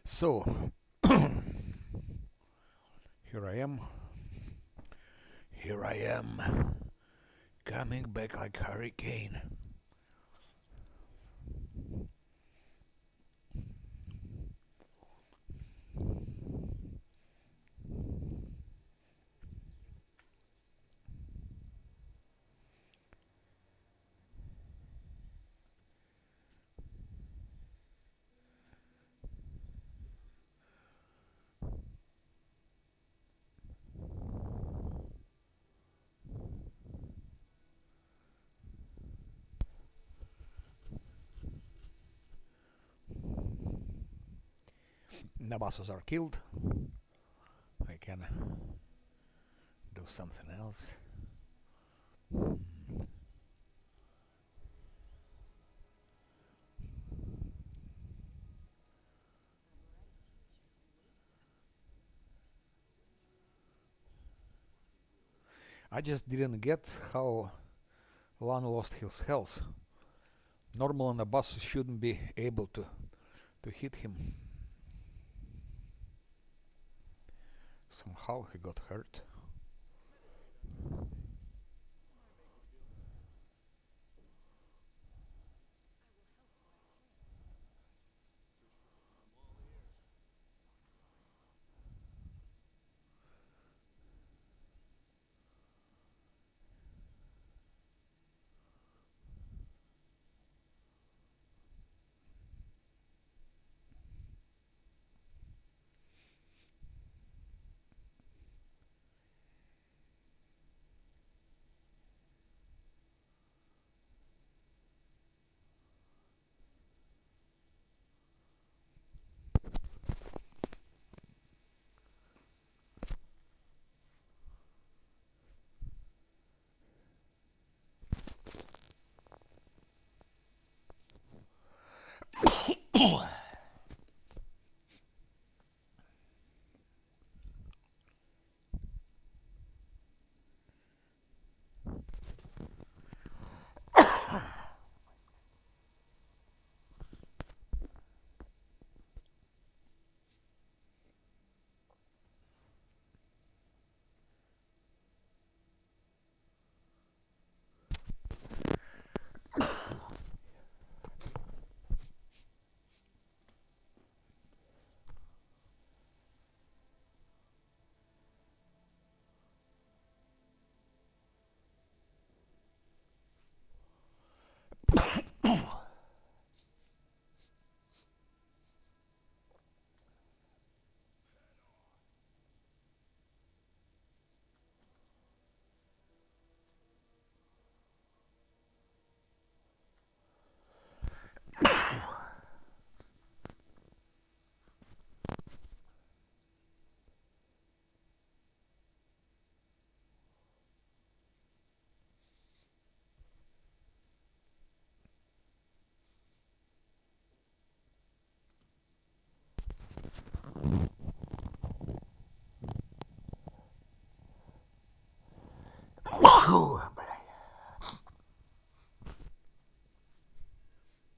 So, here I am. Here I am. Coming back like hurricane. Nabassos are killed. I can do something else. I just didn't get how Lan lost his health. Normal Nabassos shouldn't be able to hit him. Somehow he got hurt.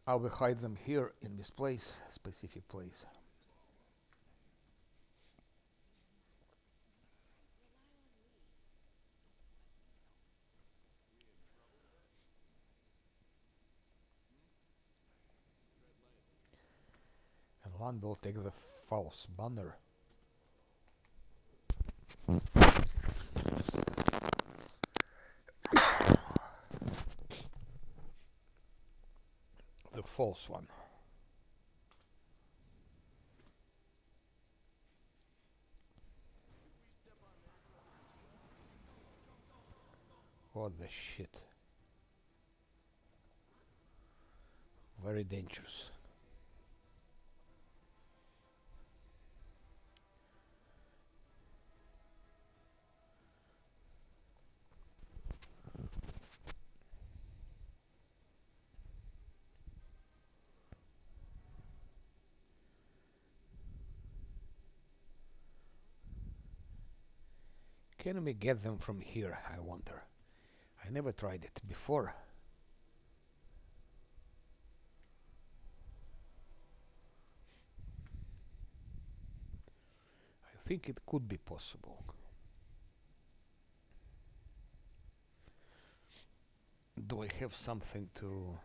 I will hide them here in this place, specific place. And Lan will take the false banner. The false one. What the shit. Very dangerous. Can we get them from here, I wonder? I never tried it before. think it could be possible. Do I have something to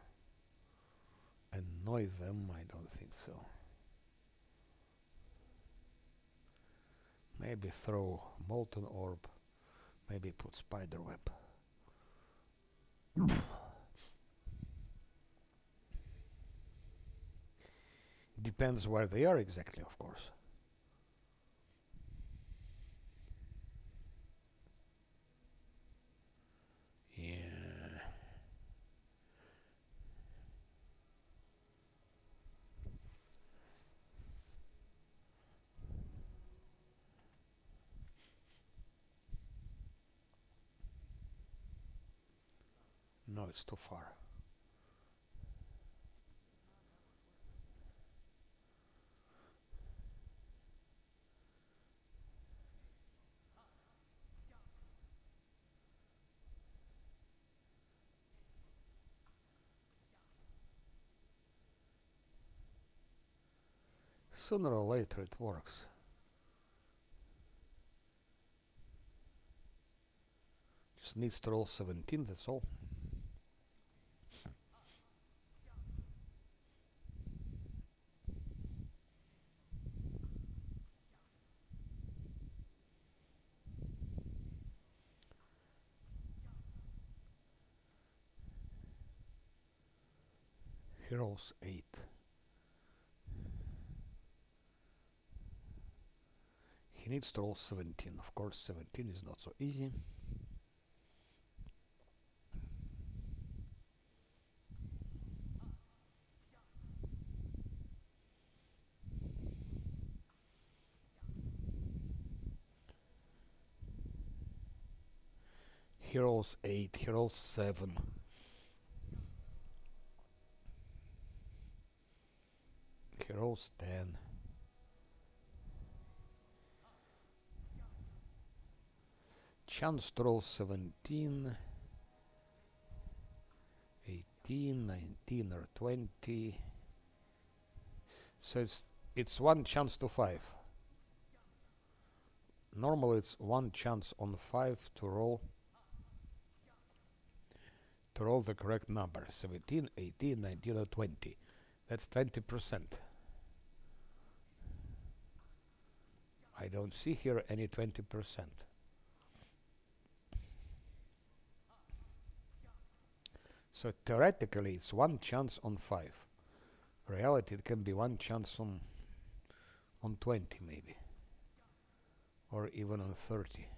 annoy them? I don't think so. Maybe throw molten orb. Maybe put spider web. Depends where they are exactly, of course. Yeah. No, it's too far. Sooner or later it works. Just needs to roll 17, that's all. He rolls 8. He needs to roll 17. Of course, 17 is not so easy. He rolls 8. He rolls 7. He rolls 10. Chance to roll 17, 18, 19 or 20. So it's one chance to 5. Normally it's one chance on 5 to roll the correct number. 17, 18, 19 or 20. That's 20%. I don't see here any 20%. So theoretically it's one chance on 5. Reality it can be one chance on 20 maybe. Or even on 30.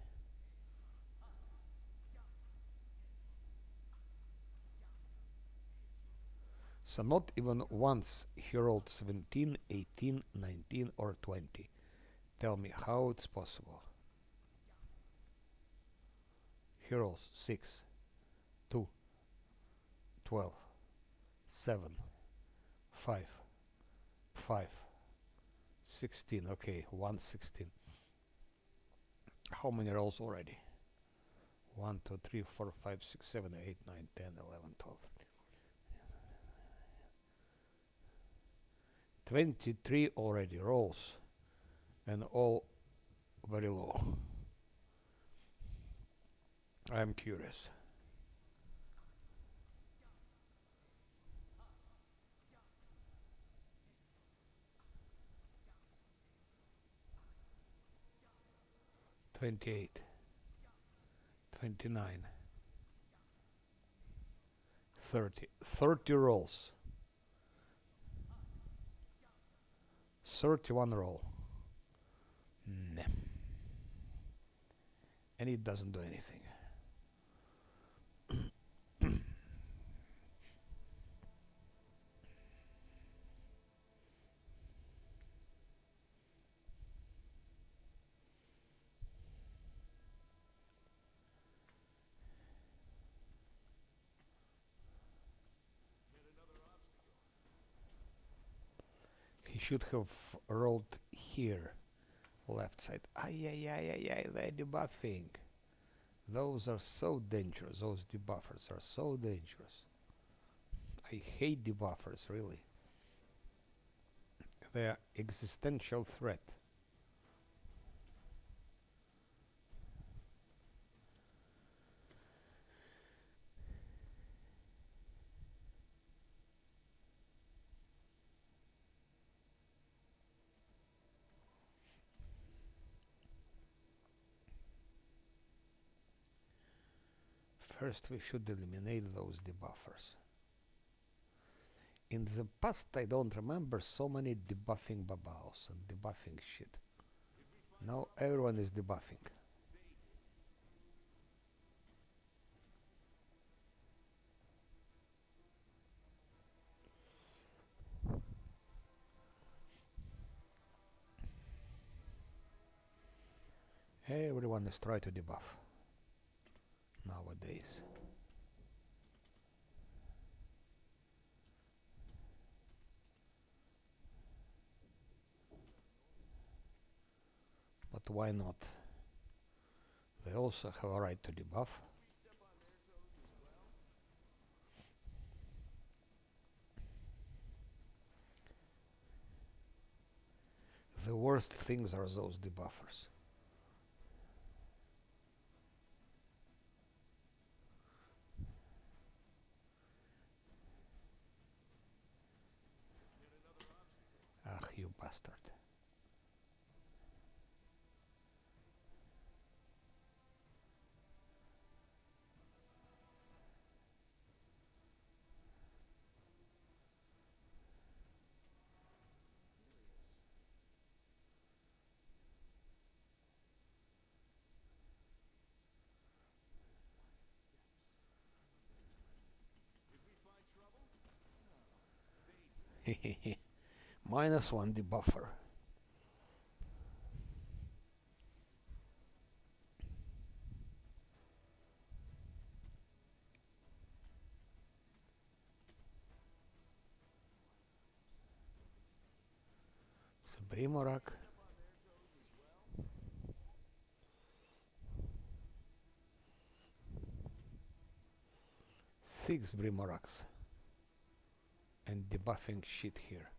So not even once he rolled 17, 18, 19 or 20. Tell me how it's possible. He rolls 6, 2, 12, 7, 5, 5, 16. Okay, 116. How many rolls already? 1, 2, 3, 4, 5, 6, 7, 8, 9, 10, 11, 12. 23 already rolls, and all very low. I'm curious. 28, 29, 30. 30 rolls. 31 roll. Nah. And it doesn't do anything. He should have rolled here, left side. Ay, they're debuffing. Those are so dangerous. Those debuffers are so dangerous. I hate debuffers, really. They're existential threat. First we should eliminate those debuffers. In the past I don't remember so many debuffing babaos and debuffing shit. Now everyone is debuffing. Everyone is trying to debuff nowadays. But why not? They also have a right to debuff. The worst things are those debuffers. Ah, you bastard. -1 debuffer. Brimorak. 6 Brimoraks. And debuffing shit here.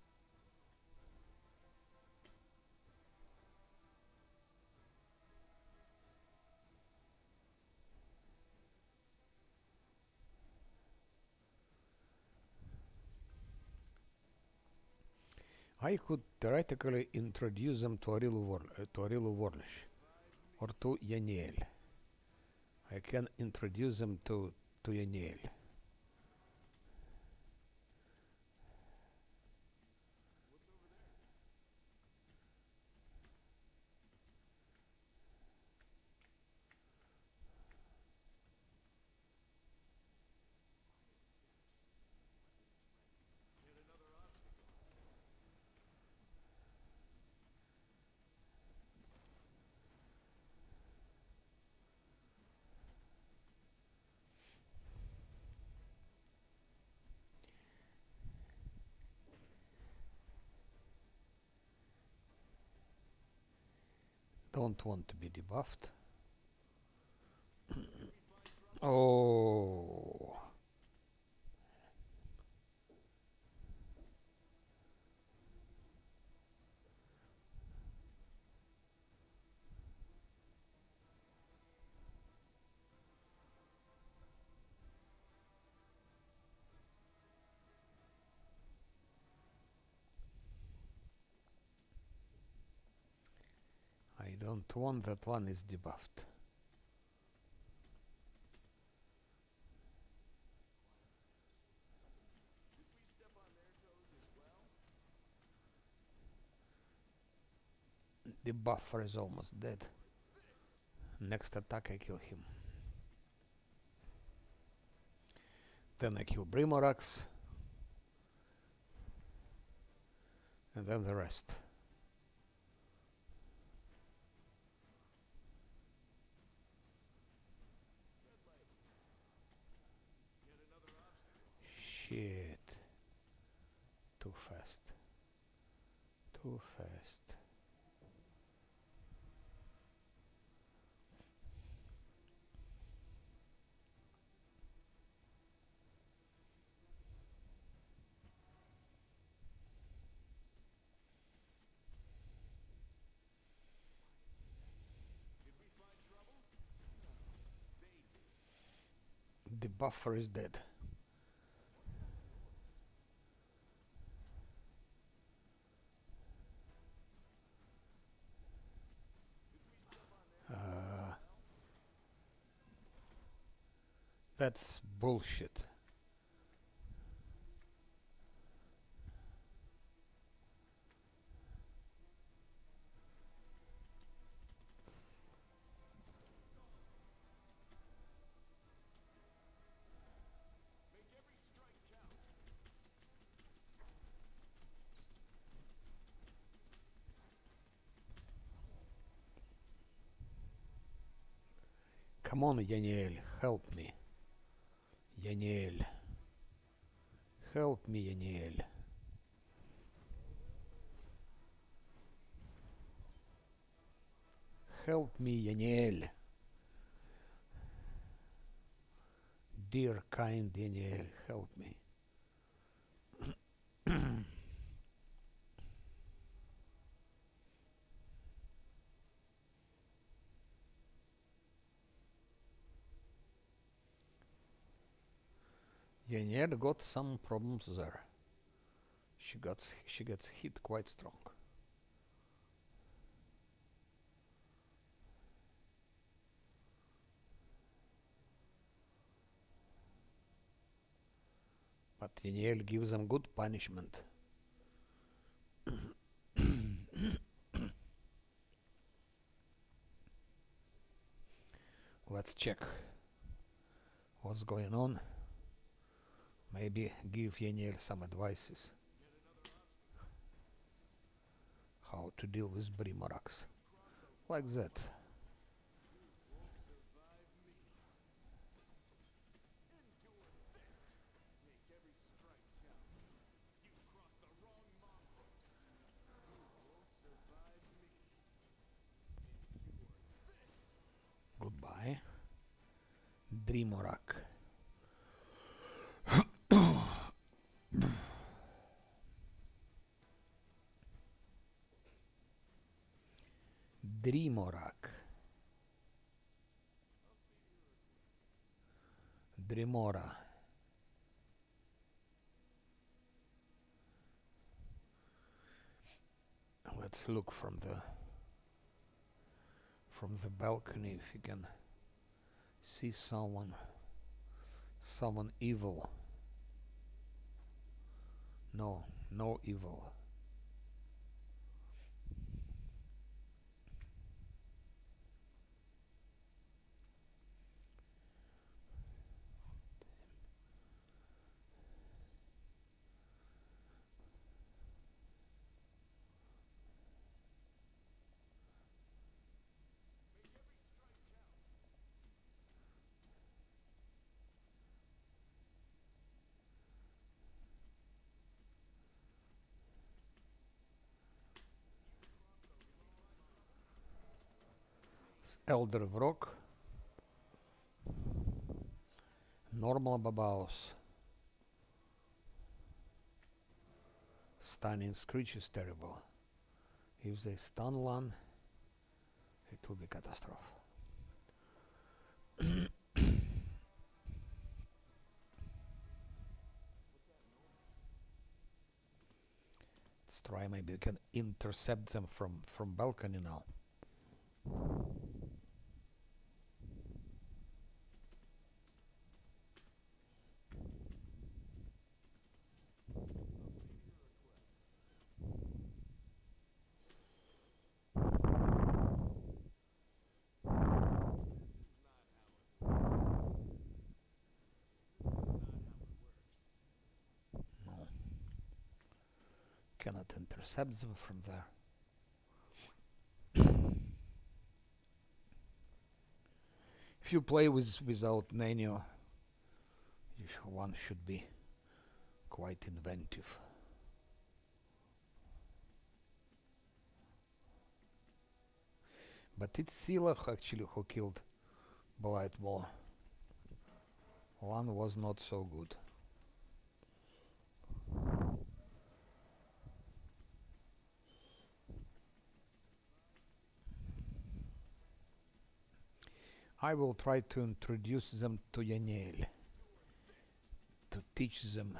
I could theoretically introduce them to Arilu Warlish or to Yaniel. I can introduce them to Yaniel. Don't want to be debuffed. Oh. I don't want that one is debuffed. The buffer is almost dead. Next attack I kill him. Then I kill Brimorax. And then the rest. Shit. Too fast. Too fast. The buffer is dead. That's bullshit. Come on, Yaniel, help me. Yaniel. Help me, Yaniel. Help me, Yaniel. Dear kind Yaniel, help me. Yaniel got some problems there. She gets hit quite strong. But Yaniel gives them good punishment. Let's check what's going on. Maybe give Yaniel some advices. How to deal with Brimorax. Like that. Goodbye. Drimorak. Drimorak. Drimora. Let's look from the balcony if you can see someone evil. No evil. Elder Vrock. Normal Babaos. Stunning Screech is terrible. If they stun one, it will be catastrophe. Let's try, maybe we can intercept them from balcony now. No. Cannot intercept them from there. If you play without Nanio, one should be quite inventive. But it's Silach actually who killed Blightmore. One was not so good. I will try to introduce them to Yaniel, to teach them.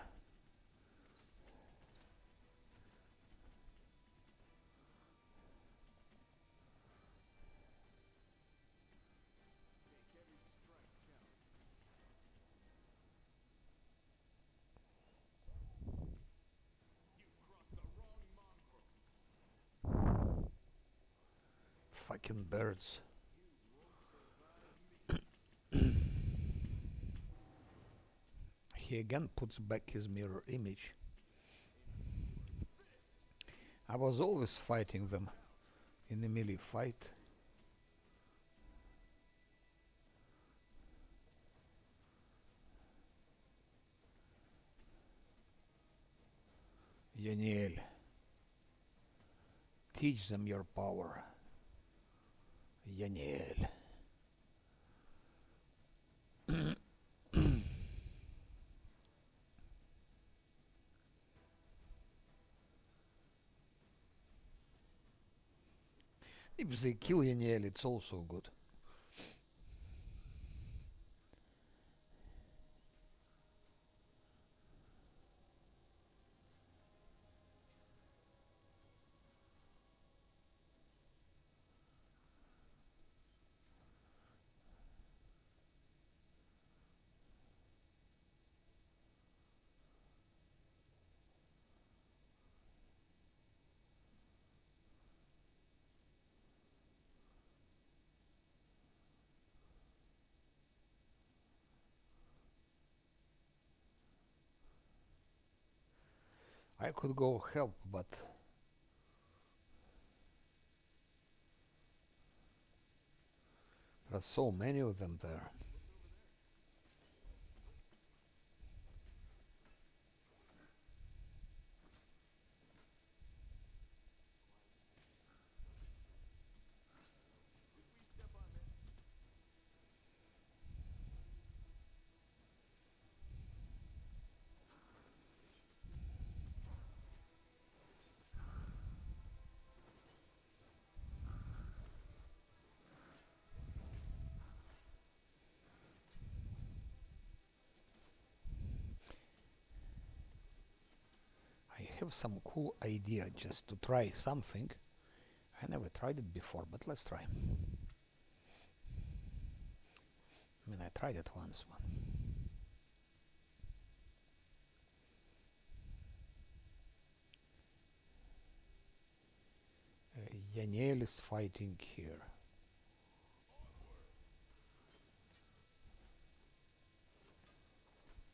Fucking birds. He again puts back his mirror image. I was always fighting them in the melee fight. Yaniel, teach them your power. Yaniel. If they kill Yaniel, it's also good. I could go help, but there are so many of them there. I have some cool idea just to try something. I never tried it before, but let's try. I mean, I tried it once. Yaniel is fighting here.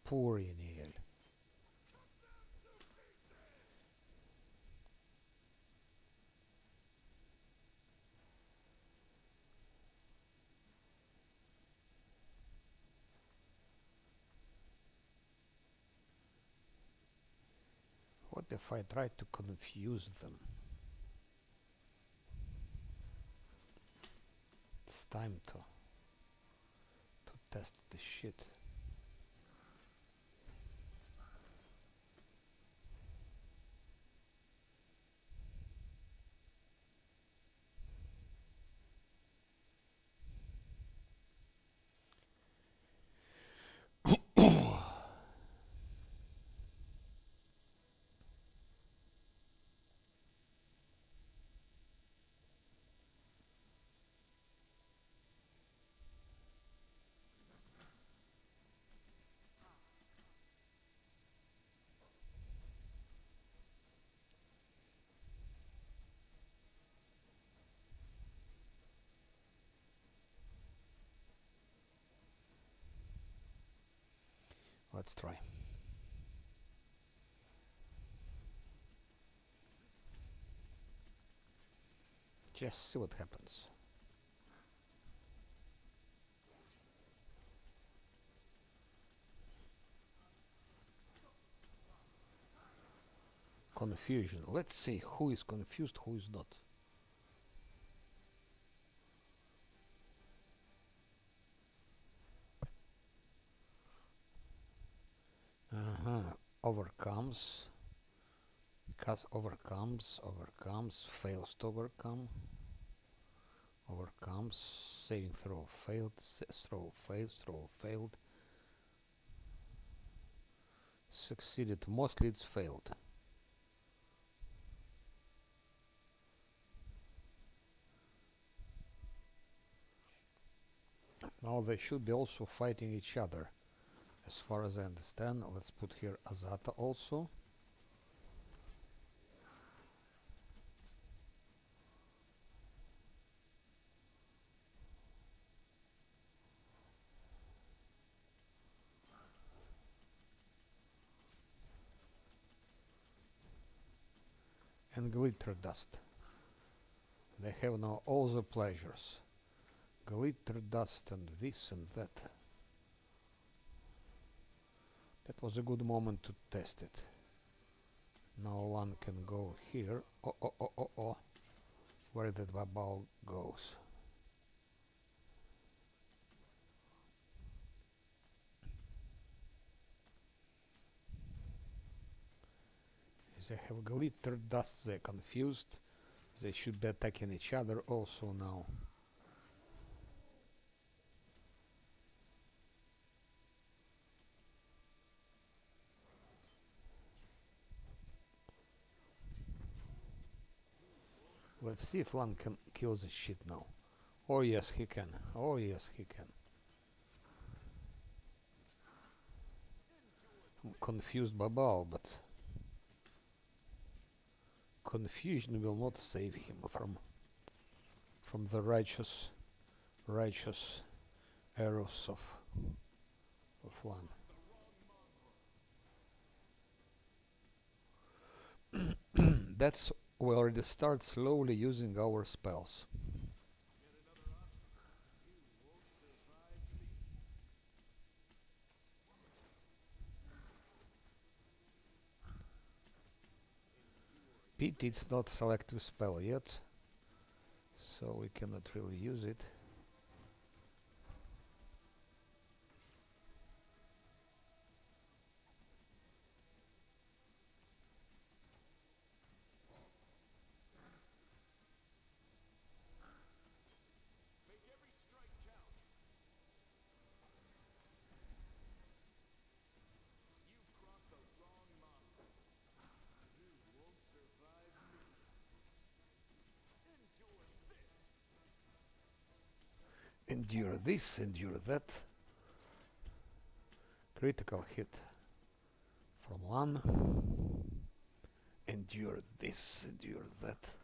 Poor Yaniel. What if I try to confuse them? It's time to test the shit. Let's try. Just see what happens. Confusion. Let's see who is confused, who is not. Overcomes. Because overcomes, fails to overcome. Overcomes, saving throw failed, throw failed. Succeeded, most leads failed. Now they should be also fighting each other. As far as I understand, let's put here Azata also. and glitter dust. They have now all the pleasures. Glitter dust and this and that. That was a good moment to test it. Now one can go here. Oh. Where that bubble goes. They have glitter dust, they're confused. They should be attacking each other also now. Let's see if one can kill this shit now. Oh yes, he can. Oh yes, he can. I'm confused Babao, but confusion will not save him from the righteous arrows of Lan. That's we already start slowly using our spells. Pete, it's not selective spell yet, so we cannot really use it. Endure this, endure that. Critical hit from Lan. Endure this, endure that.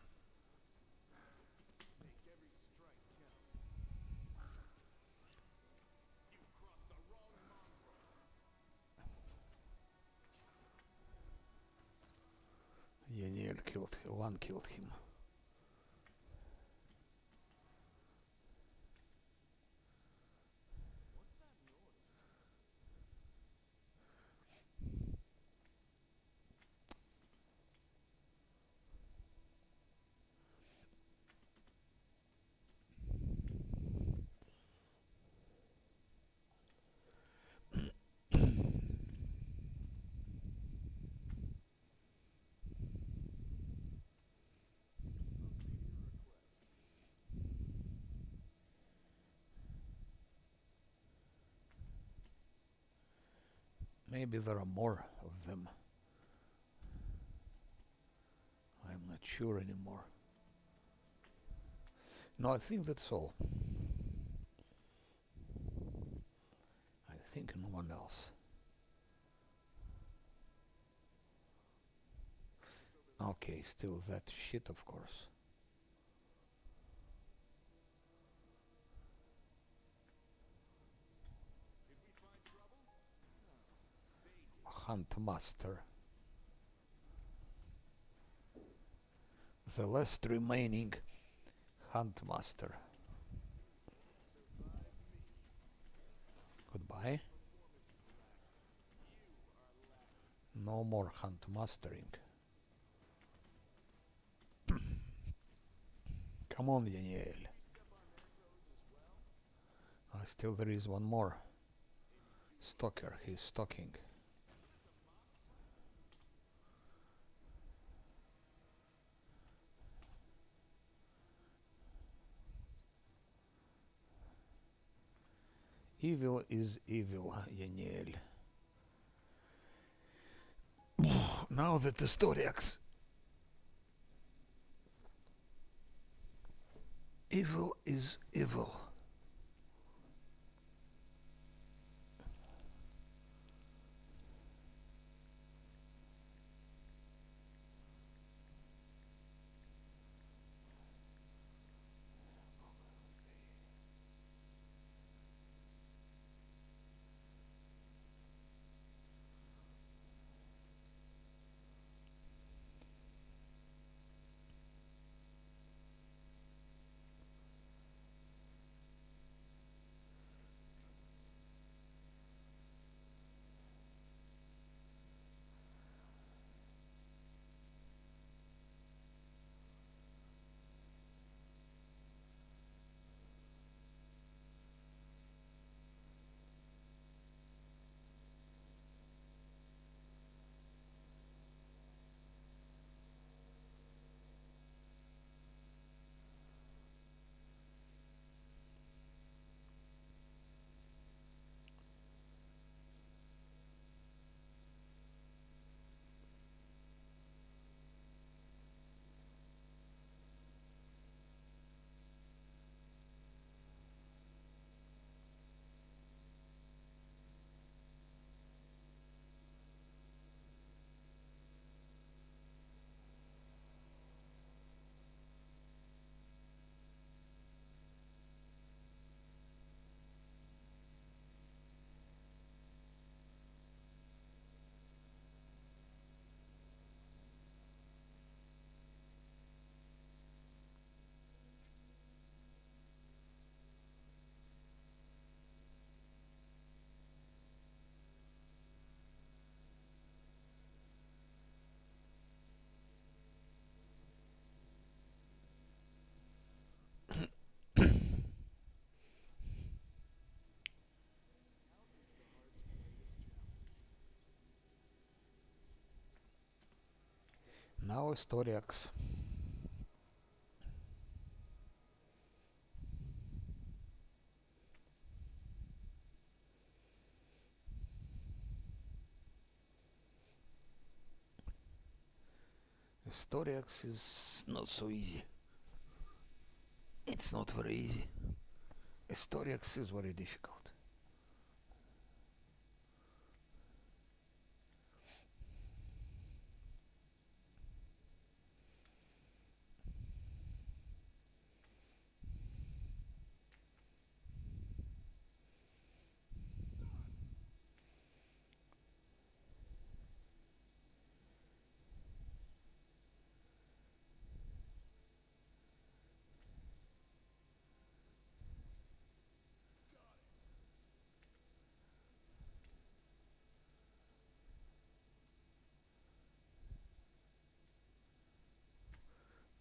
Yeniel killed him, Lan killed him. Maybe there are more of them. I'm not sure anymore. No, I think that's all. I think no one else. Okay, still that shit, of course. Hunt Master. The last remaining Hunt Master. Goodbye. No more Hunt Mastering. Come on, Daniel. Still there is one more. Stalker, he's stalking. Evil is evil, Daniel. Now the Historiacs. Evil is evil. Now Historiax. Historiax is not so easy. It's not very easy. Historiax is very difficult.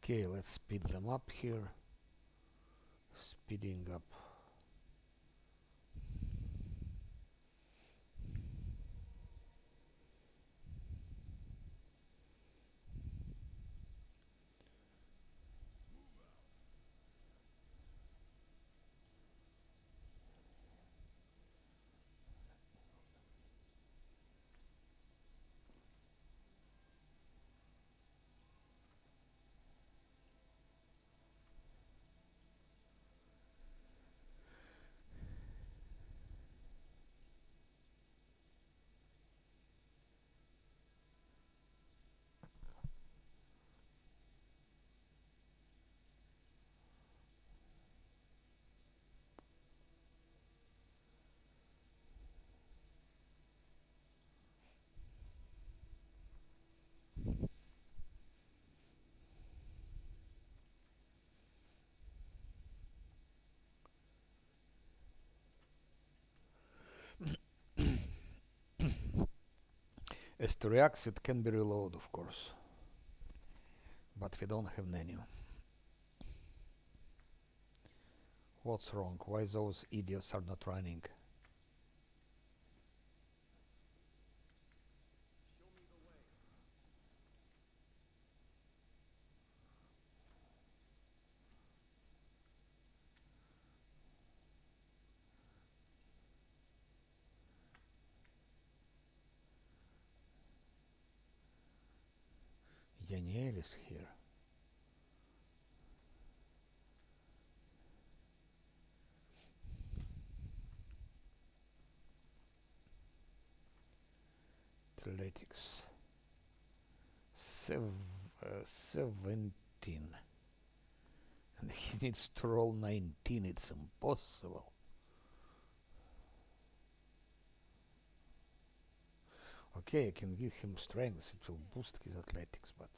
Okay, let's speed them up here. Speeding up. As to react, it can be reload, of course. But we don't have menu. What's wrong? Why those idiots are not running? Yaniel is here. Athletics. 17. And he needs to roll 19. It's impossible. Okay, I can give him strength. It will boost his athletics, but...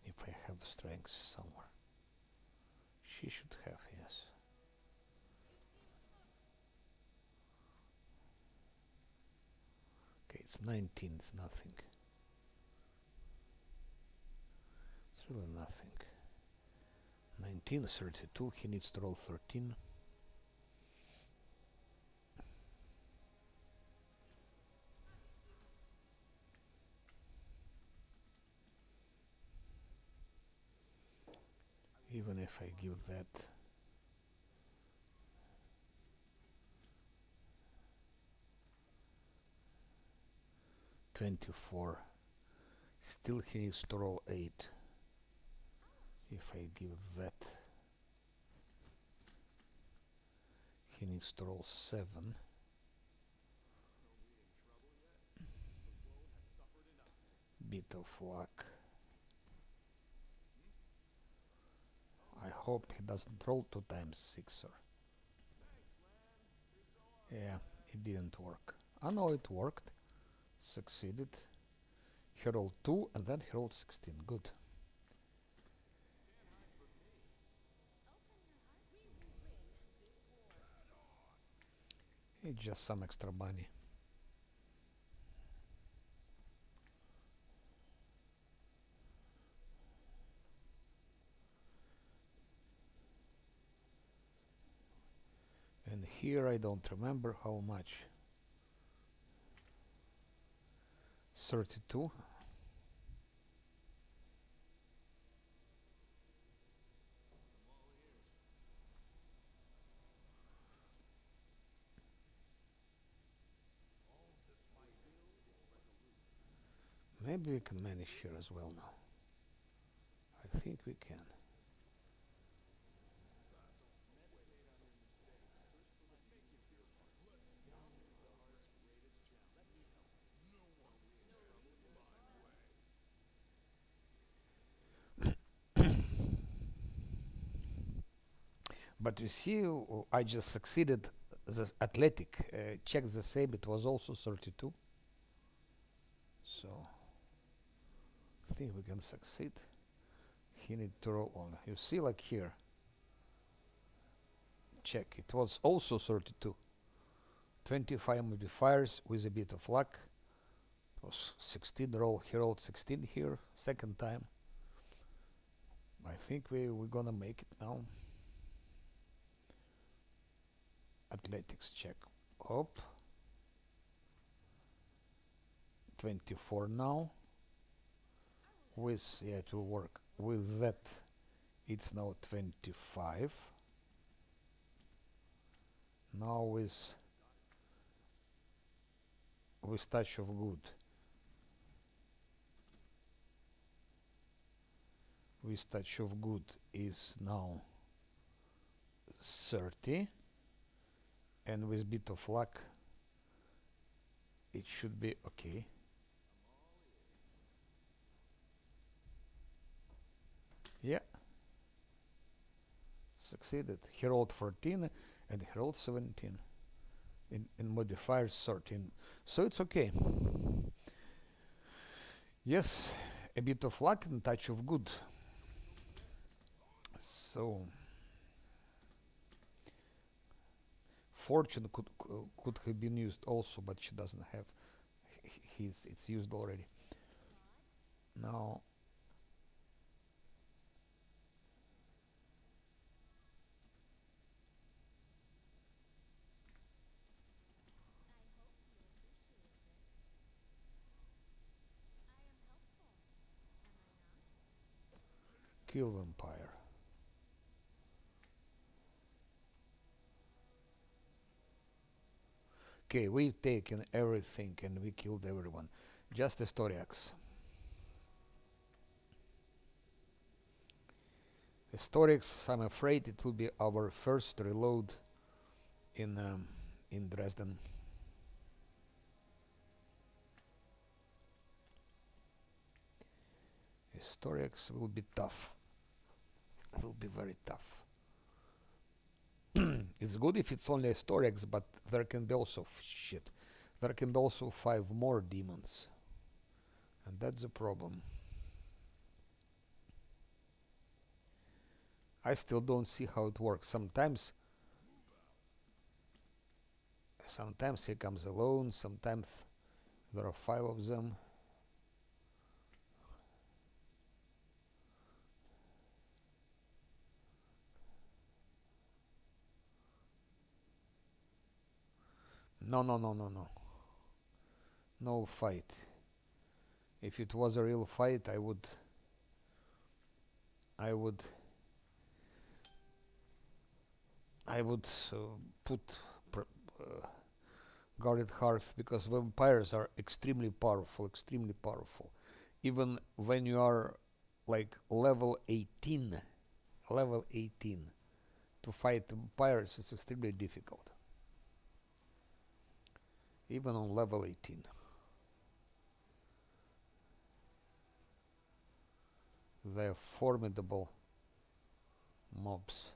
if I have the strength somewhere. She should have, yes. Okay, it's 19, it's nothing. It's really nothing. 19, 32, he needs to roll 13. Even if I give that 24, still he needs to roll 8. If I give that, he needs to roll 7. Bit of luck. I hope he doesn't roll 2 times 6, or... yeah, it didn't work. Oh no, it worked. Succeeded. He rolled 2 and then he rolled 16. Good. It's just some extra money. here I don't remember how much. 32. Maybe we can manage here as well now. I think we can. But you see, I just succeeded. The athletic check the same. It was also 32. So I think we can succeed. He need to roll on. You see, like here. Check. It was also 32. 25 modifiers with a bit of luck. It was 16 roll. He rolled 16 here. Second time. I think we're gonna make it now. Athletics check. Hop. 24 now. With, yeah, it will work. With that, it's now 25. Now with touch of good. With touch of good is now 30. And with bit of luck, it should be okay. Yeah. Succeeded. He rolled 14 and he rolled 17. In modifiers 13. So it's okay. Yes, a bit of luck and touch of good. So fortune could have been used also, but she doesn't have. It's used already. Now kill vampire. Okay, we've taken everything and we killed everyone. Just a story axe. Historics, I'm afraid it will be our first reload in Dresden. Historics will be tough. It will be very tough. It's good if it's only historics, but there can be also shit. There can be also 5 more demons. And that's the problem. I still don't see how it works. Sometimes he comes alone, sometimes there are 5 of them. No. No fight. If it was a real fight, I would put guarded hearth, because vampires are extremely powerful. Even when you are like level 18, to fight vampires, it's extremely difficult. Even on level 18. They're formidable mobs.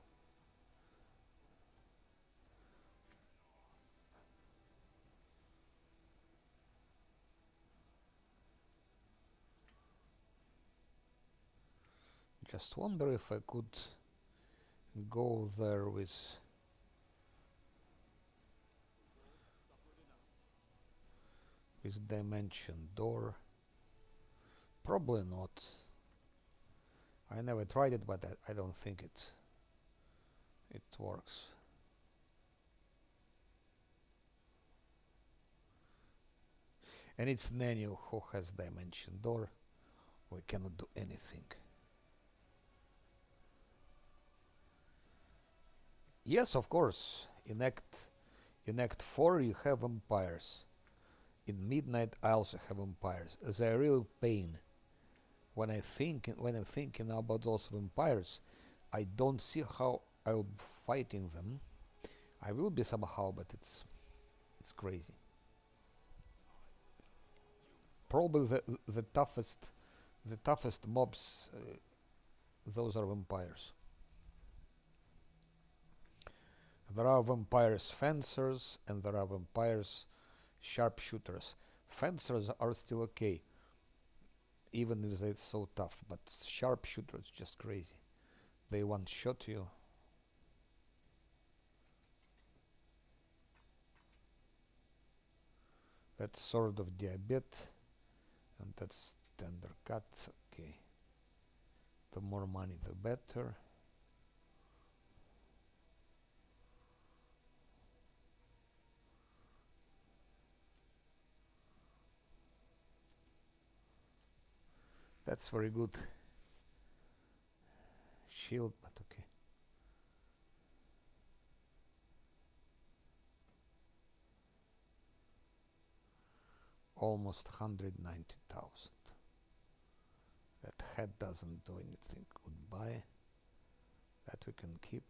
Just wonder if I could go there with dimension door. Probably not. I never tried it, but I don't think it works. And it's Nenu who has dimension door. We cannot do anything. Yes, of course. In Act 4 you have vampires. In Midnight I also have vampires. They're a real pain. When I'm thinking about those vampires, I don't see how I'll be fighting them. I will be somehow, but it's crazy. Probably the toughest mobs. Those are vampires. There are vampires fencers and there are vampires sharpshooters. Fencers are still okay, even if they're so tough, but sharpshooters just crazy. They one shot you. That's Sword of Diabet, and that's Tender Cut. Okay. The more money, the better. That's very good. Shield, but okay. Almost 190,000. That head doesn't do anything. Goodbye. That we can keep.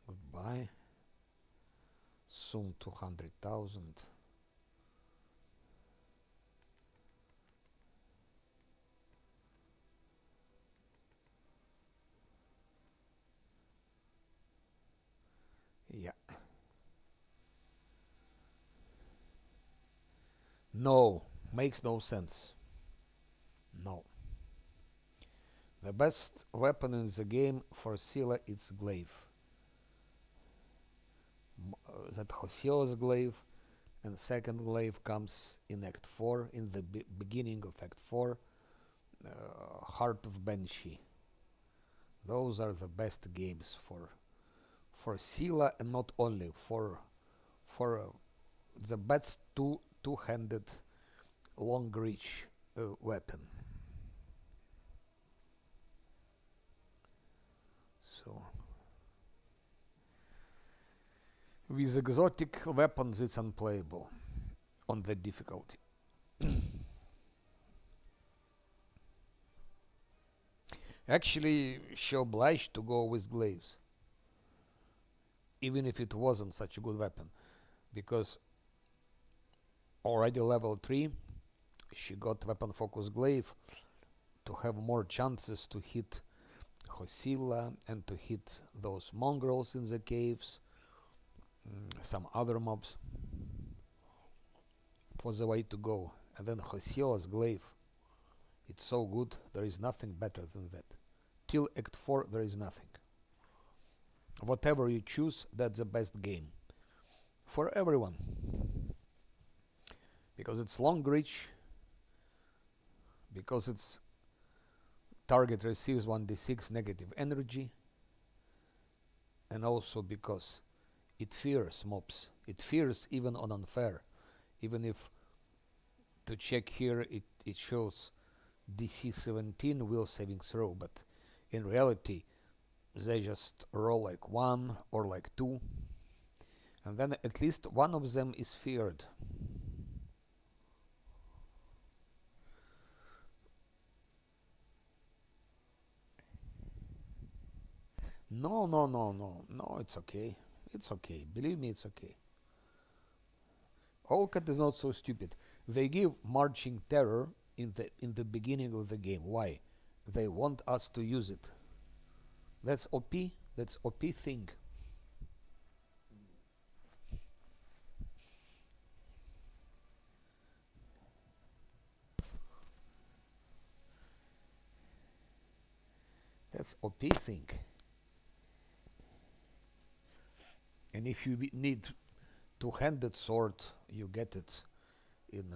Goodbye. Soon 200,000. Yeah. No, makes no sense. No. The best weapon in the game for Scylla is glaive. That Hoseo's glaive, and second glaive comes in Act 4, in the beginning of Act 4, Heart of Banshee. Those are the best games for Scylla, and not only for the best two-handed long reach weapon. So with exotic weapons it's unplayable on the difficulty. Actually, she obliged to go with glaives, even if it wasn't such a good weapon, because already level 3 she got weapon focus glaive to have more chances to hit Hosilla and to hit those mongrels in the caves, some other mobs. It was the way to go. And then Hosilla's glaive, it's so good, there is nothing better than that. Till Act 4 there is nothing. Whatever you choose, that's the best game for everyone, because it's long reach, because its target receives 1d6 negative energy, and also because it fears mobs. It fears even on unfair. Even if to check here it shows DC 17 will saving throw, but in reality they just roll like 1 or like 2, and then at least one of them is feared. No, it's okay. It's okay. Believe me, it's okay. Olcat is not so stupid. They give marching terror in the beginning of the game. Why? They want us to use it. That's OP. That's OP thing. That's OP thing. And if you need two-handed sword, you get it in.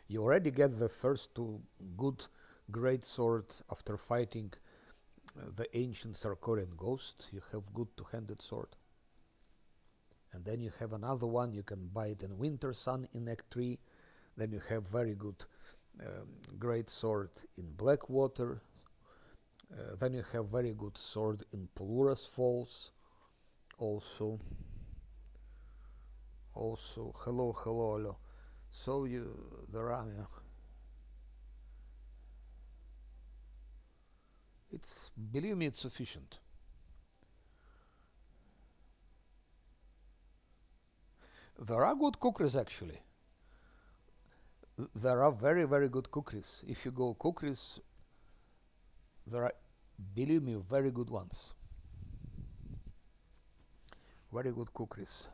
You already get the first two good great sword after fighting the ancient Sarkorian ghost. You have good two-handed sword. And then you have another one, you can buy it in Winter Sun in Act 3. Then you have very good great sword in Blackwater. Then you have very good sword in Pelluras Falls. Also, hello. So there are, yeah. Believe me, it's sufficient. There are good cookeries actually. There are very, very good cookeries. If you go cookeries, there are, believe me, very good ones. Very good cookeries.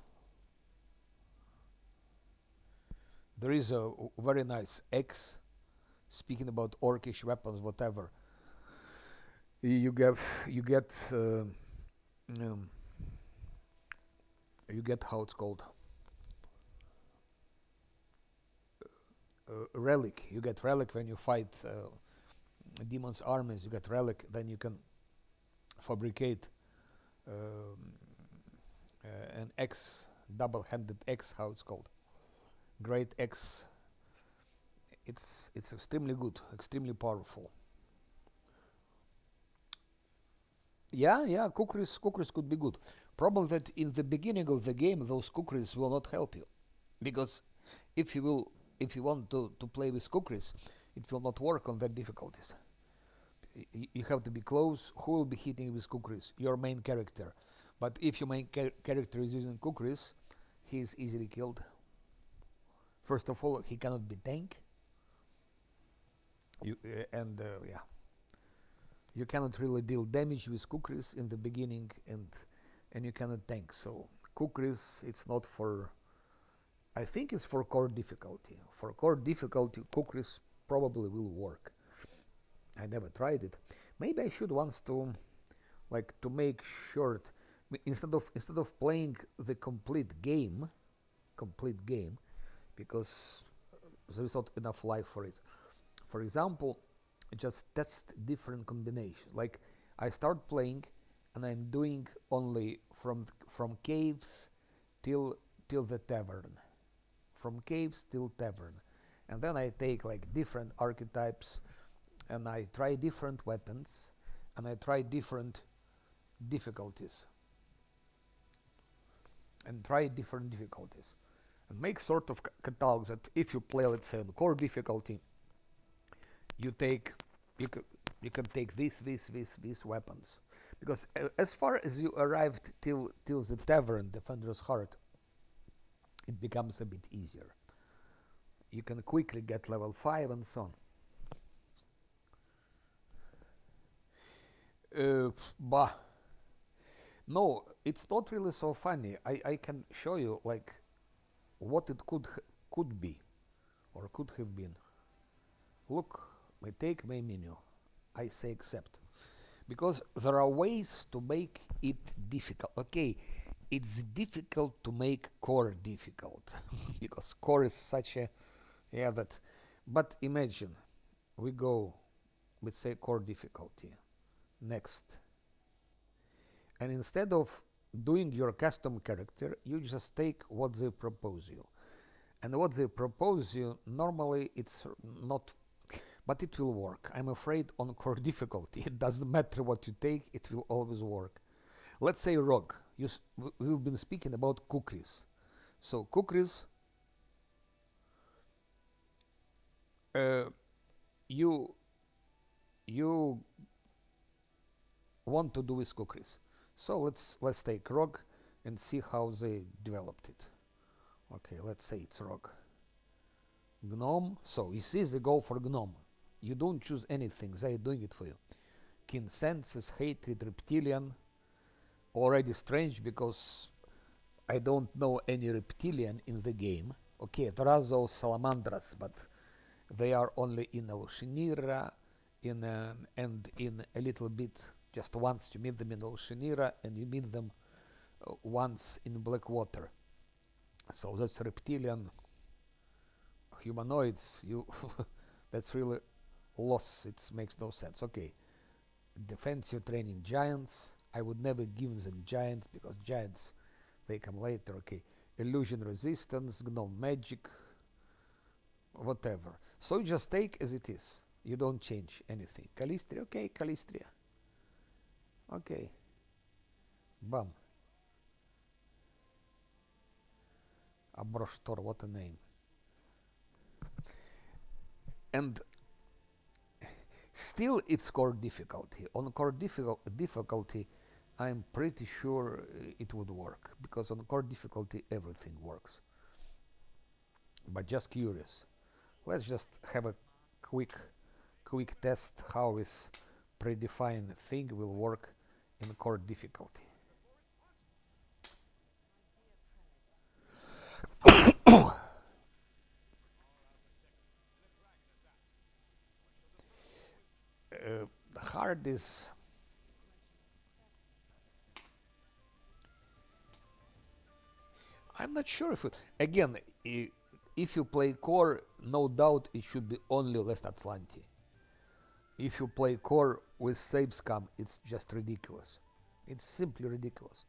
There is a very nice X. Speaking about orcish weapons, whatever. You get how it's called, relic. You get relic when you fight demons armies. You get relic, then you can fabricate an X, double-handed X, how it's called, great X. It's extremely good, extremely powerful. Yeah, cookeries could be good. Problem that in the beginning of the game, those cookeries will not help you, because if you want to play with cookeries, it will not work on their difficulties. You have to be close. Who will be hitting with cookeries? Your main character. But if your main character is using cookeries, he is easily killed. First of all, he cannot be tank. Yeah, you cannot really deal damage with cookeries in the beginning, and you cannot tank. So cookeries, it's not for. I think it's for core difficulty. For core difficulty, cookeries probably will work. I never tried it. Maybe I should once to make short, instead of playing the complete game, because there is not enough life for it. For example, just test different combinations. Like I start playing, and I'm doing only from caves till the tavern, from caves till tavern, and then I take like different archetypes, and I try different weapons, and I try different difficulties, and make sort of catalogs that if you play, let's say, on core difficulty, you can take these weapons, because as far as you arrived till the tavern, Defender's Heart, it becomes a bit easier. You can quickly get level 5 and so on. Bah. No, it's not really so funny. I can show you like what it could be, or could have been. Look, I take my menu. I say accept, because there are ways to make it difficult. Okay, it's difficult to make core difficult because core is such a that. But imagine we go with, say, core difficulty next, and instead of doing your custom character, you just take what they propose you, and what they propose you normally it's not, but it will work. I'm afraid on core difficulty it doesn't matter what you take, it will always work. Let's say rogue. We've been speaking about cookeries. So cookeries, you want to do with cookeries. So let's take rogue and see how they developed it. Okay, let's say it's rogue. Gnome. So you see they go for gnome. You don't choose anything, they're doing it for you. Keen senses, hatred, reptilian. Already strange because I don't know any reptilian in the game. Okay, there are those salamandras, but they are only in Elushinira, and in a little bit, just once you meet them in Elushinira, and you meet them once in Blackwater. So that's reptilian. Humanoids, you that's really loss. It makes no sense. Okay, defensive training giants. I would never give them giants because giants they come later. Okay, illusion resistance, gnome magic, whatever. So you just take as it is. You don't change anything. Calistria, okay, Calistria. Okay, bam. Abrostor, what a name. And still it's core difficulty. On core difficulty, I'm pretty sure it would work, because on core difficulty everything works. But just curious. Let's just have a quick test how this predefined thing will work in core difficulty. Hard is I'm not sure if again if you play core, no doubt it should be only Last Atlanti. If you play core with Savescam, it's just ridiculous. It's simply ridiculous.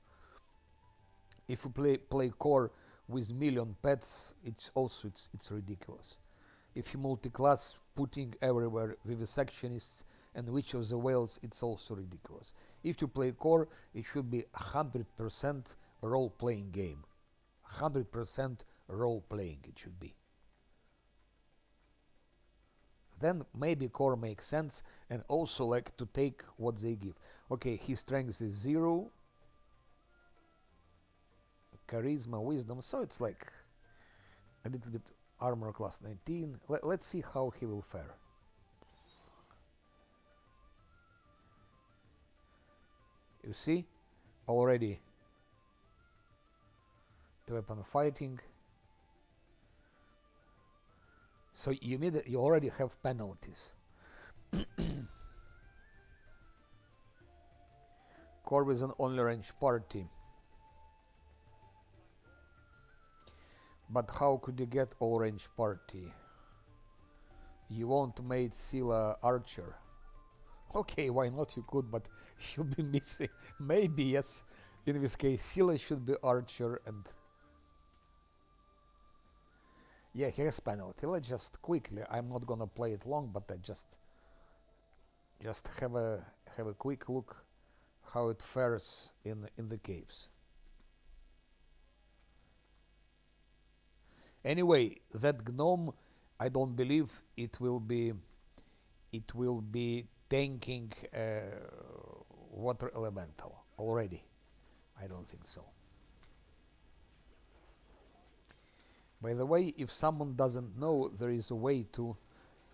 If you play core with million pets, it's ridiculous. If you multi-class, putting everywhere vivisectionists and Witch of the Whales, it's also ridiculous. If you play core, it should be 100% role-playing game. 100% role-playing it should be. Then maybe core makes sense, and also like to take what they give. Okay, his strength is 0, charisma, wisdom, so it's like a little bit armor class 19. Let's see how he will fare. You see, already the weapon fighting. So you already have penalties. Core is an only range party. But how could you get all range party? You won't made Scylla archer. Okay, why not? You could, but she'll be missing. Maybe yes. In this case, Scylla should be archer, and yeah, he has penalty. Let's just quickly. I'm not gonna play it long, but I just have a quick look how it fares in the caves. Anyway, that gnome, I don't believe it will be tanking water elemental already. I don't think so. By the way, if someone doesn't know, there is a way to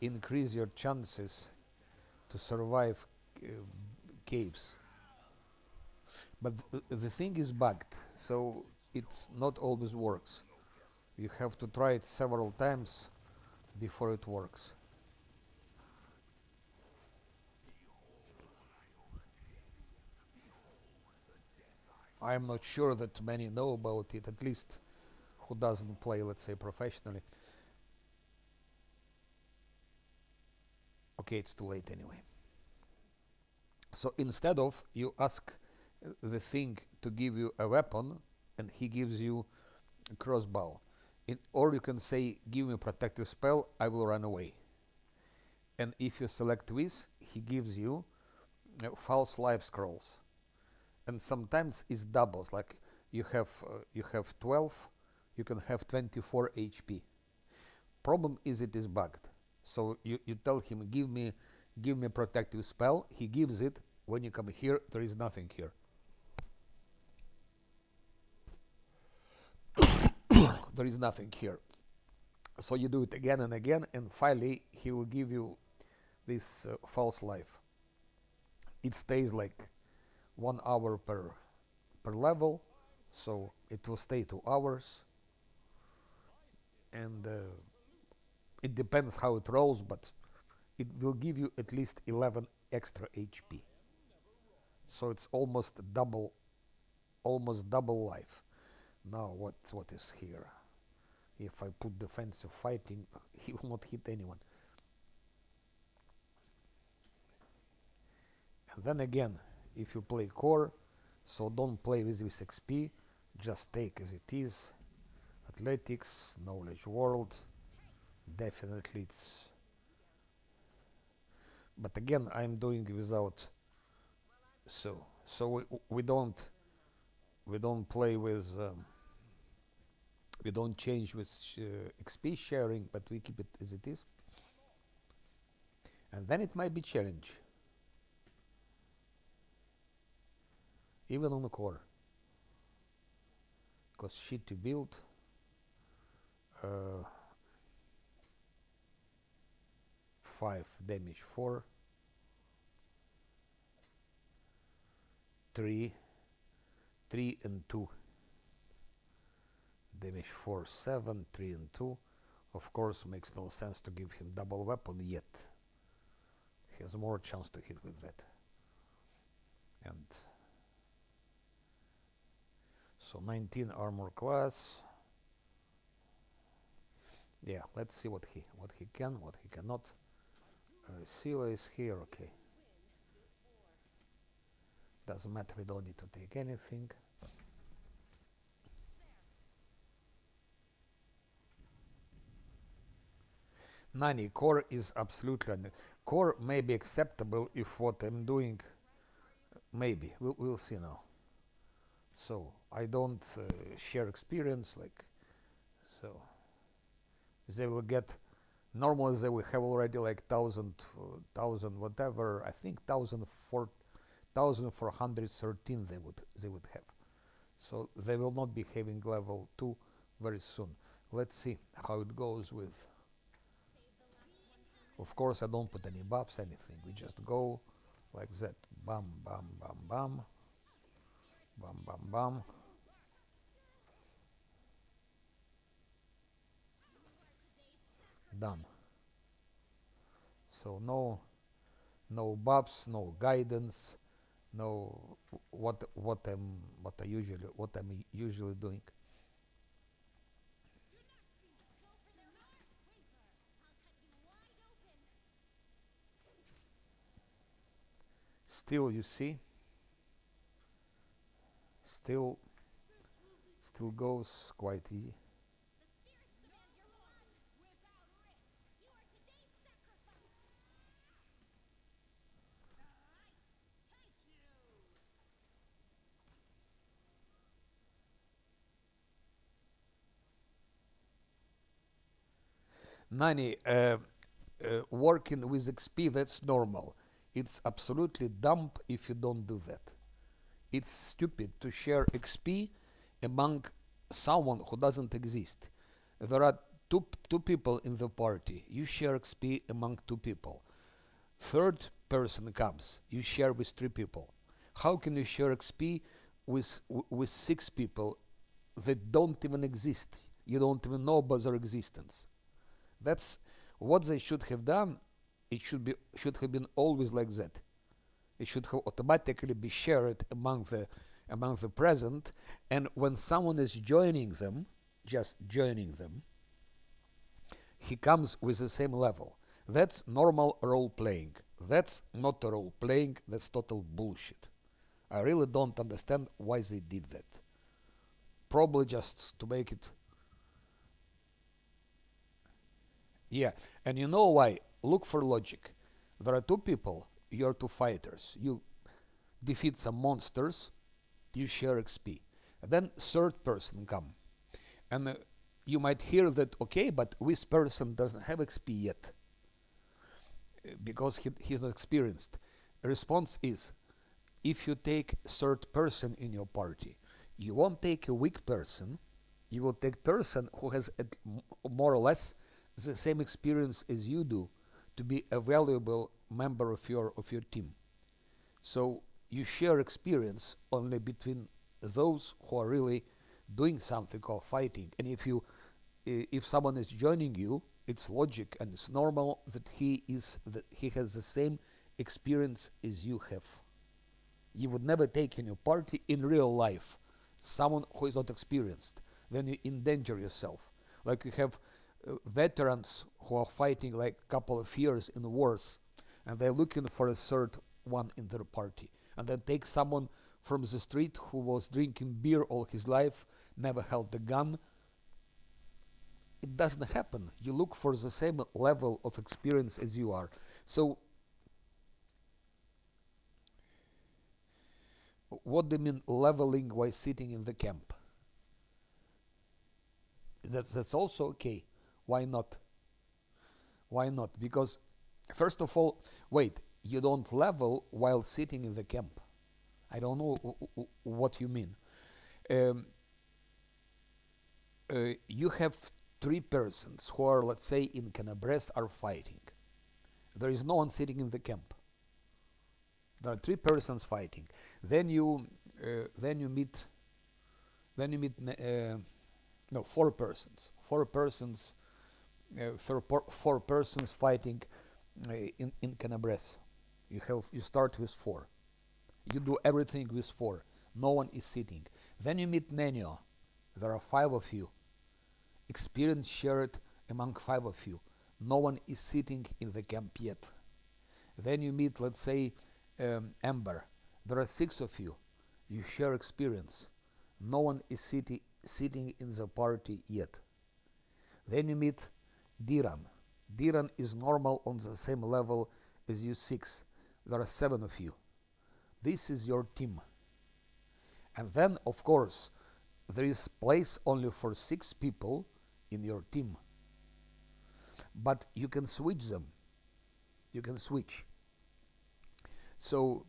increase your chances to survive caves. But the thing is bugged, so it not always works. You have to try it several times before it works. I'm not sure that many know about it, at least who doesn't play, let's say, professionally. Okay, it's too late anyway. So instead of you ask the thing to give you a weapon, and he gives you a crossbow, or you can say, give me a protective spell, I will run away. And if you select this, he gives you false life scrolls, and sometimes it's doubles. Like you have 12, you can have 24 HP. Problem is it is bugged. So you tell him, give me a protective spell. He gives it. When you come here, there is nothing here. There is nothing here. So you do it again and again, and finally he will give you this false life. It stays like 1 hour per level, so it will stay 2 hours, and it depends how it rolls, but it will give you at least 11 extra HP. So it's almost double life. Now what is here? If I put defensive fighting, he will not hit anyone. Then again, if you play core, so don't play with this XP, just take as it is. Athletics, knowledge world, definitely it's. But again, I'm doing without. So we don't play with we don't change with XP sharing, but we keep it as it is, and then it might be challenge even on the core, because shit to build. uh, 5 damage 4 3 3 and 2 damage 4 7 3 and 2. Of course, makes no sense to give him double weapon yet. He has more chance to hit with that. And so 19 armor class. Yeah, let's see what he can, what he cannot. Sila is here, okay. Doesn't matter, we don't need to take anything. Nani, core is absolutely core may be acceptable if what I'm doing, maybe we'll see now. So I don't share experience, like, so they will get, normally they will have already like 1000 whatever, I think 1413 they would have, so they will not be having level 2 very soon. Let's see how it goes with. Of course, I don't put any buffs, anything. We just go like that. Bam, bam, bam, bam. Bam, bam, bam. Done. So no buffs, no guidance, no what I'm usually doing. Still, you see, still goes quite easy. Nani, working with XP, that's normal. It's absolutely dumb if you don't do that. It's stupid to share XP among someone who doesn't exist. There are two people in the party. You share XP among 2 people. Third person comes. You share with 3 people. How can you share XP with 6 people that don't even exist? You don't even know about their existence. That's what they should have done. It should have been always like that. It should have automatically be shared among the present, and when someone is joining them, just joining them, he comes with the same level. That's normal role playing. That's not role playing. That's total bullshit. I really don't understand why they did that. Probably just to make it. Yeah, and you know why? Look for logic. There are 2 people, you're 2 fighters. You defeat some monsters, you share XP. And then third person come. And you might hear that, okay, but this person doesn't have XP yet because he's not experienced. The response is, if you take third person in your party, you won't take a weak person, you will take person who has more or less the same experience as you do to be a valuable member of your team. So you share experience only between those who are really doing something or fighting. And if someone is joining you, it's logic and it's normal that he has the same experience as you have. You would never take in your party in real life someone who is not experienced. Then you endanger yourself. Like you have veterans who are fighting like a couple of years in wars, and they're looking for a third one in their party, and then take someone from the street who was drinking beer all his life, never held a gun. It doesn't happen. You look for the same level of experience as you are. So, what do you mean leveling while sitting in the camp? That's also okay. Why not? Why not? Because, first of all, wait, you don't level while sitting in the camp. I don't know what you mean. Um, you have three persons who are, let's say, in Canabres are fighting. There is no one sitting in the camp. There are three persons fighting. Then you, then you meet, then you meet, no, four persons. Four persons fighting in Canabres. You start with four. You do everything with four. No one is sitting. Then you meet Nenio. There are five of you. Experience shared among five of you. No one is sitting in the camp yet. Then you meet, let's say, Amber. There are six of you. You share experience. No one is sitting in the party yet. Then you meet Diran. Diran is normal on the same level as you six. There are seven of you. This is your team. And then, of course, there is place only for six people in your team. But you can switch them. You can switch. So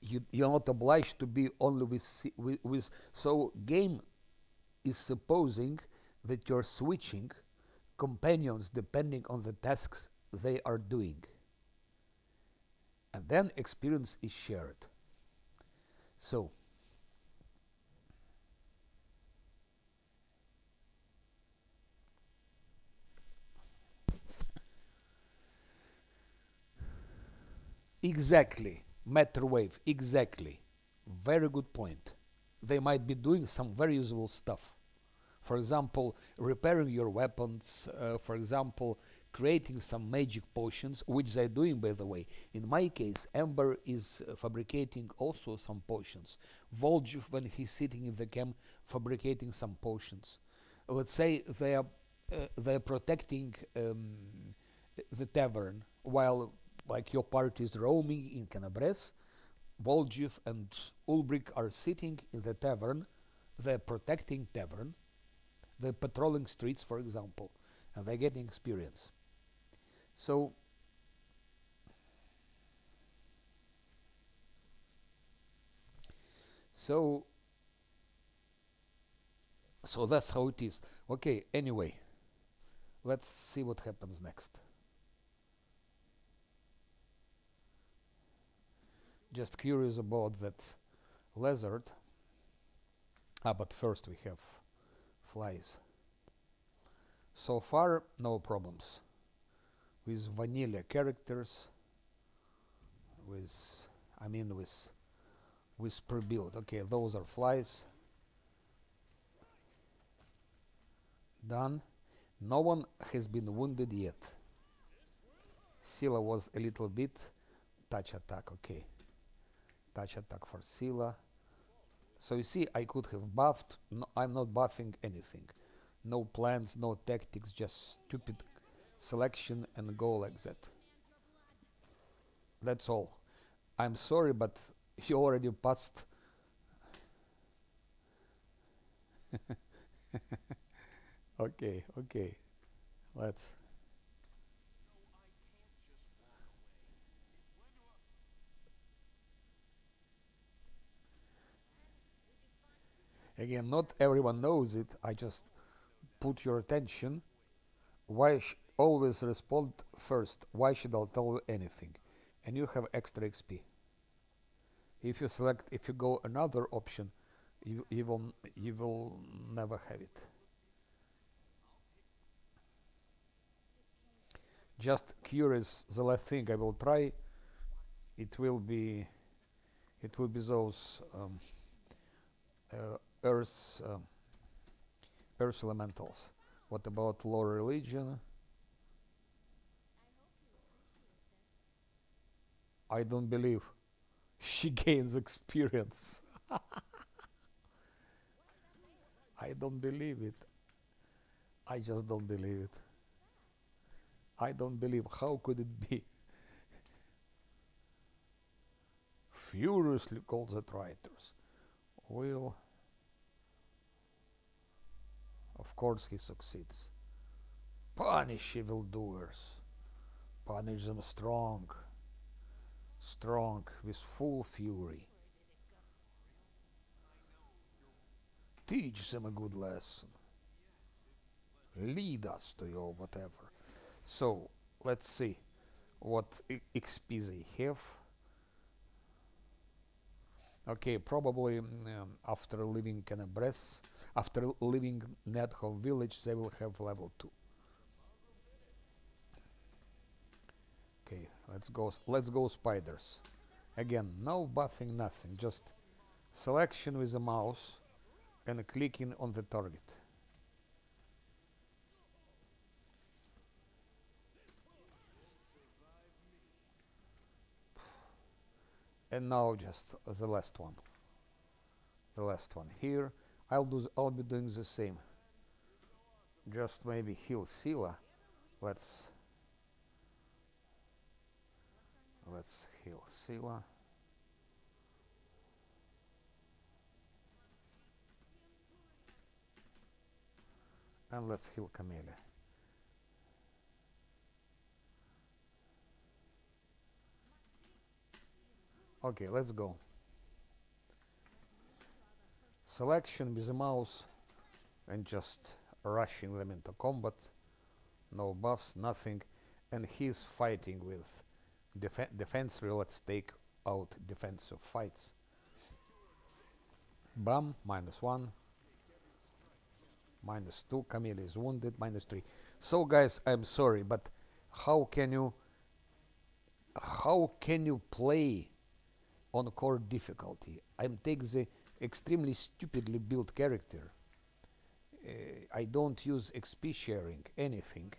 you're not obliged to be only with. So game is supposing that you're switching companions depending on the tasks they are doing. And then experience is shared. So, exactly, matter wave, exactly. Very good point. They might be doing some very useful stuff. For example, repairing your weapons, for example, creating some magic potions, which they're doing, by the way. In my case, Amber is fabricating also some potions. Voljev, when he's sitting in the camp, fabricating some potions. Let's say they're protecting the tavern while like your party is roaming in Canabres. Voljev and Ulbrich are sitting in the tavern. They're protecting tavern. They're patrolling streets, for example, and they're getting experience. So, so, so that's how it is. Okay. Anyway, let's see what happens next. Just curious about that lizard. But first we have flies. So far, no problems with vanilla characters. With, I mean, with pre-built. Okay, those are flies. Done. No one has been wounded yet. Scylla was a little bit. Touch attack, okay. Touch attack for Scylla. So you see, I could have buffed. No, I'm not buffing anything. No plans, no tactics, just stupid selection and go like that. That's all. I'm sorry, but you already passed. Okay, okay. Let's. Again, not everyone knows it. I just put your attention. Why always respond first? Why should I tell you anything? And you have extra XP. If you select, if you go another option, you will never have it. Just curious, the last thing I will try, it will be those earth earth elementals. What about lower religion? I don't believe. She gains experience. I don't believe it. I just don't believe it. I don't believe. How could it be? Furiously calls the traitors. Will, of course, he succeeds. Punish evildoers. Punish them strong, strong, with full fury. Teach them a good lesson. Lead us to your whatever. So, let's see what XP they have. Okay, probably after leaving Canabres, after leaving Nedhome village, they will have level 2. Okay, let's go spiders. Again, no buffing, nothing, just selection with the mouse and clicking on the target. And now just the last one. The last one here. I'll be doing the same. Just maybe heal Sila. Let's heal Sila. And let's heal Camellia. Okay, let's go. Selection with the mouse and just rushing them into combat. No buffs, nothing. And he's fighting with defense. Let's take out defensive fights. Bam, -1. -2. Camille is wounded. -3. So guys, I'm sorry, but how can you play on core difficulty? I'm taking the extremely stupidly built character. I don't use XP sharing, anything,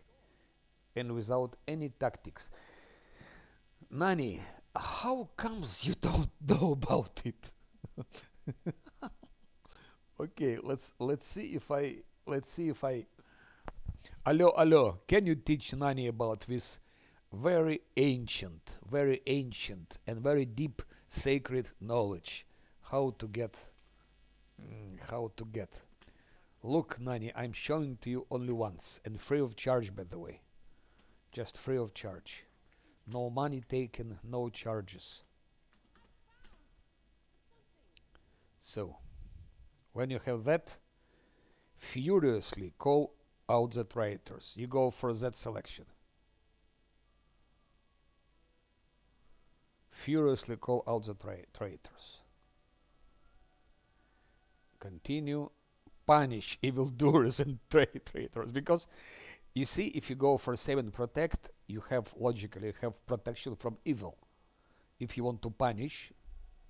and without any tactics. Nani, how comes you don't know about it? Okay, let's see if I. Allo, can you teach Nani about this very ancient and very deep sacred knowledge? How to get. How to get. Look, Nani, I'm showing to you only once, and free of charge, by the way. Just free of charge. No money taken, no charges. So, when you have that, furiously call out the traitors. You go for that selection. Furiously call out the traitors. Continue. Punish evildoers and traitors. Because you see, if you go for save and protect, you have logically protection from evil. If you want to punish,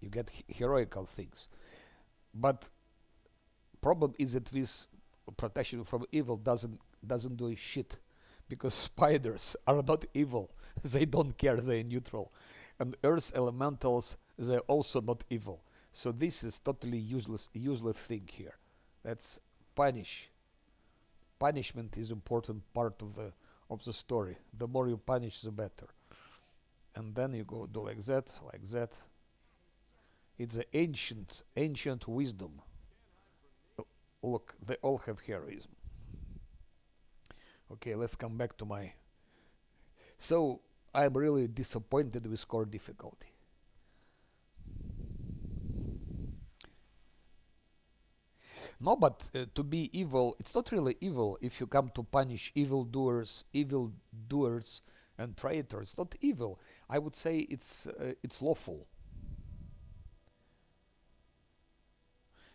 you get heroical things. But problem is that this protection from evil doesn't do shit, because spiders are not evil. They don't care. They're neutral, and earth elementals, they're also not evil. So this is totally useless thing here. That's punish. Punishment is important part of the story. The more you punish, the better. And then you go do like that, like that. It's the ancient wisdom. Look, they all have heroism. Okay, let's come back to my. So I'm really disappointed with core difficulty. No, but to be evil, it's not really evil if you come to punish evildoers, and traitors. It's not evil. I would say it's lawful.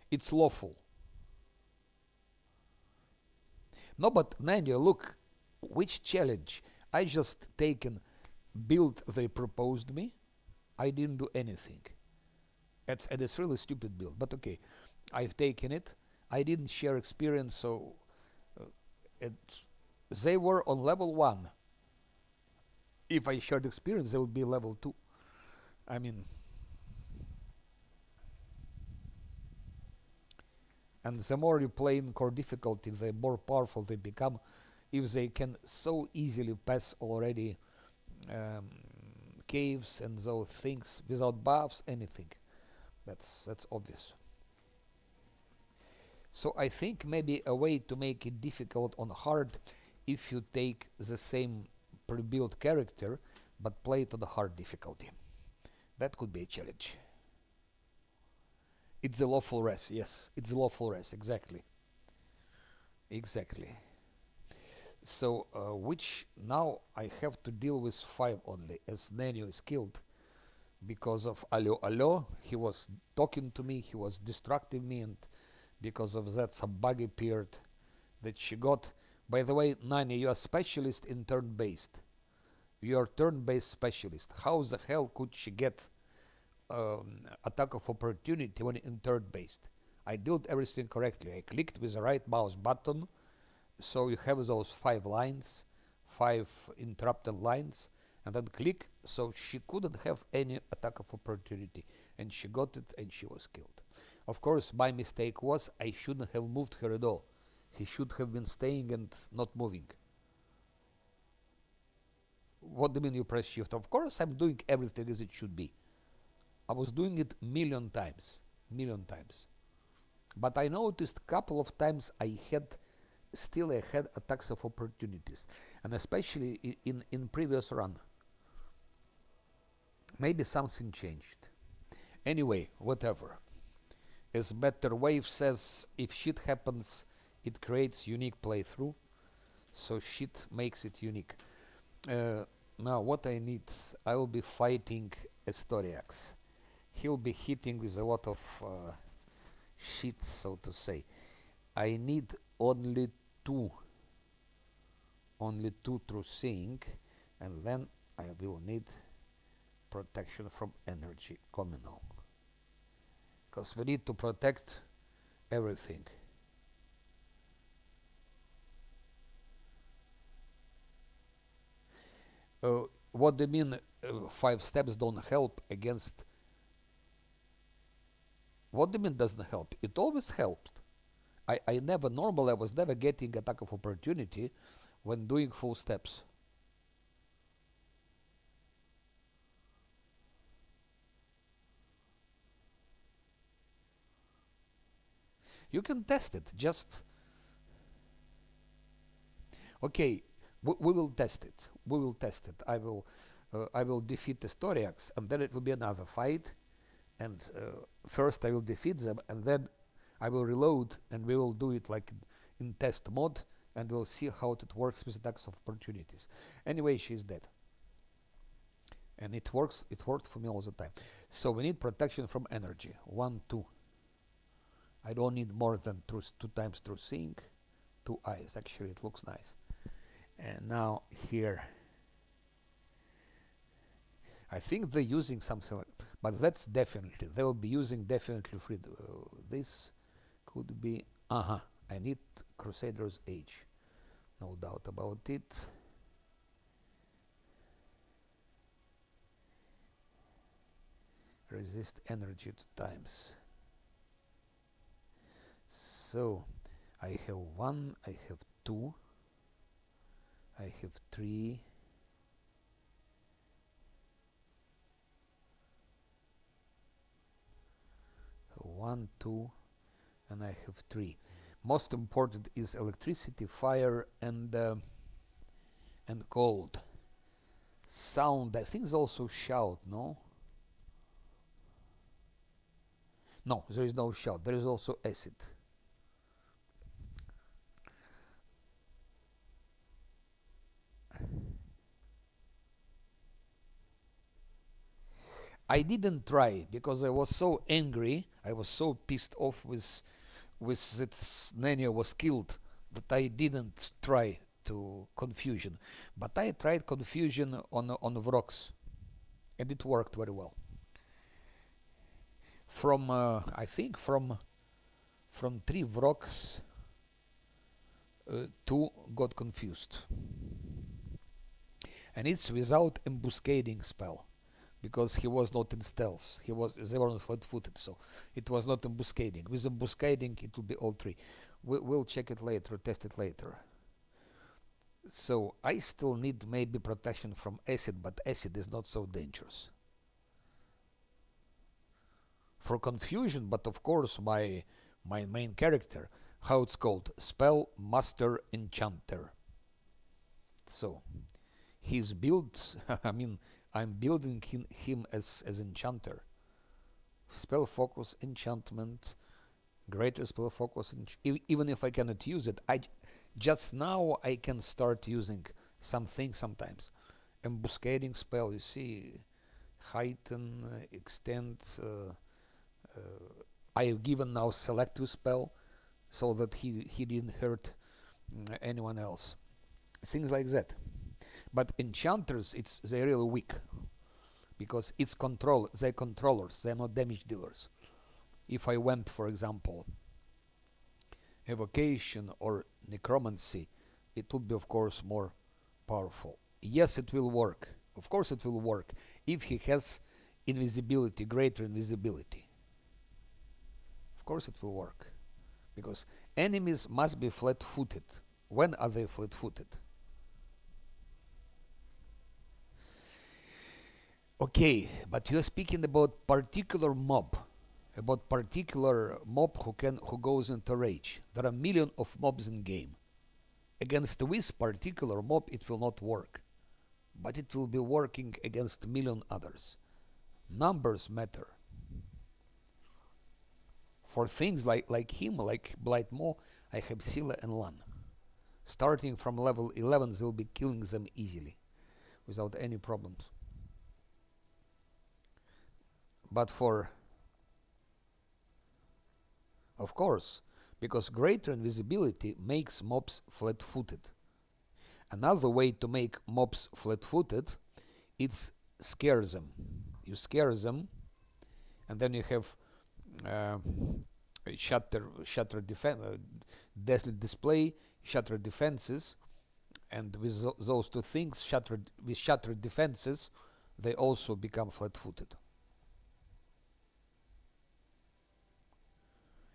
It's lawful. No, but Nanya, look, which challenge? I just taken build they proposed me. I didn't do anything. It's really stupid build, but okay. I've taken it. I didn't share experience, so uh, it, they were on level 1. If I shared experience, they would be level 2. I mean, And the more you play in core difficulty, the more powerful they become. If they can so easily pass already um, caves and those things without buffs, anything. That's obvious. So I think maybe a way to make it difficult on hard, if you take the same pre-built character but play it on the hard difficulty. That could be a challenge. It's a lawful rest, yes. It's a lawful rest, exactly. Exactly. So, which now I have to deal with 5 only, as Nenio is killed because of Allo Allo. He was talking to me, he was distracting me, and because of that some bug appeared that she got. By the way, Nani, you are specialist in turn-based. You are turn-based specialist. How the hell could she get attack of opportunity when in turn-based? I did everything correctly. I clicked with the right mouse button, so you have those 5 lines, 5 interrupted lines, and then click, so she couldn't have any attack of opportunity, and she got it and she was killed. Of course, my mistake was I shouldn't have moved her at all. He should have been staying and not moving. What do you mean you press shift? Of course I'm doing everything as it should be. I was doing it million times. But I noticed a couple of times I had attacks of opportunities, and especially in previous run. Maybe something changed. Anyway, whatever. As Better Wave says, if shit happens, it creates unique playthrough. So shit makes it unique. Now what I need, I will be fighting Astoriax. He'll be hitting with a lot of shit, so to say. I need only two through sync, and then I will need protection from energy communal, because we need to protect everything. What do you mean 5 steps don't help against? What do you mean doesn't help? It always helped. I was never getting attack of opportunity when doing full steps. You can test it, just okay. We will test it. I will defeat the Storiax, and then it will be another fight. And first I will defeat them, and then I will reload, and we will do it like in test mode, and we'll see how it works with attacks of opportunities. Anyway, she's dead, and it works. It worked for me all the time. So we need protection from energy. 1, 2. I don't need more than 2 times through sync. 2 eyes. Actually, it looks nice. And now here, I think they're using something like, but that's definitely, they will be using definitely free. This could be, I need Crusader's Age, no doubt about it. Resist energy 2 times. So I have 1, I have 2, I have 3, 1, 2, and I have 3. Most important is electricity, fire, and cold. Sound, I think, is also shout. No, there is no shout. There is also acid. I didn't try because I was so angry. I was so pissed off with that Nenio was killed that I didn't try to confusion. But I tried confusion on Vrox, and it worked very well. From I think from 3 Vrox, 2 got confused, and it's without embuscading spell. because he was not in stealth. They were flat-footed, so it was not embuscading. With embuscading, it will be all three. We'll check it later, test it later. So I still need maybe protection from acid, but acid is not so dangerous. For confusion, but of course my main character, how it's called, spell master enchanter. So he's built. I mean, I'm building him as enchanter. Spell focus, enchantment, greater spell focus. Even if I cannot use it, I just now I can start using something sometimes. Embuscading spell, you see, heighten, extend. I have given now selective spell so that he didn't hurt anyone else. Things like that. But enchanters, they're really weak because they're controllers, they're not damage dealers. If I went, for example, evocation or necromancy, it would be of course more powerful. Yes, it will work. Of course it will work if he has invisibility, greater invisibility. Of course it will work. Because enemies must be flat-footed. When are they flat-footed? Okay, but you are speaking about particular mob who goes into rage. There are millions of mobs in game. Against this particular mob it will not work, but it will be working against million others. Numbers matter. For things like him, like Blightmaw, I have Scylla and Lan. Starting from level 11, they'll be killing them easily, without any problems. But of course, because greater invisibility makes mobs flat-footed. Another way to make mobs flat-footed, it's scare them. You scare them, and then you have shatter defense, desolate display, shatter defenses, and with those two things, shattered defenses, they also become flat-footed.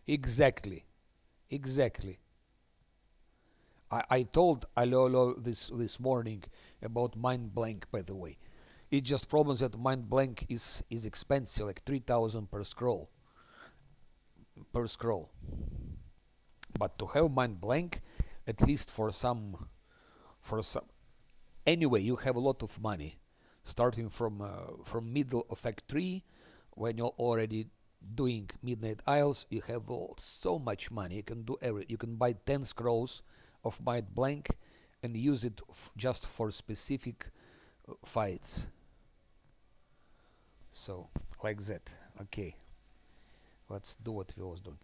Exactly. I told Alolo this morning about Mind Blank, by the way. It just problems that Mind Blank is expensive, like 3,000 per scroll. But to have Mind Blank, at least for some, anyway, you have a lot of money, starting from middle of Act 3, when you're already doing Midnight Isles. You have so much money. You can do everything. You can buy 10 scrolls of Mind Blank and use it just for specific fights. So like that. Okay, let's do what we was doing.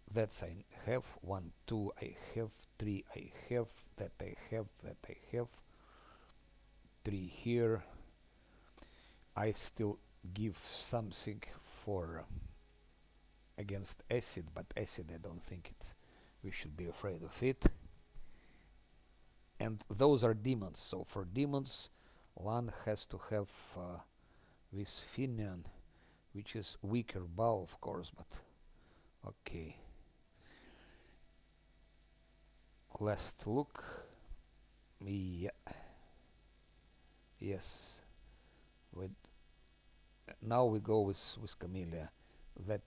That's I have 1, 2, I have 3, I have that, I have 3 here. I still give something for against acid, but acid I don't think we should be afraid of it. And those are demons, so for demons Lan has to have this Finian, which is weaker bow, of course, but okay. Last look. Yeah. Yes. Now we go with Camellia. That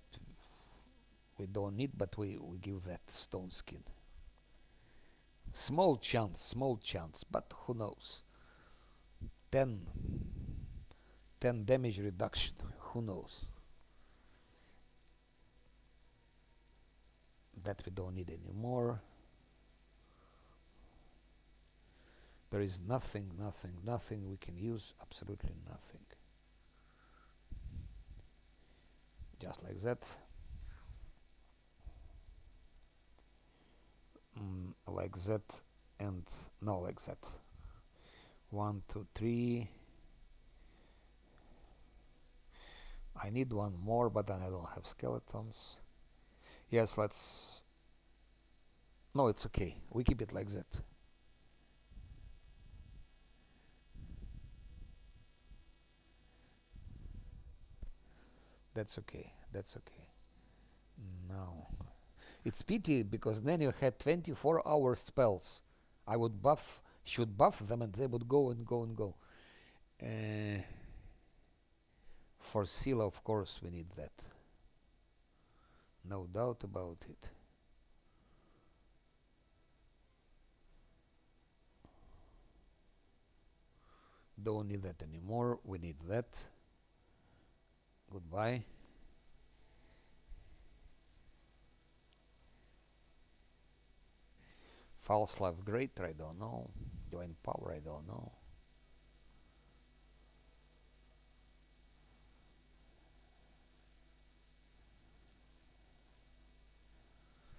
we don't need, but we give that stone skin. Small chance, but who knows? 10 damage reduction, who knows? That we don't need anymore. There is nothing we can use, absolutely nothing. Just like that. Like that, and no, like that. 1, 2, 3. I need one more, but then I don't have skeletons. Yes, let's... No, it's okay. We keep it like that. That's okay. That's okay. No. It's pity because Nano had 24-hour spells. I would should buff them and they would go and go and go. For Scylla, of course, we need that. No doubt about it. Don't need that anymore. We need that. Goodbye. False Life Greater, I don't know. Divine Power, I don't know.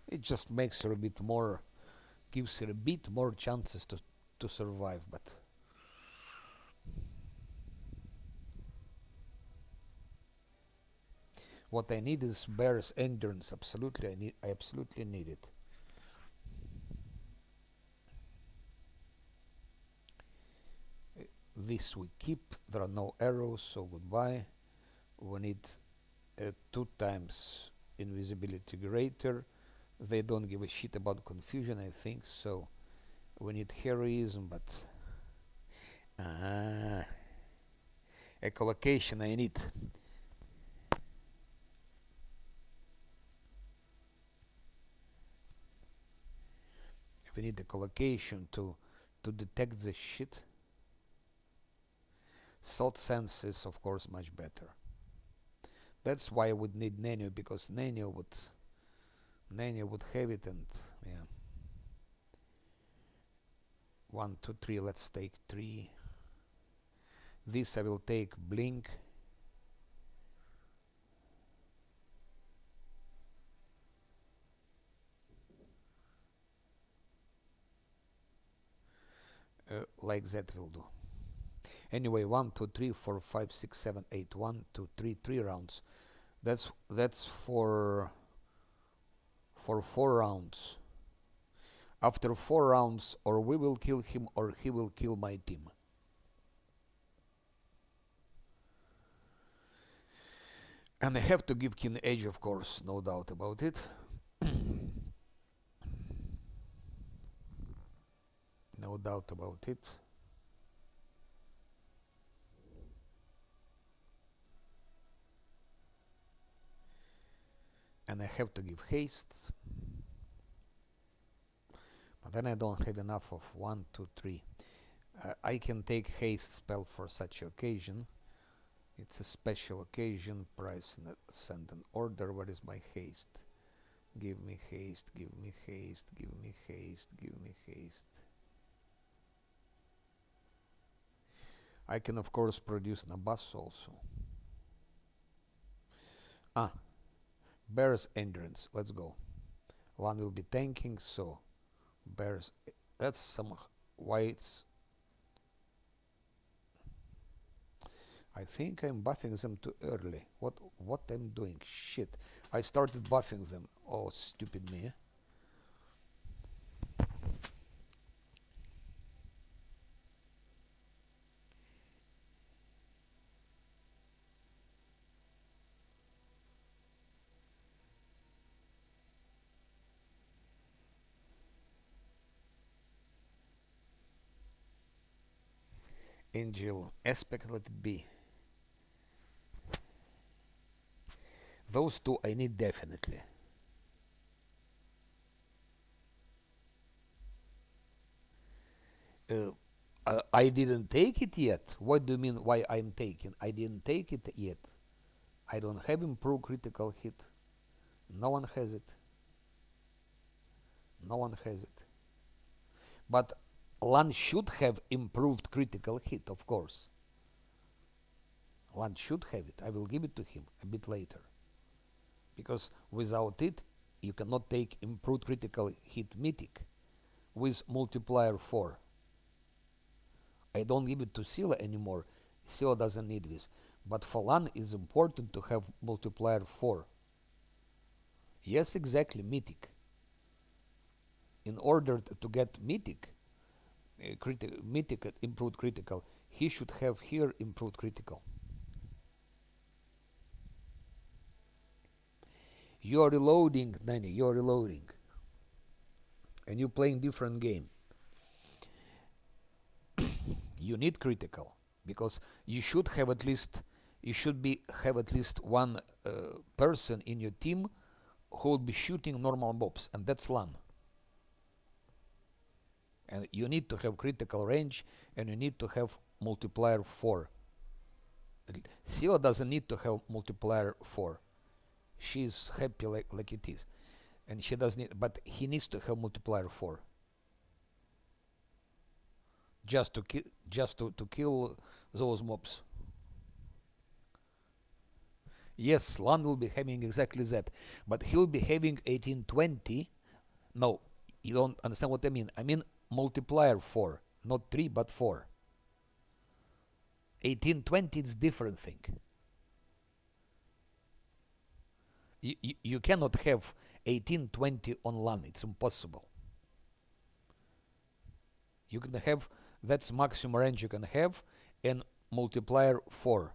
It just makes her a bit more, gives her a bit more chances to survive, but what I need is Bear's Endurance. Absolutely, I absolutely need it. This we keep. There are no arrows, so goodbye. We need 2 times invisibility greater. They don't give a shit about confusion, I think, so we need heroism, but echolocation I need. We need echolocation to detect the shit. Salt sense is of course much better. That's why I would need Nano, because Nano would have it, and yeah. 1, 2, 3. Let's take 3. This I will take Blink. Like that will do. Anyway, 1, 2, 3, 4, 5, 6, 7, 8. 1, 2, 3, 3 rounds. That's for 4 rounds. After 4 rounds, or we will kill him, or he will kill my team. And I have to give King Edge, of course, no doubt about it. No doubt about it. And I have to give haste. But then I don't have enough of 1, 2, 3. I can take haste spell for such occasion. It's a special occasion. Price and send an order. Where is my haste? Give me haste, give me haste, give me haste, give me haste. I can of course produce Nabas also. Bear's Endurance. Let's go. One will be tanking, so Bear's. That's some whites. I think I'm buffing them too early. What I'm doing? Shit. I started buffing them. Oh, stupid me. Angel aspect, let it be. Those 2 I need definitely. I didn't take it yet. What do you mean why I'm taking? I didn't take it yet. I don't have improved critical hit. No one has it. No one has it. But Lan should have improved critical hit, of course. Lan should have it. I will give it to him a bit later. Because without it, you cannot take improved critical hit mythic with multiplier 4. I don't give it to Scylla anymore. Scylla doesn't need this. But for Lan it's important to have multiplier 4. Yes, exactly, mythic. In order to get mythic, mythic improved critical, he should have here improved critical. You're reloading, Nanny, you're reloading. And you're playing different game. You need critical because you should have at least have at least one person in your team who will be shooting normal mobs, and that's LAN. And you need to have critical range, and you need to have multiplier 4. Sila doesn't need to have multiplier 4. She's happy like it is, and she doesn't need, but he needs to have multiplier 4 just to kill those mobs. Yes, LAN will be having exactly that, but he'll be having 1820. No, you don't understand what I mean. I mean multiplier 4, not 3 but 4. 1820 is different thing. You cannot have 1820 on LAN. It's impossible. You can have, that's maximum range you can have, and multiplier 4.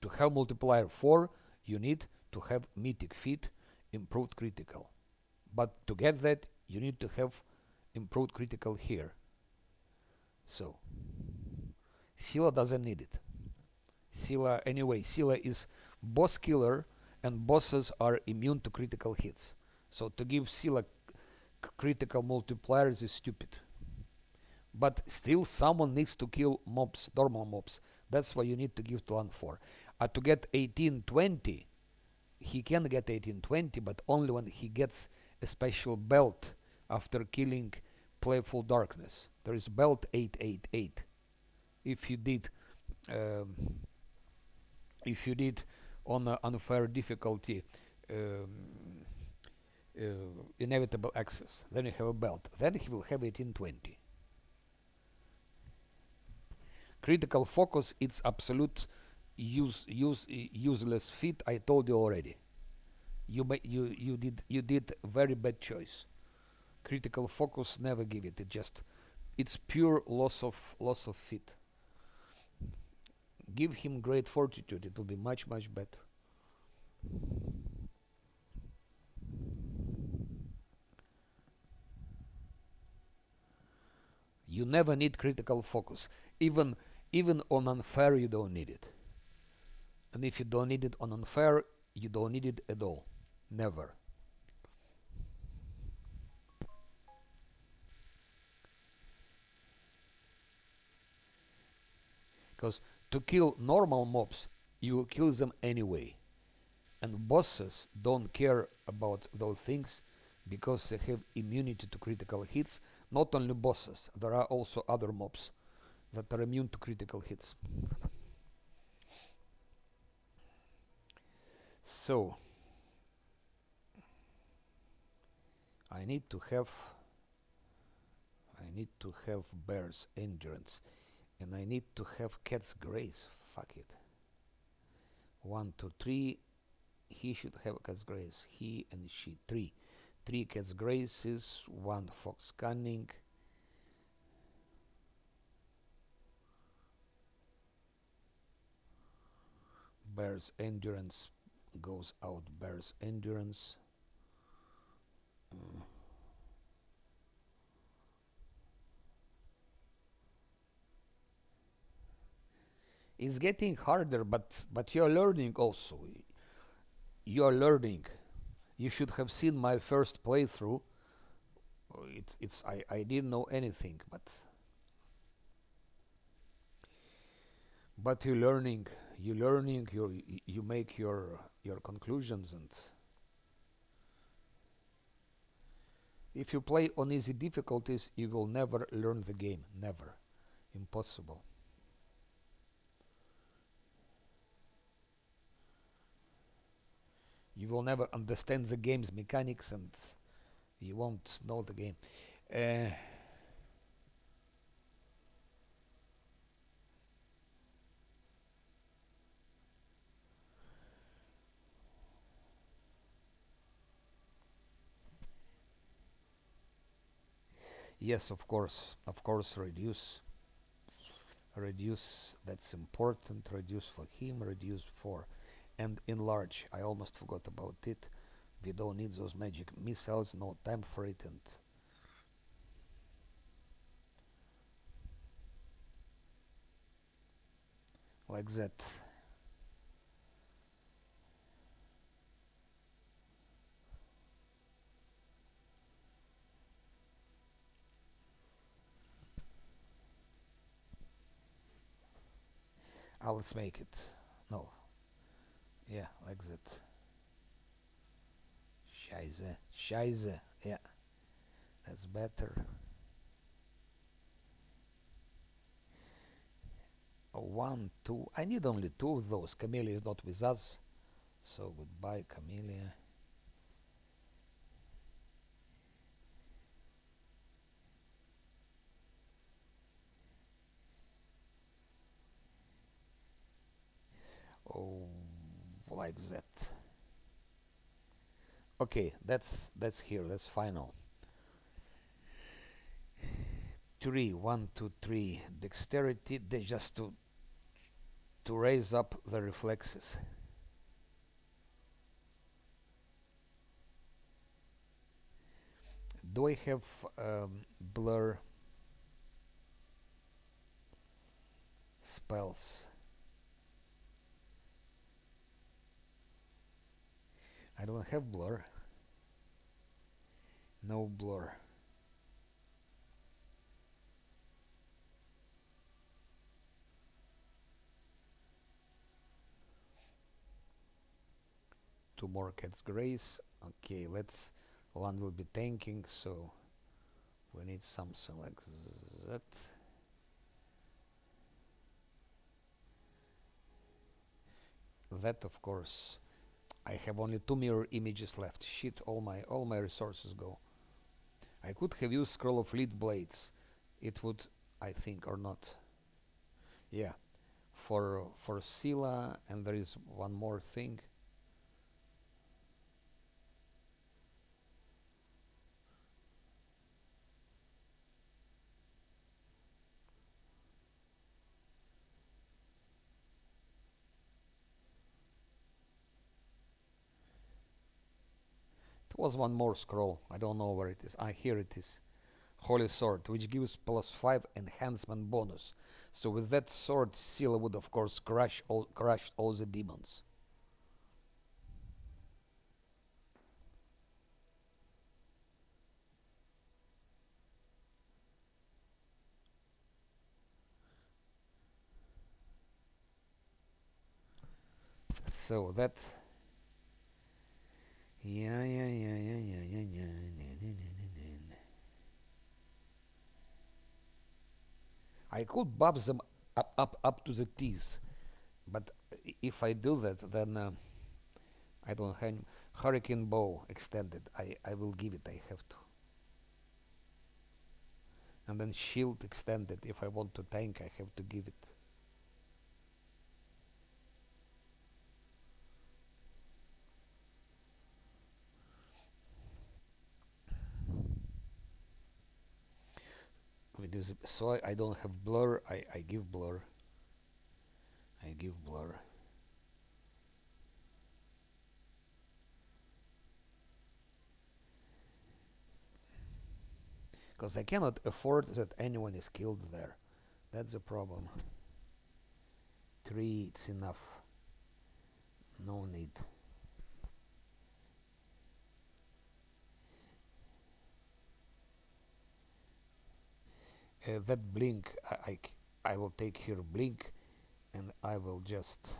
To have multiplier 4, you need to have mythic feat, improved critical. But to get that, you need to have improved critical here. So, Sila doesn't need it. Sila is boss killer, and bosses are immune to critical hits. So to give Sila critical multipliers is stupid. But still, someone needs to kill mobs, normal mobs. That's why you need to give to LAN 4. To get 1820, he can get 1820, but only when he gets a special belt after killing Playful Darkness. There is belt 888. If you did on unfair difficulty inevitable access, then you have a belt. Then he will have 1820. Critical focus, it's absolute useless feat. I told you already. You did very bad choice. Critical focus, never give it. It's pure loss of feat. Give him great fortitude. It will be much better. You never need critical focus. Even on unfair, you don't need it. And if you don't need it on unfair, you don't need it at all. Never. Because to kill normal mobs, you will kill them anyway. And bosses don't care about those things because they have immunity to critical hits. Not only bosses, there are also other mobs that are immune to critical hits. So I need to have bear's endurance, and I need to have cat's grace. Fuck it. 1, 2, 3. He should have cat's grace. He and she. 3 cat's graces. 1 fox cunning. Bear's endurance goes out. Bear's endurance. It's getting harder, but you're learning also. You're learning. You should have seen my first playthrough. I didn't know anything, but you're learning. You make your conclusions, and if you play on easy difficulties, you will never learn the game. Never. Impossible. You will never understand the game's mechanics, and you won't know the game. Yes, of course, reduce, that's important. Reduce for him, reduce for and enlarge. I almost forgot about it. We don't need those magic missiles, no time for it, and like that. Let's make it. No. Yeah, like that. Scheiße. Scheiße. Yeah, that's better. One, two. I need only two of those. Camellia is not with us. So goodbye, Camellia. Oh, like that. Okay, that's here. That's final. Three, one, two, three. Dexterity. They just to raise up the reflexes. Do I have blur spells? I don't have blur. No blur. Two more Cat's Grace. Okay, let's. One will be tanking, so we need something like that. That, of course. I have only two mirror images left. Shit, all my resources go. I could have used Scroll of Lead Blades. It would, I think, or not. Yeah, for Scylla, and there is one more thing. It was one more scroll. I don't know where it is. Here it is. Holy Sword, which gives +5 enhancement bonus. So with that sword, Scylla would of course crush all the demons. So that. Yeah. I could buff them up to the teeth, but if I do that, then I don't have Hurricane Bow extended. I will give it. I have to. And then Shield extended. If I want to tank, I have to give it. So I don't have blur. I give blur. I give blur. Because I cannot afford that anyone is killed there. That's the problem. 3, it's enough. No need. That blink, I will take here blink, and I will just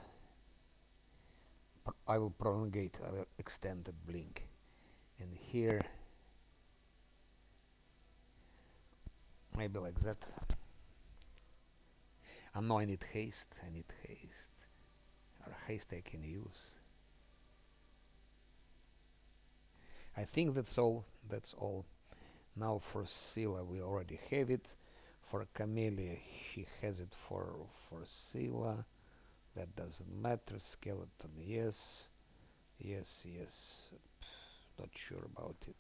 I will prolongate. I will extend that blink, and here maybe like that. And no, I need haste. I need haste. Or haste I can use. I think that's all. That's all. Now for Scylla we already have it. For Camellia she has it for Scylla. That doesn't matter. Skeleton, yes. Yes. Not sure about it.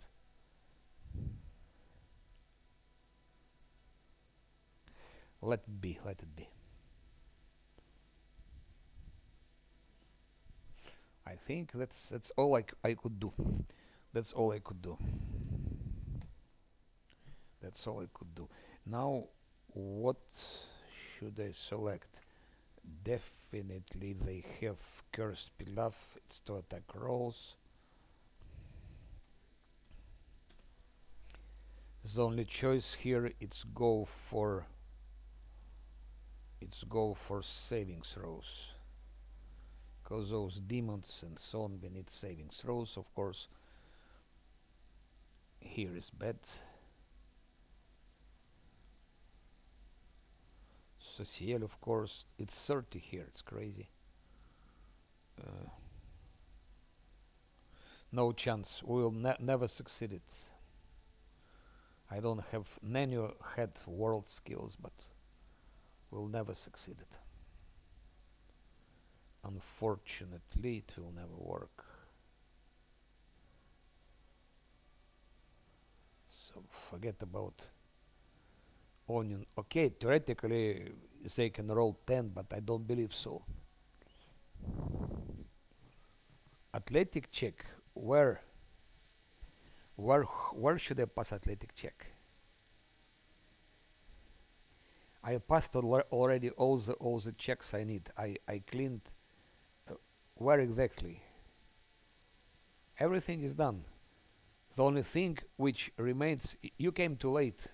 Let it be. think that's all I could do. That's all I could do. That's all I could do. Now, what should I select? Definitely they have cursed pilaf. It's to attack rolls. The only choice here it's go for saving throws. Because those demons and so on, we need saving throws, of course. Here is bad. Social, of course. It's 30 here, it's crazy. No chance, we will never succeed it. I don't have, Nano had world skills, but we'll never succeed it. Unfortunately, it will never work. So forget about onion. Okay, theoretically they can roll 10, but I don't believe so. Athletic check. Where should I pass athletic check? I passed already all the checks I need. I cleaned. Where exactly? Everything is done. The only thing which remains, you came too late.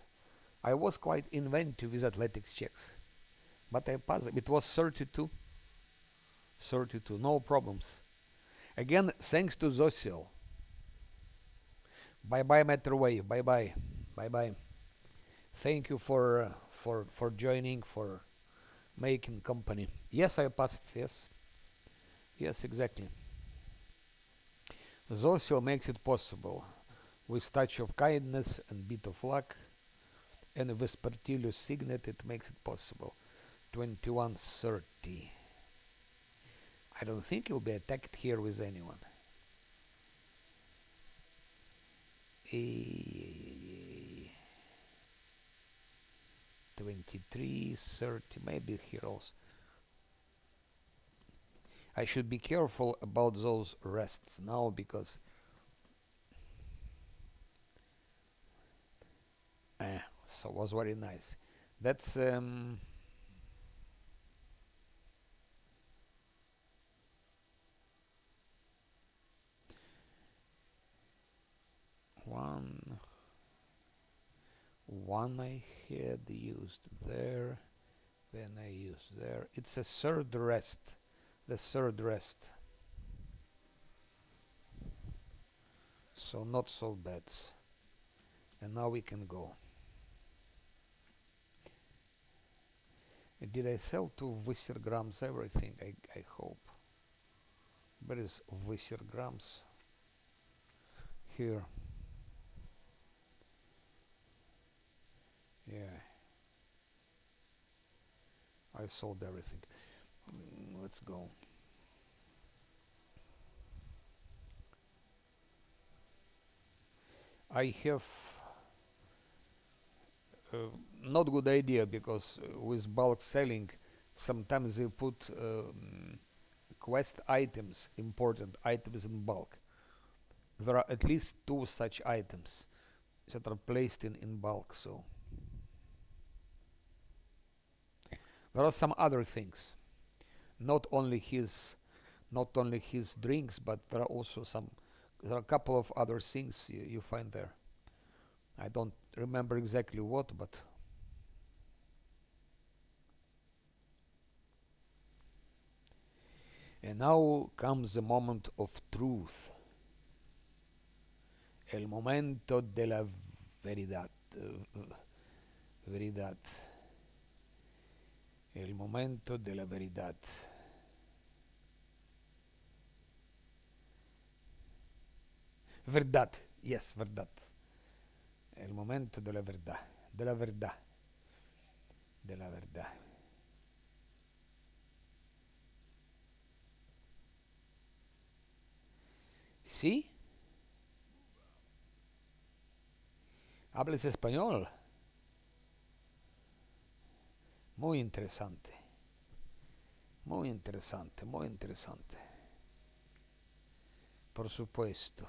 I was quite inventive with athletics checks, but I passed. It was 32. 32, no problems. Again, thanks to Zosiel. Bye bye, Metrowave. Bye bye. Bye bye. Thank you for joining, for making company. Yes, I passed. Yes. Yes, exactly. Zosiel makes it possible with touch of kindness and bit of luck, and with Pertilius signet it makes it possible. 2130. I don't think he'll be attacked here with anyone. 23, 30, maybe heroes. I should be careful about those rests now because so was very nice. That's one I had used there, then I used there. It's a third rest, the third rest. So not so bad. And now we can go. Did I sell to Viscergrams everything? I hope. Where is Viscergrams? Here. Yeah. I sold everything. Let's go. I have not good idea because with bulk selling sometimes they put quest items, important items in bulk. There are at least 2 such items that are placed in bulk, so there are some other things. Not only his drinks, but there are a couple of other things you find there. I don't remember exactly what, but and now comes the moment of truth. El momento de la veridad. Veridad. El momento de la veridad. Verdad. Yes, verdad. El momento de la verdad. De la verdad. De la verdad. ¿Sí? ¿Hablas español? Muy interesante. Muy interesante, muy interesante. por supuesto.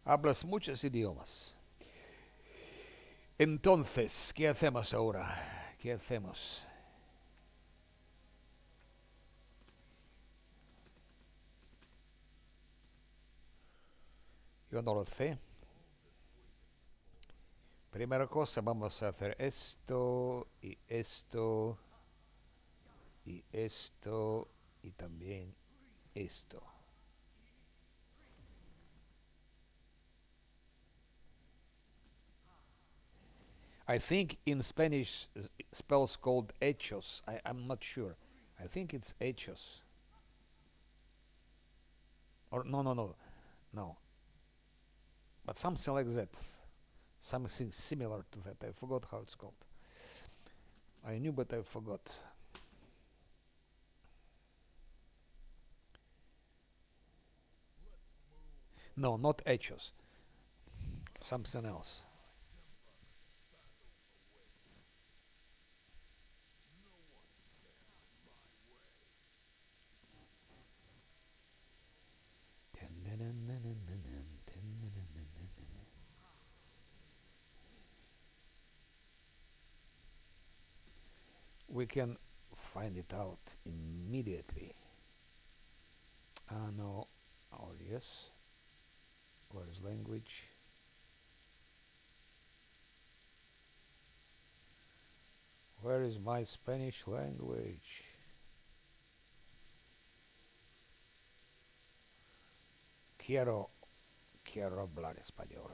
Hablas muchos idiomas. Entonces, ¿qué hacemos ahora? ¿Qué hacemos? Yo no lo sé. Primera cosa, vamos a hacer esto y esto y esto y también esto. I think in Spanish spells called hechos. I'm not sure. I think it's hechos. Or no. But something like that. Something similar to that. I forgot how it's called. I knew, but I forgot. No, not hechos. Something else. We can find it out immediately. No. Or yes. Where is language? Where is my Spanish language? Quiero hablar español.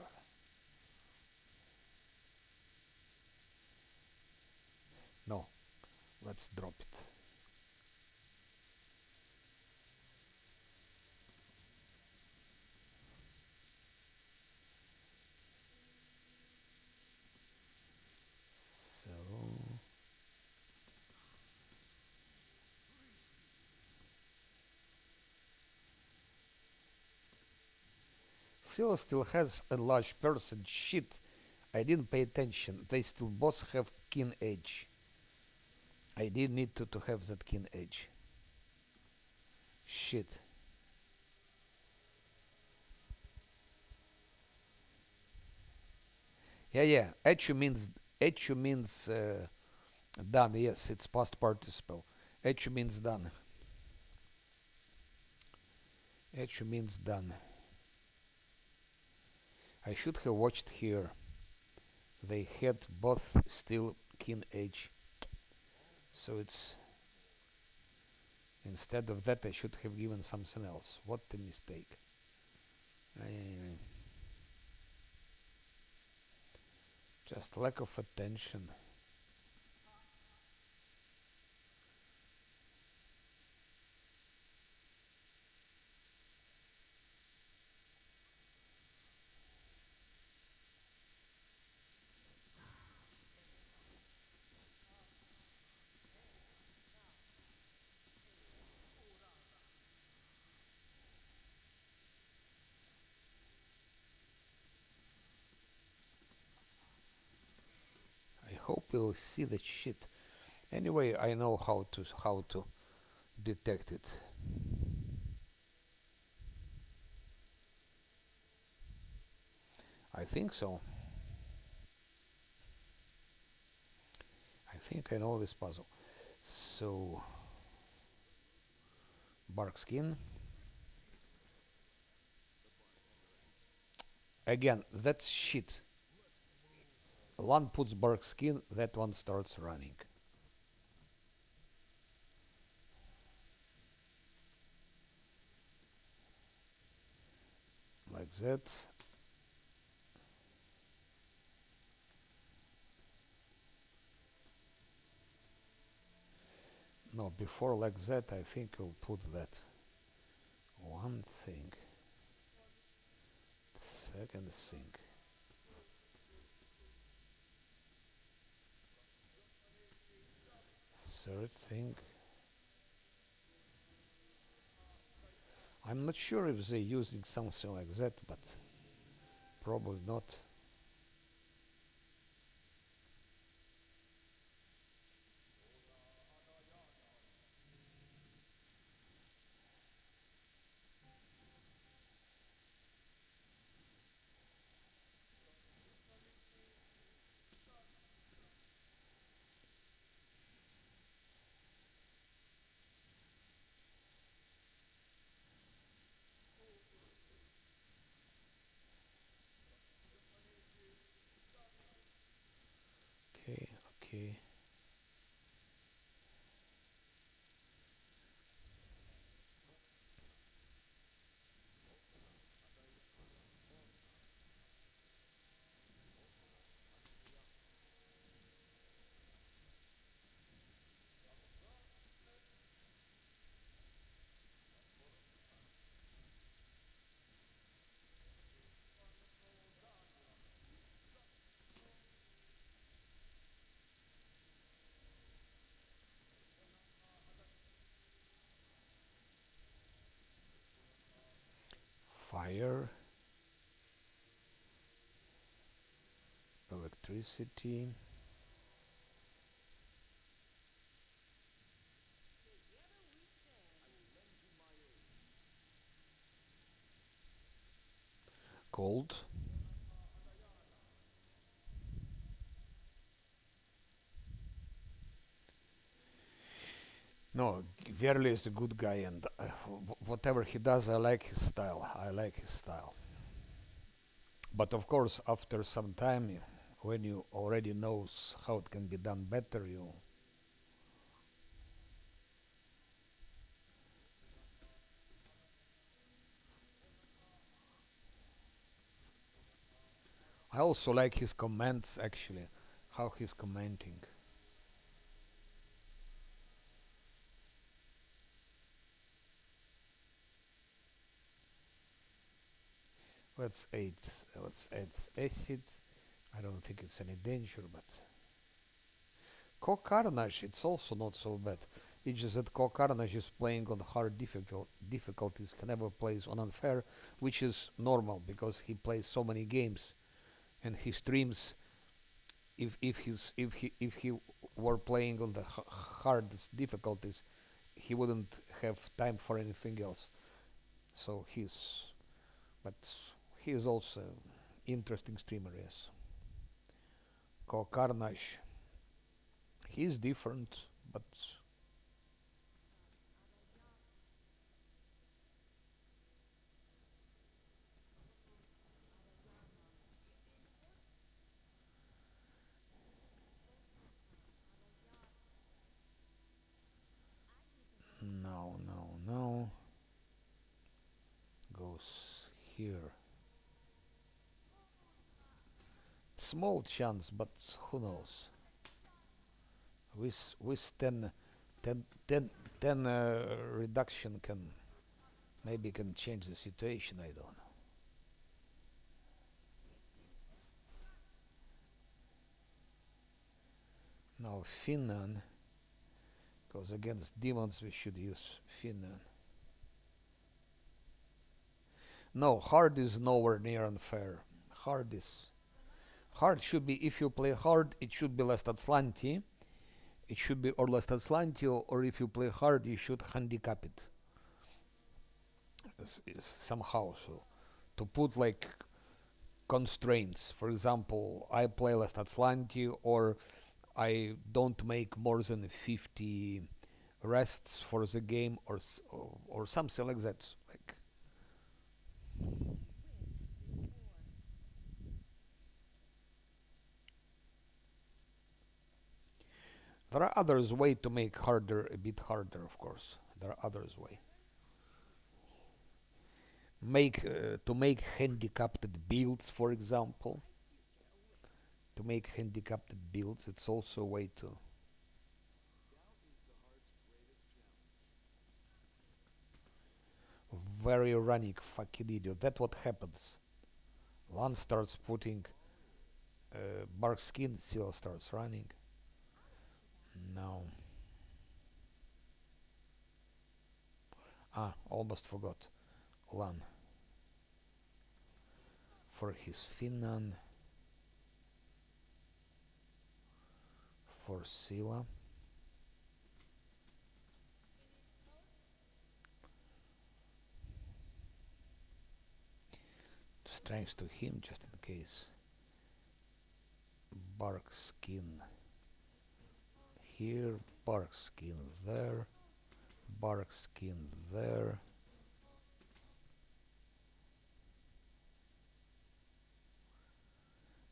No, let's drop it. So Seal still has a large person. Shit, I didn't pay attention. They still both have keen edge. I did need to have that keen edge. Shit. Yeah. Echu means done. Yes, it's past participle. Echu means done. Echu means done. I should have watched here. They had both still keen edge. So it's instead of that I should have given something else. What a mistake. Just lack of attention. I hope we'll see that shit. Anyway, I know how to detect it. I think so. I think I know this puzzle. So bark skin. Again, that's shit. One puts bark skin, that one starts running. Like that. No, before like that, I think we'll put that. One thing. Second thing. Third thing. I'm not sure if they're using something like that, but probably not. fire, electricity, cold. No, Verli is a good guy, and whatever he does, I like his style. I like his style. But of course, after some time, when you already knows how it can be done better, you. I also like his comments actually, how he's commenting. Let's add, let's add acid. I don't think it's any danger, but Kokarnage, it's also not so bad. It's just that Kokarnage is playing on hard difficulties. He never plays on unfair, which is normal because he plays so many games, and he streams. If he were playing on the hardest difficulties, he wouldn't have time for anything else. So but he is also interesting streamer. Yes, Kokarnage, he's different, but no, no, no. Goes here. Small chance, but who knows? With 10 reduction can maybe can change the situation. I don't know. Now Finnan, because against demons we should use Finnan. No, hard is nowhere near unfair. Hard is hard should be, if you play hard, it should be less than slanty. It should be or less than slanty, or if you play hard, you should handicap it somehow. So to put like constraints. For example, I play less than slanty, or I don't make more than 50 rests for the game, or something like that. Like there are others way to make harder a bit harder. Of course, there are others way. Make to make handicapped builds, for example. To make handicapped builds, it's also a way to. Very ironic fucking idiot. That's what happens. Lan starts putting bark skin, seal starts running. No. Ah, almost forgot. Lan for his Finnan, for Sila. Strength to him just in case. Bark skin here, bark skin there, bark skin there.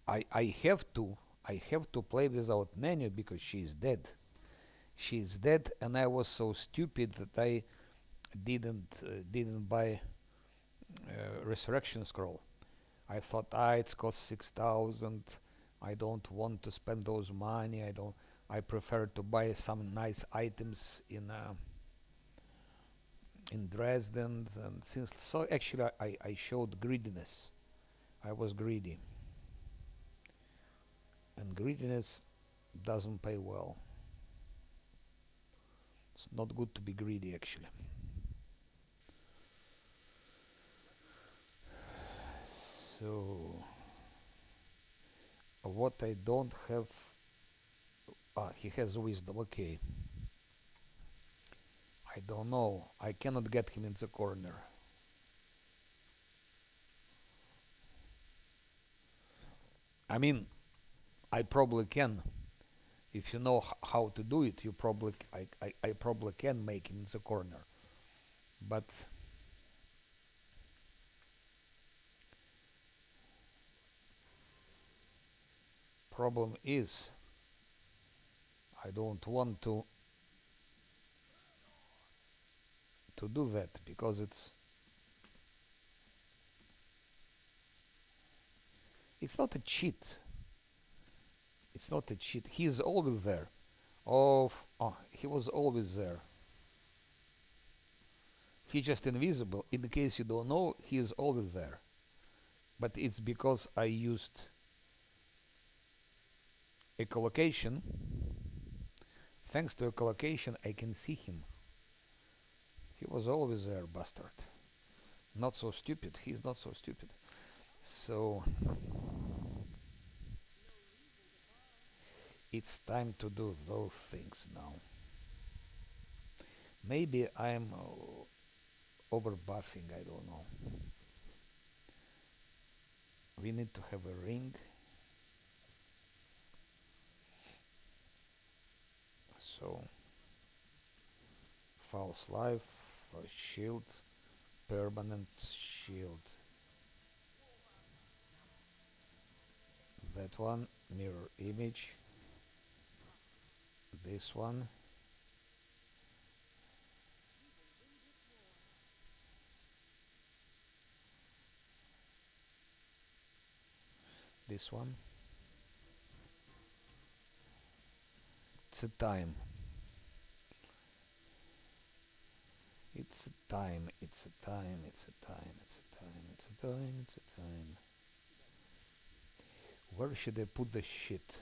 I have to play without menu because she's dead. She's dead, and I was so stupid that I didn't buy resurrection scroll. I thought, it's cost 6,000. I don't want to spend those money. I don't. I prefer to buy some nice items in Dresden. And since so, actually, I showed greediness. I was greedy, and greediness doesn't pay well. It's not good to be greedy, actually. So what I don't have. He has wisdom. Okay. I don't know. I cannot get him in the corner. I mean, I probably can. If you know how to do it, you probably I probably can make him in the corner. But problem is I don't want to do that because it's not a cheat. It's not a cheat. He's always there. He was always there. He's just invisible. In case you don't know, he is always there. But it's because I used echolocation. Thanks to echolocation, I can see him. He was always there, bastard. Not so stupid. He's not so stupid. So it's time to do those things now. Maybe I'm over buffing, I don't know. We need to have a ring. So false life, shield, permanent shield. That one, mirror image. This one. This one. It's a time. It's a time, it's a time, it's a time, it's a time, it's a time, it's a time. Where should I put the shit?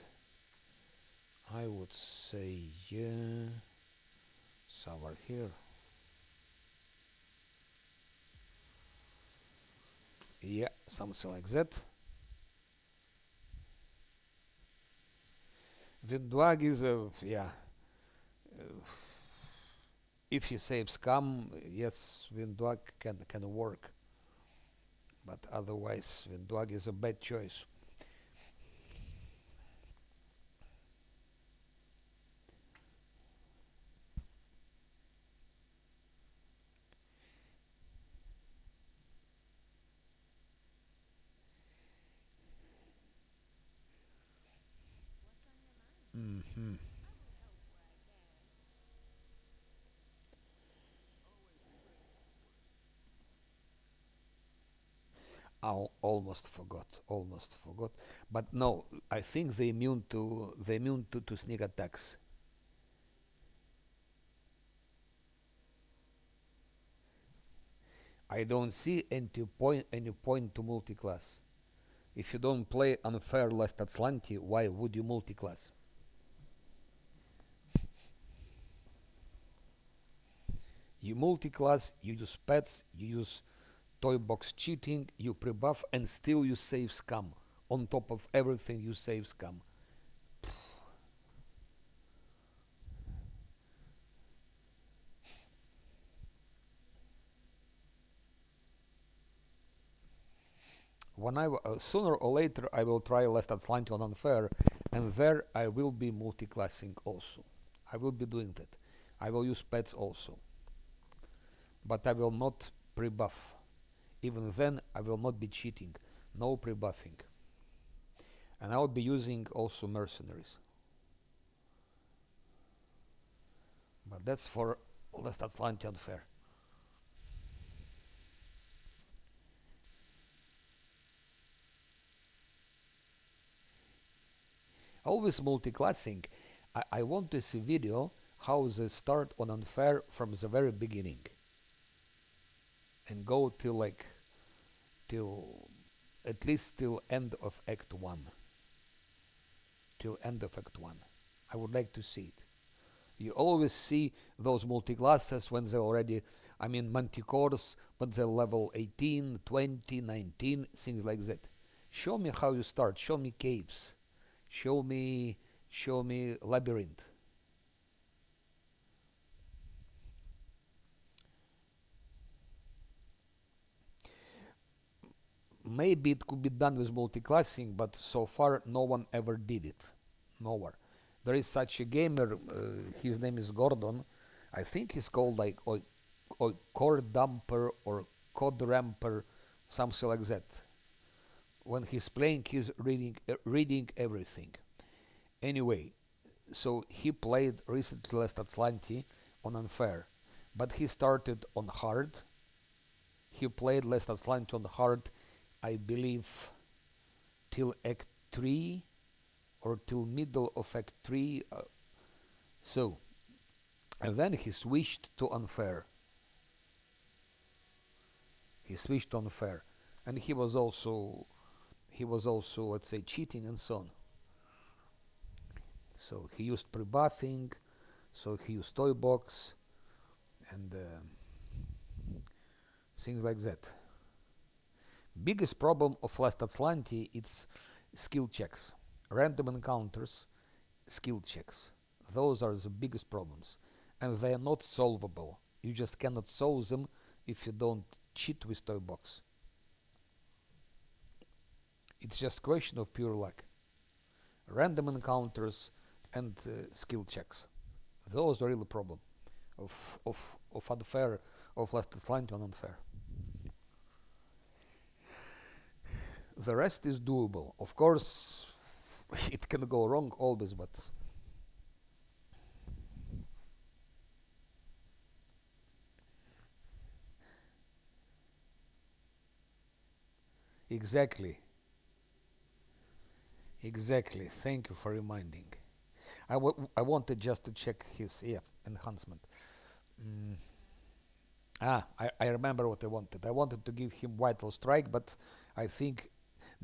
I would say, yeah, somewhere here. Yeah, something like that. Windwag is a, yeah. Uh, if you save scam, yes, Windwag can work. But otherwise, Windwag is a bad choice. Mm-hmm. Almost forgot. Almost forgot. But no, I think they immune to sneak attacks. I don't see any point to multi-class. If you don't play unfair Last Atlanti, why would you multi-class? You multi-class, you use pets, you use toy box cheating, you pre-buff, and still you save scam. On top of everything, you save scam. Sooner or later I will try Last Atlanti on unfair, and there I will be multi-classing also. I will be doing that. I will use pets also, but I will not pre-buff. Even then, I will not be cheating. No pre-buffing, and I will be using also mercenaries. But that's for Last Atlanti unfair. Always multi-classing. I want to see video how they start on unfair from the very beginning and go till at least till end of Act 1. Till end of Act 1. I would like to see it. You always see those multi-classes when they're already, I mean, manticores, but they're level 18, 20, 19, things like that. Show me how you start. Show me caves. Show me, show me labyrinth. Maybe it could be done with multi-classing, but so far no one ever did it. Nowhere. There is such a gamer. His name is Gordon. I think he's called like or core dumper or code ramper, something like that. When he's playing, he's reading everything. Anyway, so he played recently Last Atlantis on unfair, but he started on hard. He played Last Atlantis on hard, I believe, till Act 3 or till middle of Act 3. So, and then he switched to unfair. He switched to unfair, and he was also, let's say, cheating and so on. So he used pre-buffing, so he used toy box and things like that. Biggest problem of Last Atlantis it's skill checks, random encounters, skill checks. Those are the biggest problems, and they are not solvable. You just cannot solve them if you don't cheat with toy box. It's just question of pure luck. Random encounters and skill checks. Those are really the problem of unfair of Last Atlantis on unfair. The rest is doable. Of course, it can go wrong always, but exactly, exactly. Thank you for reminding. I wanted just to check his enhancement. Mm. I remember what I wanted. I wanted to give him Vital Strike, but I think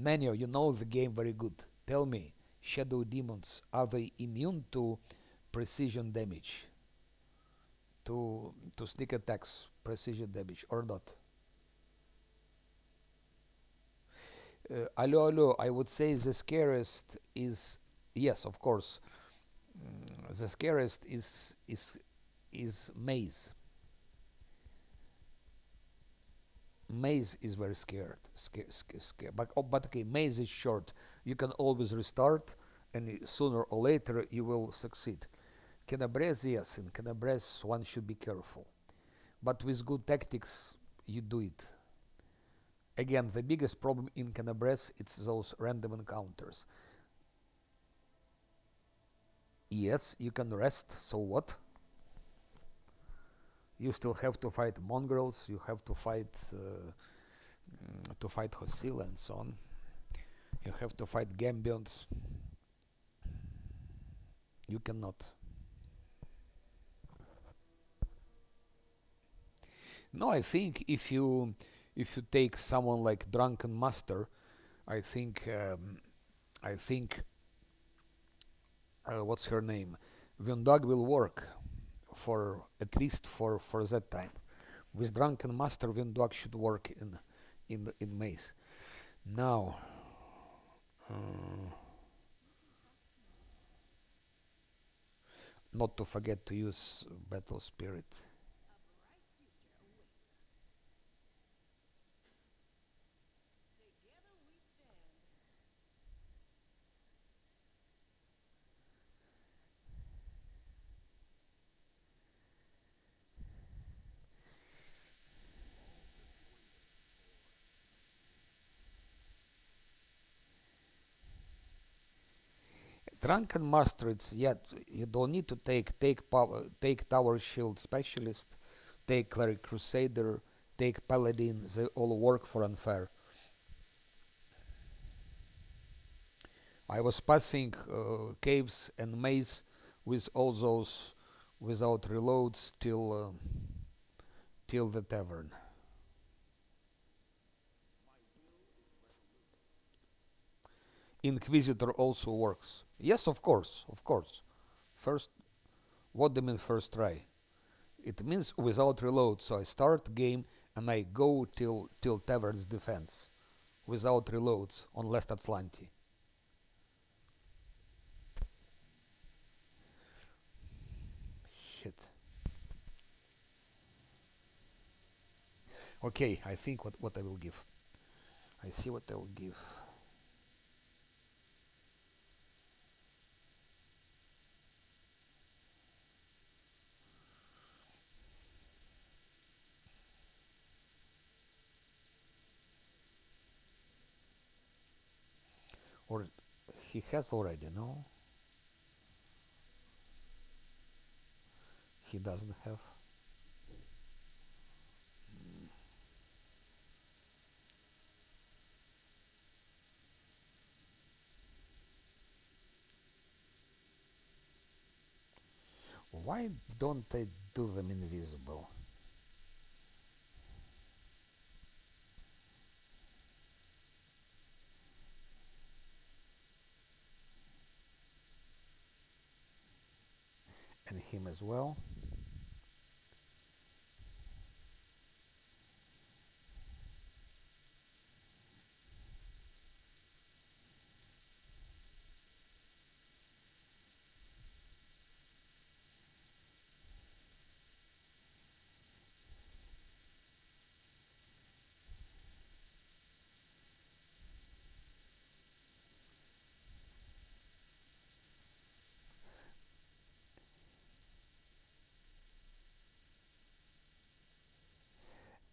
Nanio, you know the game very good. Tell me, Shadow Demons, are they immune to precision damage? To sneak attacks, precision damage, or not? Allo, allo, I would say the scariest is, yes, of course. The scariest is Maze. Maze is very scared. But okay, Maze is short. You can always restart, and sooner or later you will succeed. Canabres, yes, in Canabres one should be careful. But with good tactics, you do it. Again, the biggest problem in Canabres it's those random encounters. Yes, you can rest. So what? You still have to fight mongrels. You have to fight Hossil and so on. You have to fight Gambions. You cannot. No, I think if you take someone like Drunken Master, I think I think what's her name, Vundog will work for at least for that time. With Drunken Master, Vundog should work in Maze. Now, uh, not to forget to use Battle Spirit. Drunken Master, it's yet you don't need to take power, take Tower Shield Specialist, take Cleric Crusader, take Paladin. They all work for unfair. I was passing caves and maze with all those without reloads till the tavern. Inquisitor also works. Yes, of course, of course. First, What do you mean first try? It means without reload. So I start game and I go till Tavern's defense without reloads on last Atlanti. Shit. Okay, I think what I will give. I see what I will give. Or he has already, no? He doesn't have. Why don't they do them invisible? And him as well.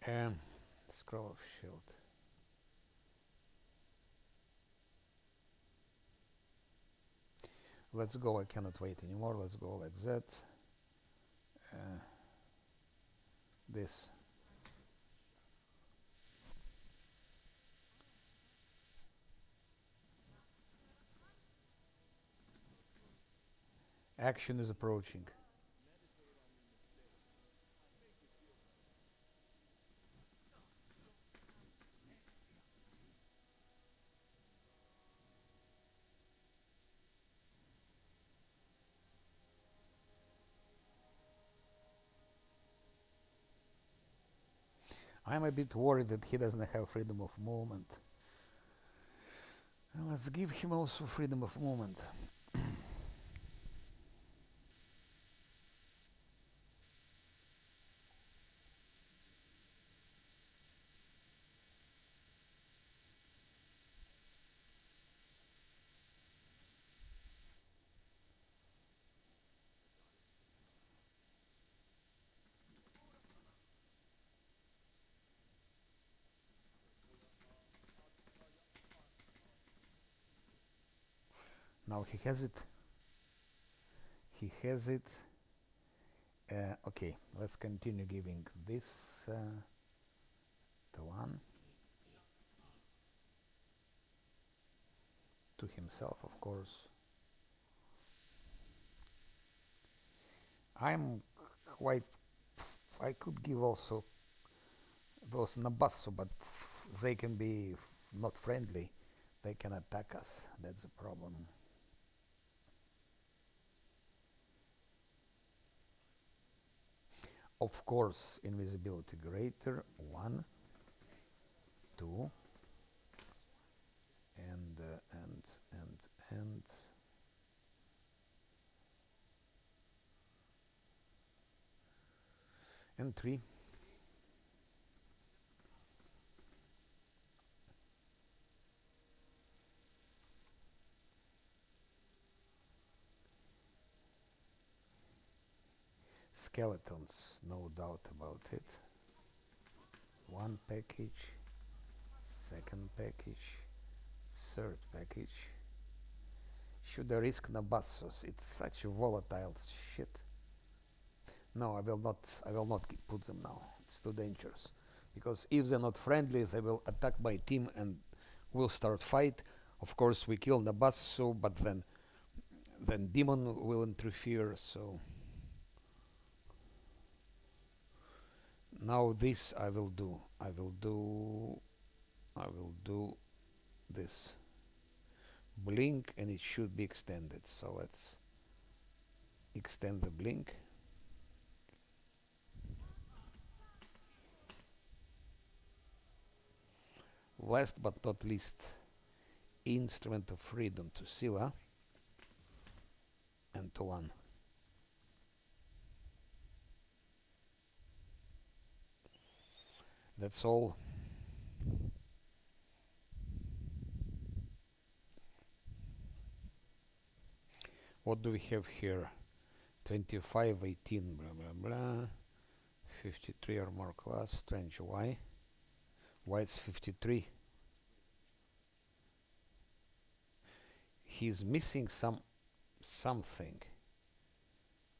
Um, Scroll of Shield. Let's go. I cannot wait anymore. Let's go like that. This. Action is approaching. I'm a bit worried that he doesn't have freedom of movement. Let's give him also freedom of movement. Now he has it. He has it. Okay, let's continue giving this to one. To himself, of course. I'm quite. I could give also those Nabasso, but they can be not friendly. They can attack us. That's the problem. Of course, invisibility greater. 1, 2, and and 3. Skeletons, no doubt about it. One package, second package, third package. Should I risk Nabassos? It's such a volatile shit. No, I will not. I will not put them now. It's too dangerous. Because if they're not friendly, they will attack my team and will start fight. Of course, we kill Nabasso, but then Demon will interfere. So now this I will do. I will do this. Blink and it should be extended. So let's extend the blink. Last but not least, Instrument of Freedom to Scylla and to Lan. That's all. What do we have here? 25, 18, blah blah blah. 53 armor class, strange. Why? Why it's 53? He's missing something.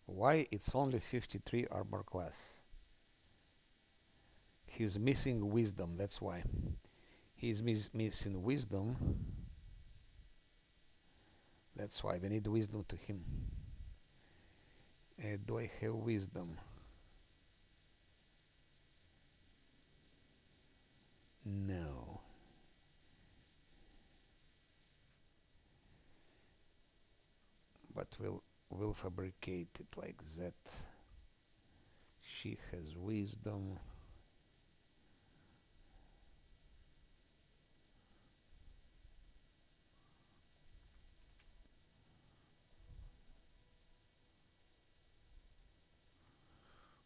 Why it's only 53 armor class? He's missing wisdom, that's why. He's missing wisdom. That's why we need wisdom to him. Do I have wisdom? No. But we'll fabricate it like that. She has wisdom.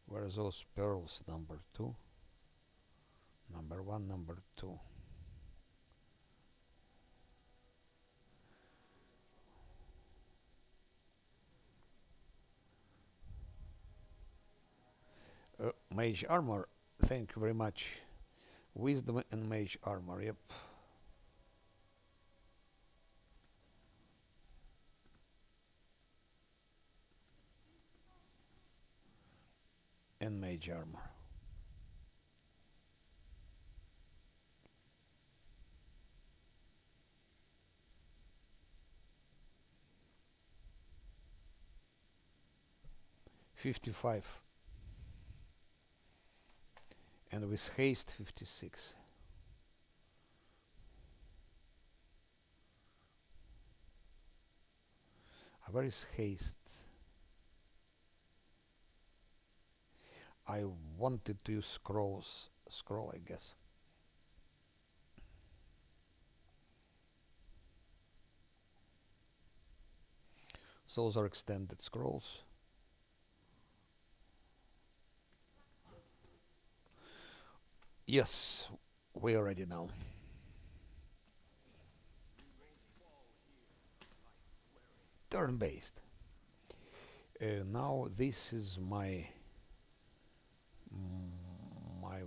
Where are those pearls? Number 2. Number 1, number 2. Mage armor. Thank you very much. Wisdom and mage armor. Yep. And mage armor. $55. And with haste, 56. Where is haste? I wanted to use scroll, I guess. Those are extended scrolls. Yes, we are ready now. Turn-based. Now this is my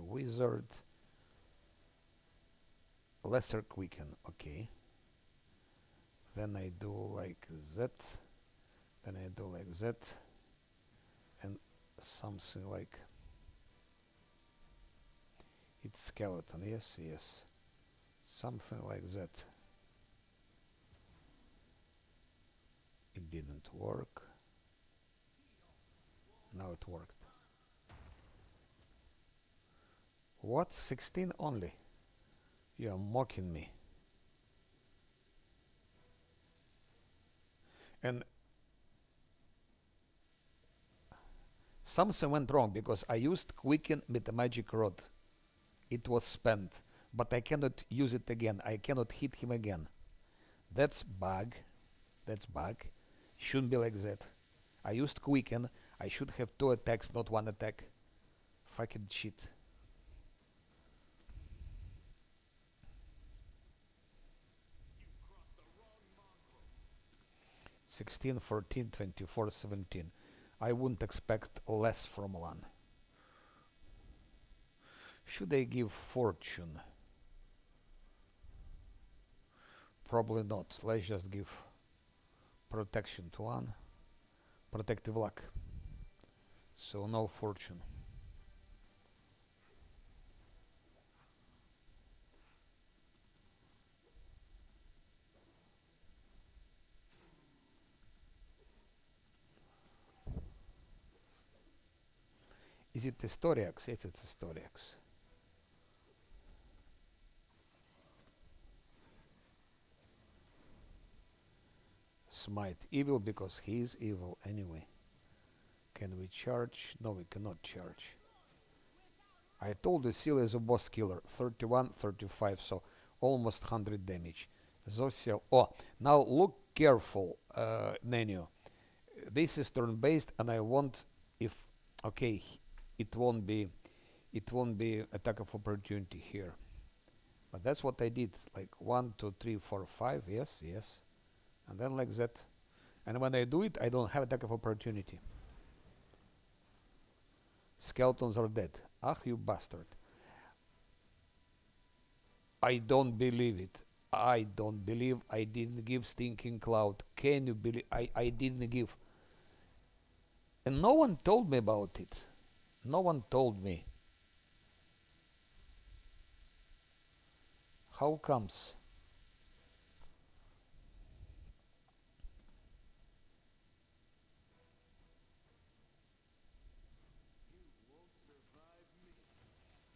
wizard. Lesser quicken, okay. Then I do like that. Then I do like that. And something like... It's skeleton, yes, yes. Something like that. It didn't work. Now it worked. What? 16 only? You are mocking me. And something went wrong because I used quicken with the magic rod. It was spent, but I cannot use it again. I cannot hit him again. That's bug. That's bug. Shouldn't be like that. I used quicken. I should have 2 attacks, not 1 attack. Fucking shit. 16, 14, 24, 17. I wouldn't expect less from Lan. Should I give fortune? Probably not. Let's just give protection to Lan. Protective luck. So no fortune. Is it Historiax? Yes, it's Historiax. Smite evil because he is evil anyway. we charge? No, we cannot charge. I told you Seal is a boss killer. 31, 35, so almost 100 damage. Zosiel. Oh, now look careful, Nenio. This is turn-based, and I want if okay, it won't be attack of opportunity here. But that's what I did. Like 1, 2, 3, 4, 5. Yes, yes, and then like that. And when I do it, I don't have attack of opportunity. Skeletons are dead. Ah, you bastard. I don't believe it. I don't believe I didn't give Stinking Cloud. Can you believe I didn't give? And no one told me about it. No one told me. How comes?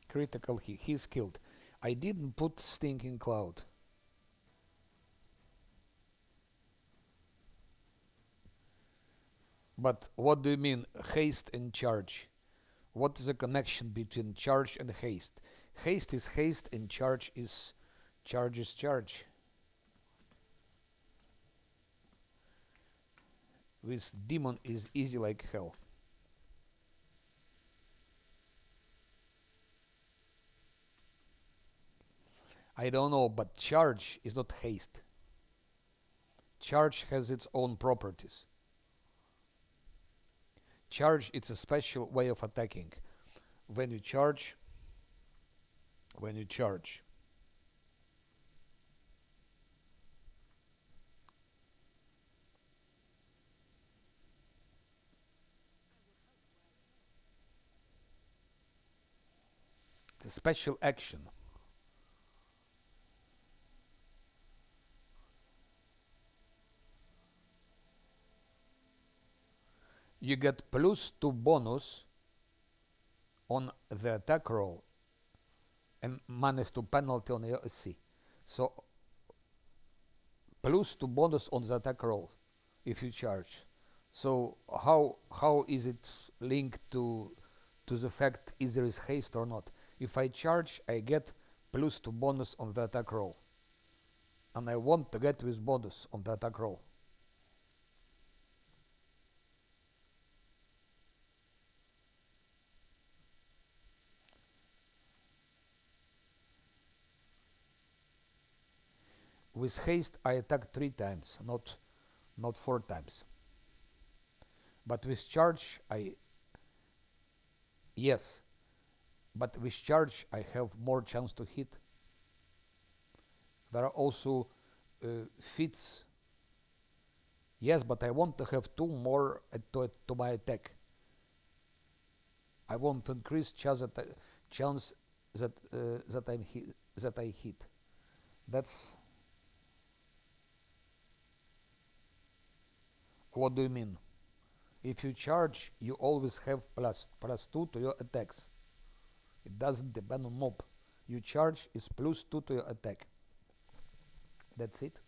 Critical hit. He's killed. I didn't put Stinking Cloud. But what do you mean haste and charge? What is the connection between charge and haste? Haste is haste and charge is charge. With demon is easy like hell. I don't know, but charge is not haste. Charge has its own properties. Charge, it's a special way of attacking. When you charge, it's a special action. You get +2 bonus on the attack roll and -2 penalty on your SC. So +2 bonus on the attack roll if you charge. So how is it linked to the fact is there is haste or not? If I charge, I get +2 bonus on the attack roll, and I want to get with bonus on the attack roll. With haste, I attack 3 times, not 4 times. But with charge, yes. But with charge, I have more chance to hit. There are also feats. Yes, but I want to have 2 more to my attack. I want to increase chance that I hit. That's. What do you mean? If you charge, you always have +2 to your attacks. It doesn't depend on mob. You charge is +2 to your attack. That's it.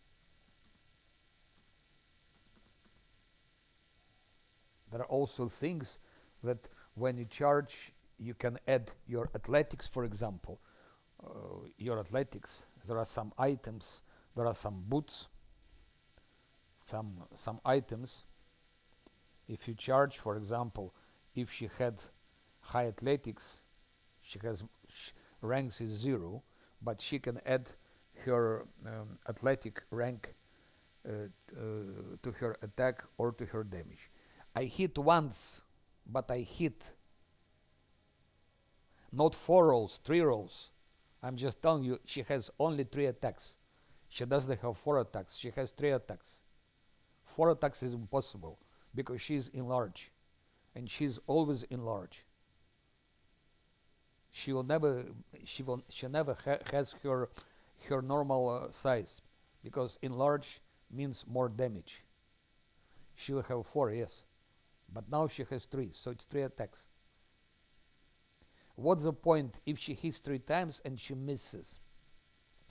There are also things that when you charge, you can add your athletics, for example. Your athletics. There are some items. There are some boots. Some items. If you charge, for example, if she had high athletics, she has ranks is 0, but she can add her athletic rank to her attack or to her damage. I hit once, but I hit not 4 rolls, 3 rolls. I'm just telling you, she has only 3 attacks. She doesn't have 4 attacks, she has 3 attacks. 4 attacks is impossible because she's in large, and she's always in large. She never has her normal size, because in large means more damage. She'll have 4, yes, but now she has 3, so it's 3 attacks. What's the point if she hits 3 times and she misses?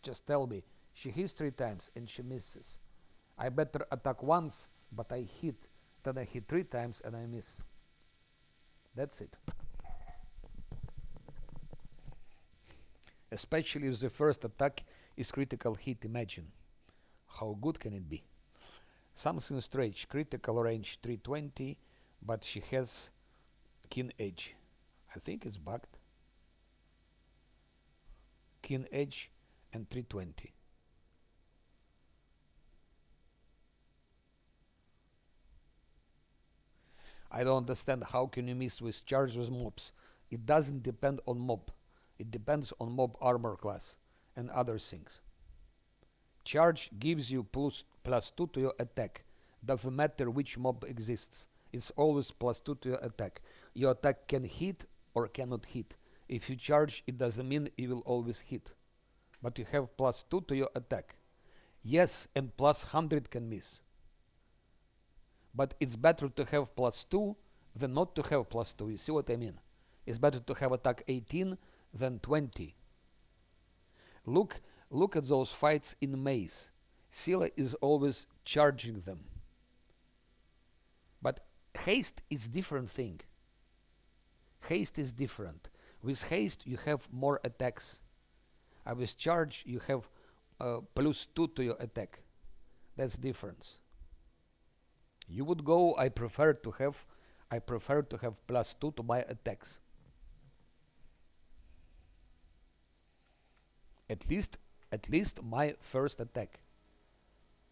Just tell me, she hits 3 times and she misses. I better attack once, but I hit, than I hit 3 times and I miss. That's it. Especially if the first attack is critical hit, imagine. How good can it be? Something strange, critical range 320, but she has keen edge. I think it's bugged. Keen edge and 320. I don't understand how can you miss with charge with mobs. It doesn't depend on mob. It depends on mob armor class and other things. Charge gives you +2 to your attack. Doesn't matter which mob exists. It's always +2 to your attack. Your attack can hit or cannot hit. If you charge, it doesn't mean you will always hit. But you have +2 to your attack. Yes, and +100 can miss. But it's better to have +2 than not to have +2. You see what I mean? It's better to have attack 18 than 20. Look at those fights in maze. Scylla is always charging them. But haste is different thing. Haste is different. With haste you have more attacks. With charge you have +2 to your attack. That's difference. You would go, I prefer to have +2 to my attacks. At least my first attack.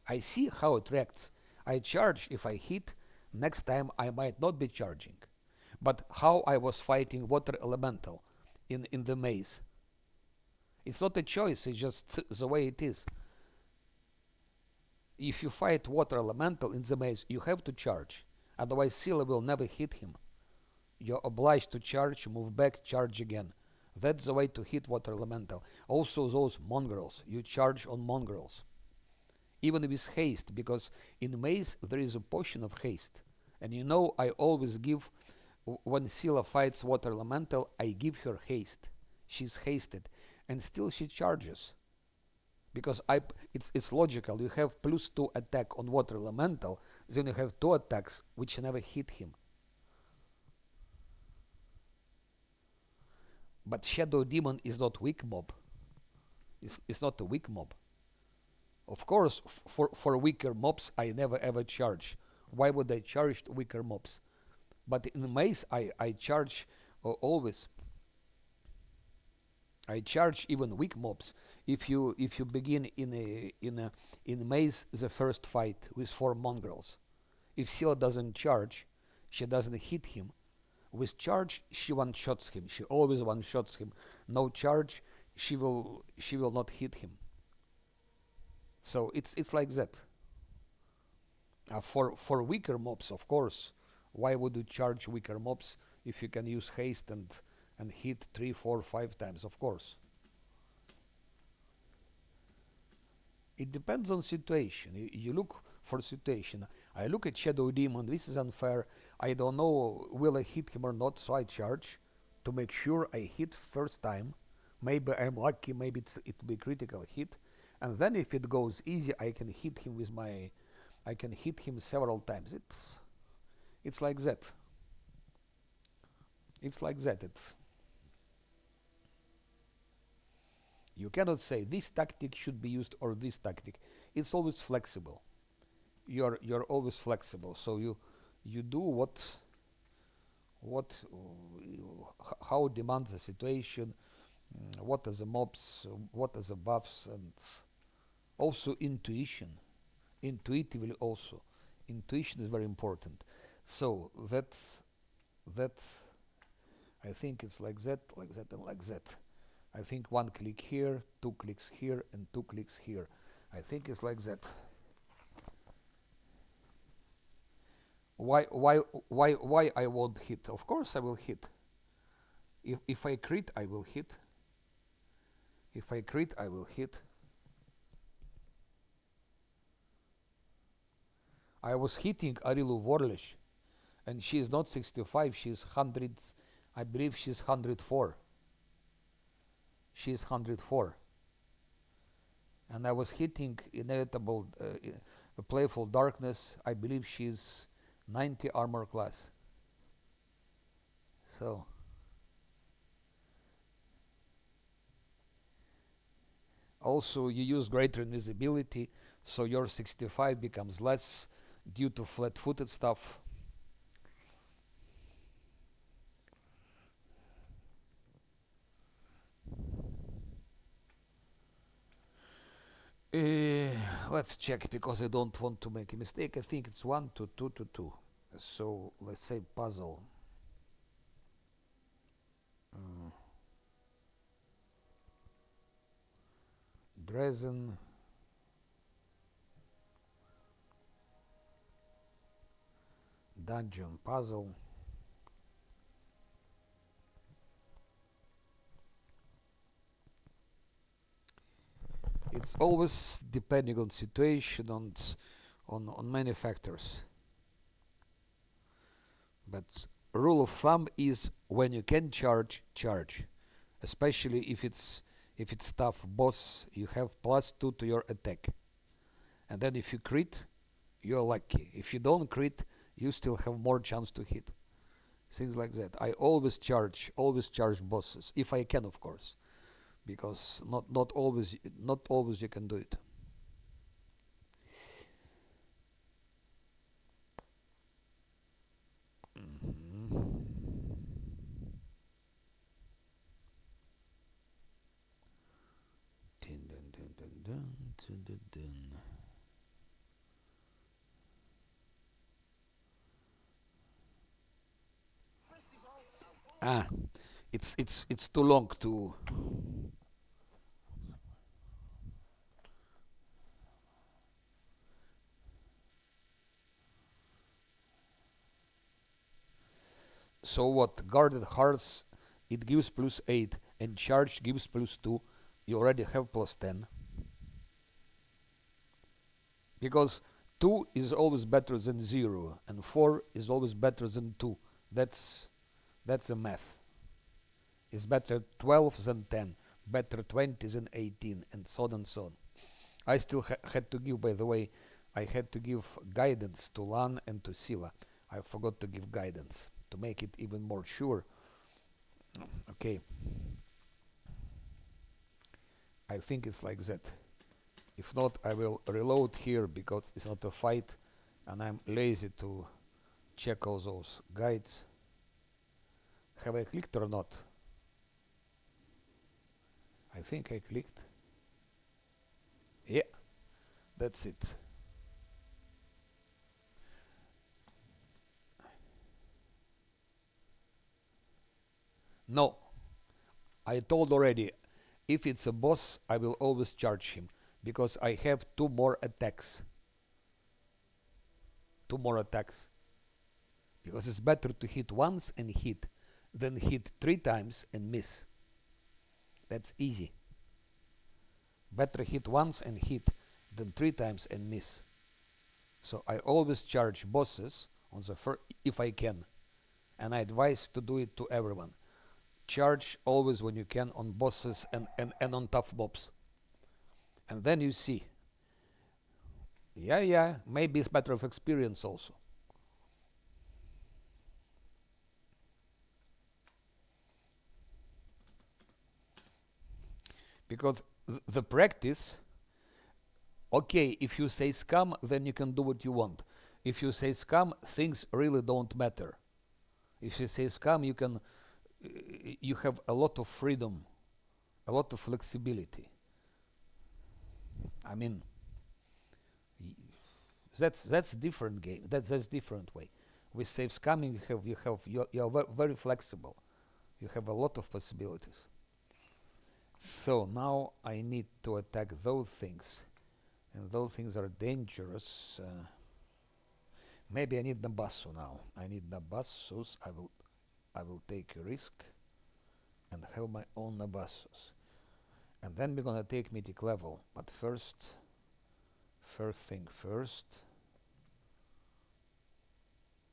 I see how it reacts. I charge if I hit, next time I might not be charging. But how I was fighting water elemental in the maze. It's not a choice, it's just the way it is. If you fight water elemental in the maze, you have to charge. Otherwise Scylla will never hit him. You're obliged to charge, move back, charge again. That's the way to hit water elemental. Also those mongrels, you charge on mongrels. Even with haste, because in maze there is a potion of haste. And you know I always give, when Scylla fights water elemental, I give her haste. She's hasted. And still she charges. Because it's logical. You have +2 attack on water elemental, then you have 2 attacks which never hit him. But Shadow Demon is not weak mob. It's not a weak mob. Of course, for weaker mobs, I never ever charge. Why would I charge weaker mobs? But in maze, I charge always. I charge even weak mobs. If you begin in maze the first fight with 4 mongrels, if Scylla doesn't charge, she doesn't hit him. With charge, she one-shots him. She always one-shots him. No charge, she will not hit him. So it's like that. For weaker mobs, of course, why would you charge weaker mobs if you can use haste and hit 3, 4, 5 times? Of course. It depends on situation. You look for situation. I look at Shadow Demon. This is unfair. I don't know will I hit him or not, so I charge to make sure I hit first time. Maybe I'm lucky. Maybe it'll be critical hit, and then if it goes easy, I can hit him with my. I can hit him several times. It's like that. It's like that. You cannot say this tactic should be used or this tactic. It's always flexible. You're always flexible. So you do how demands the situation, what are the mobs, what are the buffs, and also intuition. Intuitively also. Intuition is very important. So that I think it's like that, and like that. I think 1 click here, 2 clicks here, and 2 clicks here. I think it's like that. Why I won't hit? Of course I will hit. If I crit, I will hit. If I crit, I will hit. I was hitting Arilu Vorlish, and she is not 65, she's 100, I believe she's 104. She's 104. And I was hitting Inevitable Playful Darkness, I believe she's 90 armor class. So also you use greater invisibility, so your 65 becomes less due to flat-footed stuff. Let's check because I don't want to make a mistake. I think it's 1 to 2 to 2. So let's say puzzle. Dresden. Dungeon puzzle. It's always depending on situation, on many factors. But rule of thumb is when you can charge, charge. Especially if it's tough boss, you have +2 to your attack. And then if you crit, you're lucky. If you don't crit, you still have more chance to hit. Things like that. I always charge bosses if I can, of course, because not always you can do it. Ah, it's too long to. So what? Guarded hearts, it gives +8, and charge gives +2. You already have +10. Because 2 is always better than 0, and 4 is always better than 2. That's a math. It's better 12 than 10, better 20 than 18, and so on and so on. I still had to give, by the way, I had to give guidance to Lan and to Sila. I forgot to give guidance to make it even more sure. Okay. I think it's like that. If not, I will reload here because it's not a fight and I'm lazy to check all those guides. Have I clicked or not? I think I clicked. Yeah, that's it. No, I told already, if it's a boss, I will always charge him because I have 2 more attacks. 2 more attacks. Because it's better to hit once and hit than hit 3 times and miss. That's easy. Better hit once and hit than 3 times and miss. So I always charge bosses on the first, if I can. And I advise to do it to everyone. Charge always when you can on bosses and on tough mobs. And then you see. Yeah, maybe it's matter of experience also. Because the practice, okay, if you say scam, then you can do what you want. If you say scam, things really don't matter. If you say scam, you have a lot of freedom, a lot of flexibility. I mean, that's different game. That's different way. With safe scamming, you're very flexible. You have a lot of possibilities. So now I need to attack those things, and those things are dangerous. Maybe I need Nabasso now. I need Nabassos. I will take a risk and have my own Nabassos. And then we're gonna take mythic level. But first thing first.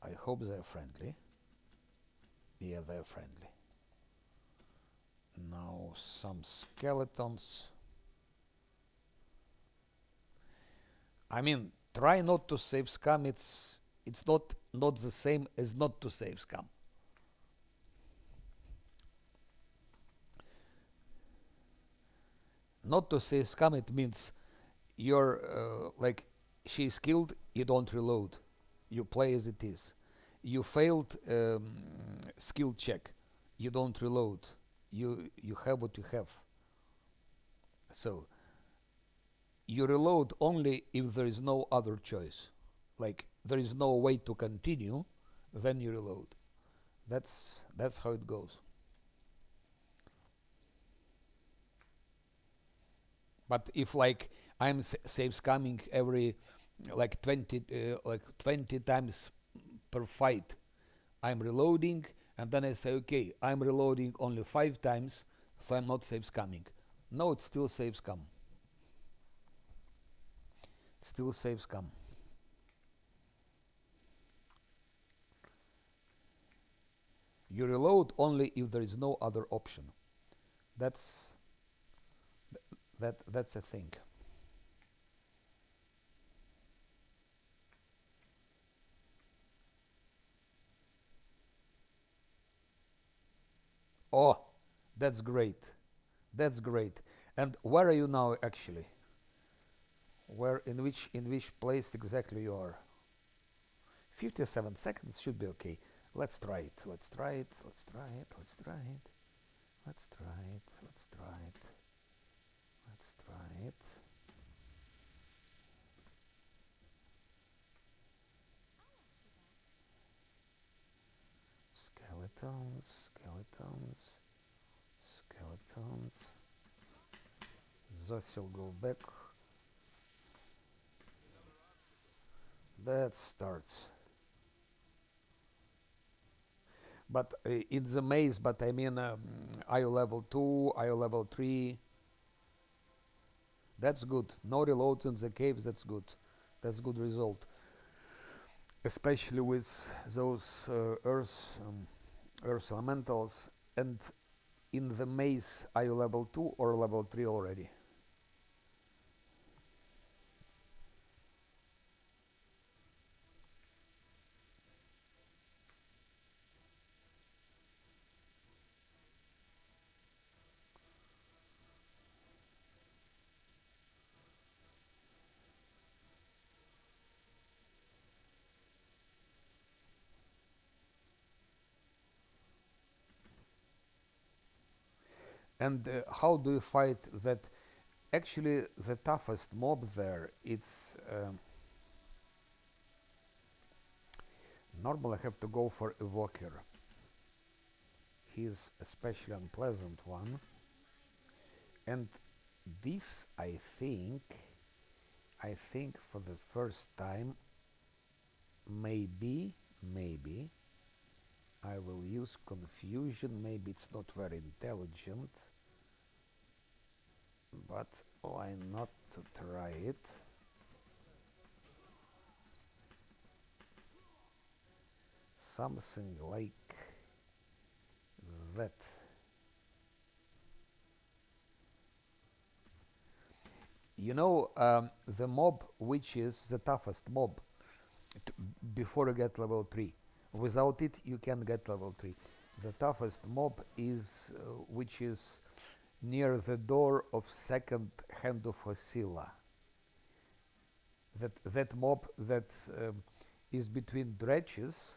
I hope they're friendly. Yeah, they're friendly. Now some skeletons. I mean, try not to save scam. It's not the same as not to save scam. Not to say scam, it means you're like she's killed, you don't reload. You play as it is. You failed skill check, you don't reload. You have what you have. So you reload only if there is no other choice. Like there is no way to continue, then you reload. That's how it goes. But if like I'm save scamming every like 20 times per fight, I'm reloading, and then I say okay, I'm reloading only 5 times, so I'm not save scamming. No, it's still save scam. Still save scam. You reload only if there is no other option. That's that's a thing. Oh, that's great. That's great. And where are you now actually? Where in which place exactly you are? 57 seconds should be okay. Let's try it. Let's try it. Let's try it. Let's try it. Let's try it. Let's try it. Let's try it. Skeletons, skeletons, skeletons. Zosil go back. That starts. But in the maze, but I mean IO level 2, IO level 3. That's good. No reloads in the caves, that's good. That's good result. Especially with those earth elementals, and in the maze IO level 2 or level 3 already. And how do you fight that? Actually, the toughest mob there, it's normally I have to go for Evoker. He's especially unpleasant one. And this, I think for the first time, maybe I will use confusion. Maybe it's not very intelligent, but why not to try it? Something like that. You know, the mob which is the toughest mob before you get level 3. Without it, you can get level 3. The toughest mob is which is near the door of second hand of Oscilla. That mob that is between dredges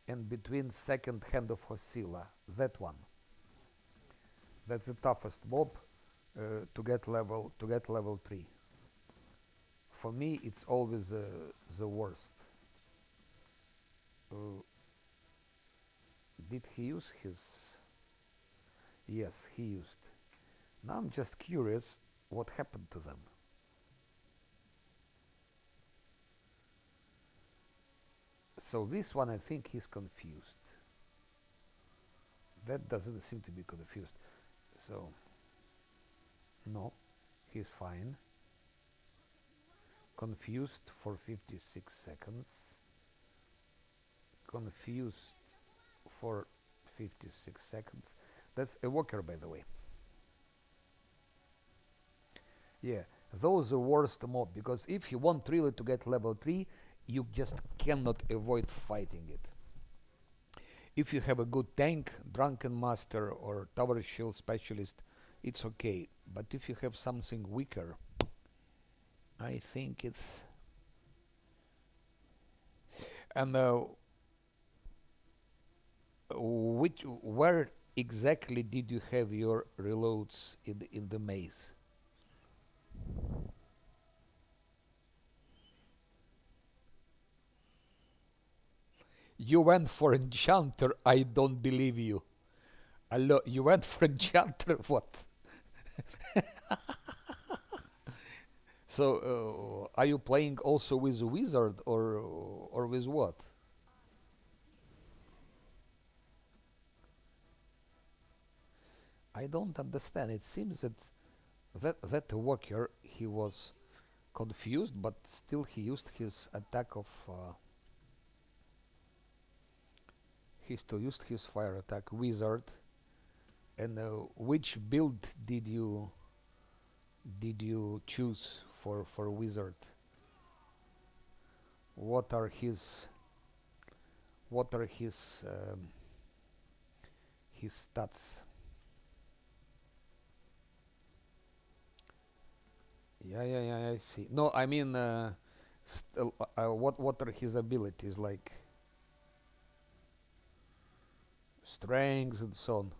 and between second hand of Oscilla. That one. That's the toughest mob to get level 3. For me, it's always the worst. Did he use his? Yes, he used. Now I'm just curious what happened to them. So this one, I think he's confused. That doesn't seem to be confused. So, no, he's fine. Confused for 56 seconds. Confused for 56 seconds. That's a walker, by the way. Yeah, those are worst mob, because if you want really to get level 3, you just cannot avoid fighting it. If you have a good tank, Drunken Master or Tower Shield Specialist, it's okay. But if you have something weaker, I think it's. And where exactly did you have your reloads in the maze? You went for enchanter. I don't believe you. Hello, you went for enchanter. What? So, are you playing also with a wizard or with what? I don't understand. It seems that walker he was confused, but still he used his attack of. He still used his fire attack wizard. And which build did you choose for wizard? What are his what are his stats? Yeah, yeah, yeah. I see. No, I mean, what are his abilities like? Strengths and so on.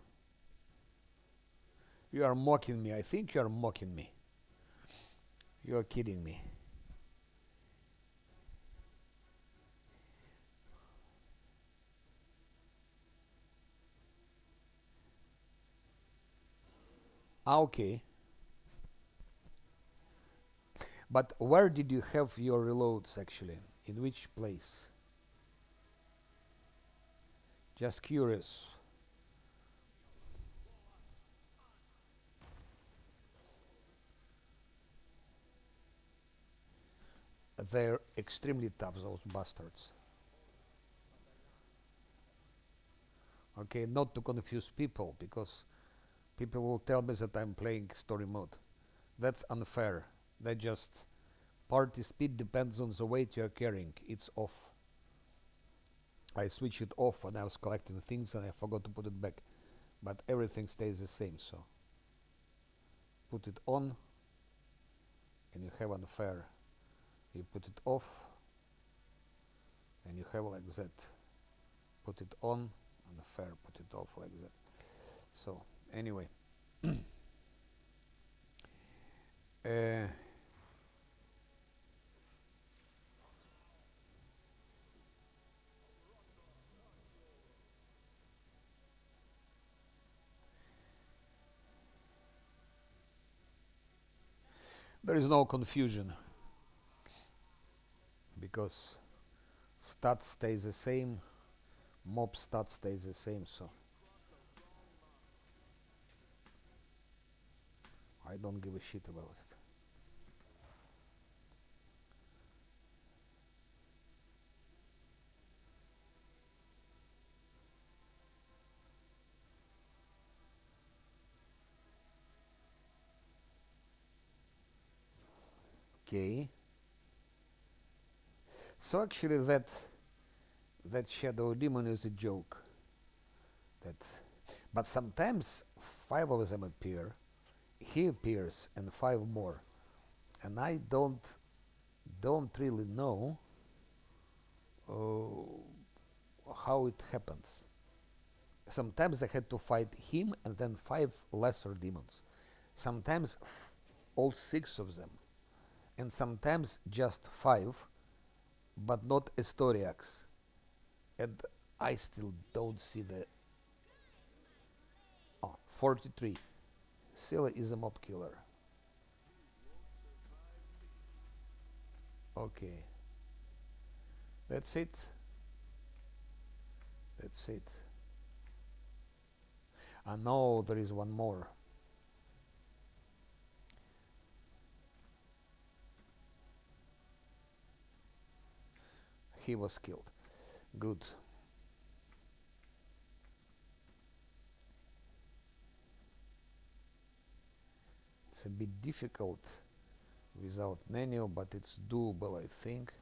You are mocking me. I think you are mocking me. You are kidding me. Ah, okay. But where did you have your reloads actually? In which place? Just curious. They're extremely tough, those bastards. Okay, not to confuse people, because people will tell me that I'm playing story mode. That's unfair. That just party speed depends on the weight you're carrying. It's off. I switched it off when I was collecting things and I forgot to put it back. But everything stays the same, so put it on and you have unfair. You put it off and you have like that. Put it on and fair, put it off like that. So anyway, uh, there is no confusion because stats stays the same, mob stats stays the same, so I don't give a shit about it. Okay. So actually that shadow demon is a joke. That but sometimes five of them appear, he appears and five more. And I don't really know how it happens. Sometimes I had to fight him and then five lesser demons. Sometimes all six of them. And sometimes just five, but not Estoriacs. And I still don't see the. Oh, 43. Scylla is a mob killer. Okay. That's it. That's it. I know there is one more. He was killed. Good. It's a bit difficult without Nenio, but it's doable, I think.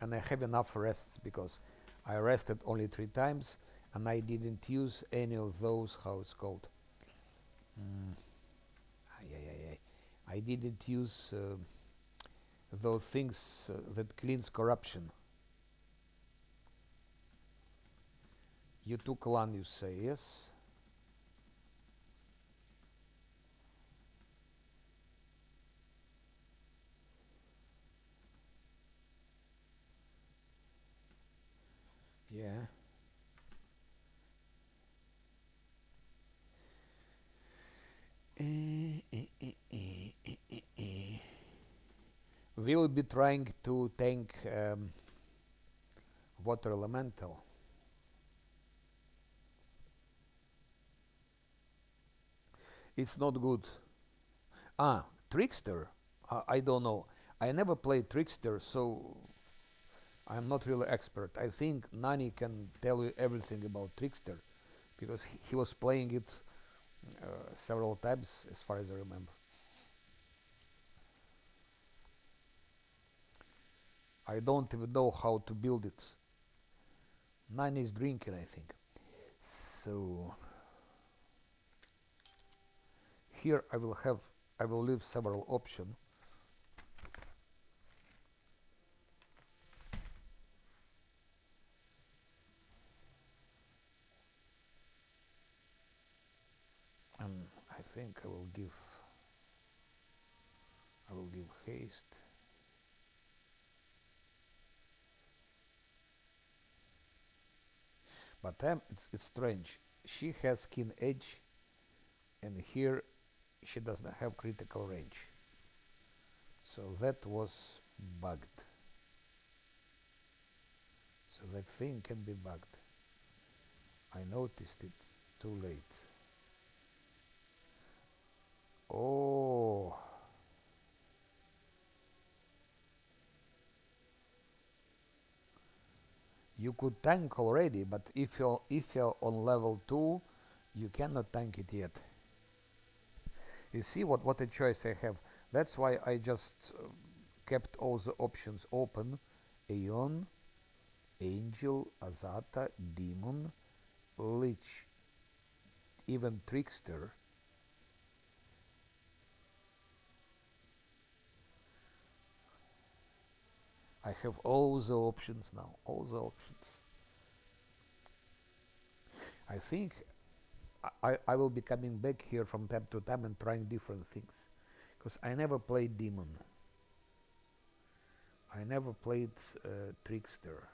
And I have enough rests because I rested only 3 times and I didn't use any of those, how it's called, Mm. Ay, ay, ay, ay. I didn't use those things that cleans corruption. You took land, you say, yes? Yeah. We'll be trying to tank water elemental. It's not good. Ah, Trickster. I don't know. I never played Trickster, so I'm not really expert. I think Nani can tell you everything about Trickster because he was playing it several times, as far as I remember. I don't even know how to build it. Nani is drinking, I think. So here I will leave several options. And I think I will give haste. But it's strange. She has keen edge, and here she does not have critical range. So that was bugged. So that thing can be bugged. I noticed it too late. Oh, you could tank already, but if you're on level 2, you cannot tank it yet. You see what a choice I have. That's why I just kept all the options open. Aeon, Angel, Azata, Demon, Lich, even Trickster. I have all the options now, all the options. I think I will be coming back here from time to time and trying different things. Because I never played Demon. I never played Trickster.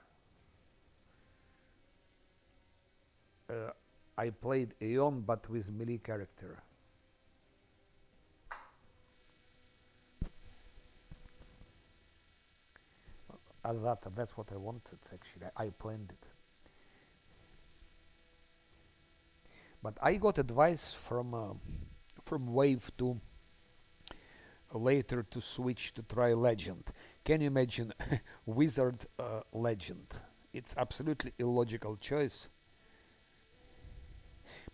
I played Aeon but with melee character. Azata, that's what I wanted actually. I planned it. But I got advice from Wave to later to switch to try Legend. Can you imagine Wizard Legend? It's absolutely illogical choice.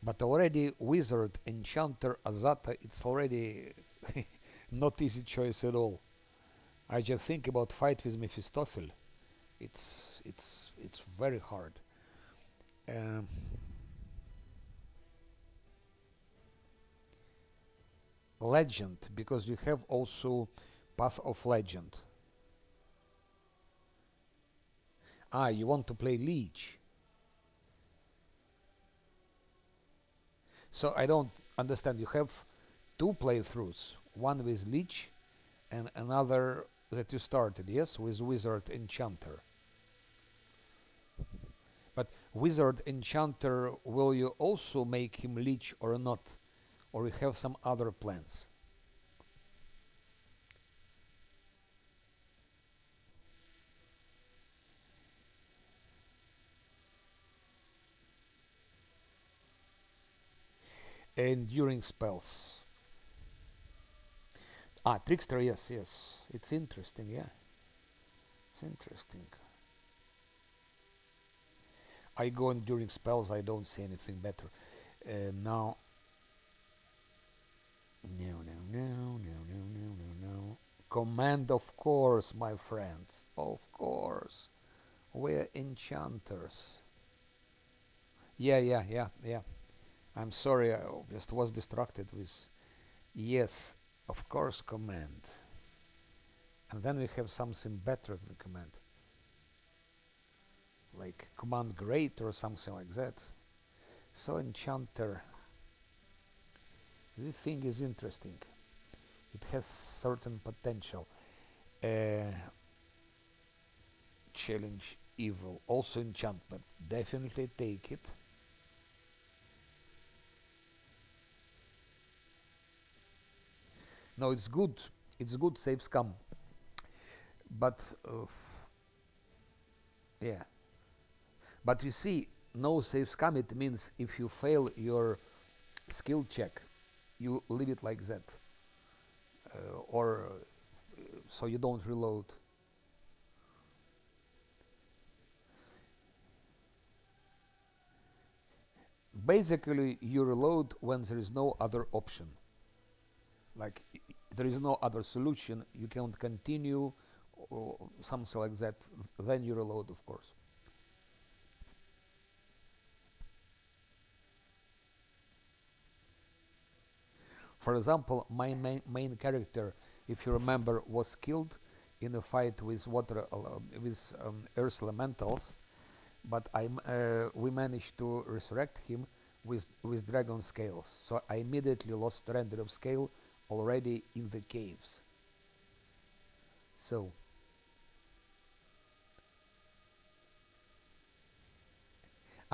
But already Wizard, Enchanter, Azata, it's already not easy choice at all. I just think about fight with Mephistopheles. It's very hard. Um, Legend, because you have also Path of Legend. Ah, you want to play Leech. So I don't understand. You have two playthroughs, one with Leech and another that you started, yes, with Wizard Enchanter. But Wizard Enchanter, will you also make him Leech or not? Or you have some other plans? Enduring spells. Ah, Trickster, yes, yes. It's interesting, yeah. It's interesting. I go enduring spells, I don't see anything better. Now, no, no, no, no, no, no, no, no. Command, of course, my friends. Of course. We're enchanters. Yeah, yeah, yeah, yeah. I'm sorry, I just was distracted with yes, of course, command. And then we have something better than command, like command great or something like that. So enchanter, this thing is interesting. It has certain potential. Uh, challenge evil, also enchantment. Definitely take it. No, it's good. It's good. Savescam, but yeah. But you see, no Savescam. It means if you fail your skill check, you leave it like that, or so you don't reload. Basically, you reload when there is no other option. Like there is no other solution, you can't continue, or something like that. Then you reload, of course. For example, my main character, if you remember, was killed in a fight with earth elementals, but we managed to resurrect him with dragon scales. So I immediately lost render of scale already in the caves. So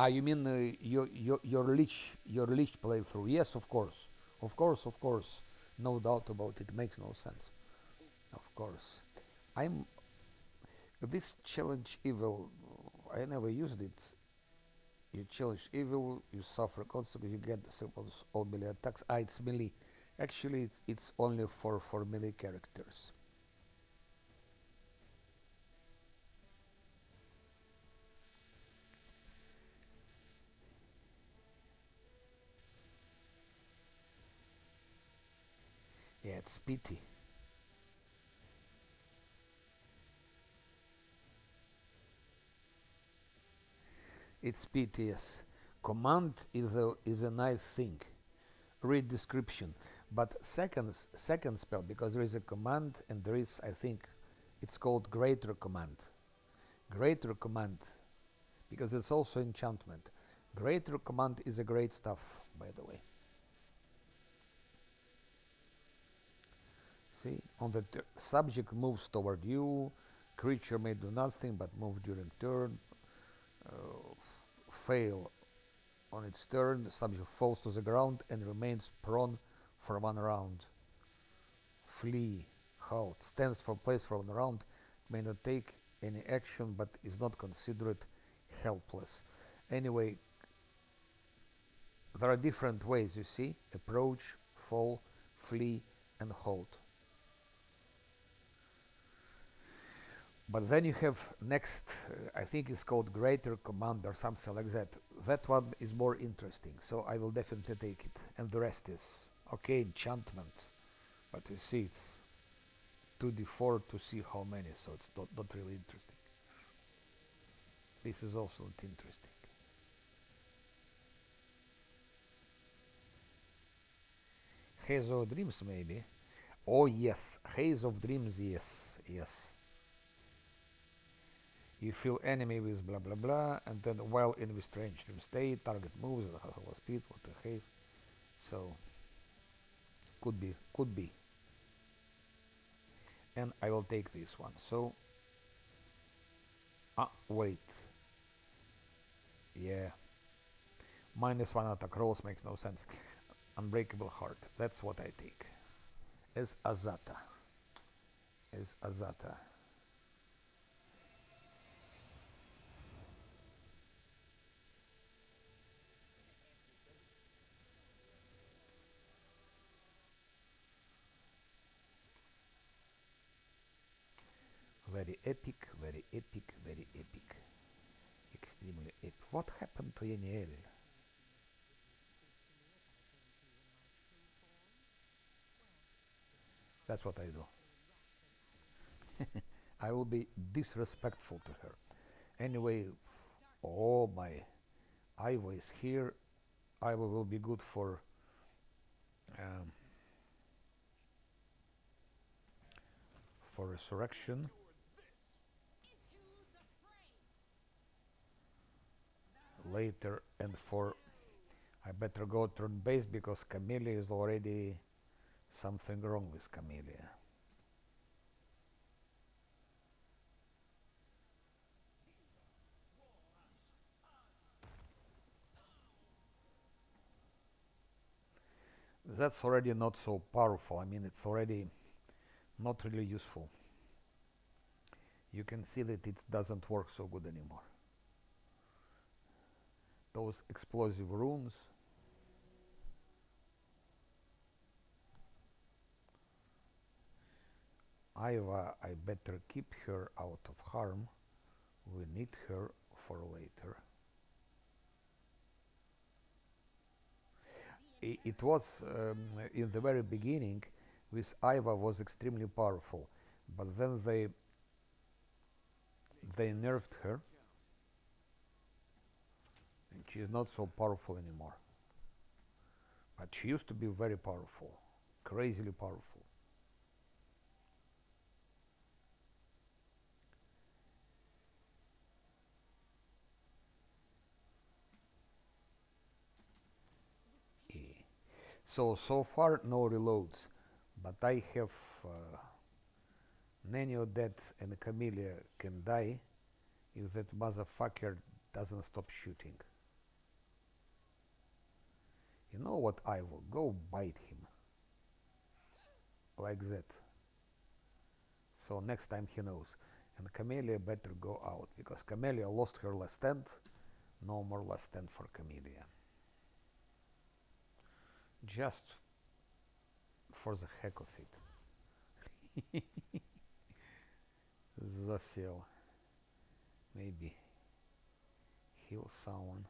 you mean your leech playthrough? Yes, of course, of course, of course. No doubt about it. Makes no sense. Of course, I'm this challenge evil. I never used it. You challenge evil, you suffer consequences. You get suppose all melee attacks. Ah, it's melee. Actually, it's only for melee characters. Yeah, it's pity. It's pity. Yes, command is a nice thing. Read description, but second spell, because there is a command and there is, I think it's called greater command. Greater command, because it's also enchantment. Greater command is a great stuff, by the way. See, on the subject moves toward you, creature may do nothing but move during turn. Fail on its turn, the subject falls to the ground and remains prone for 1 round. Flee, halt, stands for place for 1 round, may not take any action but is not considered helpless. Anyway, there are different ways, you see: approach, fall, flee, and halt. But then you have next, I think it's called greater command or something like that. That one is more interesting, so I will definitely take it. And the rest is okay, enchantment. But you see, it's 2d4 to see how many, so it's not really interesting. This is also not interesting. Haze of Dreams, maybe. Oh yes, Haze of Dreams, yes, yes. You feel enemy with blah blah blah, and then while in with strange dream state, target moves at half of speed, what the haze. So could be, could be. And I will take this one. So wait. Yeah. -1 attack rolls makes no sense. Unbreakable heart. That's what I take. As Azata. As Azata. Very epic, very epic, very epic. Extremely epic. What happened to Yeniel? That's what I do. I will be disrespectful to her. Anyway, oh my, Ivo is here. Iowa will be good um, for resurrection. Later, and for I better go turn base because Camellia is already something wrong with Camellia. That's already not so powerful. I mean, it's already not really useful. You can see that it doesn't work so good anymore. Those explosive runes. Iowa, I better keep her out of harm. We need her for later. It was in the very beginning with Iowa was extremely powerful, but then they nerfed her and she is not so powerful anymore. But she used to be very powerful, crazily powerful. So far no reloads, but I have Nenio dead and Camellia can die if that motherfucker doesn't stop shooting. You know what, Ivo? Go bite him. Like that. So next time he knows. And Camellia better go out, because Camellia lost her last stand. No more last stand for Camellia. Just for the heck of it. Zosiel. Maybe heal someone.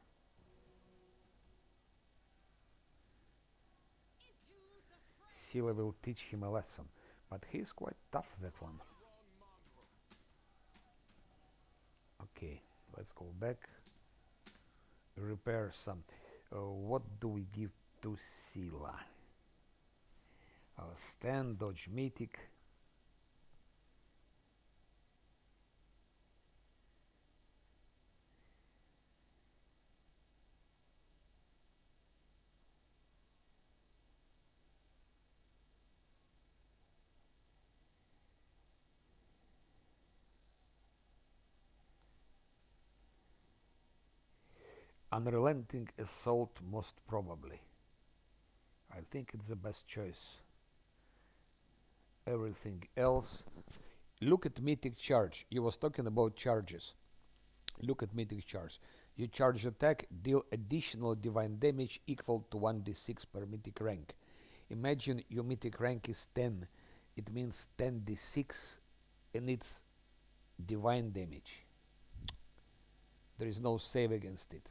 Sila will teach him a lesson. But he's quite tough, that one. Okay, let's go back. Repair some. What do we give to Sila? Stand, dodge, mythic. Unrelenting assault, most probably. I think it's the best choice. Everything else. Look at mythic charge. You was talking about charges. Look at mythic charge. You charge attack, deal additional divine damage equal to 1d6 per mythic rank. Imagine your mythic rank is 10. It means 10d6 and it's divine damage. There is no save against it.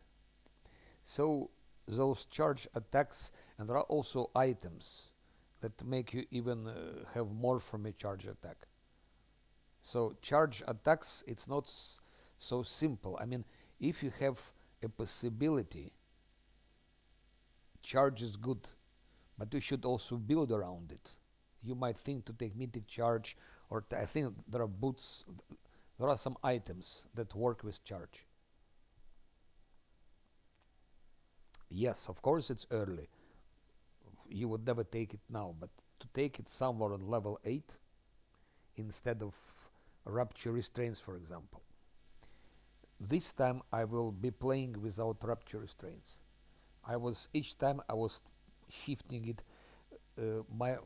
So those charge attacks, and there are also items that make you even have more from a charge attack. So charge attacks, it's not so simple. I mean, if you have a possibility, charge is good, but you should also build around it. You might think to take mythic charge, or I think there are boots, there are some items that work with charge. Yes, of course it's early. You would never take it now, but to take it somewhere on level 8 instead of Rapture Restraints, for example. This time I will be playing without Rapture Restraints. Each time I was shifting it. My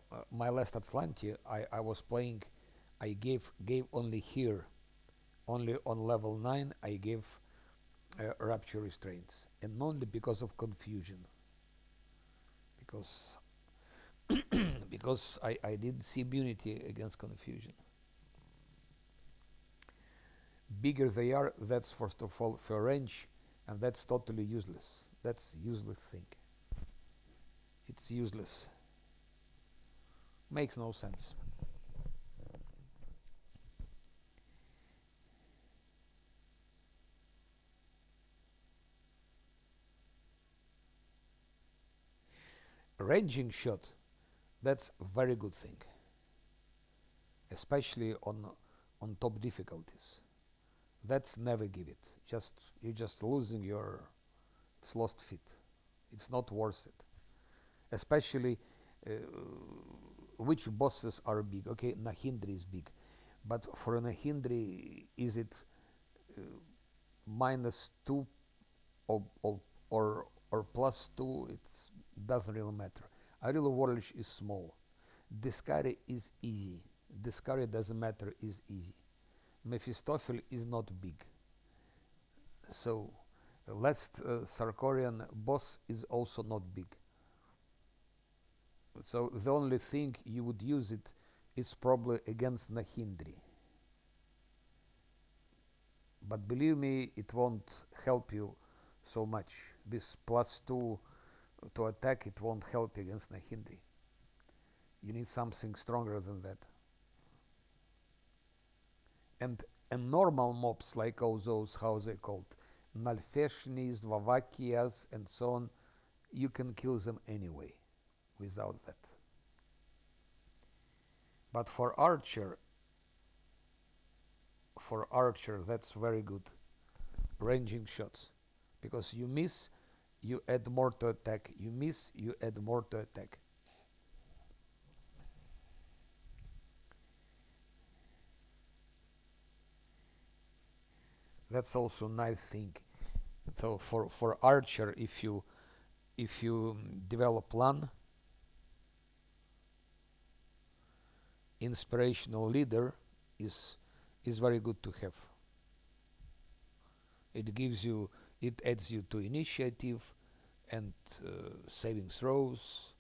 last Atlantia, I was playing. I gave only here, only on level 9. I gave Rapture Restraints, and only because of confusion. Because I didn't see immunity against confusion. Bigger they are, that's first of all for range, and that's totally useless. That's useless thing. It's useless. Makes no sense. ranging shot, that's a very good thing, especially on top difficulties. That's never give it. You're just losing your. It's lost fit. It's not worth it. Especially uh, which bosses are big. Okay, Nahindri is big, but for Nahindri, is it uh, -2 or +2? It doesn't really matter. Arilo Warlish is small. Discari is easy. Discari doesn't matter, is easy. Mephistopheles is not big. So last Sarkorian boss is also not big. So the only thing you would use it is probably against Nahindri. But believe me, it won't help you so much. This +2 to attack, it won't help you against Nahindri. You need something stronger than that. And normal mobs like all those, how they called, Nalfeshnis, Vavakias, and so on, you can kill them anyway without that. But for archer, that's very good ranging shots, because you miss, you add more to attack. You miss, you add more to attack. That's also a nice thing. So for archer, if you develop LAN, inspirational leader is very good to have. It gives you, it adds you to initiative and saving throws.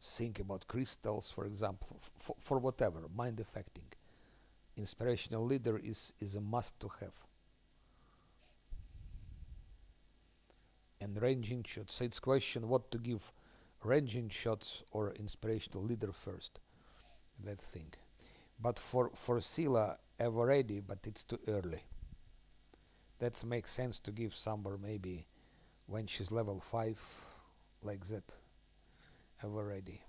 Think about crystals, for example, for whatever mind affecting. Inspirational leader is a must to have. And ranging shots. So it's question what to give, ranging shots or inspirational leader first. That thing. But for Scylla, ever ready, but it's too early. That makes sense to give somewhere maybe when she's level 5, like that. Ever ready.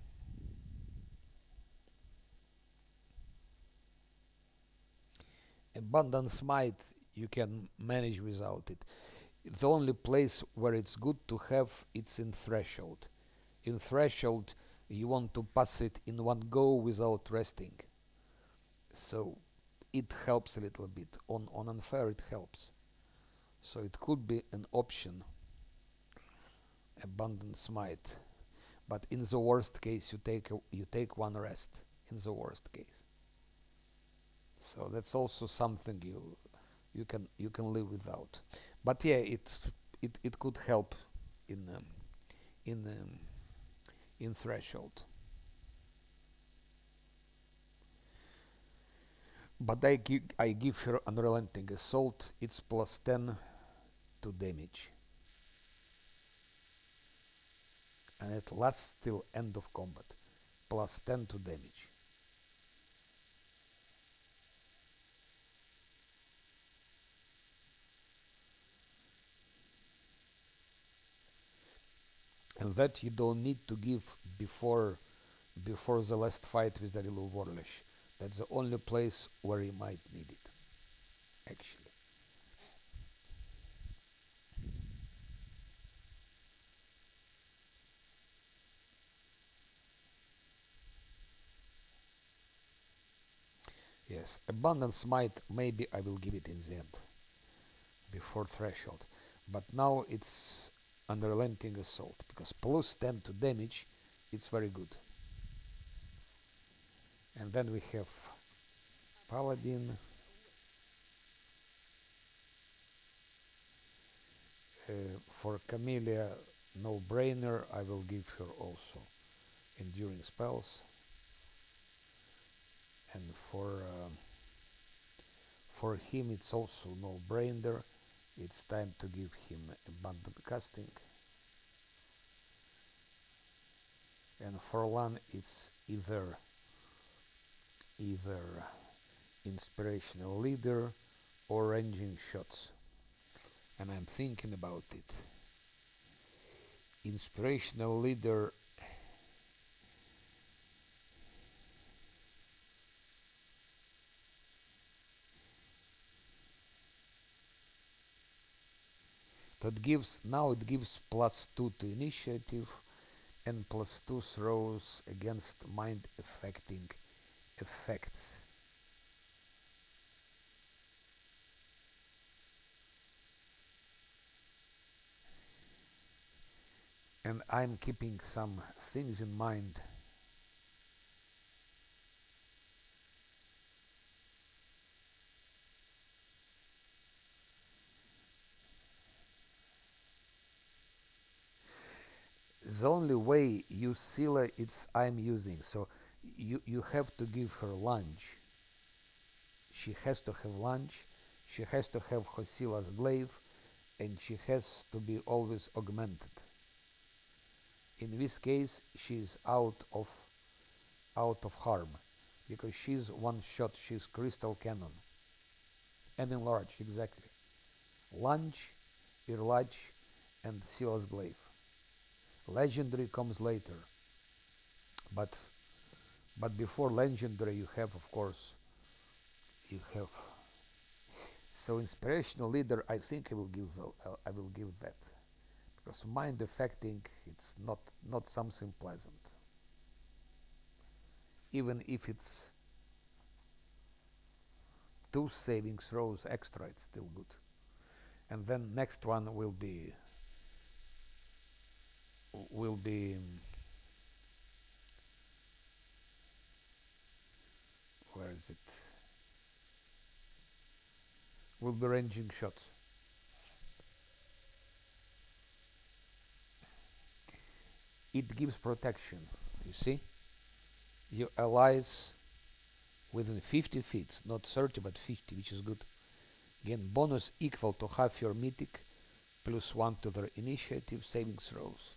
Abundant Smite you can manage without it. The only place where it's good to have, it's in Threshold. In Threshold you want to pass it in one go without resting. So it helps a little bit. On Unfair it helps. So it could be an option, Abundant Smite. But in the worst case you take one rest. In the worst case. So that's also something you can live without. But yeah, it could help in in um, in Threshold. But I give her Unrelenting Assault. It's +10 to damage, and it lasts till end of combat. +10 to damage. And that you don't need to give before the last fight with Darilu Vorlesh. That's the only place where you might need it, actually. Yes, Abundant Smite, maybe I will give it in the end, before Threshold. But now it's Unrelenting Assault, because +10 to damage, it's very good. And then we have Paladin. For Camellia, no brainer, I will give her also Enduring Spells. And for him it's also no brainer. It's time to give him Abundant Casting. And for Lan it's either Inspirational Leader or Ranging Shots. And I'm thinking about it. Inspirational Leader That gives, now it gives +2 to initiative and +2 throws against mind affecting effects. And I'm keeping some things in mind. The only way you Scylla it's I'm using, so you have to give her lunch. She has to have lunch, she has to have Hosila's glaive, and she has to be always augmented. In this case, she's out of harm, because she's one shot, she's crystal cannon. And enlarge, exactly. Lunge, Irlage, and Scylla's glaive. Legendary comes later, but before legendary you have, of course, you have. So inspirational leader, I think I will give that, because mind affecting, it's not something pleasant, even if it's 2 saving throws extra, it's still good. And then next one will be will be where is it? Will be ranging shots. It gives protection. You see, your allies within 50 feet, not 30 but 50, which is good. Again, bonus equal to half your mythic, +1 to their initiative saving throws.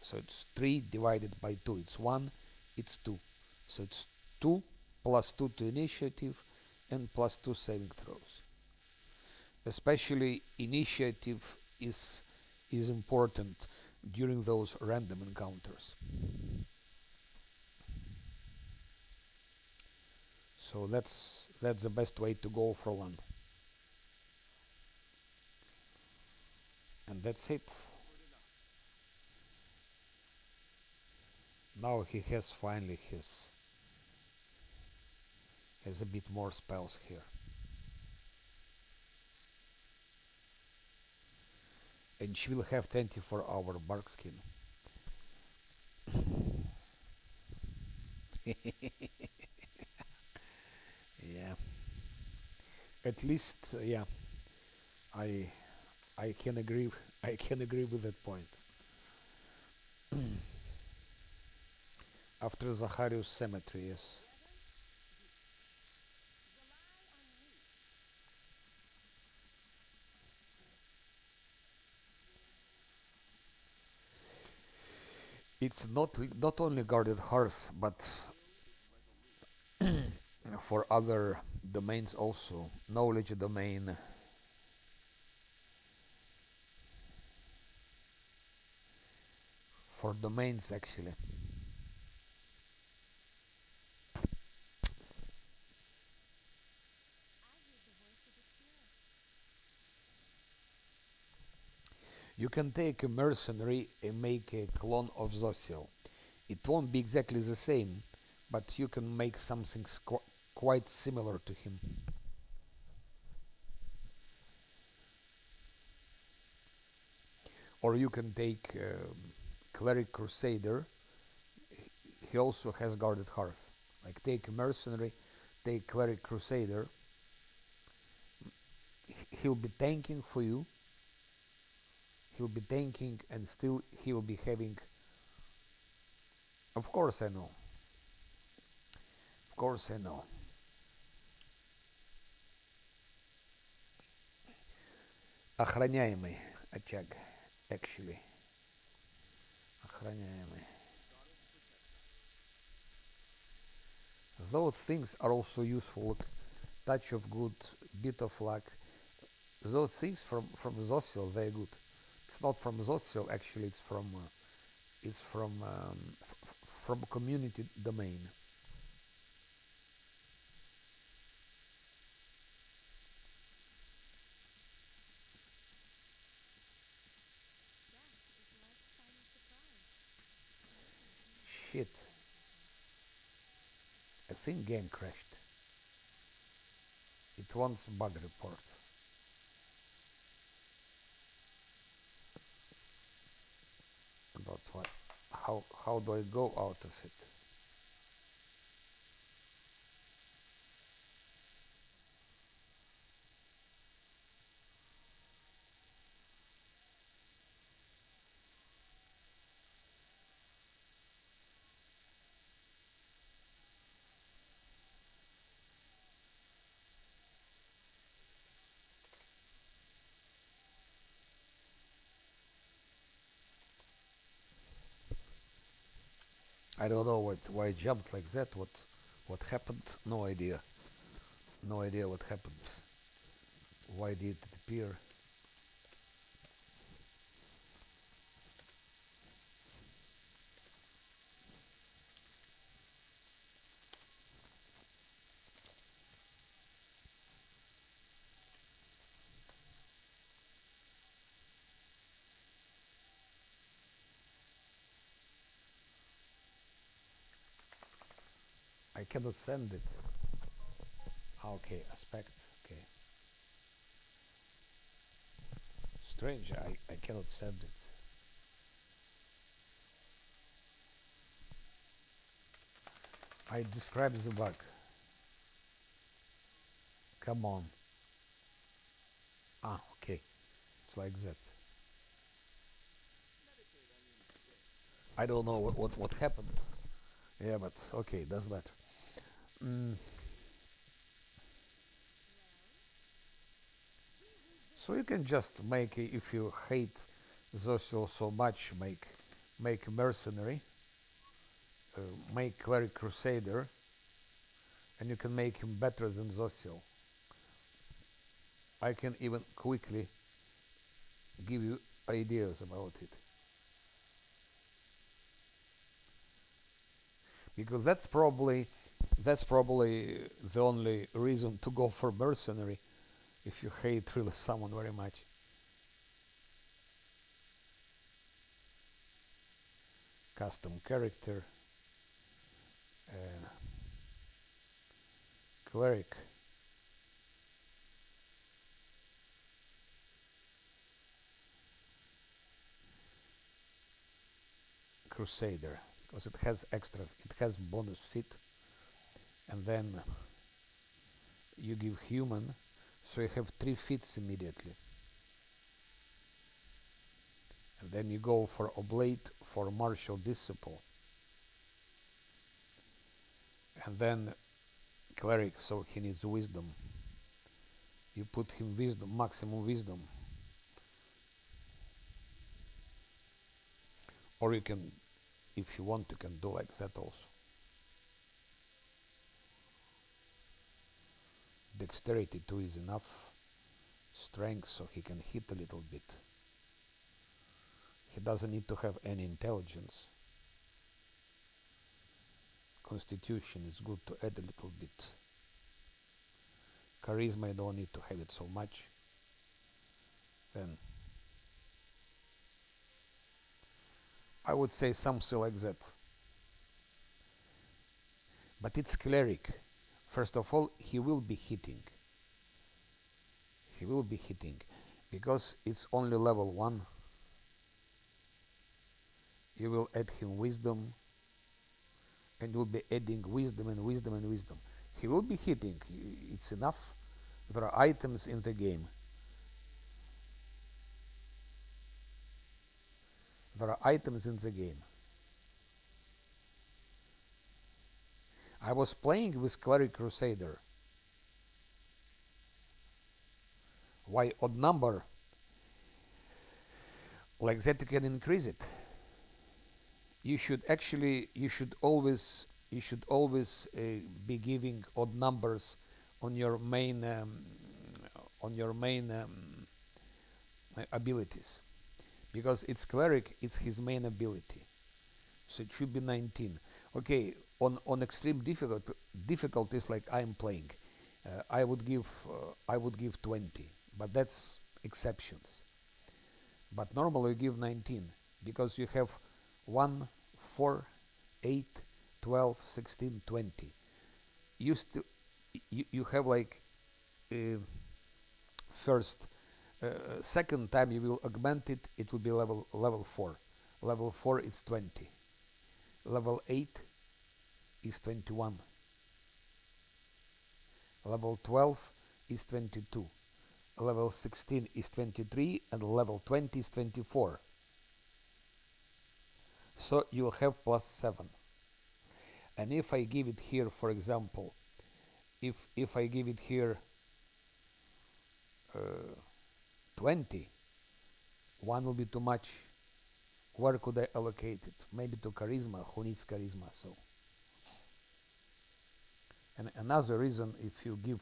So it's 3 divided by 2. It's 1, it's 2. So it's 2 +2 to initiative and +2 saving throws. Especially initiative is important during those random encounters. So that's the best way to go for one. And that's it. Now he has finally has a bit more spells here. And she will have 24-hour bark skin. Yeah. At least, yeah. I I can agree. I can agree with that point. After Zacharias Cemetery, yes. It's not only guarded hearth, but for other domains also. Knowledge domain. For domains actually. You can take a mercenary and make a clone of Zosiel. It won't be exactly the same, but you can make something quite similar to him. Or you can take Cleric Crusader. He also has guarded hearth. Like take a mercenary, take Cleric Crusader. He'll be tanking for you. He'll be tanking and still he'll be having. Of course I know. Of course I know. Охраняемый очаг, actually. Охраняемый. Those things are also useful. Look, touch of good, bit of luck. Those things from Zosiel, they're good. It's not from Zosiel, actually. It's from community domain. Shit. I think game crashed. It wants bug report. That's what. How do I go out of it? I don't know why it jumped like that. What happened? No idea. No idea what happened. Why did it appear? I cannot send it. Okay, aspect. Okay. Strange. I cannot send it. I describe the bug. Come on. Ah, okay. It's like that. I don't know what happened. Yeah, but okay, doesn't matter. So you can just make, if you hate Zosio so much, make mercenary, make cleric crusader, and you can make him better than Zosio. I can even quickly give you ideas about it, because that's probably the only reason to go for mercenary if you hate really someone very much. Custom character, cleric, crusader, because it has bonus fit, and then you give human, so you have 3 fits immediately. And then you go for oblate for martial disciple, and then cleric, so he needs wisdom. You put him wisdom, maximum wisdom, or you can, if you want, you can do like that also. Dexterity 2 is enough. Strength, so he can hit a little bit. He doesn't need to have any intelligence. Constitution is good to add a little bit. Charisma, I don't need to have it so much. Then I would say something like that. But it's cleric. First of all, he will be hitting. He will be hitting because it's only level 1. You will add him wisdom, and you'll be adding wisdom and wisdom and wisdom. He will be hitting. It's enough. There are items in the game. There are items in the game. I was playing with Cleric Crusader. Why odd number? Like that you can increase it. You should always be giving odd numbers on your main abilities, because it's cleric, it's his main ability, so it should be 19. Okay, on extreme difficulties like I'm playing, I would give 20, but that's exceptions. But normally you give 19 because you have 1, 4, 8, 12, 16, 20. You still you have like uh, first second time you will augment it, it will be level 4. Level 4 is 20. Level 8 is 21. Level 12 is 22. Level 16 is 23 and level 20 is 24. So you'll have plus 7. And if I give it here, for example, if I give it here 20, 1 will be too much. Where could I allocate it? Maybe to charisma. Who needs charisma? So, and another reason, if you give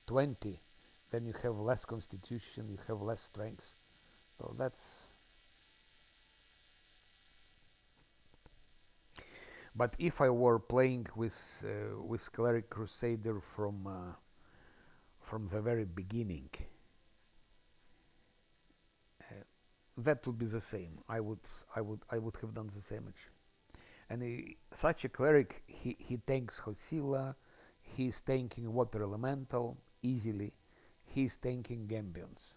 20, then you have less constitution, you have less strength. So that's. But if I were playing with Cleric Crusader from the very beginning, that would be the same. I would have done the same actually. And such a cleric, he tanks Hosilla, he's tanking Water Elemental easily, he's tanking Gambions.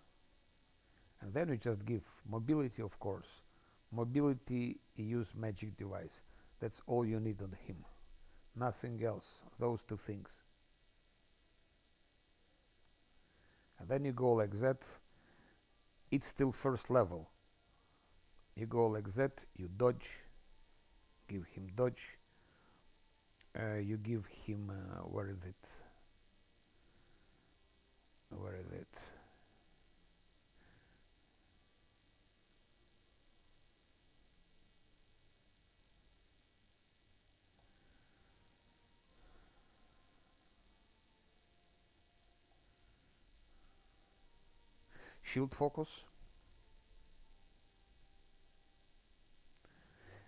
And then we just give mobility, of course. Mobility, use magic device. That's all you need on him. Nothing else. Those two things. And then you go like that. It's still first level. You go like that, you dodge, give him dodge, you give him, where is it? Where is it? Shield focus.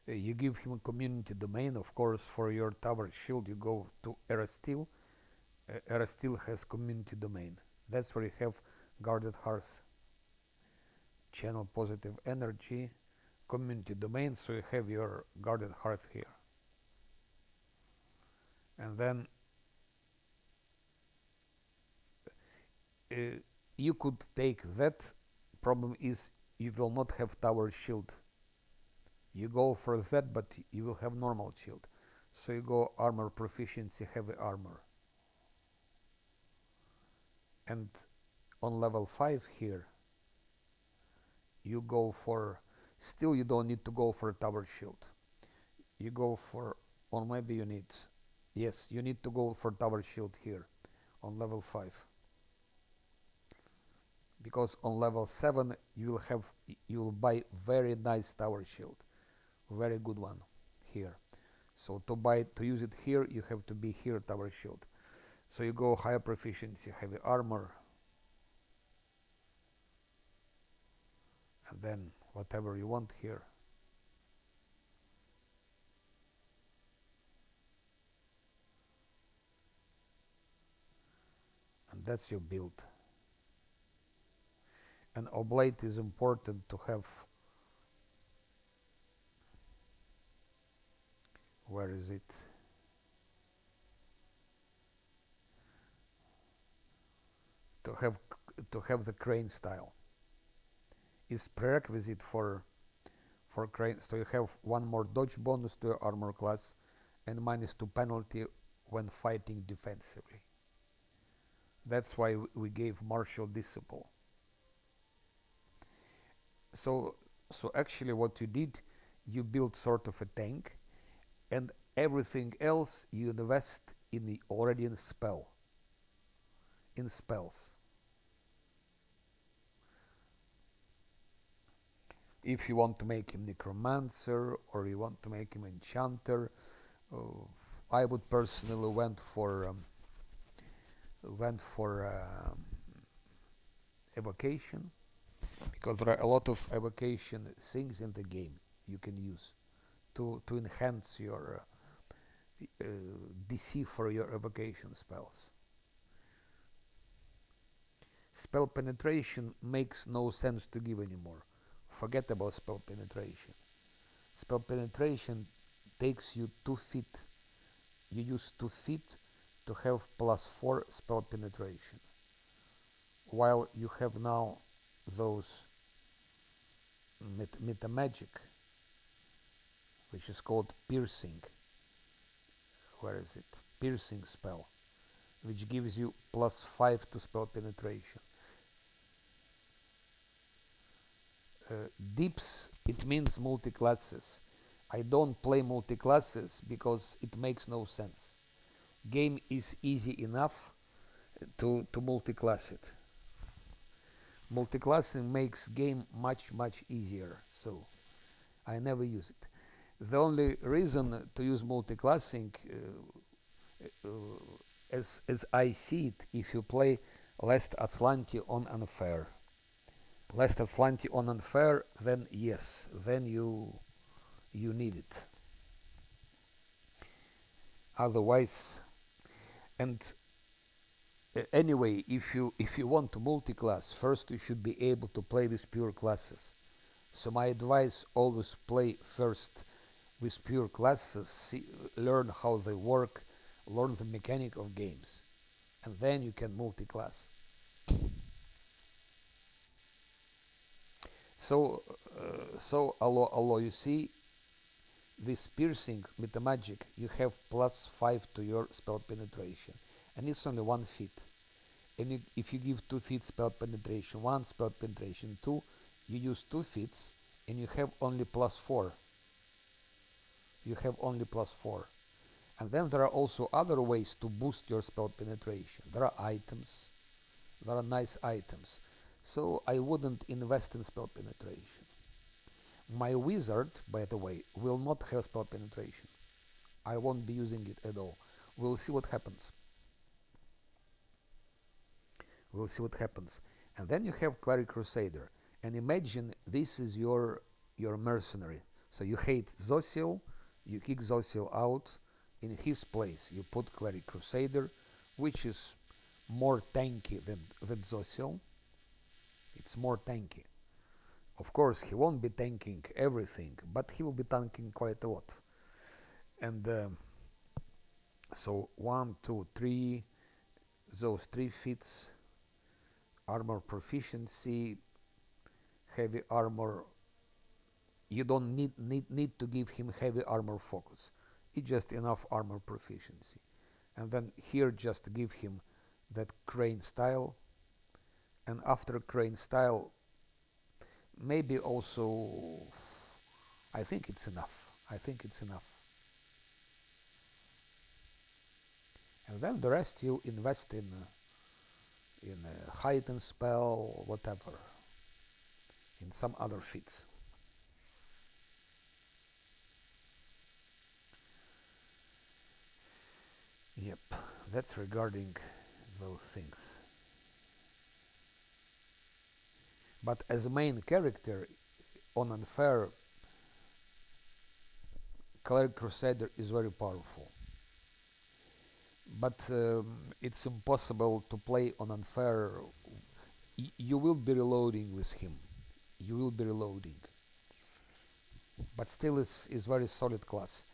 You give him a community domain, of course. For your tower shield you go to Erasteel. Erasteel has community domain. That's where you have guarded hearth. Channel positive energy, community domain, so you have your guarded hearth here. And then you could take that. Problem is you will not have tower shield. You go for that, but you will have normal shield. So you go armor proficiency, heavy armor. And on level 5 here, you go for, still you don't need to go for tower shield. You go for, or maybe you need, yes, you need to go for tower shield here on level 5. Because on level 7 you will buy very nice tower shield. Very good one here. So to use it here, you have to be here tower shield. So you go higher proficiency, heavy armor, and then whatever you want here. And that's your build. And oblate is important to have. Where is it? To have the crane style is prerequisite for crane. So you have one more dodge bonus to your armor class and -2 penalty when fighting defensively. That's why we gave martial disciple. So actually what you did, you built sort of a tank, and everything else you invest in the already in spells. If you want to make him necromancer or you want to make him enchanter, I would personally went for evocation, because there are a lot of evocation things in the game you can use to enhance your DC for your evocation spells. Spell penetration makes no sense to give anymore. Forget about spell penetration. Spell penetration takes you 2 feet. You use 2 feet to have +4 spell penetration. While you have now those meta magic, which is called piercing. Where is it? Piercing spell, which gives you +5 to spell penetration. Dips, it means multi-classes. I don't play multi-classes because it makes no sense. Game is easy enough to multi-class it. Multi-classing makes game much easier, so I never use it. The only reason to use multi-classing, as I see it, if you play Last Atlanti on Unfair. Last Atlanti on Unfair, then yes, then you need it. Otherwise, and anyway, if you want to multi-class, first you should be able to play with pure classes. So my advice, always play first with pure classes, learn how they work, learn the mechanic of games, and then you can multi-class. So, allo, you see, this piercing meta magic, you have +5 to your spell penetration, and it's only 1 feet. And if you give 2 feet spell penetration, 1 spell penetration 2, you use 2 feet, and you have only +4. You have only +4. And then there are also other ways to boost your spell penetration. There are items. There are nice items. So I wouldn't invest in spell penetration. My wizard, by the way, will not have spell penetration. I won't be using it at all. We'll see what happens. We'll see what happens. And then you have Cleric Crusader. And imagine this is your mercenary. So you hate Zosiel, you kick Zosiel out. In his place, you put Cleric Crusader, which is more tanky than Zosiel. It's more tanky. Of course, he won't be tanking everything, but he will be tanking quite a lot. And so 1, 2, 3, those 3 feats, armor proficiency, heavy armor. You don't need to give him heavy armor focus. It's just enough armor proficiency. And then here just give him that crane style. And after crane style, maybe also, I think it's enough. And then the rest you invest in a heightened spell, whatever, in some other feats. Yep, that's regarding those things. But as a main character on Unfair, Cleric Crusader is very powerful. But it's impossible to play on Unfair. You will be reloading with him. But still is very solid class.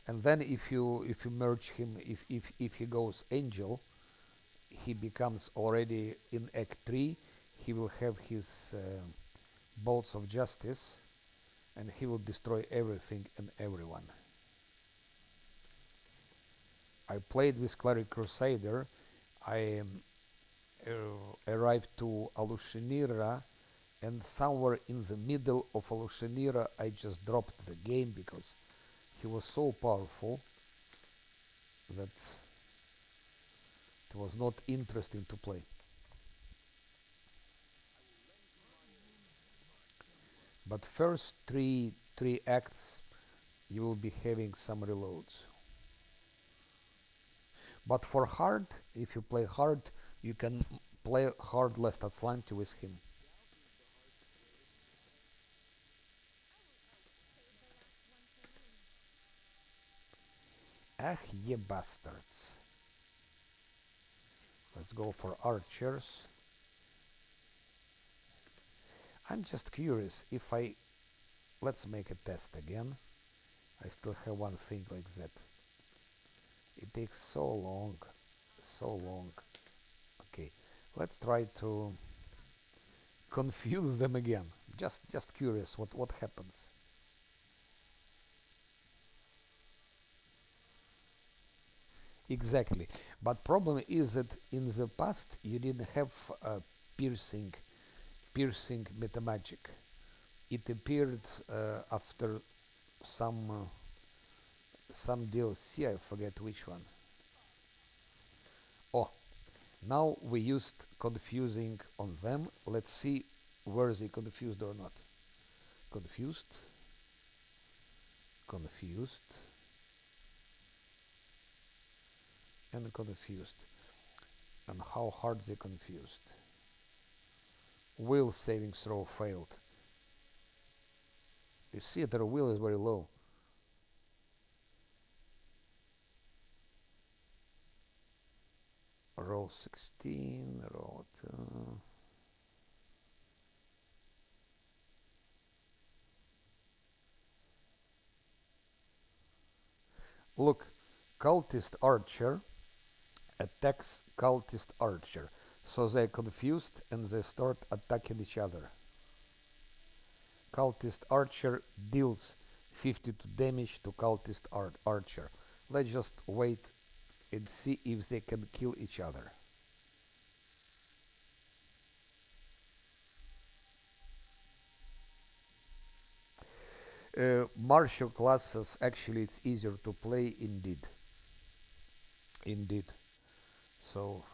And then if you merge him, if he goes Angel, he becomes already in Act 3. He will have his bolts of justice, and he will destroy everything and everyone. I played with Cleric Crusader. I arrived to Alushanira, and somewhere in the middle of Alushanira I just dropped the game because he was so powerful that it was not interesting to play. But first three acts you will be having some reloads. But for hard, if you play hard, you can play hard Last Atlanti with him. Ah, ye bastards. Let's go for archers. I'm just curious if let's make a test again. I still have one thing like that. It takes so long, so long. Okay, let's try to confuse them again. Just curious what happens. Exactly. But problem is that in the past you didn't have piercing metamagic. It appeared after some DLC. I forget which one. Oh, now we used confusing on them. Let's see were they confused or not. Confused, confused, and confused. And how hard they confused. Will saving throw failed. You see their will is very low. Roll 16, roll look, cultist archer attacks cultist archer. So they're confused and they start attacking each other. Cultist archer deals 52 damage to cultist archer. Let's just wait and see if they can kill each other. Martial classes, actually it's easier to play indeed. Indeed. So,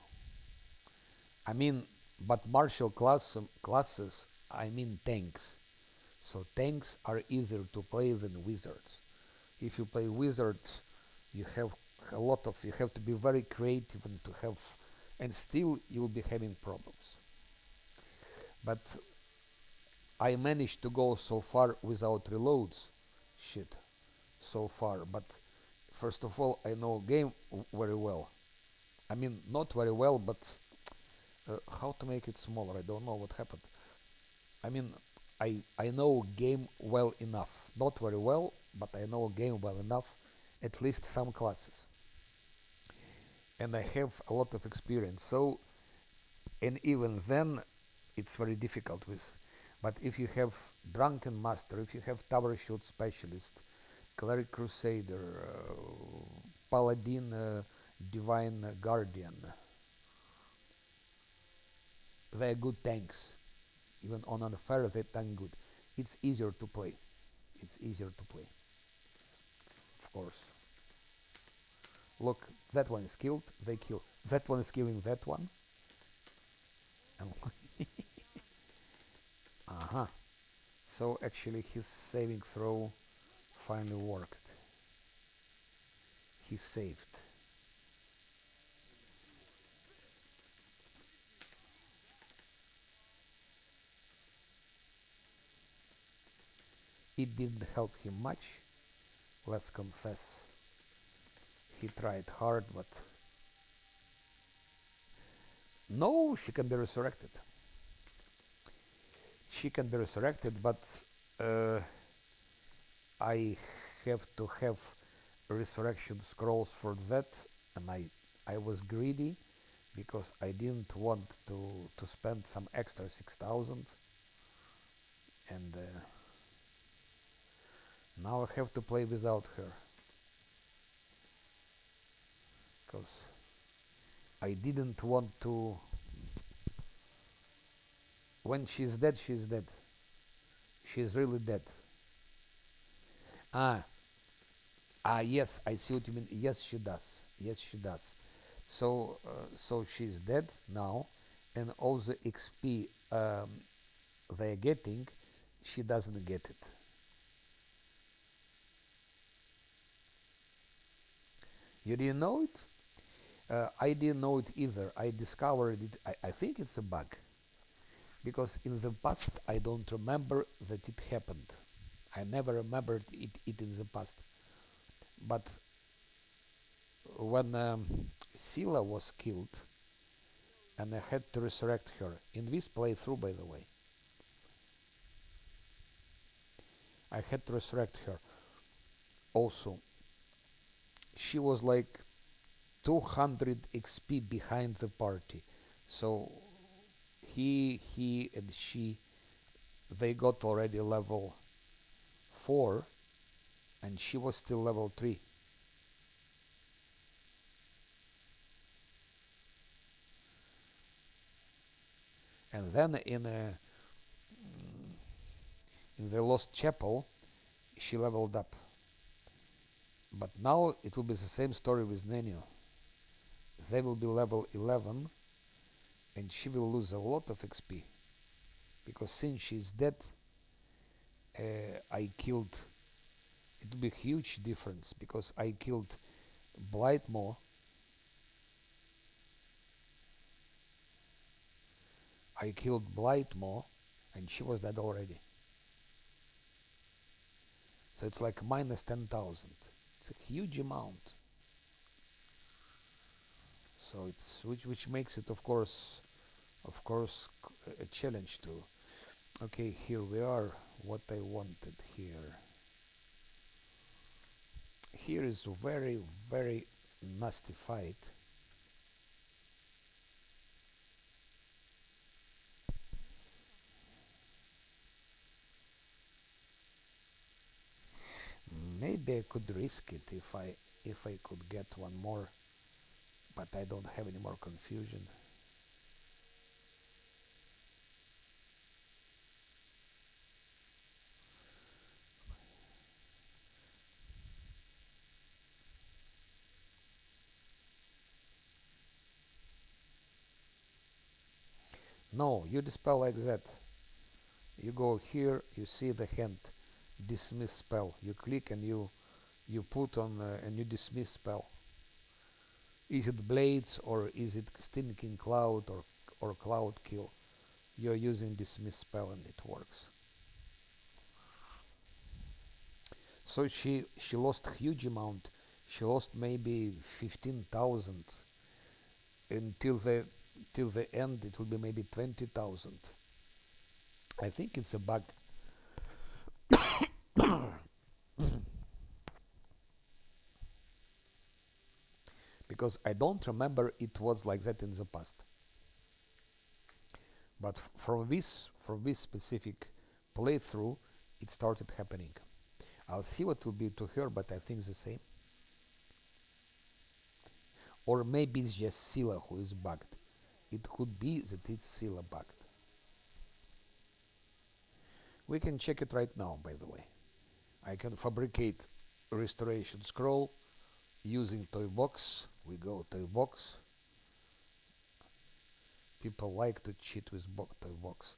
I mean, but martial classes, I mean tanks. So tanks are easier to play than wizards. If you play wizards, you have you have to be very creative and to have, and still you'll be having problems. But I managed to go so far without reloads. Shit, so far. But first of all, I know game very well. I mean, not very well, but how to make it smaller? I don't know what happened. I mean, I know game well enough. Not very well, but I know game well enough. At least some classes, and I have a lot of experience. So, and even then, it's very difficult with. But if you have Drunken Master, if you have Tower Shoot Specialist, Cleric Crusader, Paladin, Divine Guardian, they're good tanks. Even on unfair, they tank good. It's easier to play. It's easier to play. Of course. Look, that one is killed. They kill. That one is killing that one. Uh-huh. So actually his saving throw finally worked. He saved. It didn't help him much. Let's confess. He tried hard, but no, she can be resurrected. She can be resurrected, but I have to have resurrection scrolls for that, and I was greedy because I didn't want to spend some extra 6,000, and now I have to play without her because I didn't want to. When she's dead, she's dead. She's really dead. Ah, yes, I see what you mean. Yes, she does. Yes, she does. So, so she's dead now, and all the XP they're getting, she doesn't get it. You didn't know it? I didn't know it either. I discovered it. I think it's a bug because in the past I don't remember that it happened. I never remembered it in the past. But when Scylla was killed, and I had to resurrect her in this playthrough, by the way, I had to resurrect her. Also, she was like 200 XP behind the party. So he and she, they got already level 4 and she was still level 3. And then in the Lost Chapel, she leveled up. But now it will be the same story with Nenio. They will be level 11 and she will lose a lot of XP. Because since she's dead, I killed. It will be a huge difference because I killed Blightmore. I killed Blightmore and she was dead already. So it's like minus 10,000. It's a huge amount. So it's which makes it, of course, a challenge too. Okay, here we are. What I wanted here. Here is a very, very nasty fight. Maybe I could risk it if I could get one more, but I don't have any more confusion. No, you dispel like that. You go here, you see the hand, dismiss spell. You click and you put on and you dismiss spell. Is it blades or is it stinking cloud or cloud kill? You're using dismiss spell and it works. So she lost huge amount. She lost maybe 15,000 until the end. It will be maybe 20,000. I think it's a bug. Because I don't remember it was like that in the past. But from this specific playthrough, it started happening. I'll see what will be to her, but I think the same. Or maybe it's just Scylla who is bugged. It could be that it's Scylla bugged. We can check it right now, by the way. I can fabricate restoration scroll using toy box. We go toy box. People like to cheat with toy box.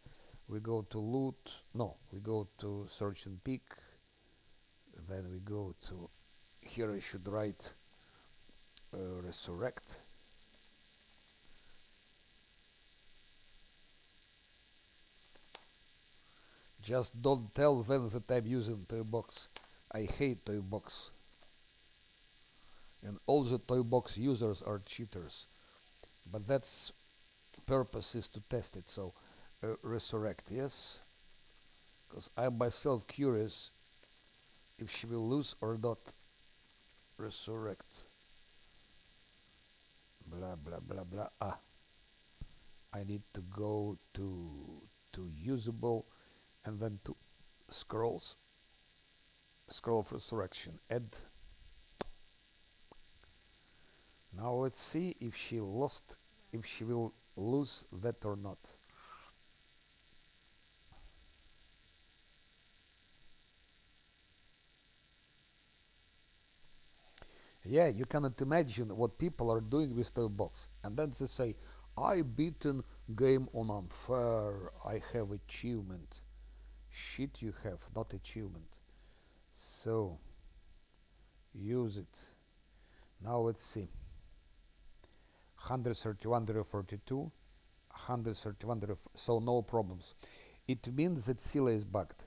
We go to loot. No, we go to search and pick. Then we go to here. I should write resurrect. Just don't tell them that I'm using toy box. I hate toy box. And all the toy box users are cheaters. But that's purpose is to test it. So resurrect, yes. Because I'm myself curious if she will lose or not. Resurrect. Blah blah blah blah. Ah. I need to go to usable and then to scrolls. Scroll of resurrection. Add. Now let's see if she will lose that or not. Yeah, you cannot imagine what people are doing with toy box. And then they say, I beaten game on unfair. I have achievement. Shit you have, not achievement. So, use it. Now let's see. 131, 042, 131, so no problems. It means that Scylla is bugged.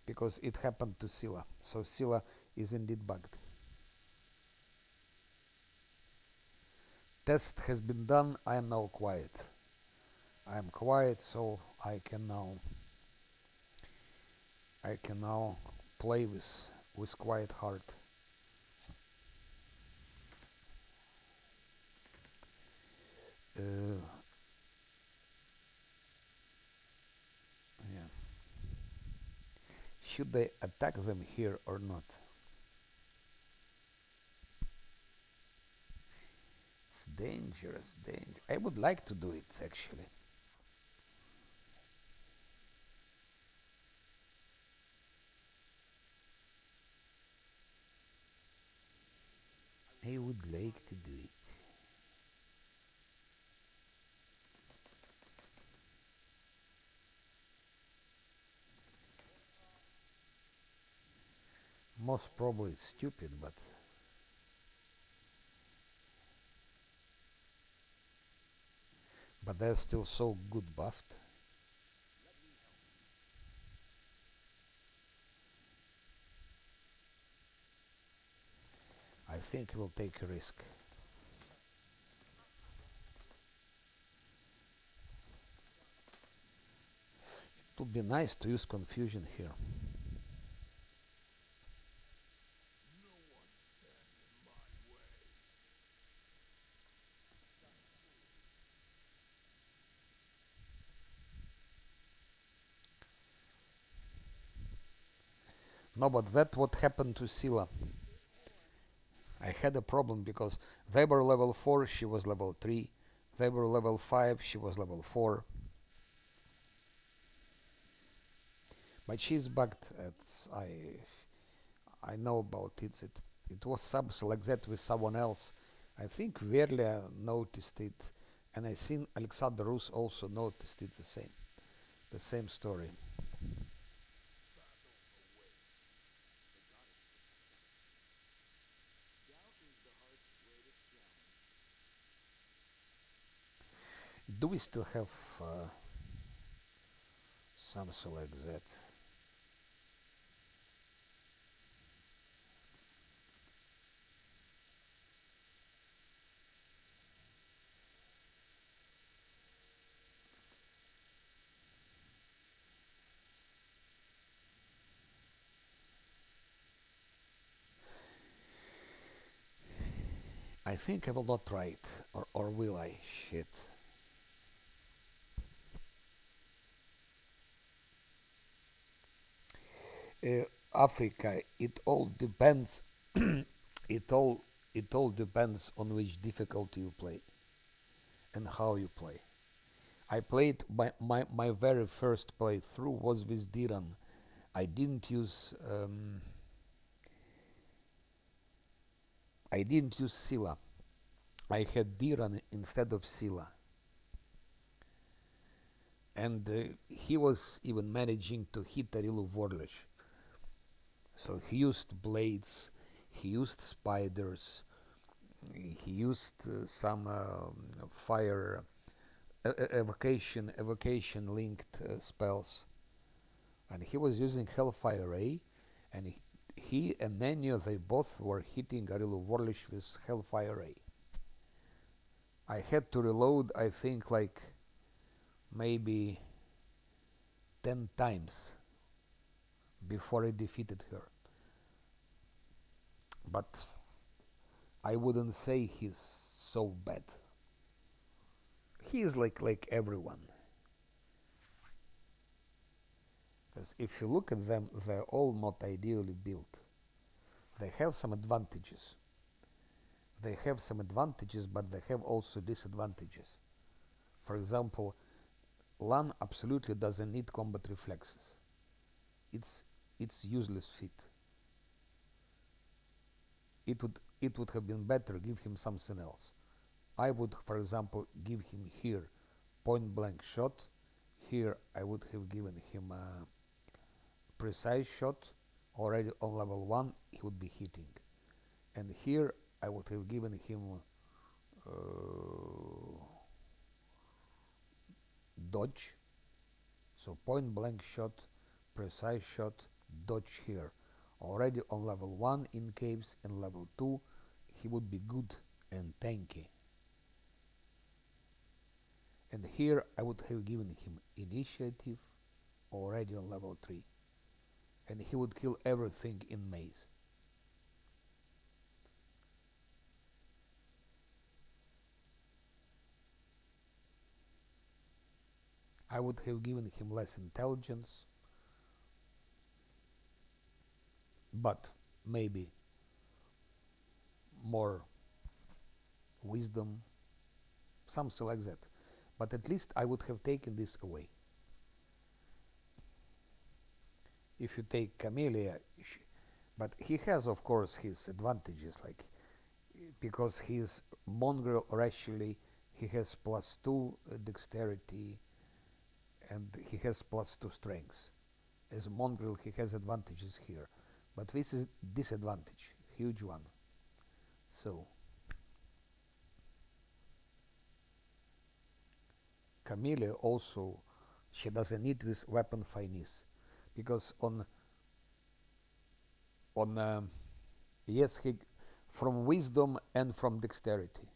Because it happened to Scylla. So Scylla is indeed bugged. Test has been done. I am now quiet. I am quiet, so I can now play with quiet heart. Uh, yeah. Should I attack them here or not? It's dangerous, danger. I would like to do it actually. I would like to do it. Most probably stupid, but they're still so good buffed. I think we'll take a risk. It would be nice to use confusion here. No, but that what happened to Scylla. I had a problem because they were level 4, she was level 3. They were level 5, she was level 4. But she's bugged. I know about it. It was subs like that with someone else. I think Verlia noticed it, and I think Alexander Rus also noticed it the same story. Do we still have something like that? I think I will not try it, or will I? Shit. Africa. It all depends. it all it all depends on which difficulty you play and how you play. I played my very first playthrough was with Diran. I didn't use Scylla. I had Diran instead of Scylla, and he was even managing to hit Arilu Vorlish. So he used blades, he used spiders, he used some fire evocation linked spells, and he was using Hellfire Ray, and he and Nenio, they both were hitting Arilu Vorlish with Hellfire Ray. I had to reload, I think, like maybe 10 times before I defeated her. But I wouldn't say he's so bad. He is like everyone. Because if you look at them, they're all not ideally built. They have some advantages. But they have also disadvantages. For example, Lan absolutely doesn't need combat reflexes. It's useless feat. It would have been better give him something else. I would, for example, give him here point blank shot. Here I would have given him a precise shot. Already on level 1 he would be hitting. And here I would have given him dodge. So point blank shot, precise shot, dodge here. Already on level 1 in caves, and level 2 he would be good and tanky. And here I would have given him initiative already on level 3. And he would kill everything in maze. I would have given him less intelligence, but maybe more wisdom, something like that. But at least I would have taken this away. If you take Camellia, but he has, of course, his advantages, like because he's mongrel racially, he has +2 dexterity, and he has +2 strength. As a mongrel, he has advantages here, but this is disadvantage, huge one. So Camellia also, she doesn't need this weapon finesse, because on yes, he from wisdom and from dexterity,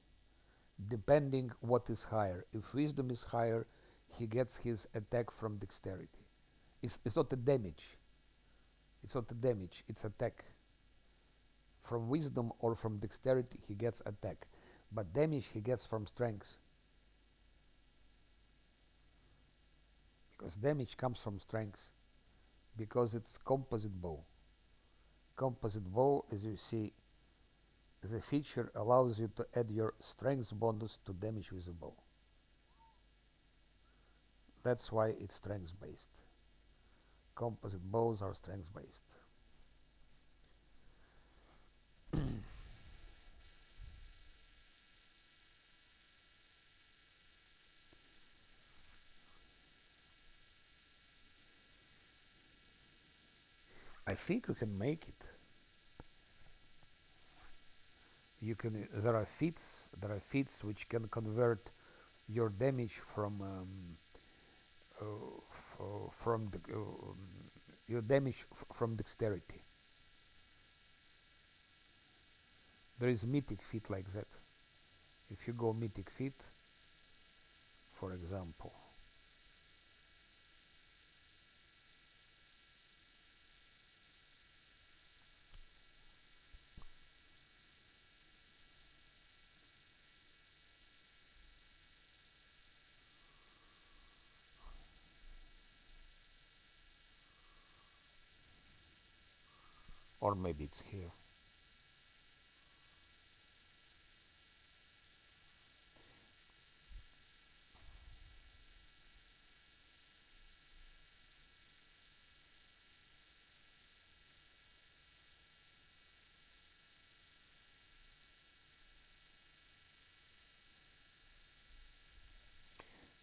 depending what is higher. If wisdom is higher, he gets his attack from dexterity. It's not a damage. It's not a damage. It's attack. From wisdom or from dexterity, he gets attack, but damage he gets from strength. Because damage comes from strength, because it's composite bow. Composite bow, as you see, the feature allows you to add your strength bonus to damage with a bow. That's why it's strength based. Composite bows are strength based. I think you can make it. You can. There are feats. There are feats which can convert your damage from your damage from dexterity. There is mythic feat like that. If you go mythic feat, for example, or maybe it's here.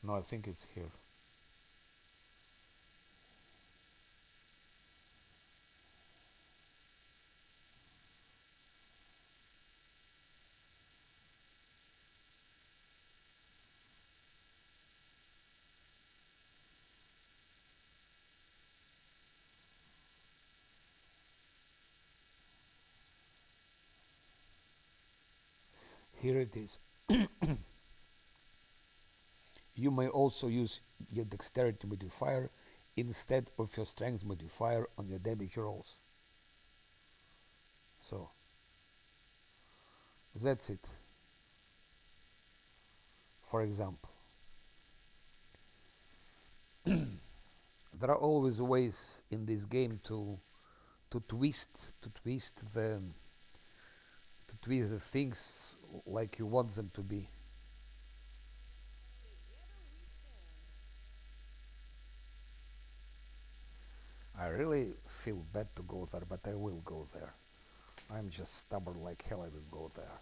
No, I think it's here. Here it is. You may also use your dexterity modifier instead of your strength modifier on your damage rolls. So that's it. For example, there are always ways in this game to twist the things like you want them to be. I really feel bad to go there, but I will go there. I'm just stubborn like hell. I will go there.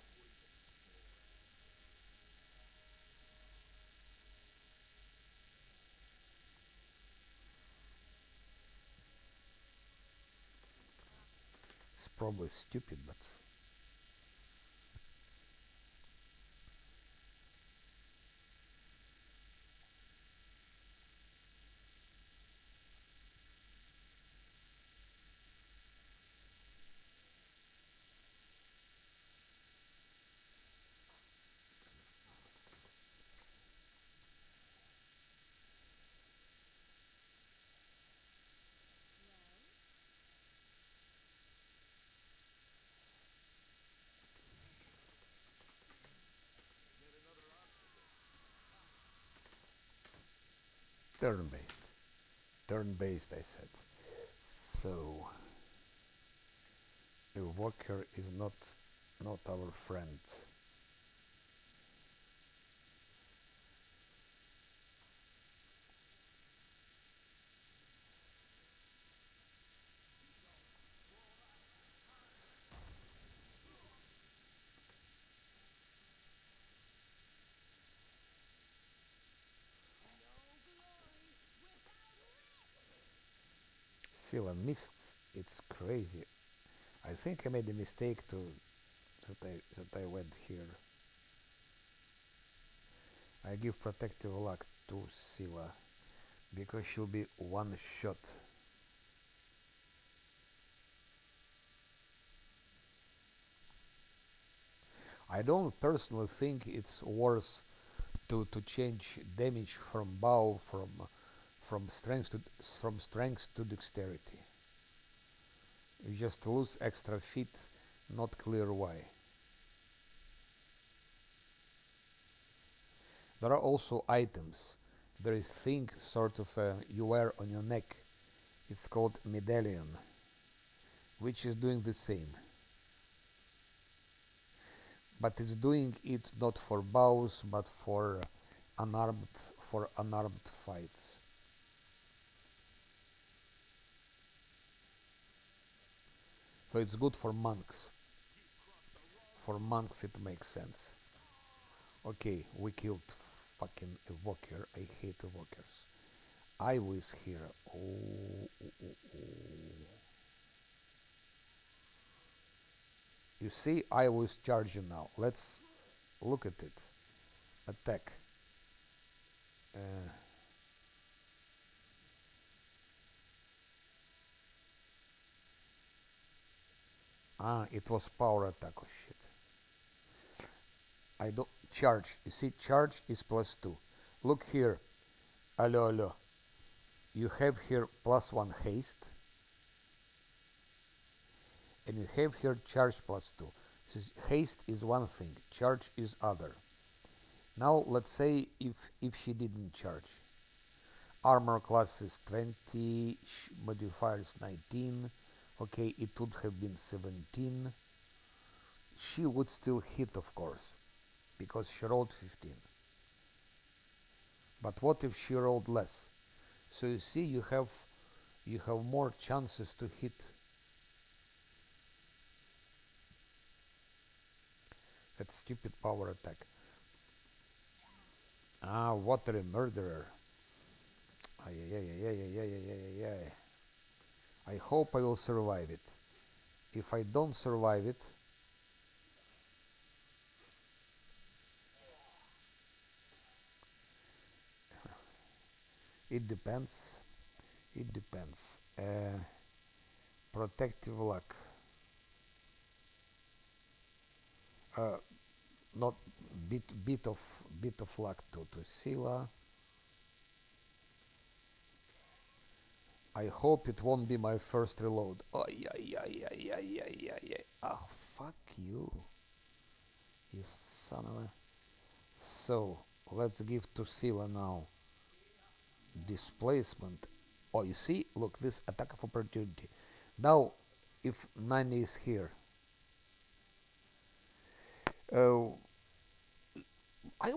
It's probably stupid, but Turn-based. Turn-based, I said. So Evoker is not our friend. Scylla missed. It's crazy. I think I made a mistake that I went here. I give protective luck to Scylla because she'll be one shot. I don't personally think it's worth to change damage from bow from strength to dexterity. You just lose extra feet, not clear why. There are also items. There is thing sort of you wear on your neck. It's called medallion, which is doing the same. But it's doing it not for bows, but for unarmed fights. So it's good for monks. For monks it makes sense. Okay, we killed fucking evoker. I hate evokers. I was here. You see, I was charging now. Let's look at it. Attack. It was power attack. Oh shit. I don't charge. You see, charge is +2. Look here. Allo. You have here +1 haste. And you have here charge +2. So haste is one thing, charge is other. Now let's say if she didn't charge. Armor class is 20, modifier is 19. Okay, it would have been 17. She would still hit, of course, because she rolled 15. But what if she rolled less? So you see, you have more chances to hit. That stupid power attack. Watery murderer. I hope I will survive it. If I don't survive it, it depends. It depends. Protective luck. Not bit of luck to Scylla. I hope it won't be my first reload. Oh fuck you. You son of a... So, let's give to Scylla now. Displacement. Oh, you see? Look, this attack of opportunity. Now, if Nani is here, I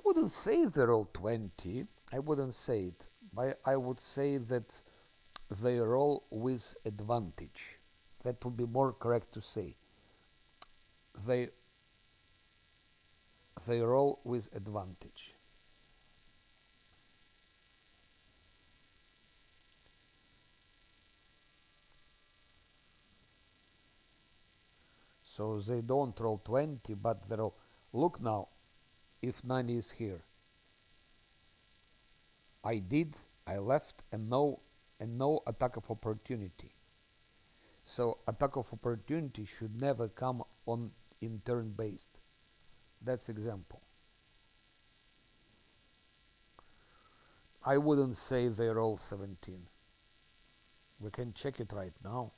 wouldn't say they roll 20. I wouldn't say it. But I would say that they roll with advantage. That would be more correct to say. They roll with advantage. So they don't roll 20, but they roll. Look now, if 9 is here. I left, and no attack of opportunity. So attack of opportunity should never come on in turn based. That's example. I wouldn't say they roll 17. We can check it right now.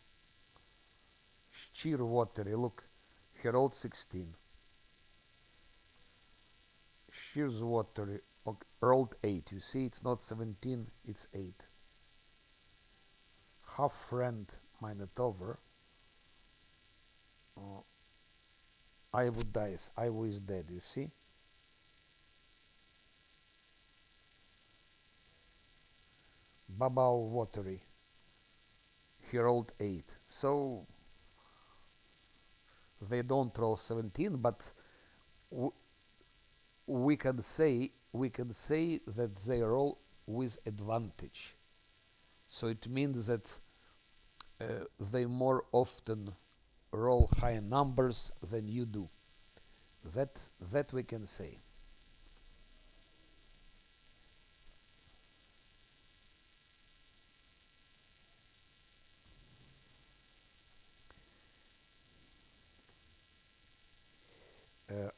Sheer watery, look, he rolled 16. Sheer watery Okay, rolled 8. You see, it's not 17, it's 8. Half friend Minotaur. Uh, Ivo dies. Ivo is dead, you see? Babao Watery. He rolled 8. So they don't roll 17, but we can say that they roll with advantage. So it means that they more often roll higher numbers than you do. That we can say.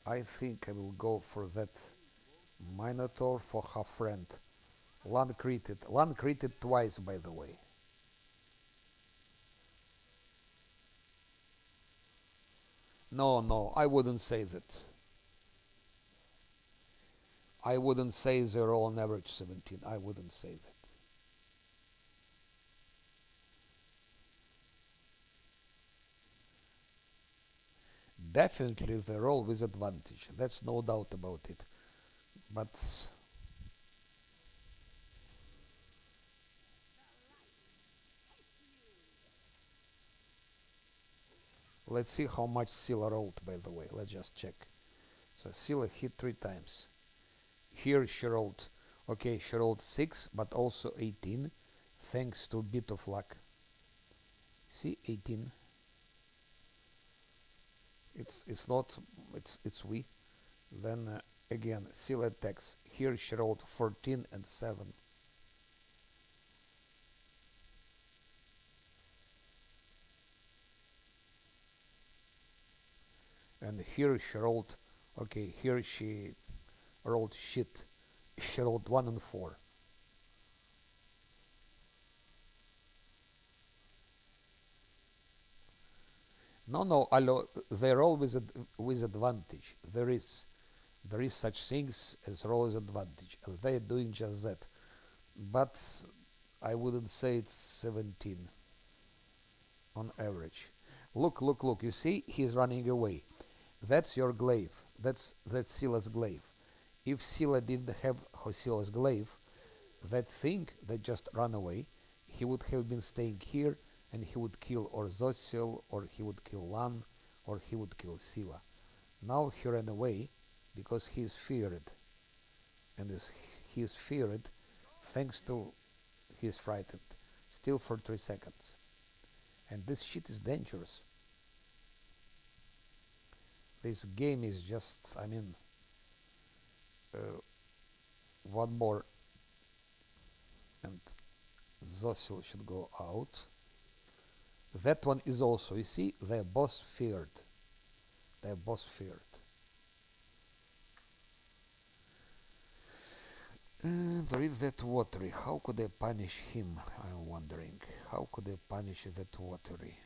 I think I will go for that Minotaur for half friend. Land critted. Land critted twice, by the way. No, no, I wouldn't say that. I wouldn't say they're all on average 17. I wouldn't say that. Definitely they're all with advantage. That's no doubt about it. But let's see how much Scylla rolled, by the way. Let's just check. So Scylla hit 3 times. Here she rolled, okay, she rolled 6, but also 18, thanks to a bit of luck. See, 18. It's not, it's we. Then again, Scylla attacks. Here she rolled 14 and 7. And here she rolled, okay, here she rolled shit. She rolled 1 and 4. No, no, allo, they're all with advantage. There is such things as roll with advantage, and they're doing just that. But I wouldn't say it's 17 on average. Look, look, look. You see, he's running away. That's your glaive. That's Scylla's glaive. If Scylla didn't have Scylla's glaive, that thing that just ran away, he would have been staying here, and he would kill or Zosil, or he would kill Lan, or he would kill Scylla. Now he ran away because he is feared, and he is feared thanks to he is frightened. Still for 3 seconds. And this shit is dangerous. This game is just, I mean, uh, one more and Zosil should go out. That one is also, you see, their boss feared. Their boss feared. There is that watery. How could I punish him? I'm wondering. How could I punish that watery?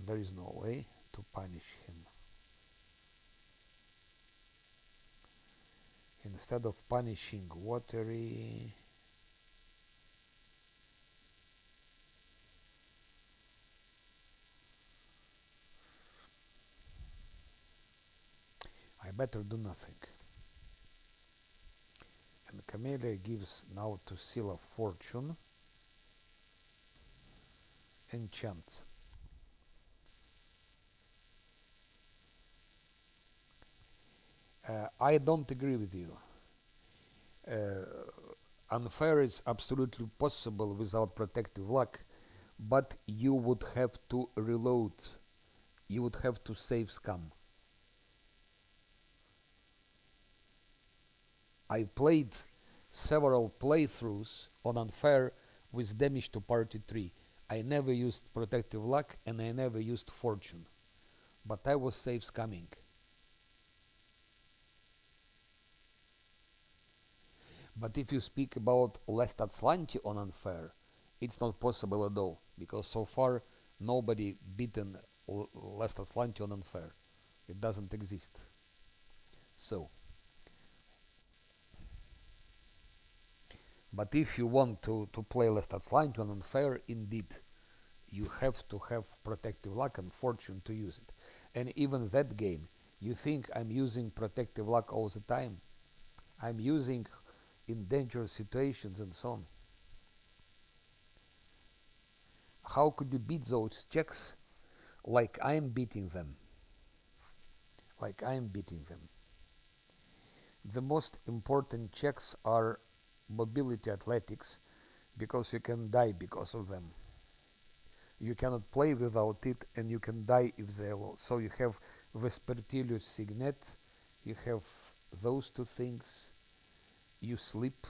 There is no way to punish him. Instead of punishing watery, I better do nothing. And Camellia gives now to Scylla fortune. Enchant. I don't agree with you. Uh, Unfair is absolutely possible without protective luck, but you would have to reload. You would have to Savescam. I played several playthroughs on Unfair with damage to party 3. I never used protective luck and I never used fortune, but I was Savescamming. But if you speak about Last Atlanti on Unfair, it's not possible at all, because so far nobody beaten Last Atlanti on Unfair. It doesn't exist. So, but if you want to play less line to an unfair, indeed, you have to have protective luck and fortune to use it. And even that game, you think I'm using protective luck all the time? I'm using in dangerous situations and so on. How could you beat those checks like I'm beating them? Like I'm beating them. The most important checks are mobility athletics because you can die because of them. You cannot play without it and you can die if they allow. So you have Vespertilius Signet, you have those two things, you sleep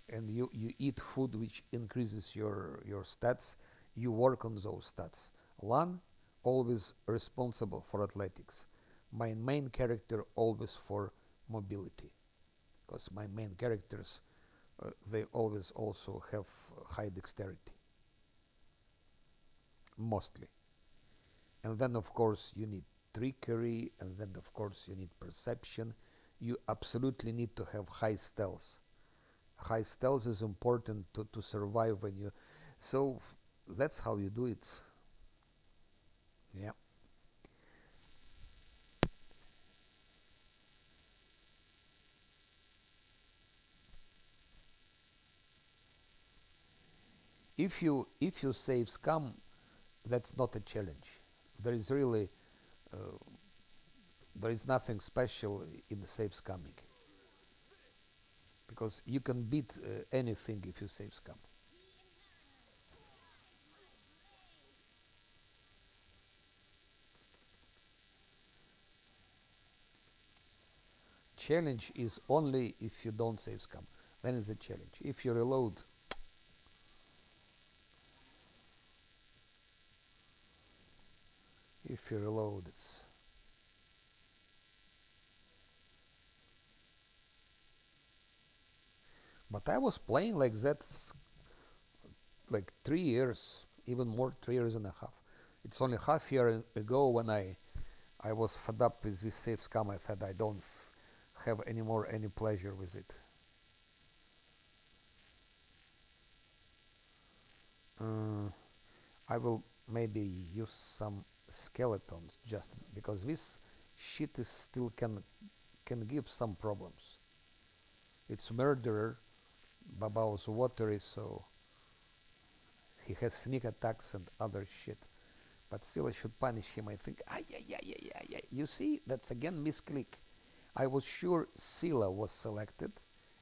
and you eat food which increases your stats, you work on those stats. Lan, always responsible for athletics. My main character always for mobility, because my main characters they always also have high dexterity, mostly. And then of course you need trickery, and then of course you need perception. You absolutely need to have high stealth. High stealth is important to survive when you. So that's how you do it. Yeah. If you save scam, that's not a challenge. There is really there is nothing special in the save scamming, because you can beat anything if you save scam. Challenge is only if you don't save scam. Then it's a challenge. If you reload, it's. But I was playing like that like 3 years, even more, 3 years and a half. It's only half year ago when I was fed up with this save scam. I said I don't have any more any pleasure with it. Uh, I will maybe use some skeletons just because this shit is still can give some problems. It's murderer, Babao's WoTR, so he has sneak attacks and other shit. But still, I should punish him. I think, yeah. You see, that's again misclick. I was sure Scylla was selected,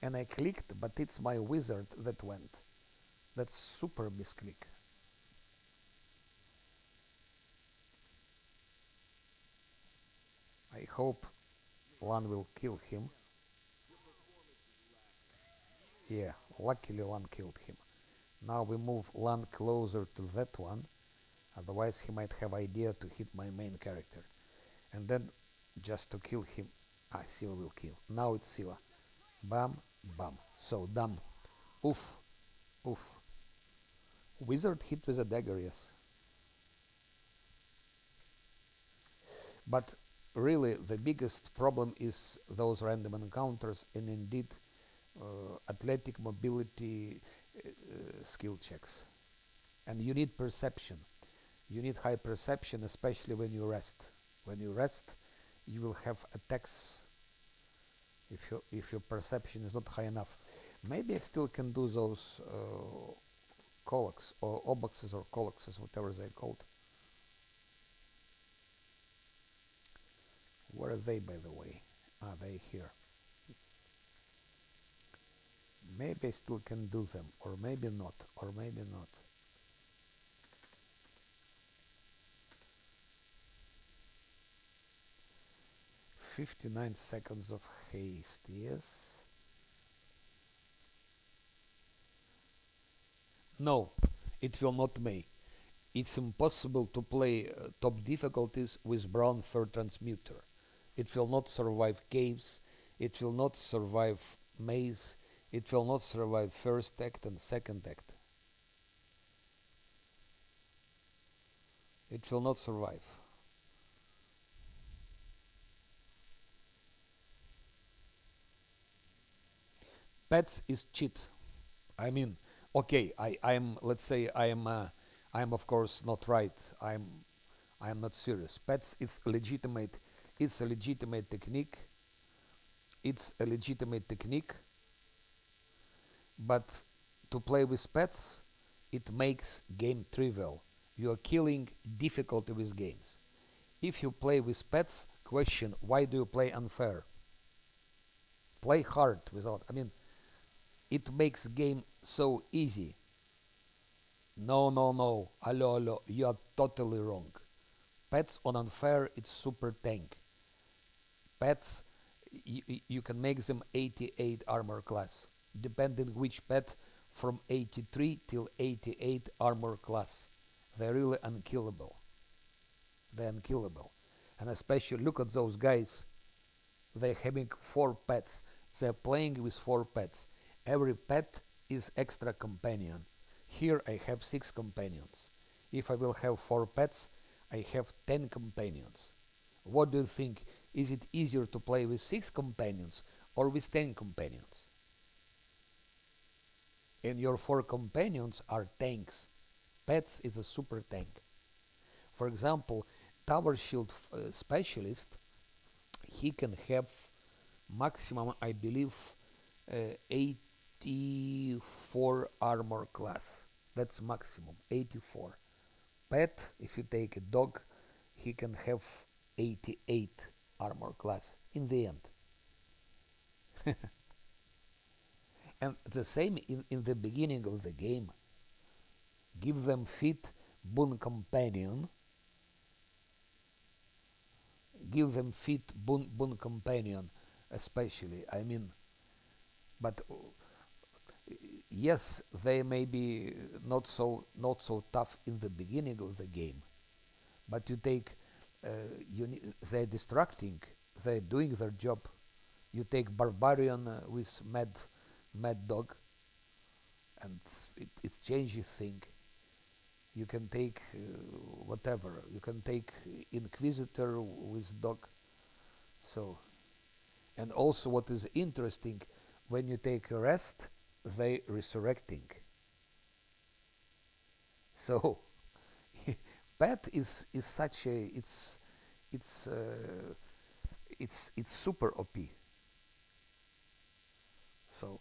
and I clicked, but it's my wizard that went. That's super misclick. I hope Lan will kill him. Yeah, luckily Lan killed him. Now we move Lan closer to that one, otherwise he might have idea to hit my main character. And then just to kill him, Scylla will kill. Now it's Scylla. Bam, bam. So done. Oof, oof. Wizard hit with a dagger, yes. But really, the biggest problem is those random encounters, and indeed, athletic mobility skill checks. And you need perception. You need high perception, especially when you rest. When you rest, you will have attacks if your perception is not high enough. Maybe I still can do those colox or oboxes or coloxes, whatever they're called. Where are they, by the way? They here. Maybe I still can do them, or maybe not, or maybe not. "59 seconds of haste," yes. No, it will not may. It's impossible to play top difficulties with brown fur transmuter. It will not survive caves, it will not survive maze, it will not survive first act and second act. It will not survive. Pets is cheat. I mean, okay, I'm let's say I'm of course not right. I'm not serious. Pets is legitimate. It's a legitimate technique. It's a legitimate technique, but to play with pets, it makes game trivial. You are killing difficulty with games. If you play with pets, question why do you play unfair? Play hard without. I mean, it makes game so easy. No, no, no. Hello, hello. You are totally wrong. Pets on unfair, it's super tank. Pets, you can make them 88 armor class, depending which pet, from 83 till 88 armor class. They're really unkillable. They're unkillable. And especially look at those guys. They're having 4 pets. They're playing with 4 pets. Every pet is extra companion. Here I have 6 companions. If I will have 4 pets, I have 10 companions. What do you think? Is it easier to play with 6 companions or with 10 companions? And your 4 companions are tanks. Pets is a super tank. For example, tower shield specialist, he can have maximum, I believe, 84 armor class. That's maximum, 84. Pet, if you take a dog, he can have 88 armor class in the end. And the same in the beginning of the game. Give them fit boon companion. Give them fit boon companion, especially. I mean, but yes, they may be not so tough in the beginning of the game, but you take they're distracting, they're doing their job. You take barbarian with mad dog, and it changes thing. You can take whatever. You can take inquisitor with dog. So, and also what is interesting, when you take a rest, they resurrecting. So pet is such a it's it's super OP. So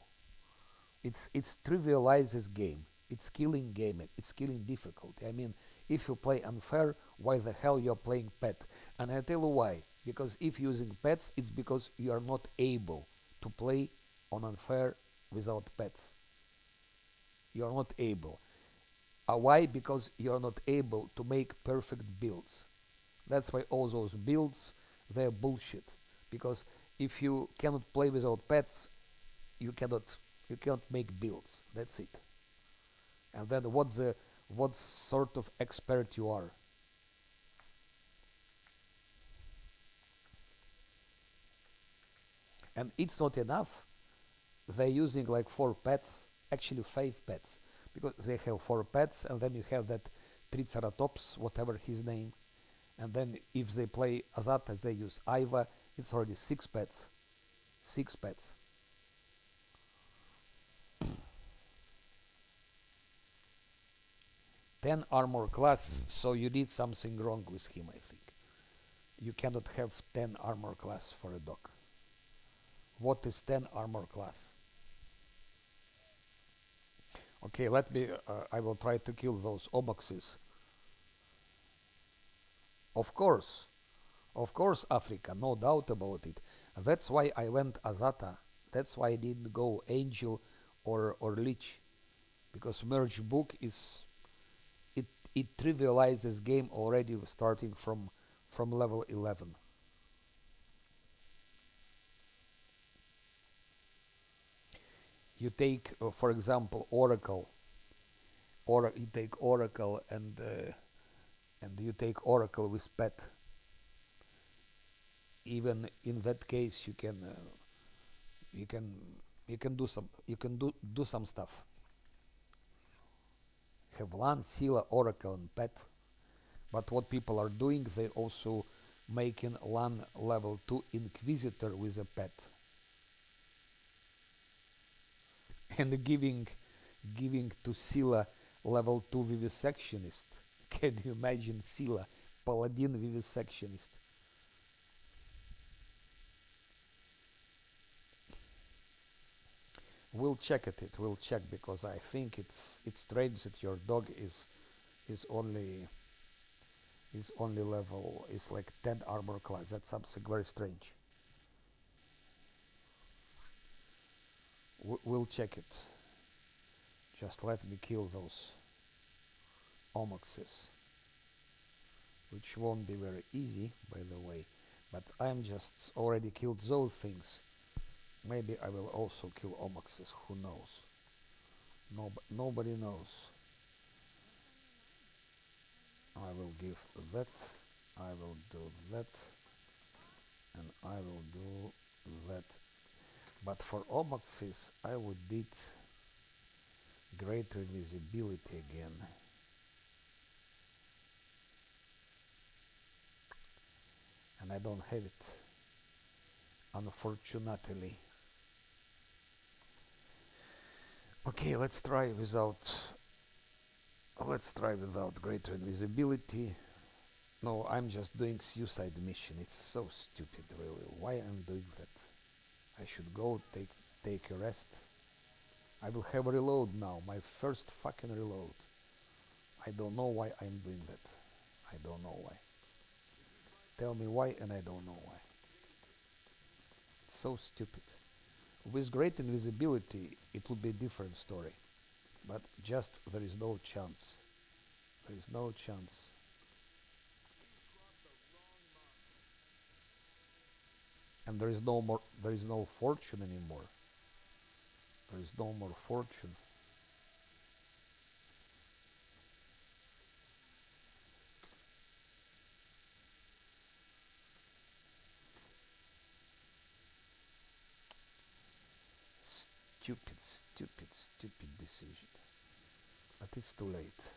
it's trivializes game. It's killing game. It's killing difficulty. I mean, if you play unfair, why the hell you're playing pet? And I tell you why. Because if using pets, it's because you are not able to play on unfair without pets. You are not able. Why? Because you are not able to make perfect builds. That's why all those builds, they're bullshit. Because if you cannot play without pets, you cannot make builds. That's it. And then what sort of expert you are? And it's not enough. They're using like 4 pets, actually 5 pets, because they have 4 pets, and then you have that Triceratops, whatever his name, and then if they play Azata, they use Iva. It's already 6 pets. 6 pets. 10 armor class, so you did something wrong with him, I think. You cannot have 10 armor class for a dog. What is 10 armor class? Okay, let me, I will try to kill those oboxes. Of course, Africa, no doubt about it. That's why I went Azata. That's why I didn't go Angel or Lich, because merge book is it it trivializes game already starting from level 11. You take, for example, Oracle, or you take Oracle and you take Oracle with pet. Even in that case, you can do some stuff. Have LAN, Scylla, Oracle, and pet. But what people are doing, they also making LAN level 2 Inquisitor with a pet. and giving to Scylla level 2 vivisectionist. Can you imagine Scylla, paladin vivisectionist? We'll check it. We'll check because I think it's strange that your dog is only level is like 10 armor class. That's something very strange. We'll check it. Just let me kill those omoxes, which won't be very easy, by the way. But I'm just already killed those things. Maybe I will also kill omoxes. Who knows? Nobody knows. I will give that. I will do that. And I will do that. But for omoxes, I would need greater invisibility again. And I don't have it, unfortunately. Okay, let's try without greater invisibility. No, I'm just doing suicide mission. It's so stupid, really. Why I'm doing that? I should go take a rest. I will have a reload now, my first fucking reload. I don't know why I'm doing that. I don't know why. Tell me why, and I don't know why. It's so stupid. With great invisibility, it would be a different story. But just there is no chance. There is no chance. And there is no fortune anymore. There is no more fortune. Stupid decision. But it's too late.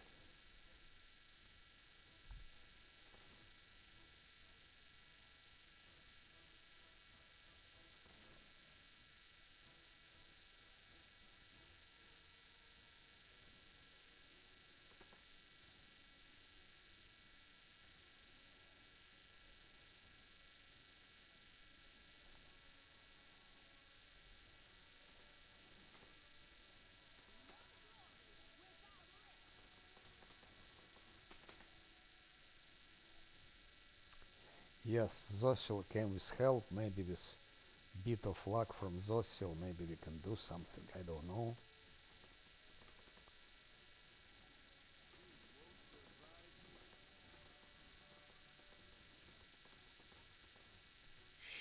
Yes, Zosil came with help, maybe with bit of luck from Zosil, maybe we can do something, I don't know.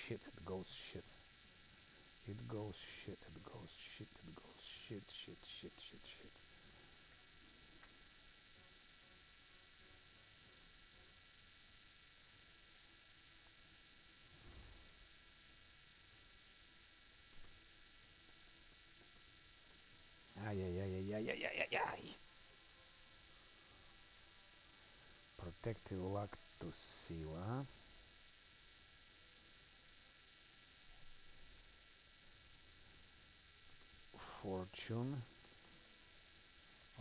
Shit, it goes shit. It goes shit, it goes shit, it goes shit, shit, shit, shit, shit. Ay, ay, ay, ay, ay, ay, ay, ay, ay. Protective luck to Scylla. Fortune.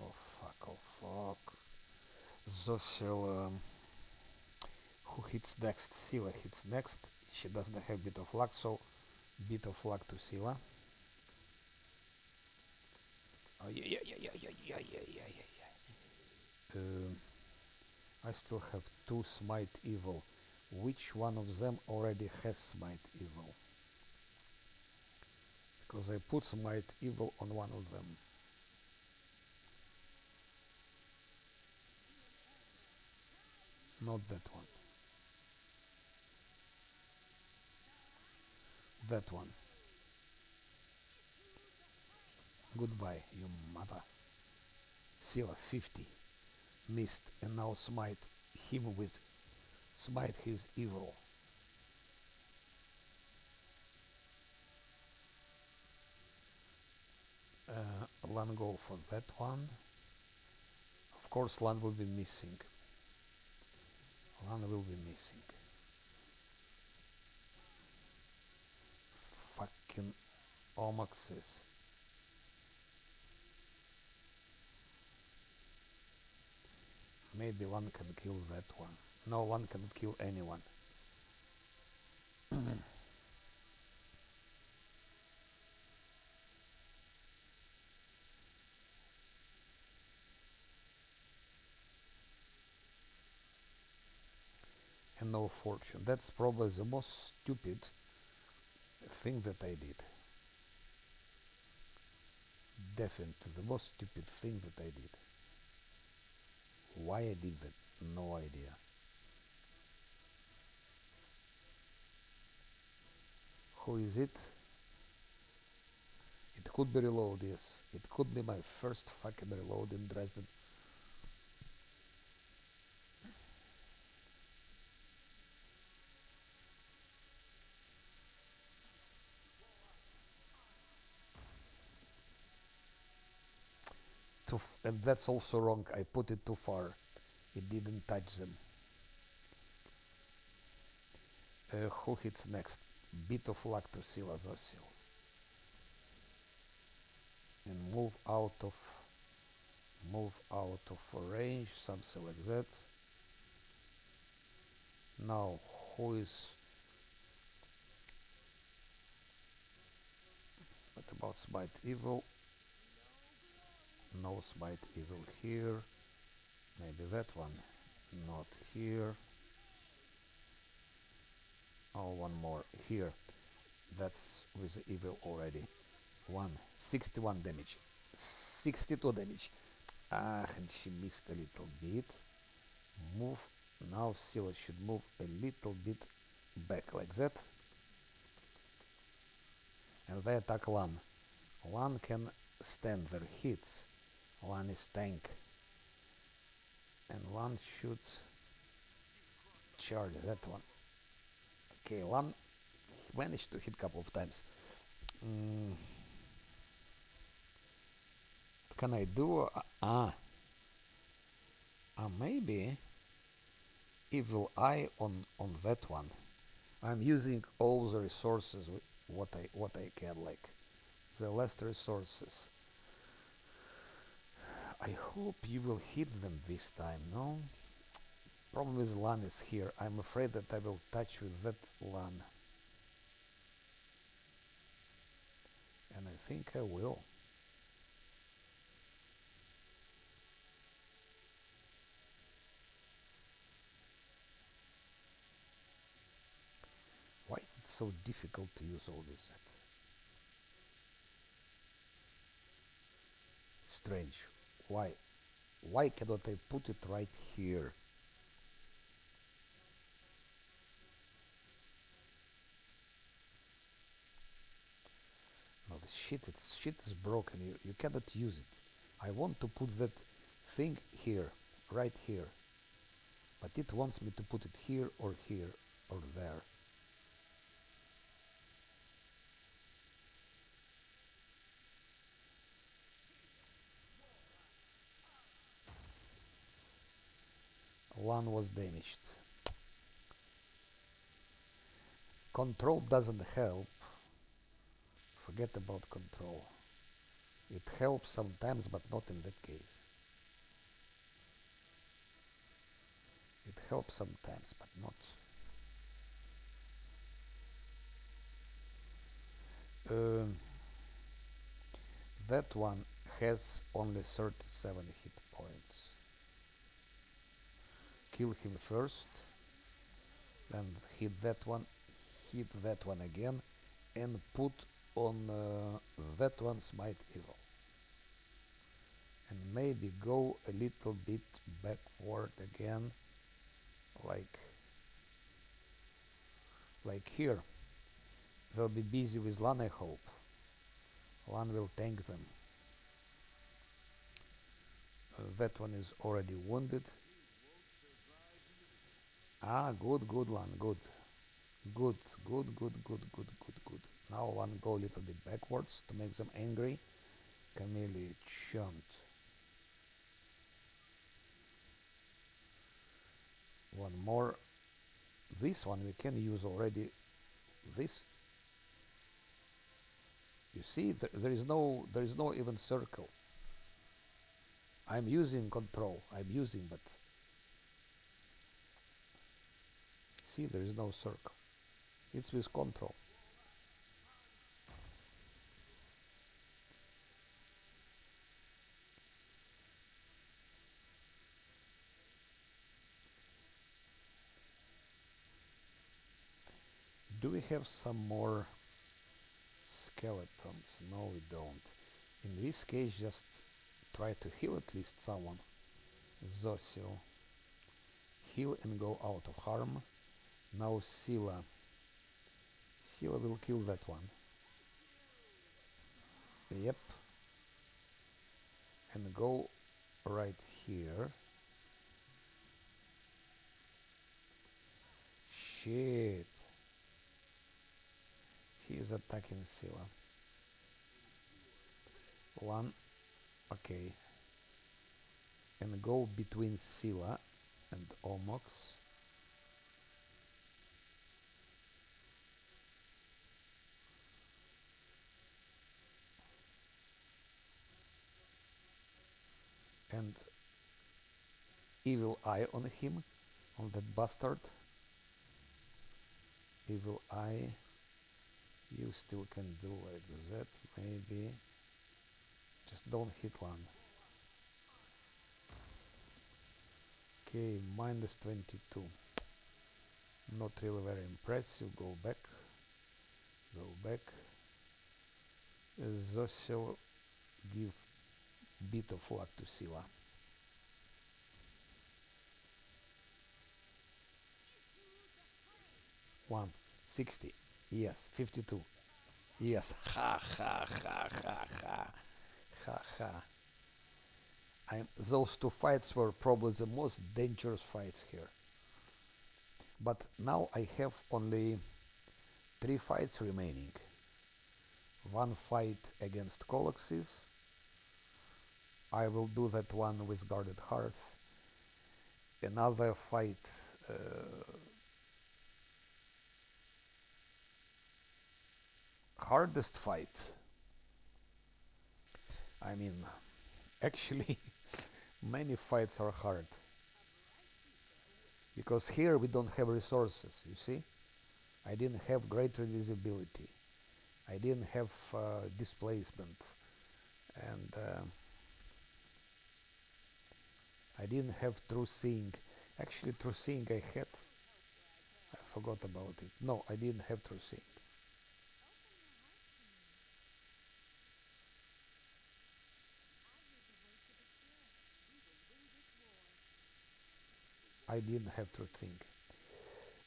Oh fuck, oh fuck. Zosil, who hits next? Scylla hits next. She doesn't have bit of luck, so bit of luck to Scylla. Oh yeah, yeah, yeah, yeah, yeah, yeah, yeah, yeah, yeah. I still have 2 Smite Evil. Which one of them already has Smite Evil? Because I put Smite Evil on one of them. Not that one. That one. Goodbye, you mother. Scylla 50. Missed, and now smite him with smite his evil. Lan go for that one. Of course Lan will be missing. Lan will be missing. Fucking omoxes. Maybe Lan can kill that one. No, Lan cannot kill anyone. And no fortune. That's probably the most stupid thing that I did. Definitely the most stupid thing that I did. Why I did that? No idea. Who is it? It could be reload, yes. It could be my first fucking reload in Dresden. And that's also wrong. I put it too far. It didn't touch them. Who hits next? Bit of luck to Silazosil. And move out of range, something like that. Now, who is... What about Smite Evil? No Smite Evil here. Maybe that one. Not here. Oh, one more here. That's with evil already. 61 damage. 62 damage. Ah, and she missed a little bit. Move. Now Scylla should move a little bit back like that. And they attack Lan. Lan can stand their hits. Lan is tank. And Lan should charge that one. Okay, Lan managed to hit a couple of times. What can I do? Maybe Evil Eye on that one. I'm using all the resources what I can, like the last resources. I hope you will hit them this time, no? Problem is Lan is here. I'm afraid that I will touch with that Lan. And I think I will. Why is it so difficult to use all this? Strange. Why? Why cannot I put it right here? No, the shit is broken. You cannot use it. I want to put that thing here, right here. But it wants me to put it here or there. One was damaged. Control doesn't help. Forget about control. It helps sometimes, but not in that case. It helps sometimes, but not. That one has only 37 hit points. Kill him first, then hit that one again, and put on that one Smite Evil. And maybe go a little bit backward again, like here. They'll be busy with Lan, I hope. Lan will tank them. That one is already wounded. Good Lan, good. Good. Now Lan go a little bit backwards to make them angry. Camille Chunt. One more. This one we can use already. This. You see, there is no even circle. I'm using control. But See, there is no circle. It's with control. Do we have some more skeletons? No, we don't. In this case, just try to heal at least someone. Zosil. Heal and go out of harm. Now Scylla. Scylla will kill that one. Yep. And go right here. Shit. He is attacking Scylla. One. Okay. And go between Scylla and Omox. And evil eye on him, on that bastard. Evil eye. You still can do like that, maybe. Just don't hit land. Okay, minus 22. Not really very impressive. Go back. Go back. Zosil give bit of luck to Scylla. One 60. Yes, 52. Yes. Ha ha ha ha ha. Ha ha. Those two fights were probably the most dangerous fights here. But now I have only 3 fights remaining. One fight against Coloxes. I will do that one with Guarded Hearth. Another fight hardest fight. I mean, actually many fights are hard. Because here we don't have resources, you see? I didn't have greater visibility. I didn't have displacement. And I didn't have true seeing. Actually, true seeing I had. I forgot about it. No, I didn't have true seeing. I didn't have true seeing.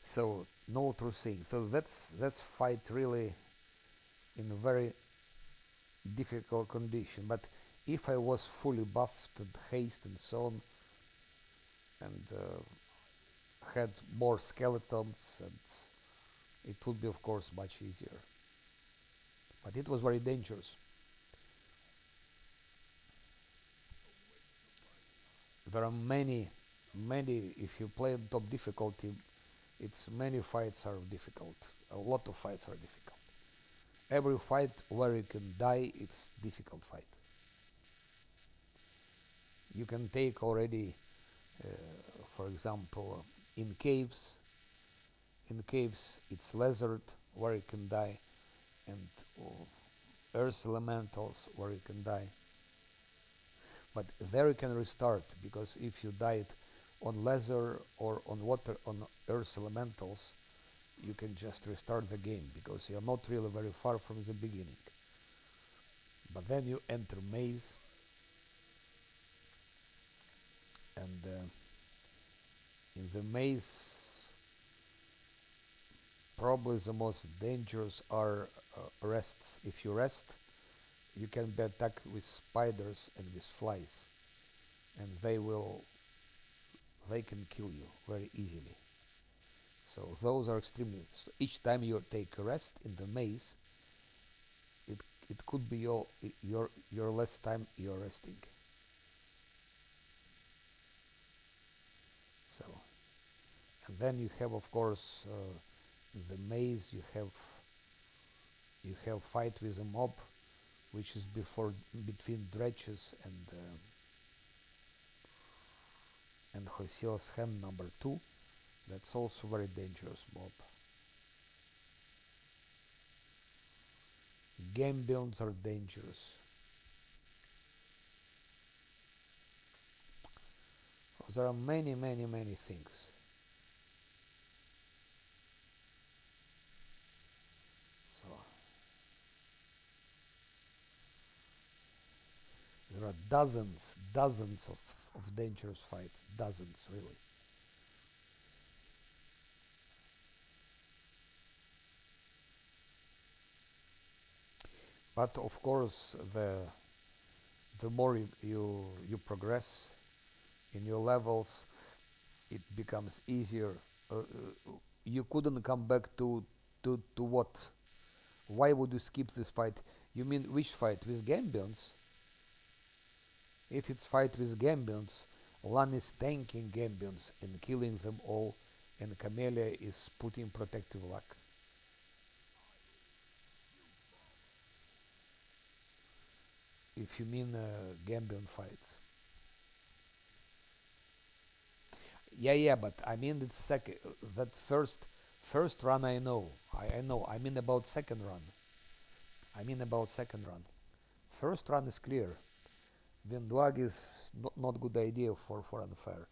So no true seeing. So that's fight really in a very difficult condition. But if I was fully buffed and haste and so on, and had more skeletons, and it would be of course much easier. But it was very dangerous. There are many, if you play top difficulty, it's many fights are difficult. A lot of fights are difficult. Every fight where you can die, it's difficult fight. You can take already, for example, in caves. In caves, it's lizard where you can die, and earth elementals where you can die. But there you can restart, because if you died on leather or on water, on earth elementals, you can just restart the game, because you're not really very far from the beginning. But then you enter maze, and in the maze probably the most dangerous are rests. If you rest, you can be attacked with spiders and with flies, and they can kill you very easily. So those are extremely. So each time you take a rest in the maze, it could be your last time you're resting. So, and then you have, of course, in the maze you have fight with a mob, which is between dredges and Hosiel's hand number 2. That's also very dangerous mob. Gambions are dangerous. There are many things. So there are dozens of dangerous fights. Dozens, really. But of course, the more you progress in your levels, it becomes easier. You couldn't come back to what? Why would you skip this fight? You mean which fight? With Gambions? If it's fight with Gambions, Lan is tanking Gambions and killing them all, and Camellia is putting protective luck. If you mean Gambion fights. Yeah, but I mean that second, that first run I know. I know. I mean about second run. I mean about second run. First run is clear. Vendwag is not good idea for unfair.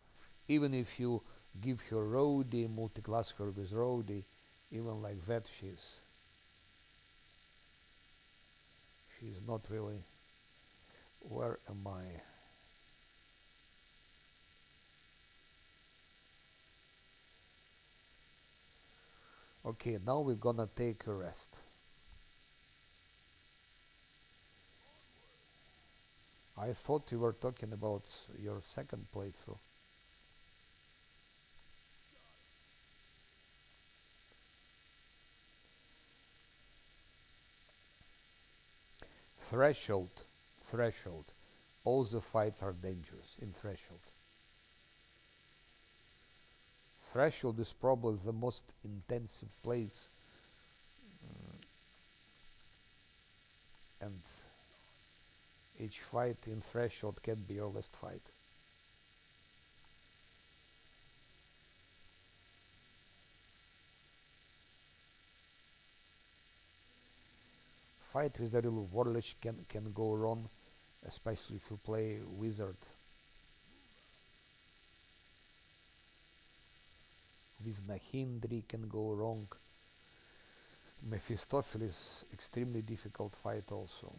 Even if you give her Rhodey, multi-class her with Rhodey, even like that she's not really. Where am I? Okay, now we're gonna take a rest. I thought you were talking about your second playthrough. Threshold, Threshold. All the fights are dangerous in Threshold. Threshold is probably the most intensive place, and each fight in Threshold can be your last fight. Fight with a real warlich can go wrong, especially if you play wizard. With Nahindri can go wrong. Mephistopheles, extremely difficult fight also.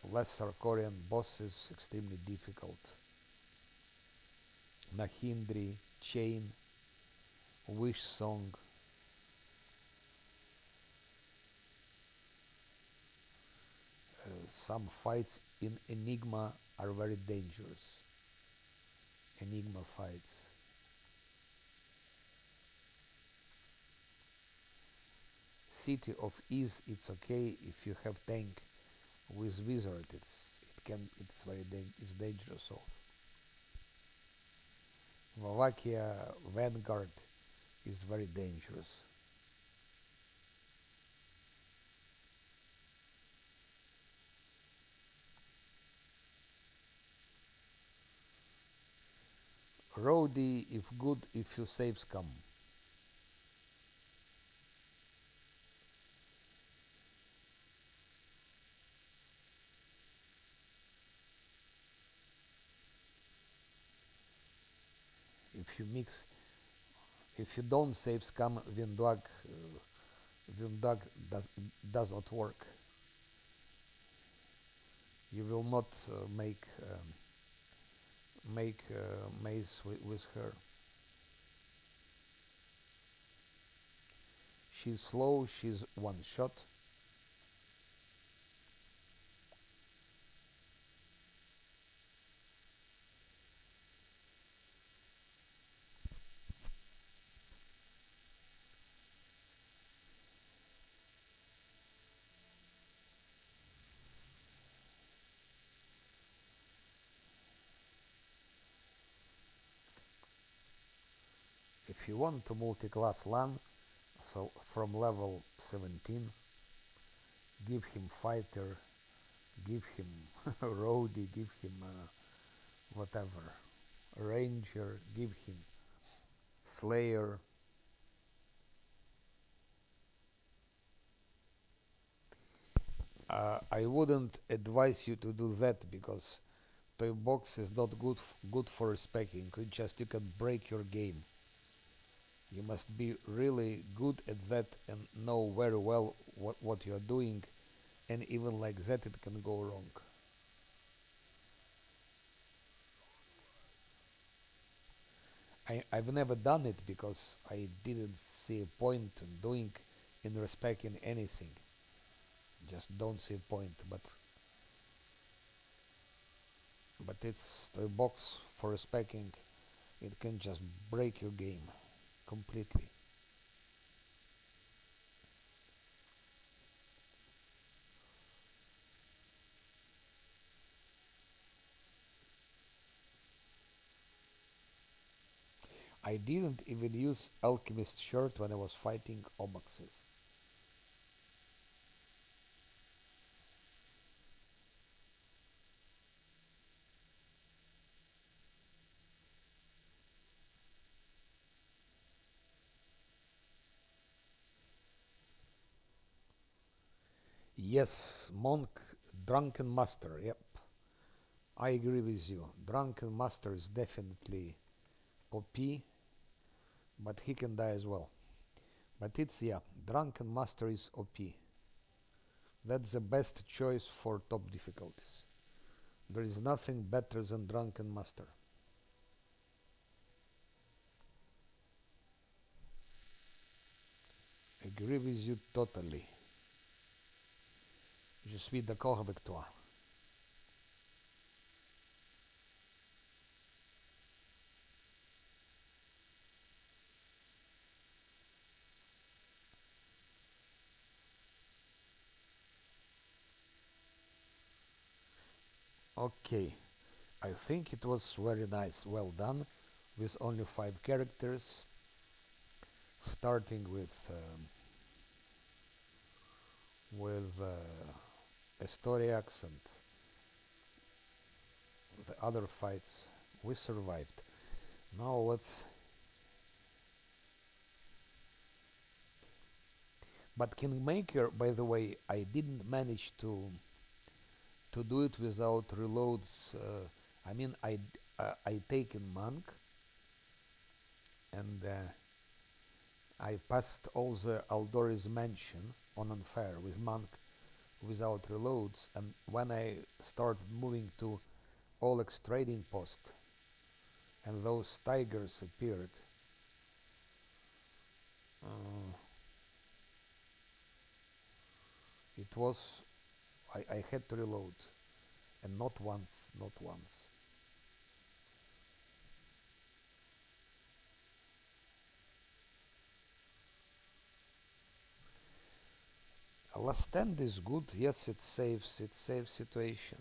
Lesser Korean boss is extremely difficult. Nahindri, Chain, Wish Song. Some fights in Enigma are very dangerous. Enigma fights. City of Ease, it's okay if you have tank. With wizard, it's dangerous also. Wallachia Vanguard is very dangerous. Rowdy, if good, if you Savescam. If you mix, if you don't Savescam, Vindog does not work. You will not make maze with her. She's slow, she's one shot. If you want to multi-class Lan, so from level 17, give him fighter, give him roadie, give him whatever, ranger, give him slayer, I wouldn't advise you to do that because toy box is not good for respecting. You can break your game. You must be really good at that and know very well what you are doing, and even like that it can go wrong. I've never done it because I didn't see a point in doing in respecting anything. Just don't see a point. But it's a box for respecting. It can just break your game completely. I didn't even use alchemist shirt when I was fighting oboxes. Yes, monk, drunken master. Yep, I agree with you. Drunken master is definitely OP, but he can die as well. But it's, yeah, drunken master is OP. That's the best choice for top difficulties. There is nothing better than drunken master. Agree with you totally. Je suis d'accord avec toi. Okay, I think it was very nice, well done, with only 5 characters, starting with Astoriax and the other fights. We survived. Now let's. But Kingmaker, by the way, I didn't manage to do it without reloads. I mean, I taken monk and I passed all the Aldori's mansion on unfair with monk without reloads, and when I started moving to Oleg's trading post and those tigers appeared, uh, it was I had to reload, and not once, not once. Last stand is good. Yes, it saves situation.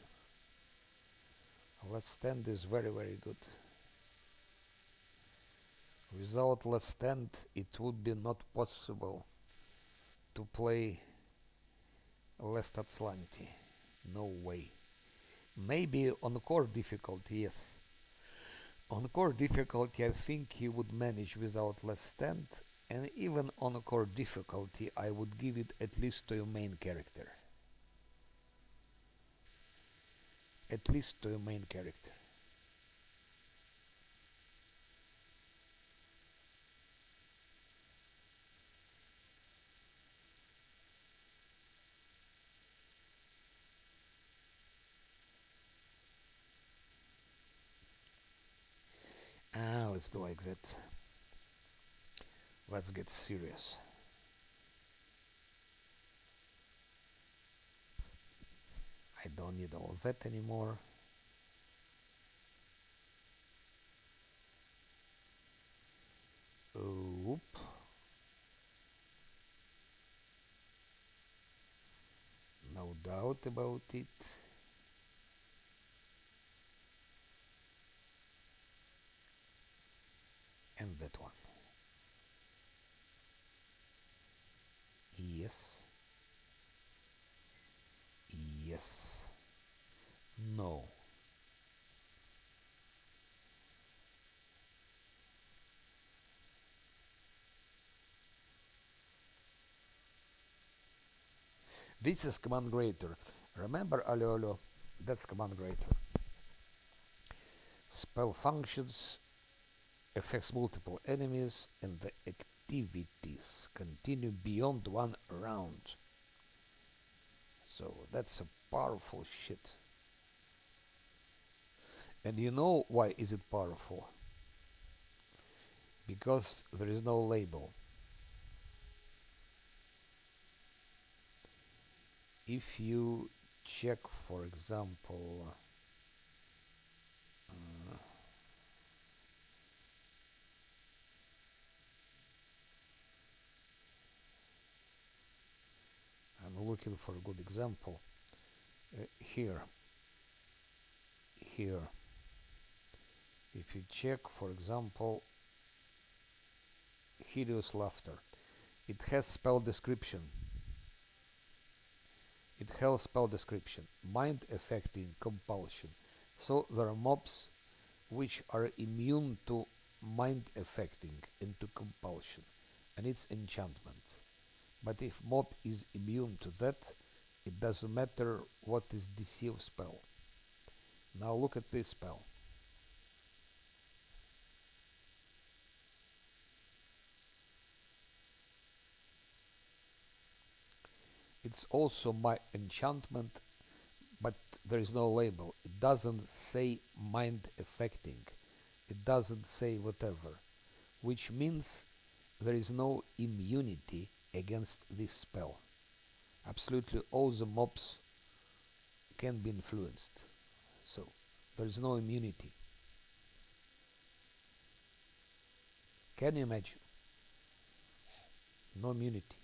Last stand is very good. Without last stand, it would be not possible to play Last Atlanti. No way. Maybe on core difficulty, yes. On core difficulty, I think he would manage without last stand, and even on core difficulty, I would give it at least to your main character. At least to your main character. Let's do like that. Let's get serious. I don't need all of that anymore. Oop. No doubt about it. And that one. Yes. Yes. No. This is command greater. Remember, allo, that's command greater. Spell functions, affects multiple enemies, and the activities continue beyond one round. So that's a powerful shit. And you know why is it powerful? Because there is no label. If you check, for example, I'm looking for a good example. Here, if you check, for example, hideous laughter, it has spell description. It has spell description, mind affecting compulsion. So there are mobs which are immune to mind affecting and to compulsion, and it's enchantment. But if mob is immune to that, it doesn't matter what is DC of spell. Now look at this spell. It's also my enchantment, but there is no label. It doesn't say mind affecting. It doesn't say whatever, which means there is no immunity against this spell. Absolutely all the mobs can be influenced. So there is no immunity. Can you imagine? No immunity.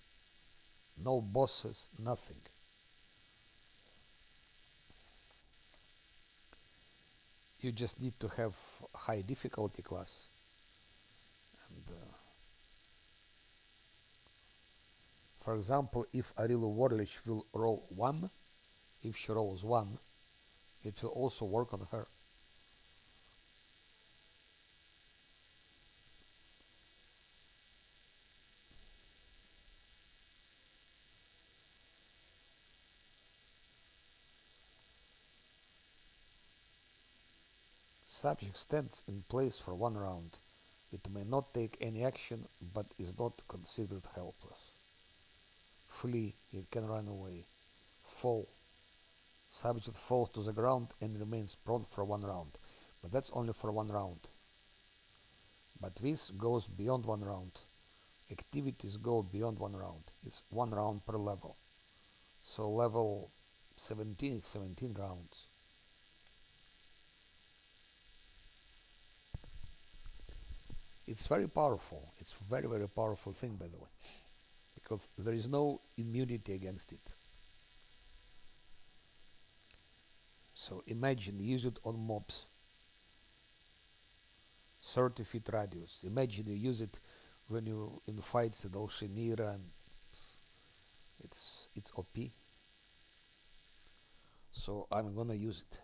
No bosses, nothing. You just need to have high difficulty class. And for example, if Arilu Warlich will roll 1, if she rolls 1, it will also work on her. Subject stands in place for 1 round. It may not take any action, but is not considered helpless. Flee, it can run away. Fall. Subject falls to the ground and remains prone for 1 round. But that's only for 1 round. But this goes beyond 1 round. Activities go beyond 1 round. It's 1 round per level. So level 17 is 17 rounds. It's very powerful. It's very, very powerful thing, by the way, because there is no immunity against it. So imagine, use it on mobs. 30 feet radius. Imagine you use it when you in fights at Oceanira, and it's OP. So I'm gonna use it.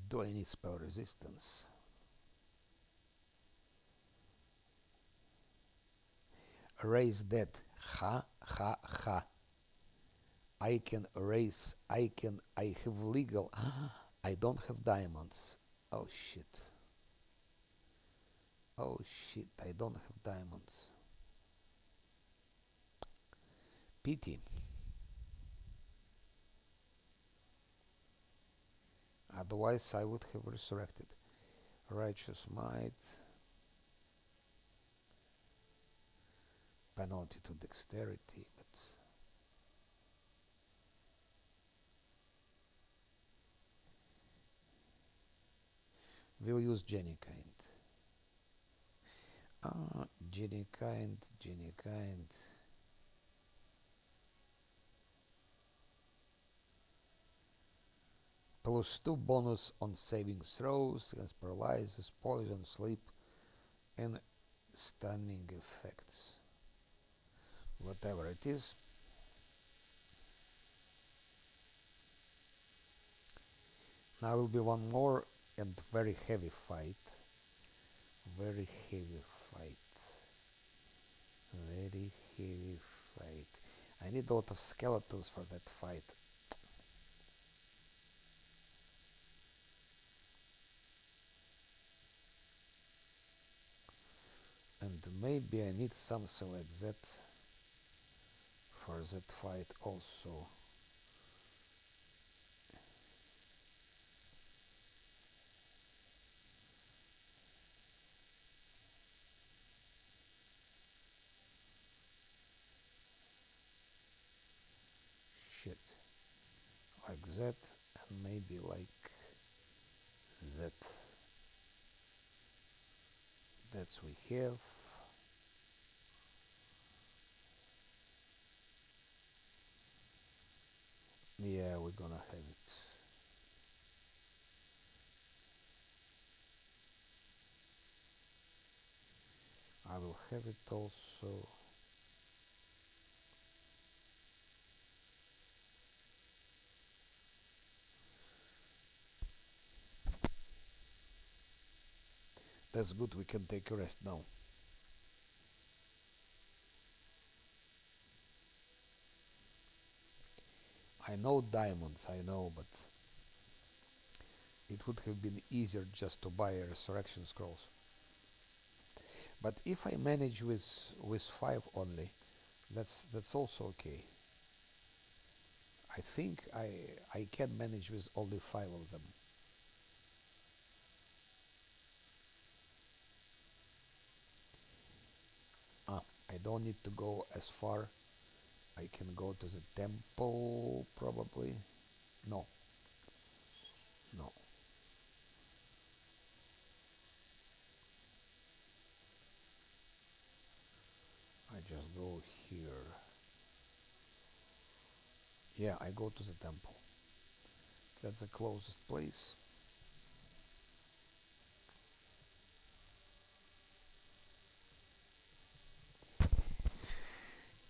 Do I need spell resistance? Erase that. Ha ha ha. I can erase. I have legal. I don't have diamonds. Oh shit. Oh shit, I don't have diamonds. Pity. Otherwise I would have resurrected. Righteous Might. Penalty to dexterity, but we'll use Jenny Kind. Jenny Kind. +2 bonus on saving throws against paralysis, poison, sleep, and stunning effects. Whatever it is. Now will be one more and very heavy fight. Very heavy fight. Very heavy fight. I need a lot of skeletons for that fight. And maybe I need something like that for that fight also. Shit. Like that, and maybe like that. That's we have. Yeah, we're gonna have it. I will have it also. That's good, we can take a rest now. I know diamonds, I know, but it would have been easier just to buy a resurrection scrolls. But if I manage with 5 only, that's also okay. I think I can manage with only 5 of them. Ah, I don't need to go as far. I can go to the temple probably. No, no. I just go here. Yeah, I go to the temple. That's the closest place.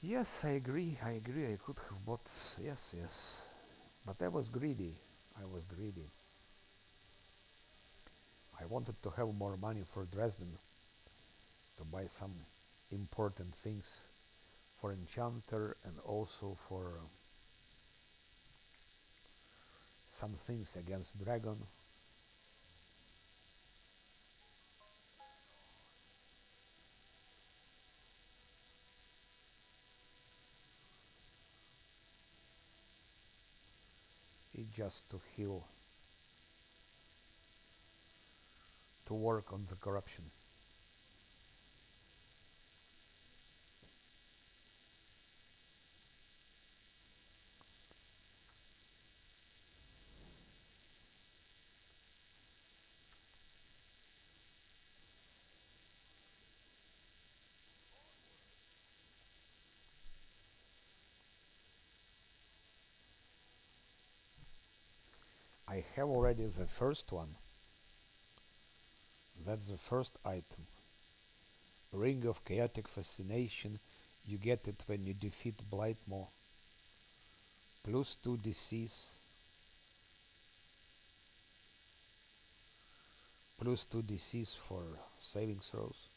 Yes, I agree. I agree. I could have bought. Yes, yes. But I was greedy. I was greedy. I wanted to have more money for Dresden to buy some important things for enchanter and also for some things against dragon. It just to heal, to work on the corruption. I have already the first one. That's the first item. Ring of Chaotic Fascination. You get it when you defeat Blightmaw. Plus 2 disease. Plus 2 disease for saving throws.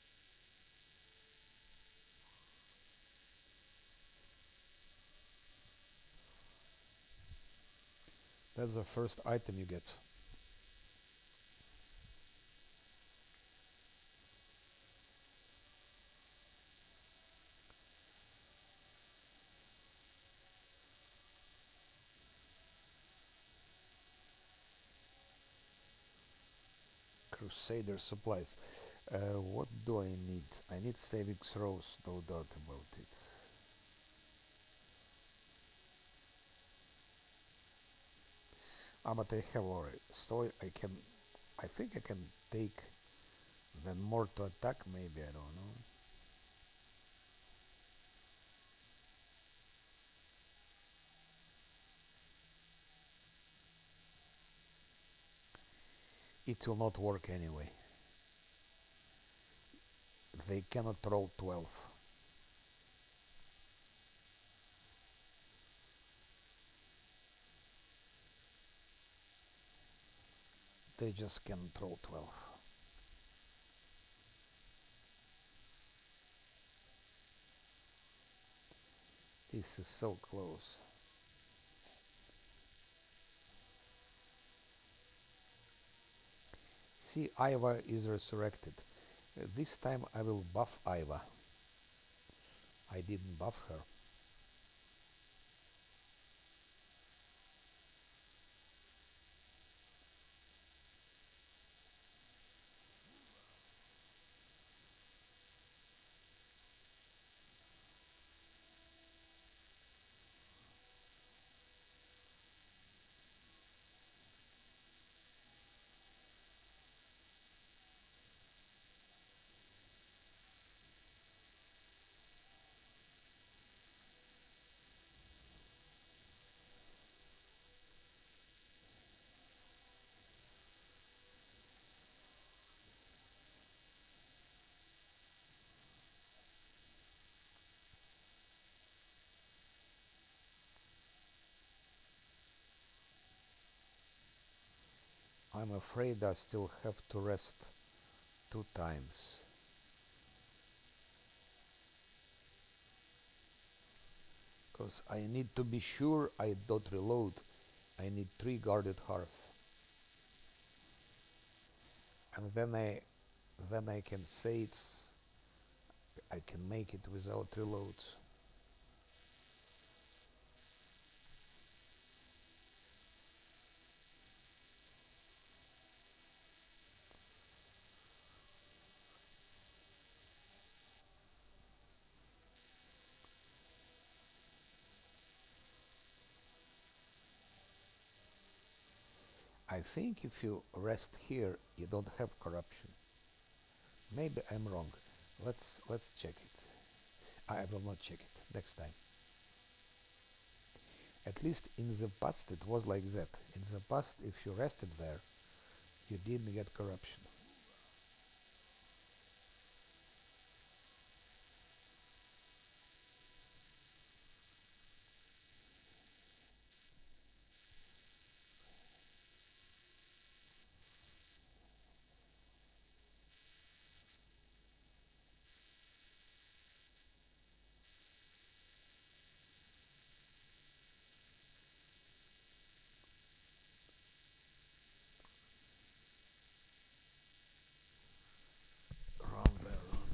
That's the first item you get. Crusader supplies. What do I need? I need saving throws, no doubt about it. Ah, but I have already, so I can, I think I can take then more to attack, maybe, I don't know. It will not work anyway. They cannot roll 12. They just cannot roll 12. This is so close. See, Iva is resurrected. This time I will buff Iva. I didn't buff her. I'm afraid I still have to rest 2 times. Because I need to be sure I don't reload. I need 3 guarded hearth. And then I can say I can make it without reloads. I think if you rest here, you don't have corruption. Maybe I'm wrong. Let's check it. I will not check it next time. At least in the past it was like that. In the past, if you rested there, you didn't get corruption. Run there, run.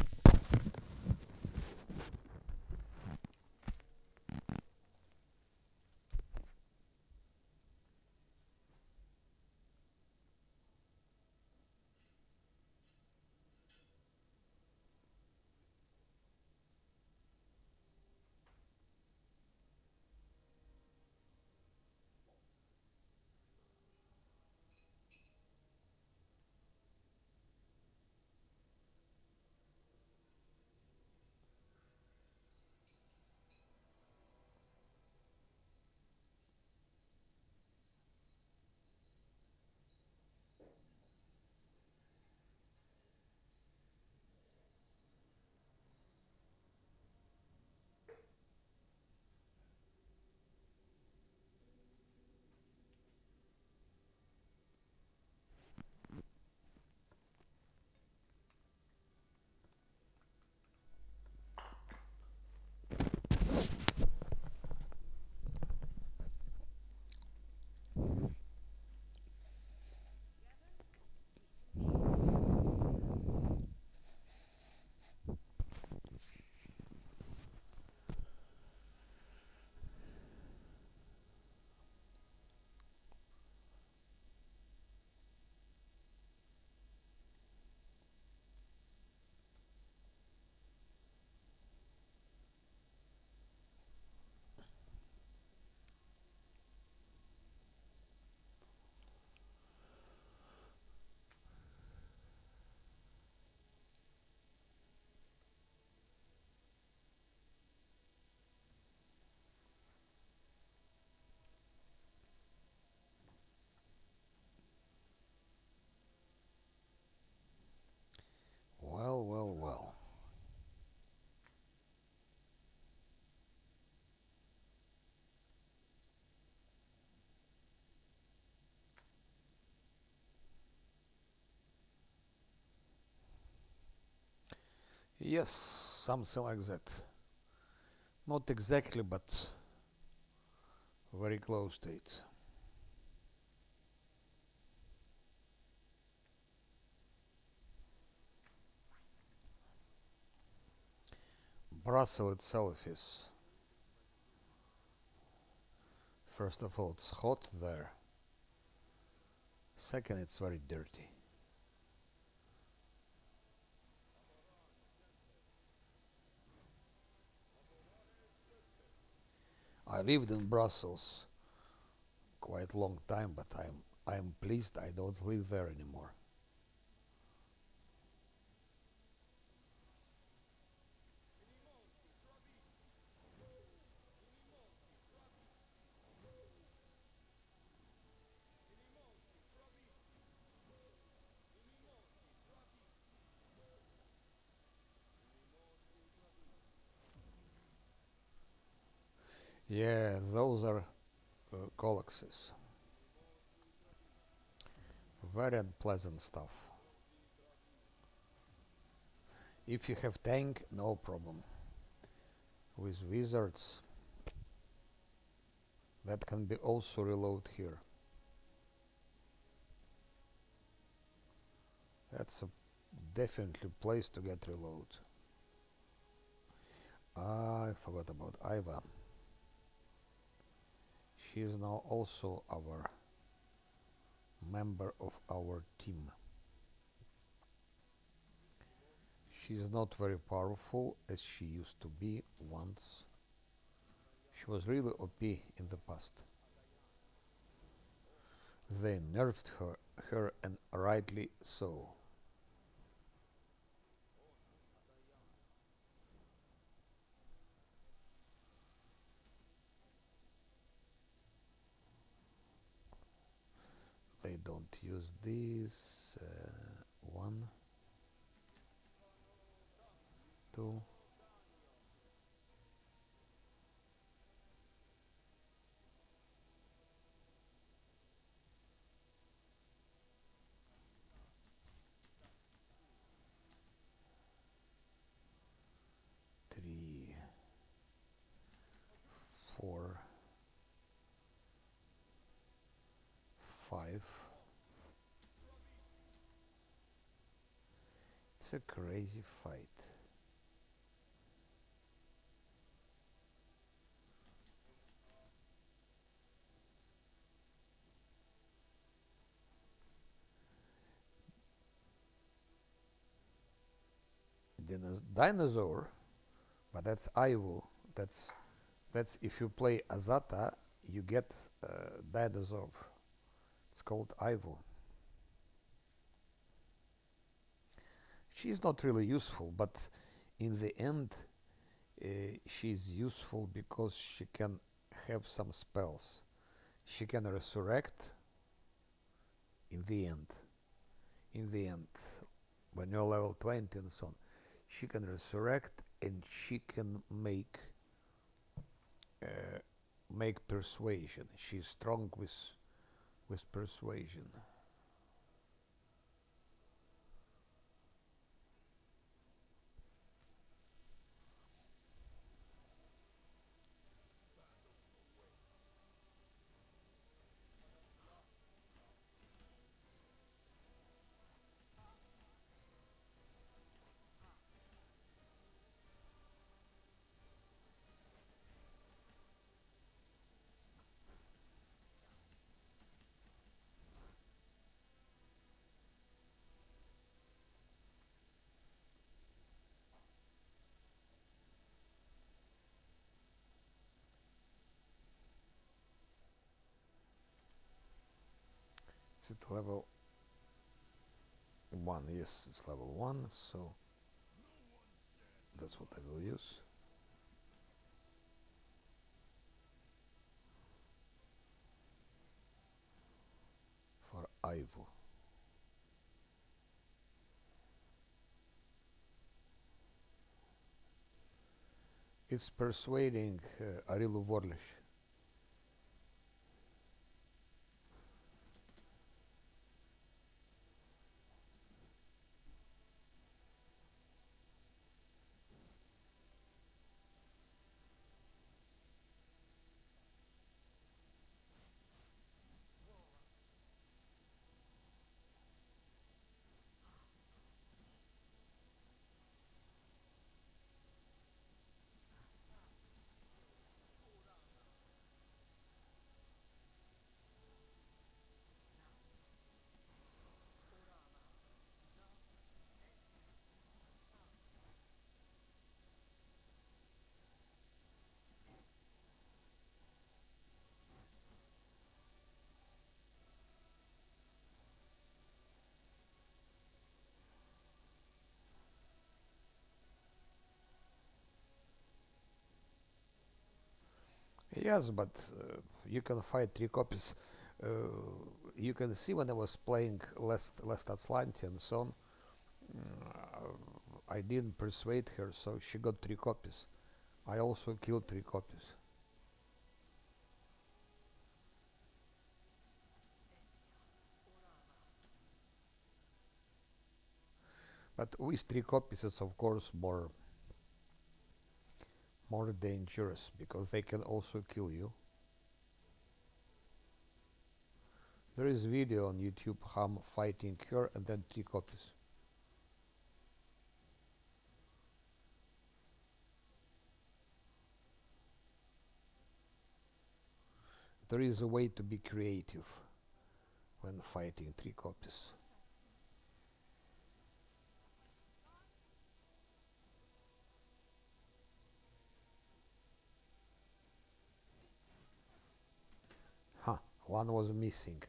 Well, well, well. Yes, something like that. Not exactly, but very close to it. Brussels itself is, first of all, it's hot there. Second, it's very dirty. I lived in Brussels quite a long time, but I'm pleased I don't live there anymore. Yeah, those are colaxes. Very unpleasant stuff. If you have tank, no problem. With wizards, that can be also reload here. That's a definitely place to get reload. I forgot about Iva. She is now also our member of our team. She is not very powerful as she used to be once. She was really OP in the past. They nerfed her and rightly so. They don't use this. One, two. Three, four, five. It's a crazy fight. Dinosaur, but that's Ivo. That's if you play Azata, you get dinosaur. It's called Ivo. She's not really useful, but in the end, she's useful because she can have some spells. She can resurrect in the end. In the end, when you're level 20 and so on, she can resurrect and she can uh, make persuasion. She's strong with persuasion. Is it level 1? Yes, it's level 1, so that's what I will use. For Ivo. It's persuading Arilu Vorlish. Yes, but you can fight 3 copies. Uh, you can see when I was playing Last Atlantis and so on, I didn't persuade her, so she got 3 copies. I also killed 3 copies. But with 3 copies, it's of course more dangerous because they can also kill you. There is video on YouTube how I'm fighting her and then 3 copies. There is a way to be creative when fighting 3 copies. Huh, one was missing.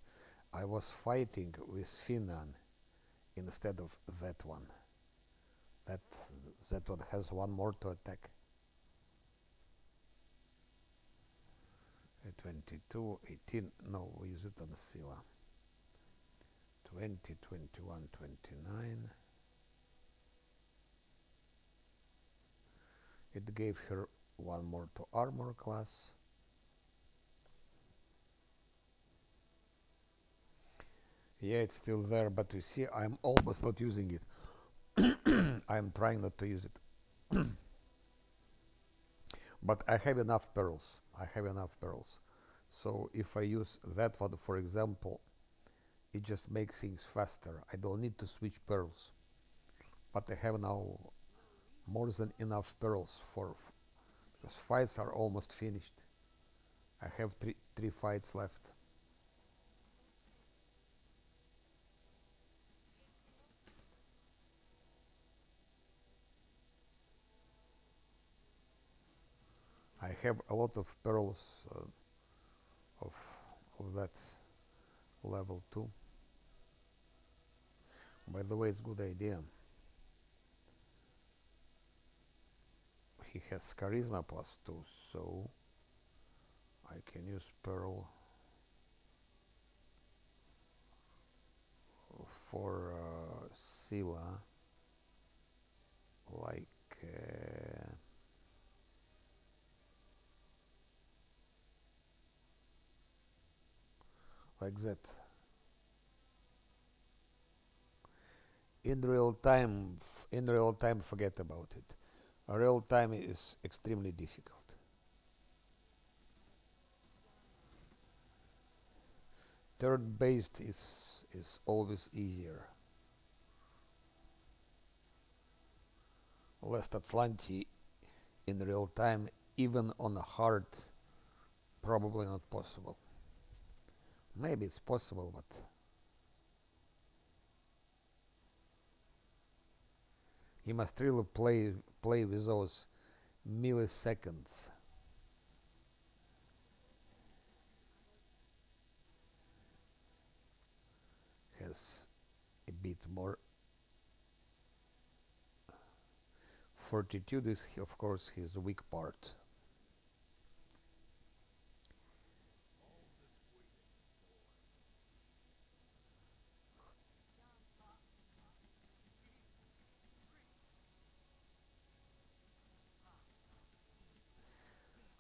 I was fighting with Finan instead of that one. That that one has one more to attack. 22, 18. No, we use it on Scylla. 20, 21, 29. It gave her one more to armor class. Yeah, it's still there, but you see, I'm almost not using it. I'm trying not to use it. But I have enough pearls. I have enough pearls. So if I use that one, for example, it just makes things faster. I don't need to switch pearls. But I have now more than enough pearls because fights are almost finished. I have three fights left. I have a lot of pearls of of that level 2. By the way, it's a good idea. He has charisma +2, so I can use pearl for Scylla like like that. In real time, forget about it. Real time is extremely difficult. Third based is always easier. Last Atlanti in real time, even on a hard, probably not possible. Maybe it's possible, but you must really play with those milliseconds. Has a bit more. Fortitude is, of course, his weak part.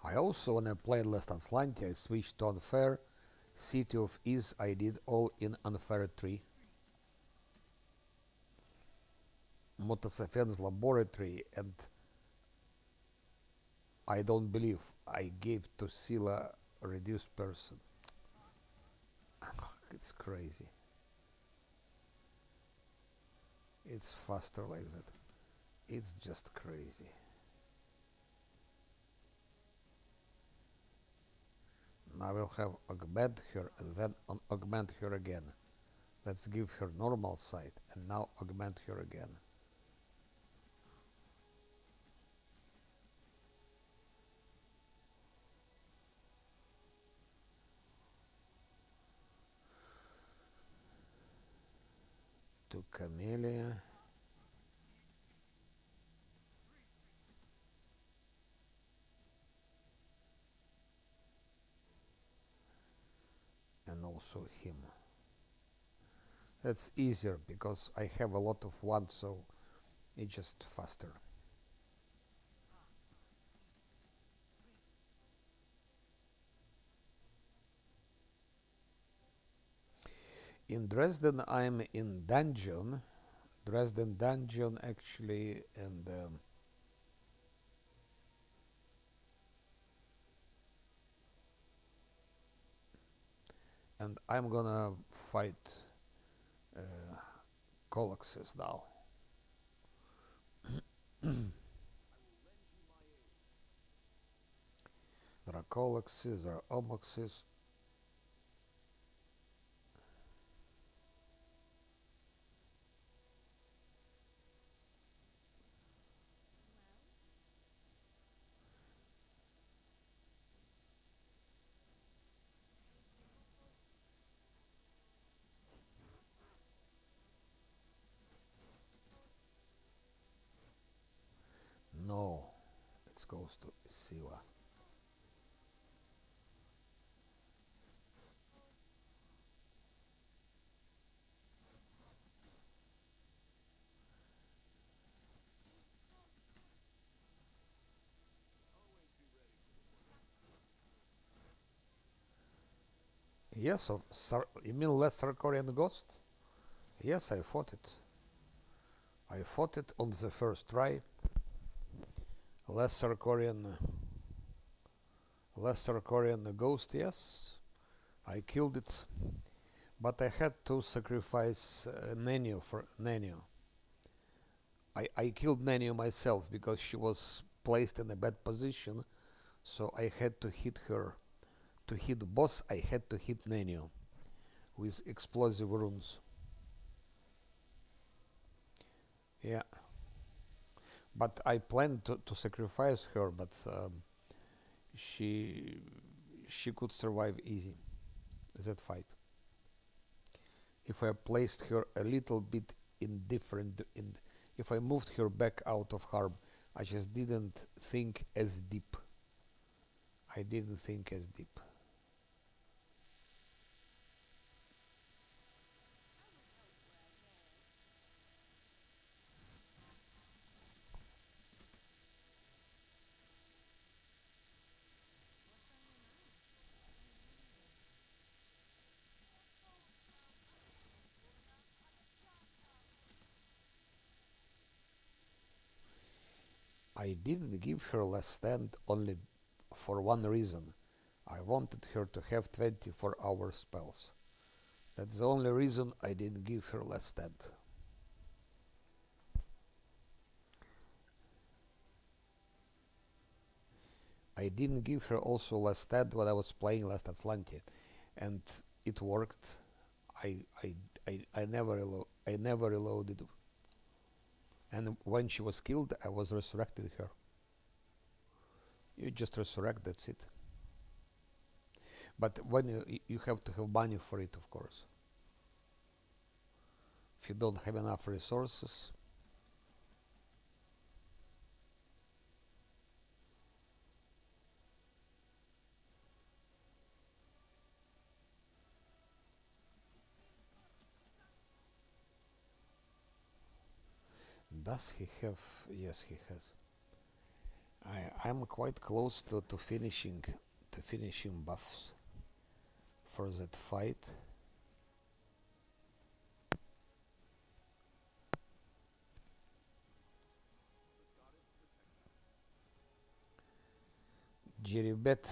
I also, when I played Last Atlantia, I switched to Unfair. City of Ease, I did all in Unfair 3. Motosafen's Laboratory, and I don't believe I gave to Scylla a reduced person. It's crazy. It's faster like that. It's just crazy. Now we'll have augment her and then augment her again. Let's give her normal sight and now augment her again. To Camellia. also him. That's easier because I have a lot of ones, so it's just faster. In Dresden, I'm in dungeon. Dresden dungeon actually, and I'm gonna fight uh, Coloxes now. There are Coloxes, there are Omoxes. No, it goes to Sila. Yes, you mean Last Sarkorian Ghost? Yes, I fought it. I fought it on the first try. Last Sarkorian Ghost, yes. I killed it. But I had to sacrifice Nenio for Nenio. I killed Nenio myself because she was placed in a bad position, so I had to hit her. To hit the boss, I had to hit Nenio with explosive runes. Yeah. But I planned to sacrifice her, but she she could survive easy that fight. If I placed her a little bit in different in if I moved her back out of harm, I just didn't think as deep. I didn't think as deep. I didn't give her last stand only for one reason. I wanted her to have 24-hour spells. That's the only reason I didn't give her last stand. I didn't give her also last stand when I was playing last Atlante, and it worked. I I I never reloaded, and when she was killed, I was resurrected her. You just resurrect, that's it. But when you have to have money for it, of course. If you don't have enough resources, does he have? Yes, he has. I'm quite close to finishing buffs for that fight. Jiribet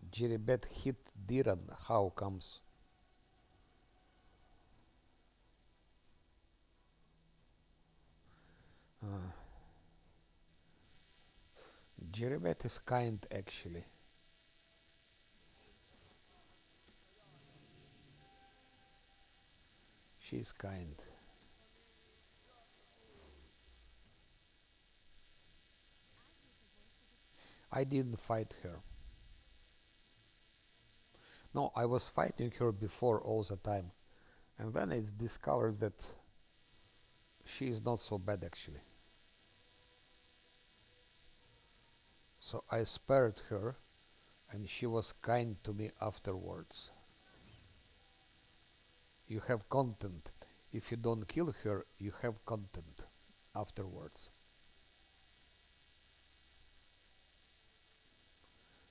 Jiribet hit Diran. How comes? Uh, Jiribet is kind actually. She's kind. I didn't fight her. No, I was fighting her before all the time. And then it's discovered that she is not so bad actually. So I spared her and she was kind to me afterwards. You have content. If you don't kill her, you have content afterwards.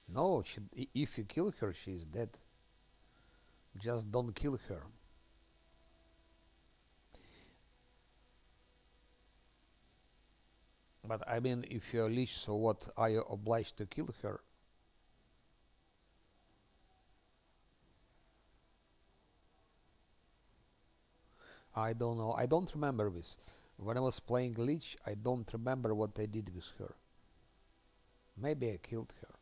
No, if you kill her, she is dead. Just don't kill her. But I mean, if you're a leech, so what? Are you obliged to kill her? I don't know. I don't remember this. When I was playing leech, I don't remember what I did with her. Maybe I killed her.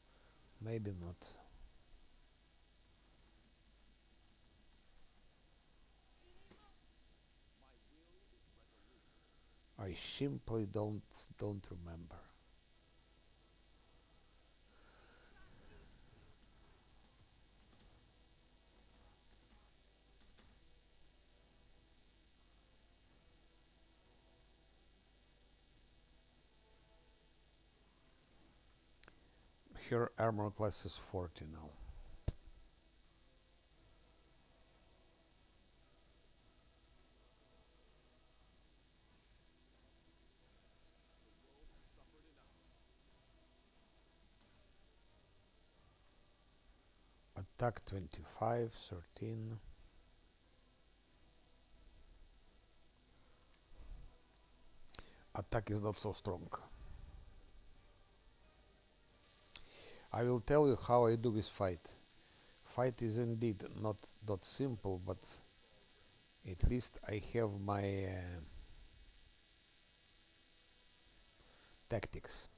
Maybe not. I simply don't remember. Her armor class is 40 now. Attack 25, 13. Attack is not so strong. I will tell you how I do this fight. Fight is indeed not simple, but at least I have my tactics.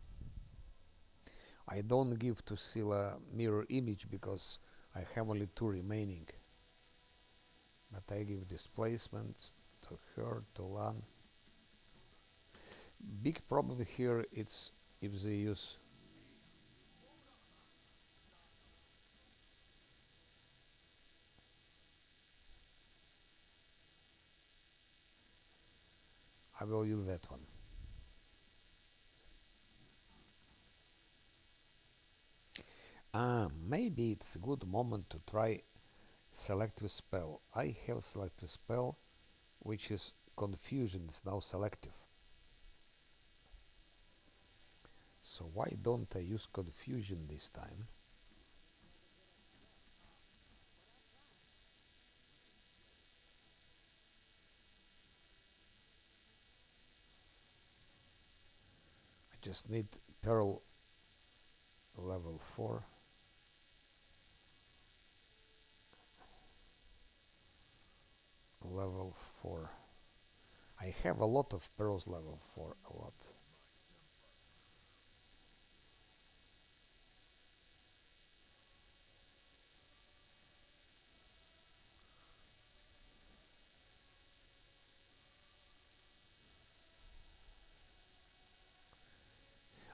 I don't give to Scylla mirror image because I have only 2 remaining. But I give displacement to her, to Lan. Big problem here is if they use I will use that one. Maybe it's a good moment to try selective spell. I have selective spell, which is confusion, is now selective. So why don't I use confusion this time? I just need Pearl level 4. Level 4. I have a lot of pearls level 4, a lot.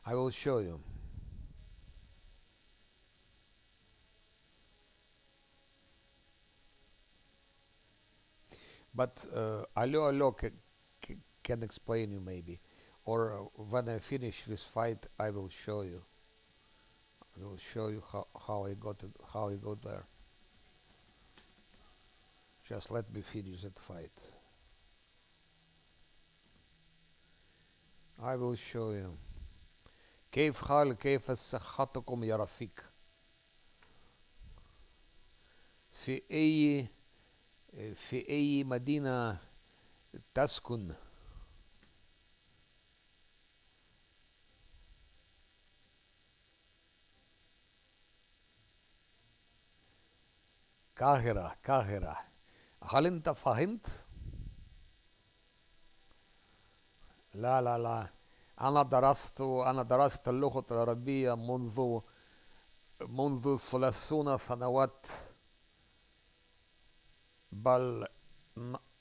I will show you. But Allo can explain you maybe. Or when I finish this fight, I will show you. I will show you how I got it, how I got there. Just let me finish that fight. I will show you. كيف حال كيف صحتكم يا رفيق في أي مدينة تسكن قاهرة هل أنت فهمت؟ لا أنا درست اللغة العربية منذ 30 سنوات بل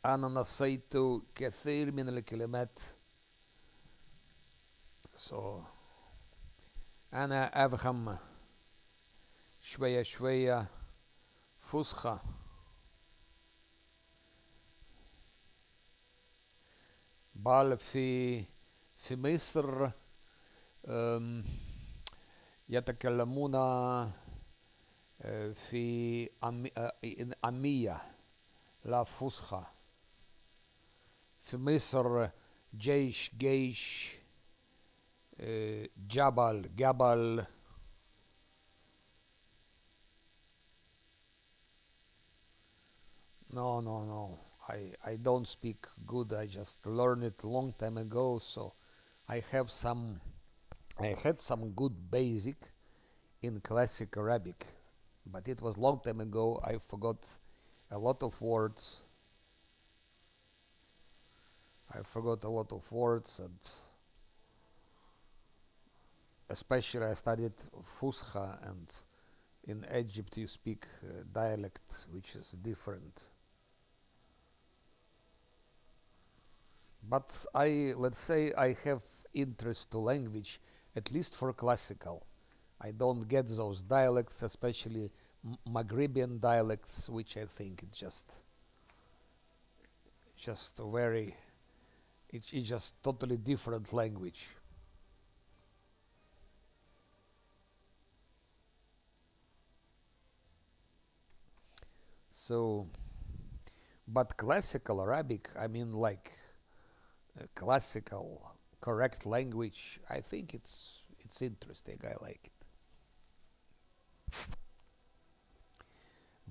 أنا نسيت كثير من الكلمات so أنا أفهم شوية فصحى بل في مصر يتكلمون في أمية La Fusha. في مصر جيش جبل. No. I don't speak good. I just learned it a long time ago, so I have some. I had some good basic in classic Arabic, but it was long time ago. I forgot a lot of words. And especially I studied Fusha, and in Egypt you speak dialect, which is different. But let's say I have interest to language, at least for classical. I don't get those dialects, especially Maghrebian dialects, which I think it's just a very, it's just totally different language. So, but classical Arabic, I mean, like classical correct language, I think it's interesting. I like it.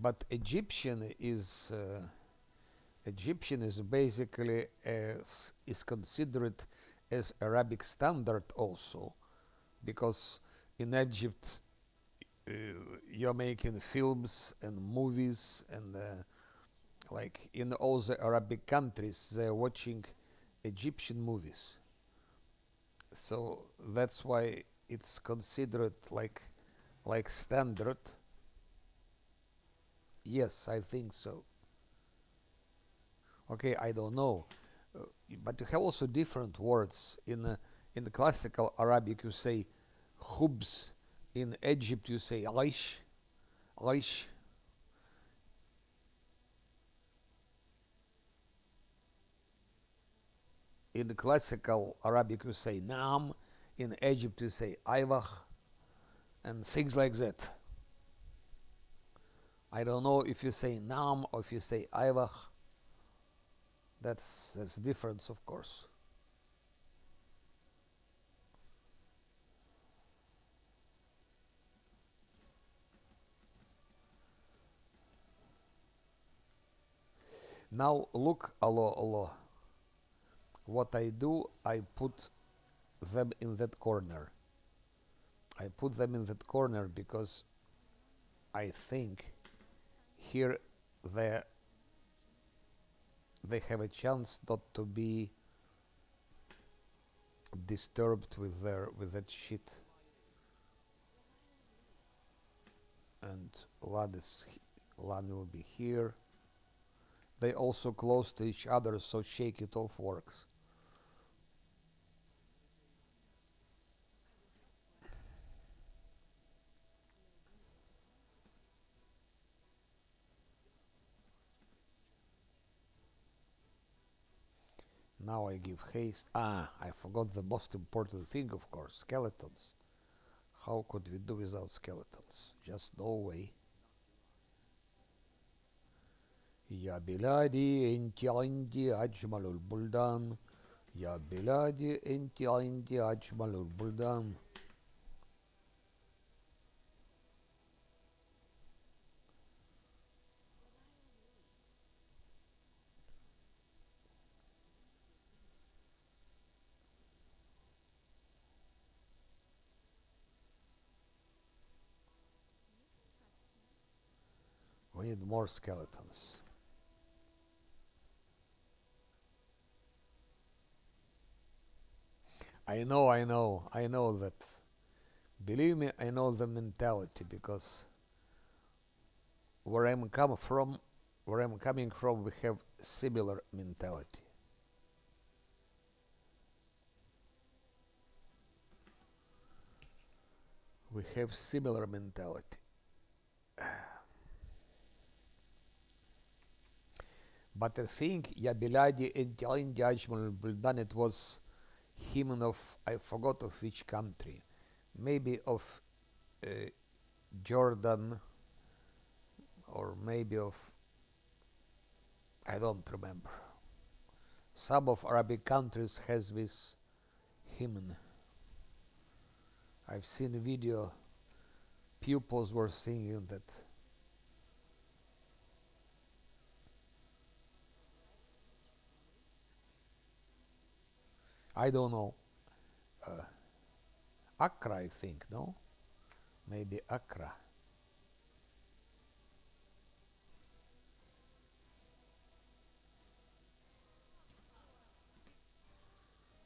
But Egyptian is basically is considered as Arabic standard also, because in Egypt uh, you're making films and movies, and like in all the Arabic countries they're watching Egyptian movies. So that's why it's considered like standard. Yes, I think so. Okay, I don't know, but you have also different words in the classical Arabic. You say khubz. In Egypt, you say aish. In the classical Arabic, you say naam. In Egypt, you say ayvah, and things like that. I don't know if you say naam or if you say ayvah. That's difference, of course. Now look, Allah. What I do, I put them in that corner. I put them in that corner because I think here they they have a chance not to be disturbed with that shit. And Lan will be here. They also close to each other, so shake it off works. Now I give haste. I forgot the most important thing, of course, skeletons. How could we do without skeletons? Just no way. يا بلادي انت عندي أجمل البلدان. يا بلادي انت عندي أجمل البلدان. We need more skeletons. I know that. Believe me, I know the mentality because where I'm come from, where I'm coming from, we have similar mentality. We have similar mentality. But I think Ya Biladi Enti Indi Ajmal Buldan, it was hymn of, I forgot of which country, maybe of uh, Jordan, or maybe of I don't remember. Some of Arabic countries has this hymn. I've seen a video, pupils were singing that. I don't know. Accra, I think, no? Maybe Accra.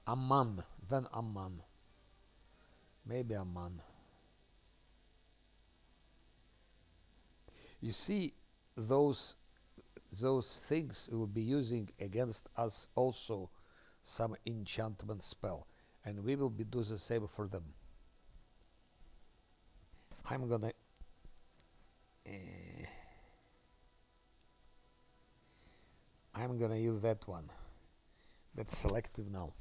Amman, then Amman. Maybe Amman. You see, those things will be using against us also some enchantment spell, and we will be do the same for them. I'm gonna I'm gonna use that one. That's selective now.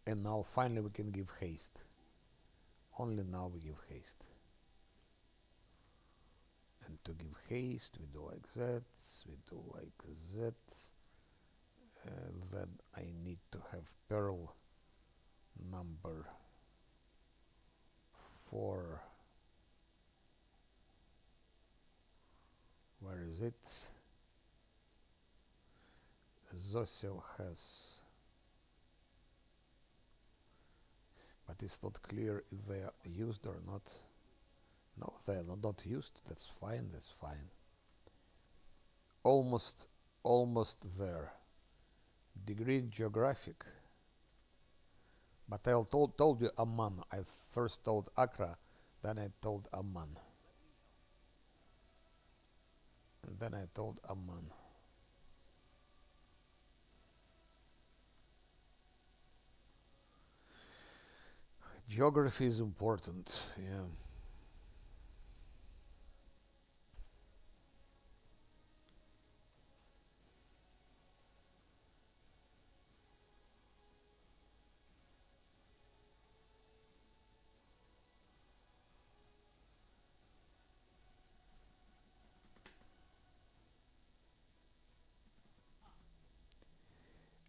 And now finally we can give haste. Only now we give haste. And to give haste, we do like that, we do like that. Then I need to have pearl number 4. Where is it? Zosil has, but it's not clear if they are used or not. No, they are not used. That's fine. That's fine. Almost there. Degree in geographic. But I told you Amman. I first told Accra, then I told Amman. And then I told Amman. Geography is important, yeah.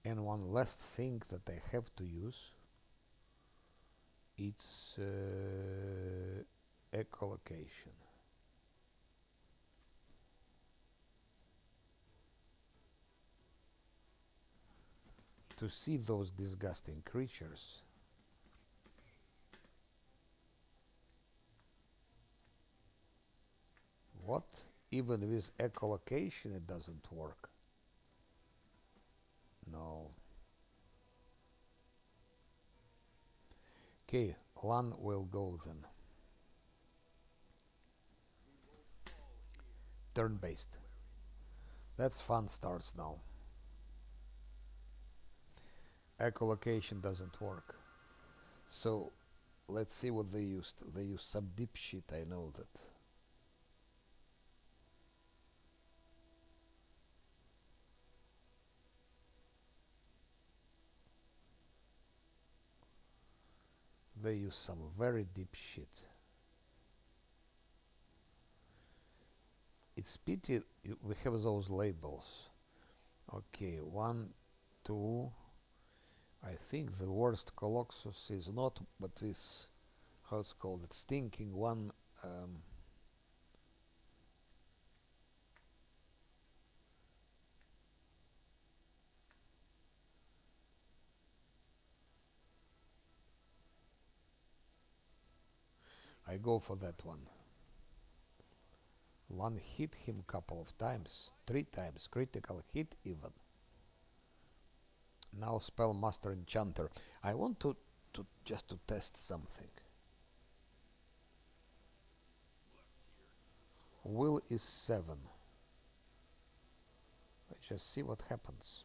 And one last thing that I have to use, it's echolocation. To see those disgusting creatures. What? Even with echolocation it doesn't work. No. Okay, LAN will go then. Turn-based. That's fun starts now. Echolocation doesn't work. So let's see what they used. They used some deep shit, I know that. They use some very deep shit. It's pity we have those labels. Okay, 1, 2. I think the worst Colossus is not, but this, how it's called, it stinking one. I go for that one. One hit him couple of times, 3 times, critical hit even. Now Spellmaster Enchanter. I want to just to test something. Will is 7. Let's just see what happens.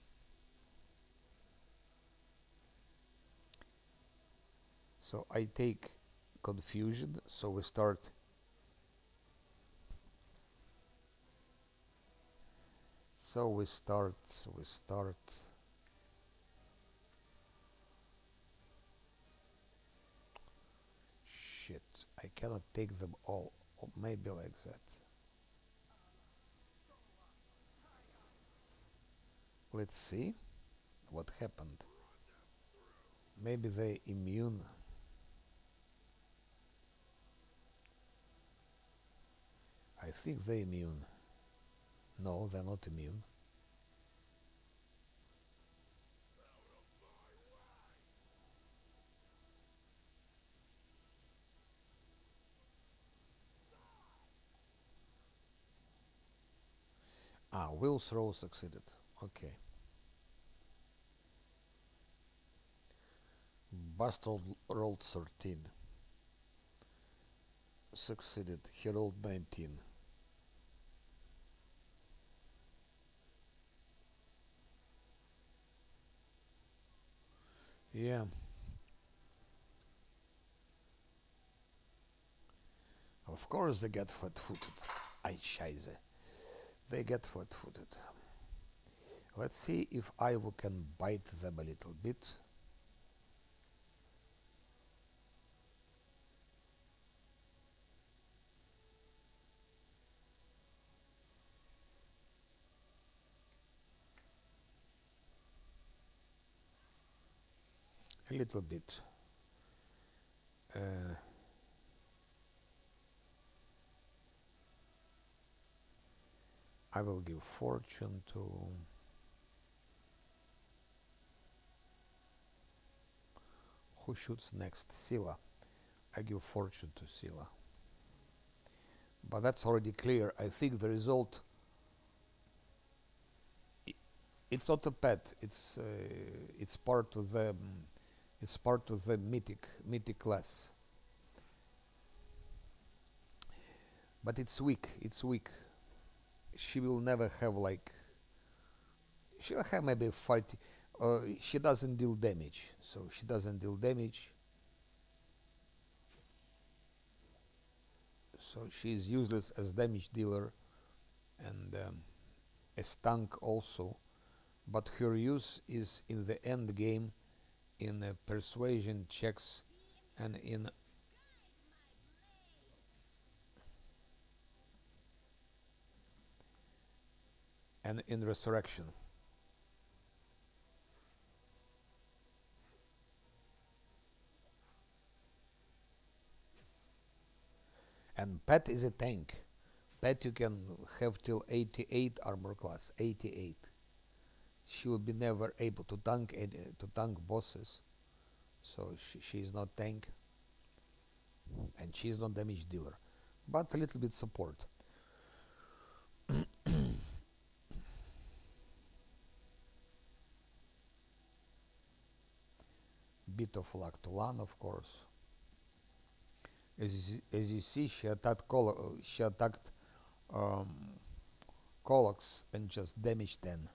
So I take confusion, so we So we start. Shit, I cannot take them all. Or maybe like that. Let's see what happened. Maybe they immune. I think they immune. No, they're not immune. Ah, will throw succeeded. Okay. Bastard rolled 13. Succeeded. He rolled 19. Yeah. Of course they get flat-footed. Ay, scheiße. They get flat-footed. Let's see if Ivo can bite them a little bit. A little bit. I will give fortune to... Who shoots next? Sila. I give fortune to Sila. But that's already clear. I think the result... It's not a pet. It's part of the... It's part of the mythic class. But it's weak. It's weak. She will never have like... She'll have maybe 40... she doesn't deal damage. So she doesn't deal damage. So she is useless as damage dealer and as tank also. But her use is in the end game in persuasion checks and in resurrection. And Pet is a tank. Pet you can have till 88 armor class. 88. She will be never able to tank bosses. So she is not tank. And she is not damage dealer. But a little bit support. Bit of luck to Lan, of course. As you see, she attacked Colox and just damaged 10.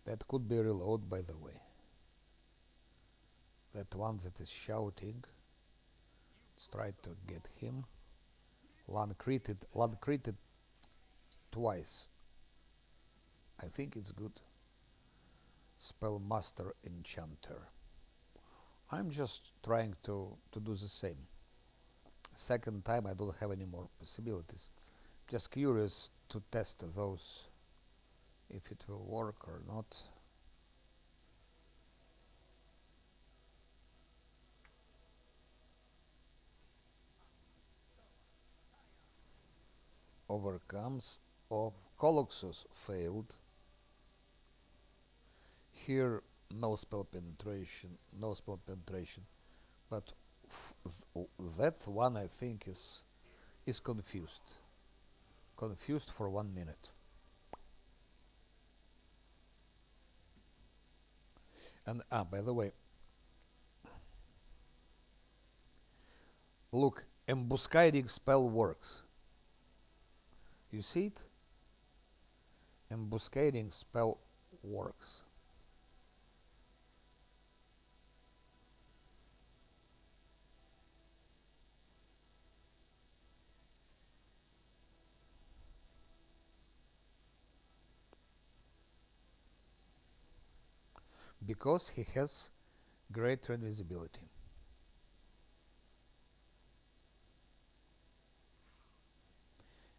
That could be reload, by the way. That one that is shouting. Let's try to get him. Lan critted twice. I think it's good. Spellmaster Enchanter. I'm just trying to do the same. Second time I don't have any more possibilities. Just curious to test those, if it will work or not. Overcomes of Coloxus failed. Here no spell penetration, but that one I think is confused for 1 minute. And by the way, look, embuscading spell works. You see it? Embuscading spell works. because he has greater invisibility.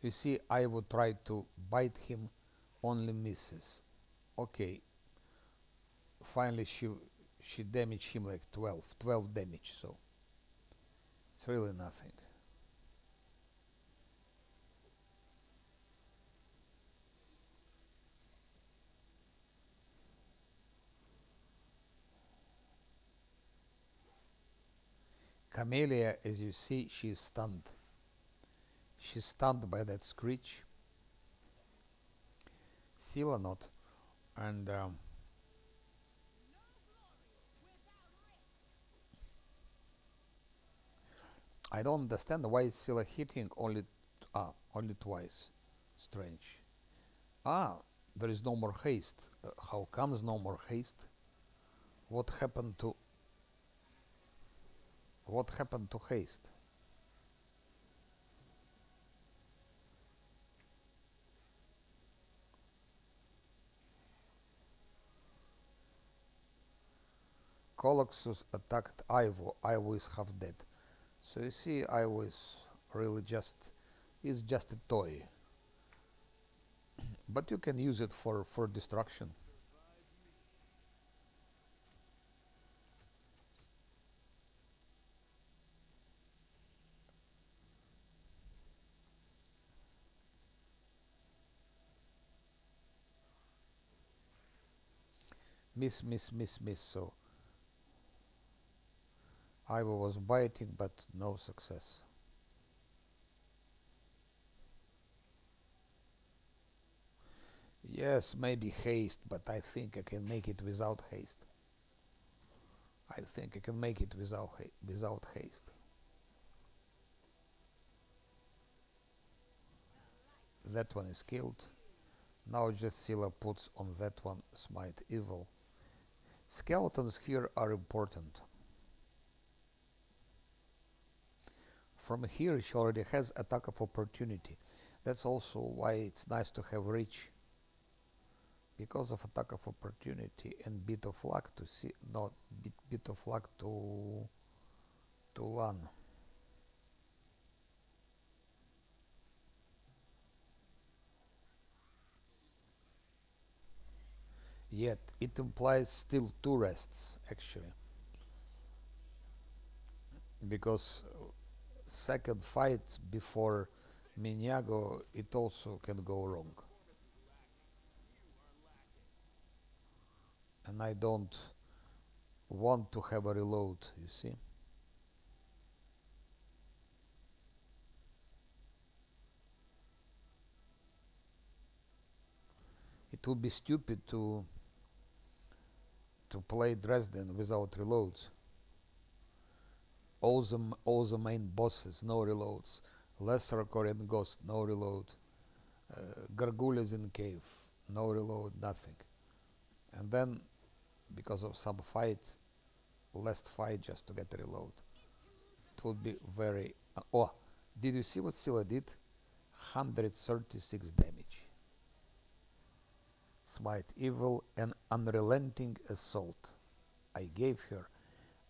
You see, I would try to bite him, only misses. Okay, finally she damaged him like 12 damage, so it's really nothing. Camellia, as you see, she is stunned. She's stunned by that screech. Scylla not. And I don't understand why is Scylla hitting only twice. Strange. Ah, there is no more haste. How comes no more haste? What happened to haste? Coloxus attacked Ivo. Ivo is half dead. So you see, Ivo is really just a toy. But you can use it for destruction. Miss. So Ivo was biting, but no success. Yes, maybe haste, but I think I can make it without haste. I think I can make it without haste. That one is killed. Now just Scylla puts on that one Smite Evil. Skeletons here are important. From here she already has attack of opportunity. That's also why it's nice to have reach. Because of attack of opportunity and bit of luck to see, not bit of luck to Lan. Yet it implies still 2 rests actually, because second fight before Minyago it also can go wrong, and I don't want to have a reload, you see. It would be stupid to play Dresden without reloads. All the main bosses, no reloads. Lesser Korean Ghost, no reload. Gargouilles in Cave, no reload, nothing. And then, because of some fight, last fight just to get a reload. It would be very... oh, did you see what Scylla did? 136 damage. Smite Evil and Unrelenting Assault. I gave her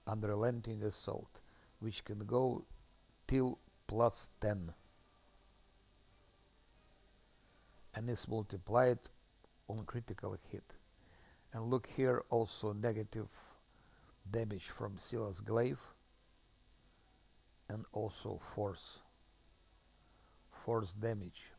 Unrelenting Assault, which can go till plus 10 and is multiplied on critical hit. And look here, also negative damage from Scylla's glaive and also force damage.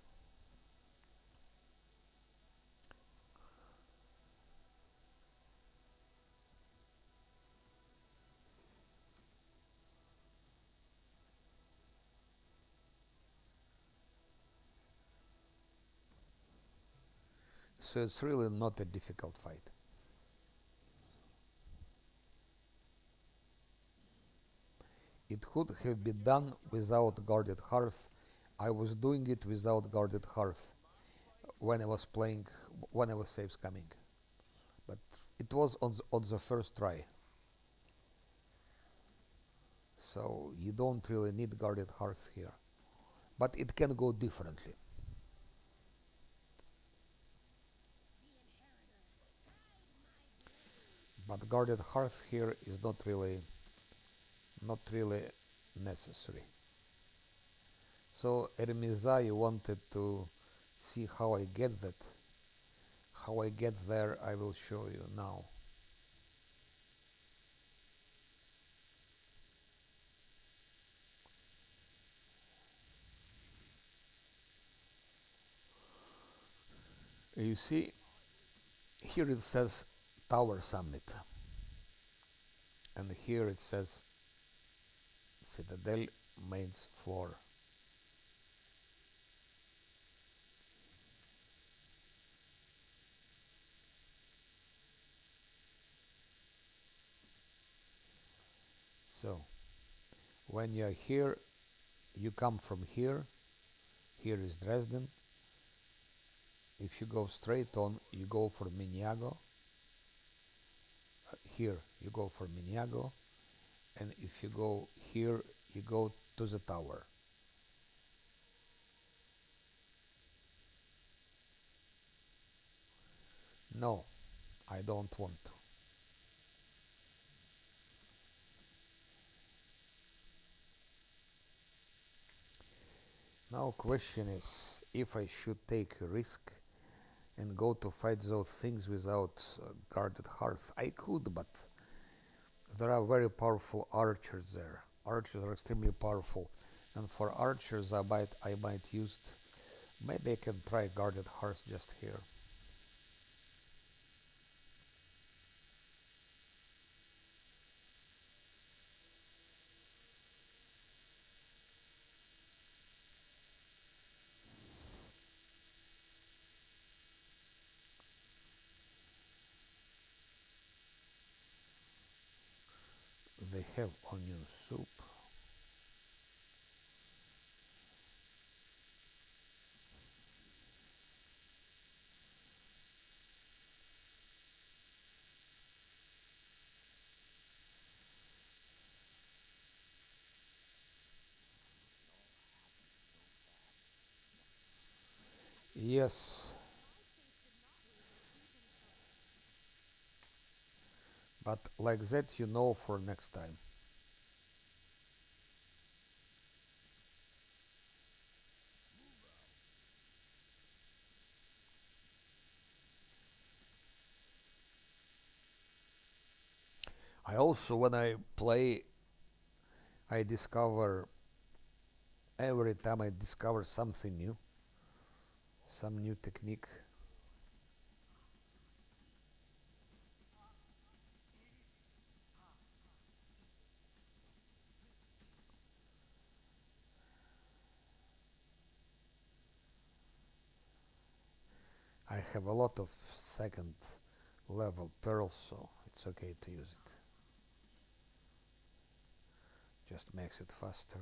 So it's really not a difficult fight. It could have been done without Guarded Hearth. I was doing it without Guarded Hearth when I was playing, when I was Savescamming. But it was on the first try. So you don't really need Guarded Hearth here. But it can go differently. But guarded hearth here is not really necessary. So Ermizai wanted to see how I get that. How I get there, I will show you now. You see, here it says Tower Summit, and here it says Citadel Mains Floor. So, when you're here, you come from here. Here is Dresden. If you go straight on, you go for Miniago. Here, you go for Miniago. And if you go here, you go to the tower. No, I don't want to. Now question is if I should take a risk and go to fight those things without guarded hearth. I could, but there are very powerful archers there. Archers are extremely powerful, and for archers I might use. Maybe I can try guarded hearth just here. They have onion soup. Yes, but like that you know for next time. I also, when I play, I discover every time I discover something new, some new technique. I have a lot of second level pearls, so it's okay to use it. Just makes it faster.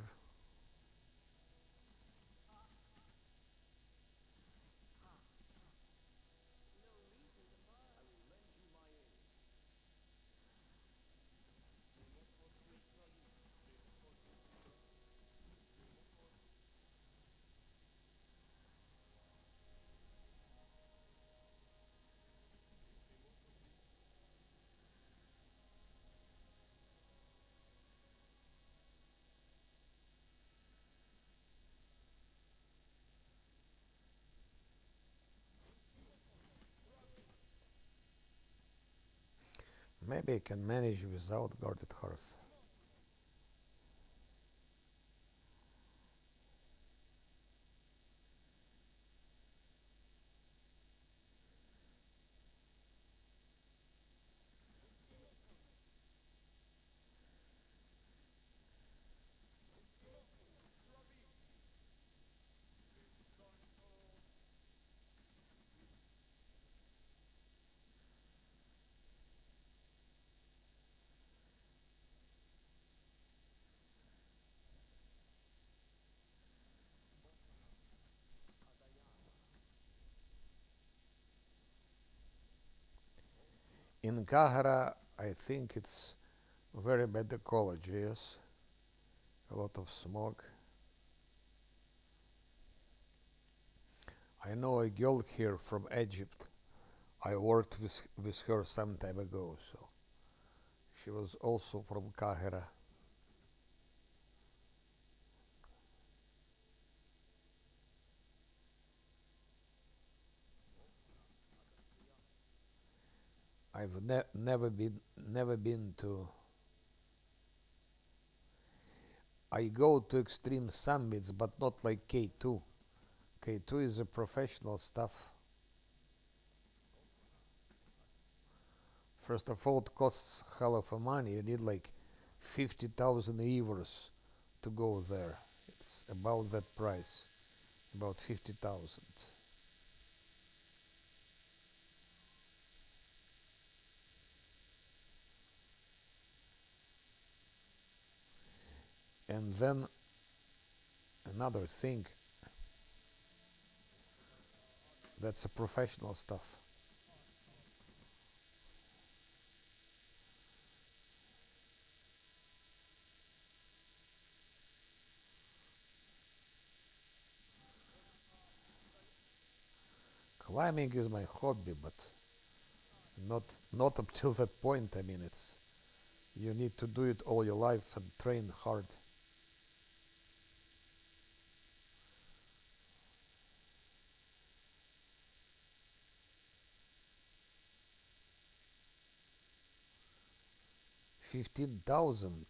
Maybe I can manage without guarded hearth. In Gahara, I think it's very bad ecology, yes. A lot of smoke. I know a girl here from Egypt. I worked with her some time ago, so She was also from Kahira. I've never been to. I go to extreme summits, but not like K2. K2 is a professional stuff. First of all, it costs hell of a money. You need like 50,000 euros to go there. It's about that price, about 50,000. And then another thing, that's a professional stuff. Climbing is my hobby, but not up till that point. I mean, it's you need to do it all your life and train hard. 15,000?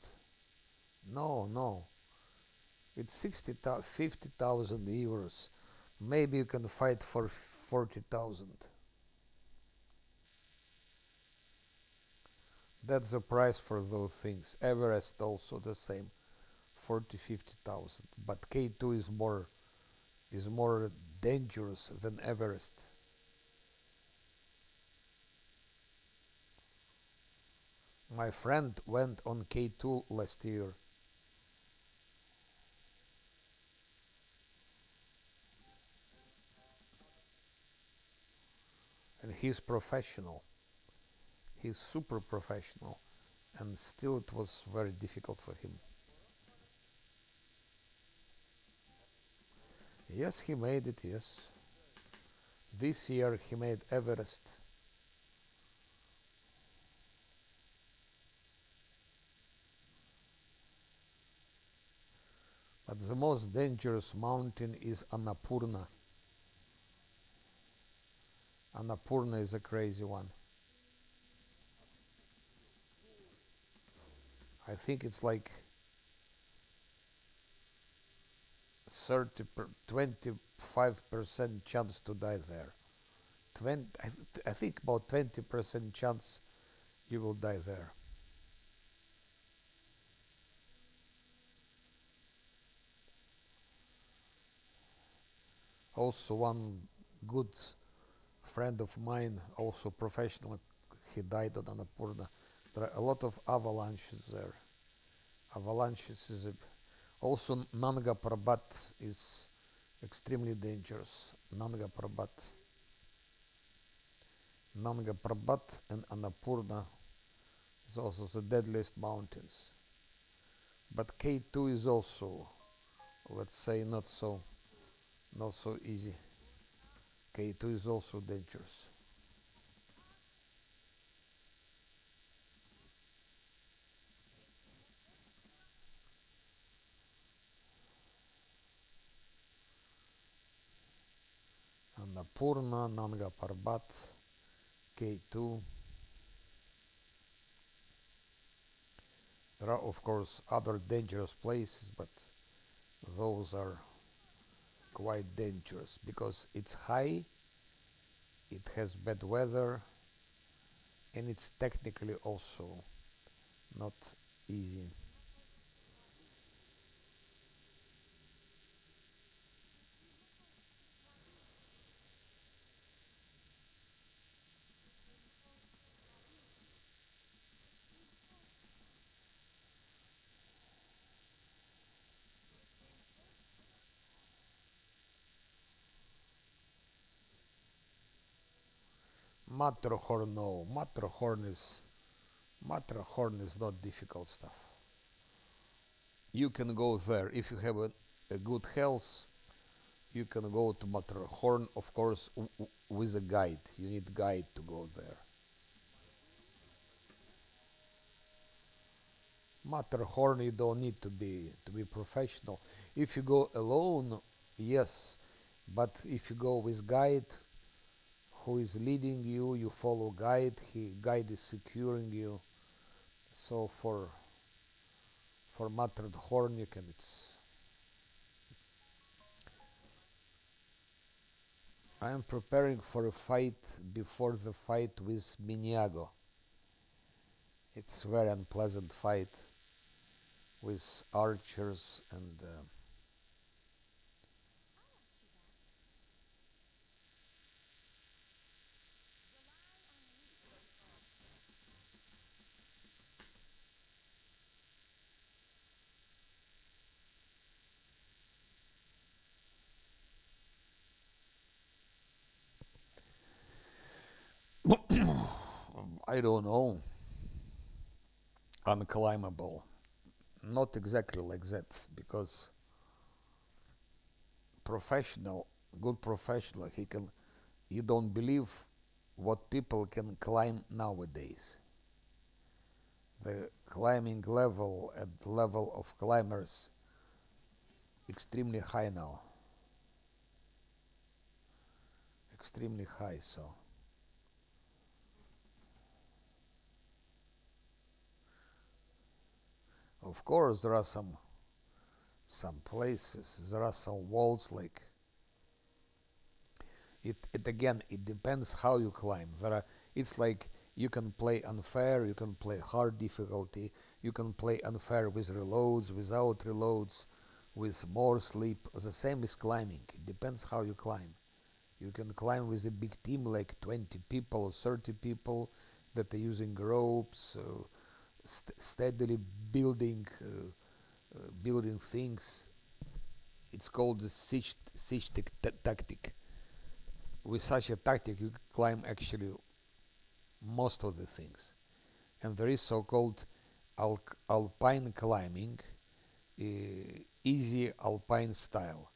No, no. It's 50,000 euros. Maybe you can fight for 40,000. That's the price for those things. Everest also the same, 40, 50,000. But K2 is more dangerous than Everest. My friend went on K2 last year. And he's professional. He's super professional. And still it was very difficult for him. Yes, he made it, yes. This year he made Everest. But the most dangerous mountain is Annapurna. Annapurna is a crazy one. I think it's like 25% chance to die there. 20, I think about 20% chance you will die there. Also, one good friend of mine, also professional, he died on Annapurna. There are a lot of avalanches there. Avalanches is also Nanga Parbat is extremely dangerous. Nanga Parbat. Nanga Parbat and Annapurna is also the deadliest mountains. But K2 is also, let's say, not so easy. K2 is also dangerous. Annapurna, Nanga Parbat, K2. There are, of course, other dangerous places, but those are quite dangerous because it's high, it has bad weather, and it's technically also not easy. Matterhorn, no. Matterhorn is not difficult stuff. You can go there if you have a good health. You can go to Matterhorn, of course, with a guide. You need guide to go there. Matterhorn, you don't need to be professional. If you go alone, yes, but if you go with guide who is leading you, you follow guide. Guide is securing you. So for Matterhorn, you can. I am preparing for a fight before the fight with Miniago. It's a very unpleasant fight with archers and I don't know, unclimbable. Not exactly like that, because professional, good professional, he can. You don't believe what people can climb nowadays. The climbing level and level of climbers extremely high now. Extremely high. So of course there are some places, there are some walls like it again, it depends how you climb. It's like you can play unfair, you can play hard difficulty, you can play unfair with reloads, without reloads, with more sleep. The same is climbing. It depends how you climb. You can climb with a big team like 20 people or 30 people that are using ropes, steadily building building things. It's called the siege tactic. With such a tactic, you climb actually most of the things. And there is so-called alpine climbing, easy alpine style,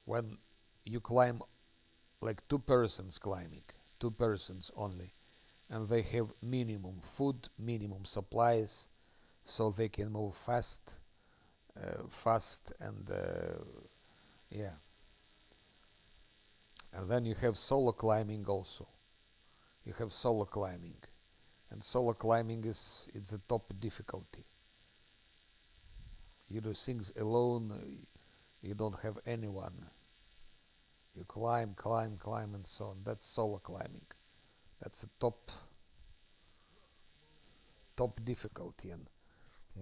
when you climb like two persons climbing, two persons only, and they have minimum food, minimum supplies, so they can move fast, and yeah. And then you have solo climbing also. You have solo climbing, and solo climbing is it's the top difficulty. You do things alone. You don't have anyone. You climb, and so on. That's solo climbing. That's a top difficulty, and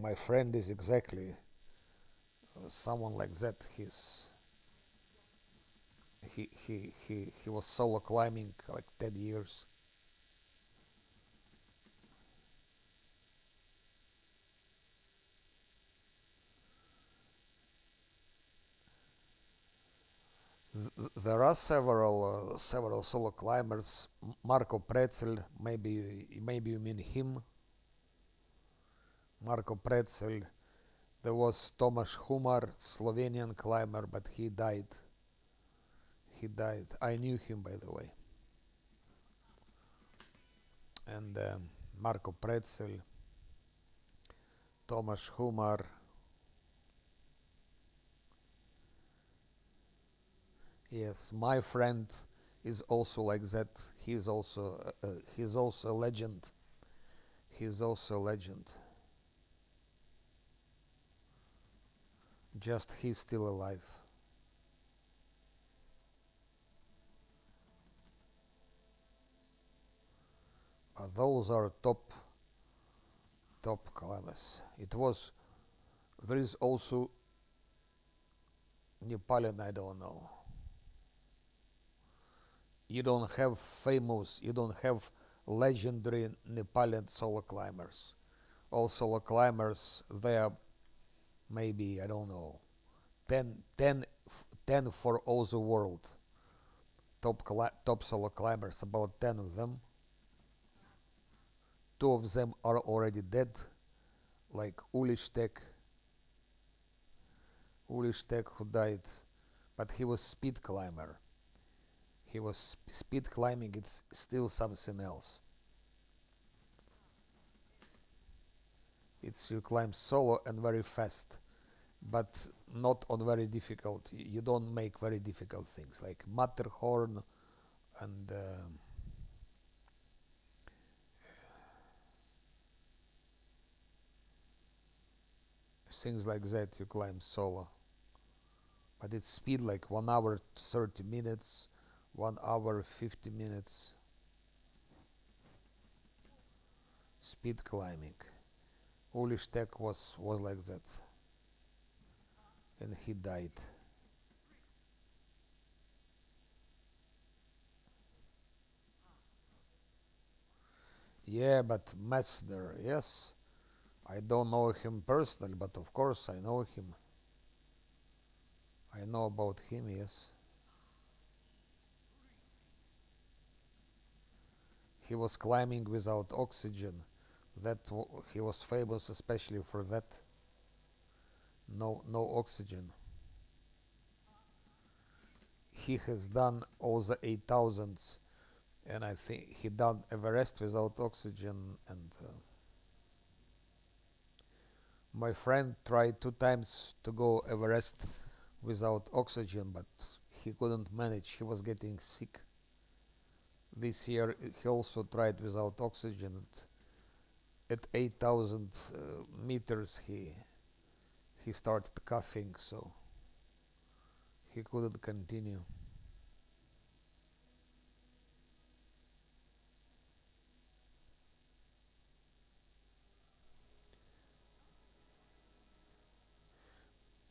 my friend is exactly someone like that. He was solo climbing like 10 years. There are several solo climbers. Marco Pretzel, maybe you mean him. Marco Pretzel. There was Tomasz Humar, Slovenian climber, but he died. He died. I knew him, by the way. And Marco Pretzel, Tomasz Humar. Yes, my friend is also like that. He's also a legend. He's also a legend. Just he's still alive. Those are top climbers. It was. There is also Nepalian. I don't know. You don't have legendary Nepalian solo climbers. All solo climbers, they are maybe, I don't know, 10, 10, 10 for all the world. Top solo climbers, about 10 of them. Two of them are already dead, like Ulishtek who died, but he was speed climber. He was speed climbing, it's still something else. It's you climb solo and very fast, but not on very difficult. You don't make very difficult things like Matterhorn and things like that. You climb solo, but it's speed like 1 hour 30 minutes, 1 hour 50 minutes. Speed climbing. Ulish Tech was like that, and he died. Yeah, but Messner, yes. I don't know him personally, but of course I know him. I know about him, yes. He was climbing without oxygen. He was famous especially for that. No oxygen. He has done all the 8,000s, and I think he done Everest without oxygen. And my friend tried 2 times to go Everest without oxygen, but he couldn't manage. He was getting sick. This year he also tried without oxygen. At 8,000 meters, he started coughing, so he couldn't continue.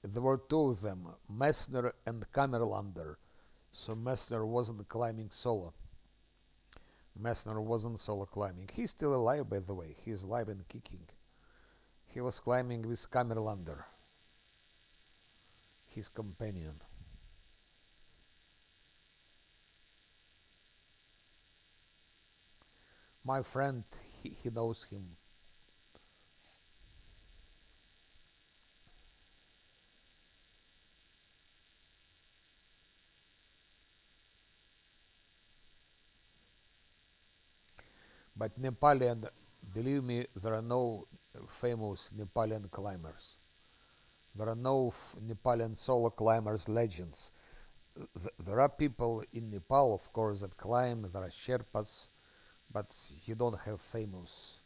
There were two of them, Messner and Kammerlander. So Messner wasn't climbing solo. Messner wasn't solo climbing. He's still alive, by the way. He's alive and kicking. He was climbing with Kammerlander, his companion. My friend, he knows him. But Nepalian, believe me, there are no famous Nepalian climbers. There are no Nepalian solo climbers legends. There are people in Nepal, of course, that climb. There are Sherpas, but you don't have famous.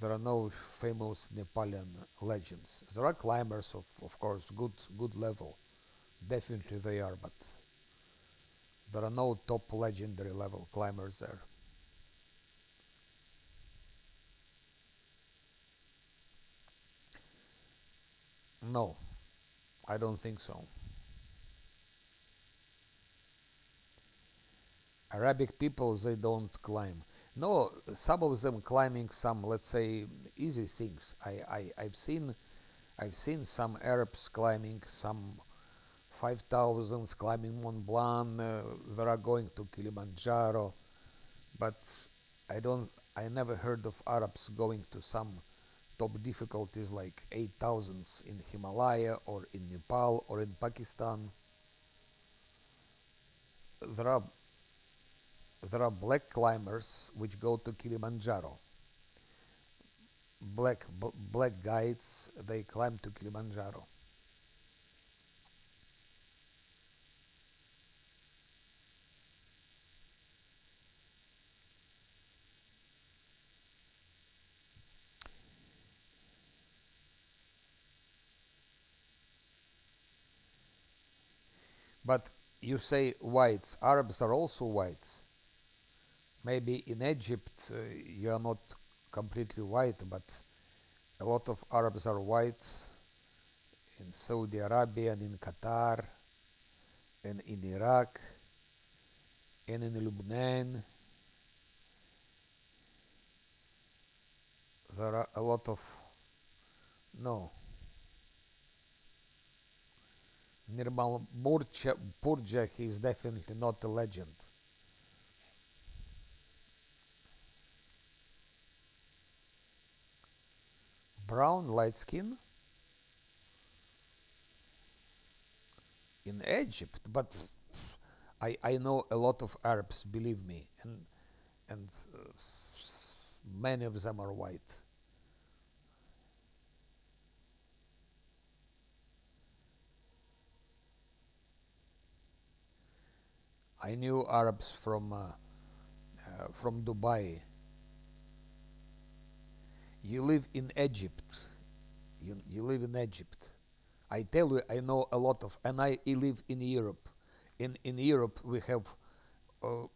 There are no famous Nepalian legends. There are climbers of course, good level. Definitely they are, but there are no top legendary level climbers there. No, I don't think so. Arabic people, they don't climb. No, some of them climbing some, let's say, easy things. I've seen some Arabs climbing some 5,000s, climbing Mont Blanc. They are going to Kilimanjaro, but I never heard of Arabs going to some top difficulties like 8,000s in Himalaya or in Nepal or in Pakistan. There are there are black climbers which go to Kilimanjaro. Black guides, they climb to Kilimanjaro. But you say whites. Arabs are also whites. Maybe in Egypt you are not completely white, but a lot of Arabs are white in Saudi Arabia and in Qatar and in Iraq and in Lebanon. There are a lot of no. Nirmal Purja, he is definitely not a legend. Brown, light skin in Egypt, but I know a lot of Arabs, believe me, and many of them are white. I knew Arabs from Dubai. You live in Egypt. You live in Egypt. I tell you, I know a lot of, and I live in Europe. In Europe, we have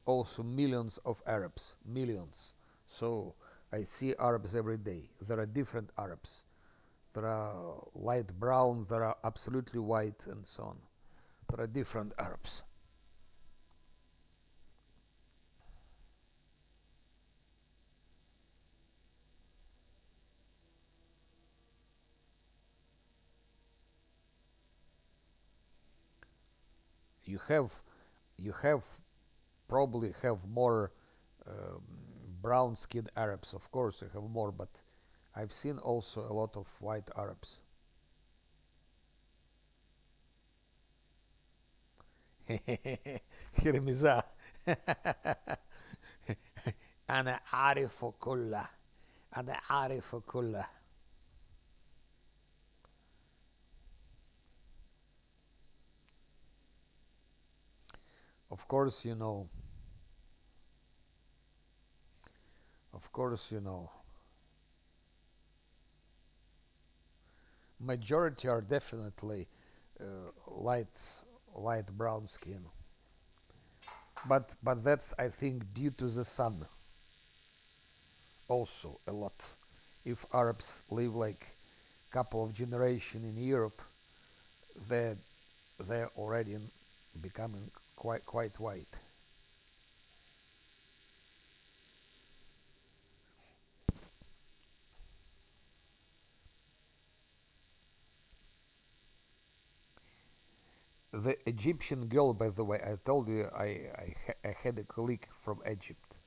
also millions of Arabs, millions. So I see Arabs every day. There are different Arabs. There are light brown, there are absolutely white, and so on. There are different Arabs. You have, you have probably have more um, brown skinned Arabs, of course, you have more, but I've seen also a lot of white Arabs. هرمزة. أنا عارف كله. أنا عارف كله. Of course, you know. Of course, you know. Majority are definitely light light brown skin, but that's I think due to the sun also a lot. If Arabs live like couple of generation in Europe, they they're already becoming quite white. The Egyptian girl, by the way, I told you I had a colleague from Egypt.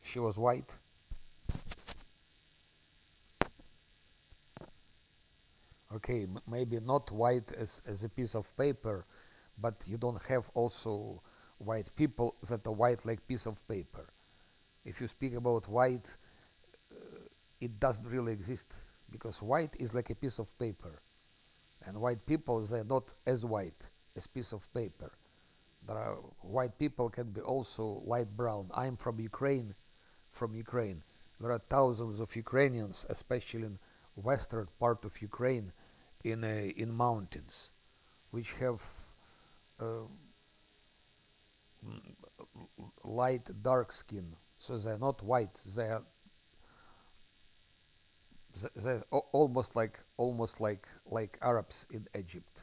She was white. Okay, maybe not white as a piece of paper, but you don't have also white people that are white like piece of paper. If you speak about white, it doesn't really exist because white is like a piece of paper, and white people they're not as white as piece of paper. There are white people can be also light brown. I'm from Ukraine, from Ukraine. There are thousands of Ukrainians, especially in western part of Ukraine, in mountains, which have uh, light dark skin. So they're not white. They're almost like Arabs in Egypt,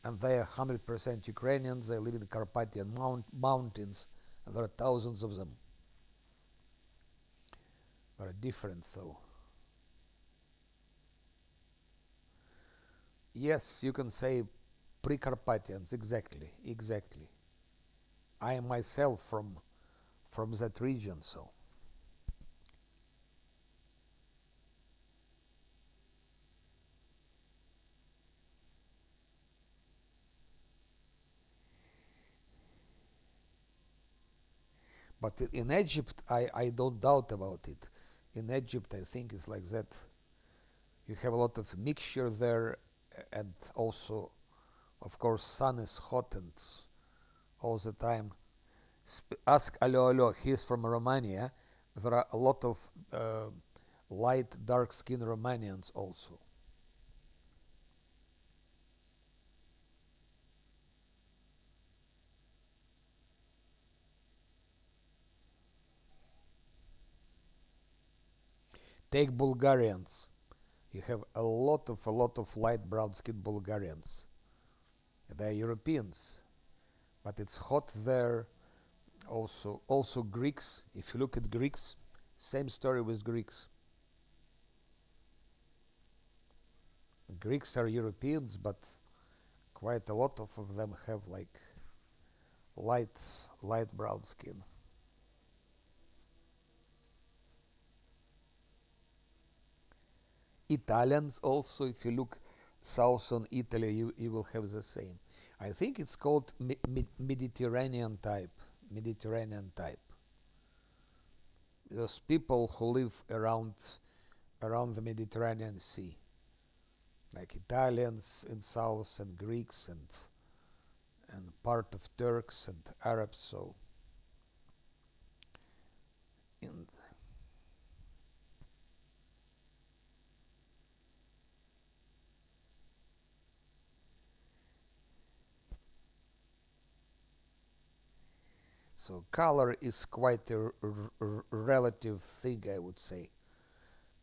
and they are 100% Ukrainians. They live in Carpathian mountains, and there are thousands of them. They are different, though. Yes, you can say pre-Carpathians. Exactly, exactly. I am myself from that region, so. But in Egypt, I don't doubt about it. In Egypt, I think it's like that. You have a lot of mixture there, and also, of course, sun is hot and all the time. Ask Alo Alo, he's from Romania. There are a lot of light, dark skinned Romanians also. Take Bulgarians. You have a lot of light brown skinned Bulgarians. They're Europeans, but it's hot there. Also Greeks. If you look at Greeks, same story with Greeks. Greeks are Europeans, but quite a lot of them have like light light brown skin. Italians also, if you look south on Italy, you will have the same. I think it's called Mediterranean type. Mediterranean type. Those people who live around the Mediterranean Sea. like Italians in south and Greeks and part of Turks and Arabs. So in so color is quite a relative thing, I would say.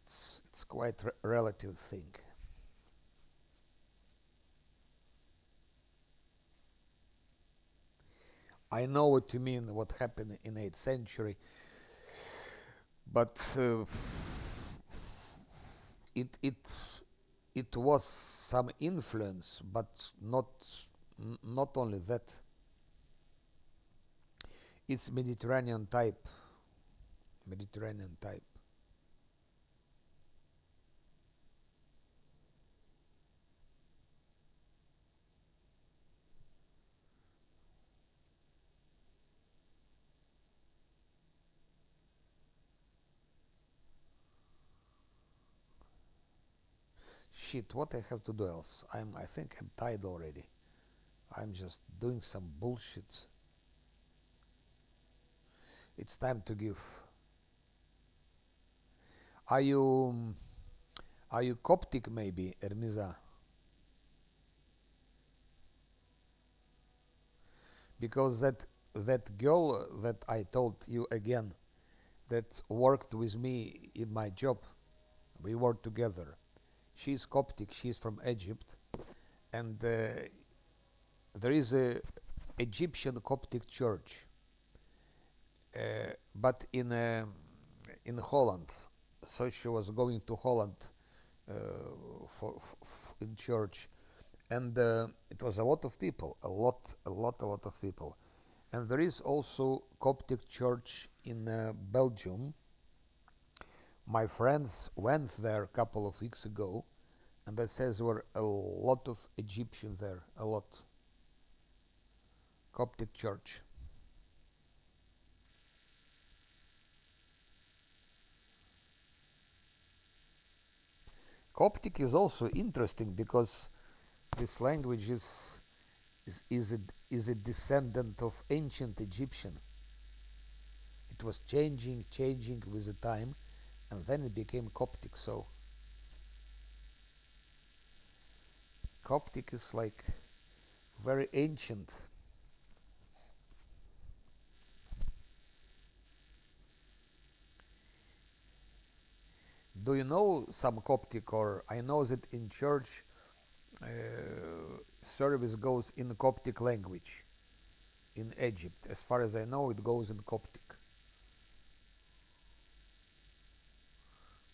It's quite relative thing. I know what you mean, what happened in 8th century, but it it it was some influence, but not only that. It's Mediterranean type. Mediterranean type. Shit, what I have to do else? I think I'm tired already. I'm just doing some bullshit. It's time to give. Are you are you Coptic maybe, Ermiza? Because that girl that I told you again that worked with me in my job, we worked together. She's Coptic. She's from Egypt, and there is a Egyptian Coptic church, but in Holland. So she was going to Holland uh, in church, and it was a lot of people, a lot of people. And there is also Coptic church in Belgium. My friends went there a couple of weeks ago, and they says there were a lot of Egyptians there, a lot. Coptic church. Coptic is also interesting because this language is a descendant of ancient Egyptian. It was changing with the time, and then it became Coptic. So Coptic is like very ancient. Do you know some Coptic? Or I know that in church uh, service goes in Coptic language in Egypt. As far as I know, it goes in Coptic.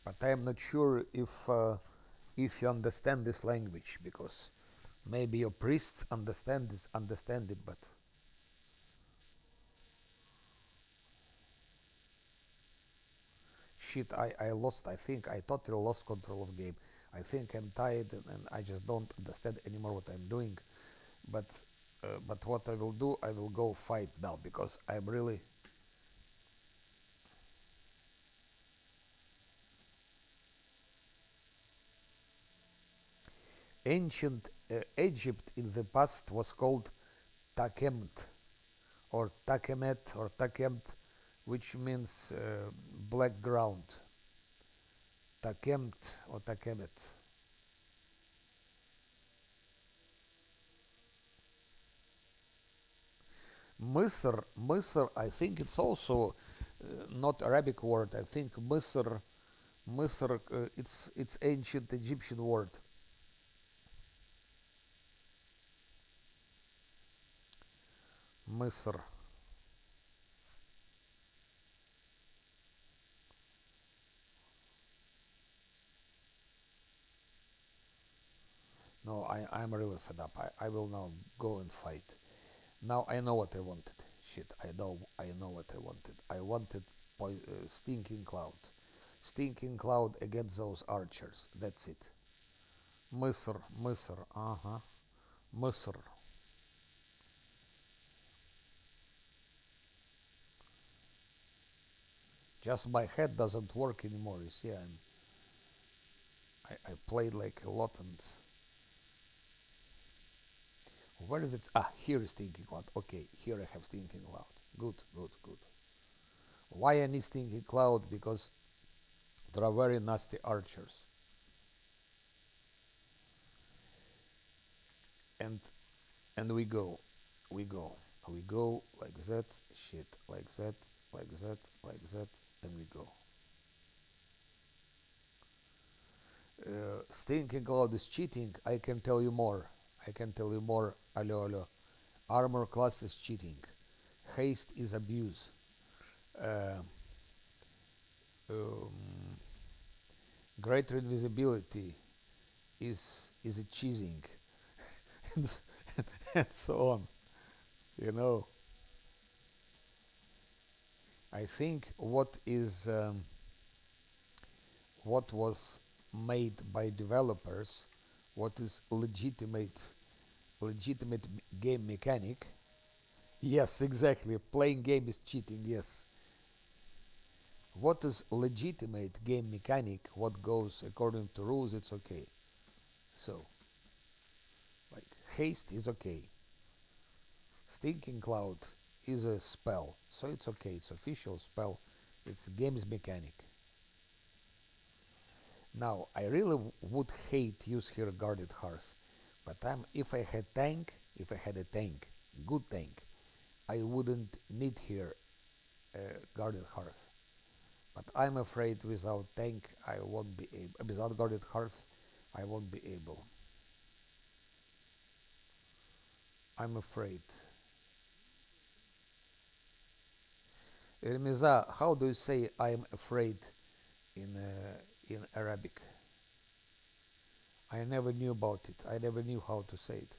But I am not sure if you understand this language, because maybe your priests understand it, but shit, I lost. I think I totally lost control of game. I think I'm tired, and I just don't understand anymore what I'm doing. But but what I will do, I will go fight now because I'm really ancient. Egypt in the past was called Takemt or Takemet or Takemt, which means black ground. Takemt or Takemet. Misr, I think it's also not Arabic word. I think Misr, it's ancient Egyptian word. Misr. No, I'm really fed up. I will now go and fight. Now I know what I wanted. Shit, I know what I wanted. I wanted stinking cloud. Stinking cloud against those archers. That's it. Misr, uh-huh. Misr. Just my head doesn't work anymore. You see, I played like a lot and where is it? Ah, here is Stinking Cloud. Okay, here I have Stinking Cloud. Good, good, good. Why I need Stinking Cloud? Because there are very nasty archers. And we go, we go, we go like that, shit, like that, like that, like that, and we go. Stinking Cloud is cheating. I can tell you more. I can tell you more. Allo, allo. Armor class is cheating. Haste is abuse. Uh, um, greater invisibility is a cheesing, and, and so on. You know, I think what was made by developers, what is legitimate game mechanic. Yes, exactly. Playing game is cheating. Yes. What is legitimate game mechanic? What goes according to rules? It's okay. So, like haste is okay. Stinking Cloud is a spell, so it's okay. It's official spell. It's game's mechanic. Now, I really would hate use here Guarded Hearth, but if I had tank, if I had a tank, good tank, I wouldn't need here Guarded Hearth. But I'm afraid without tank, I won't be able. Without Guarded Hearth, I won't be able. I'm afraid. Remiza, how do you say I'm afraid in Arabic? I never knew about it. I never knew how to say it.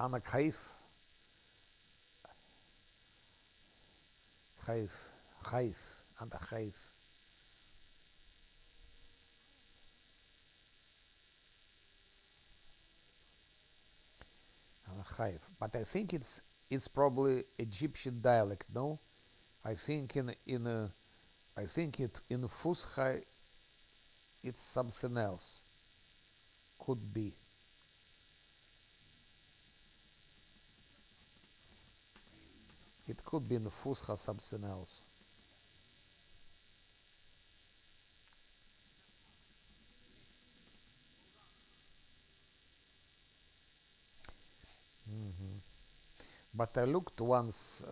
أنا خايف خايف خايف أنت خايف. أنا خايف. But I think it's probably Egyptian dialect. No, I think I think it in Fusha it's something else. Could be. It could be in Fusha something else. Hmm. But I looked once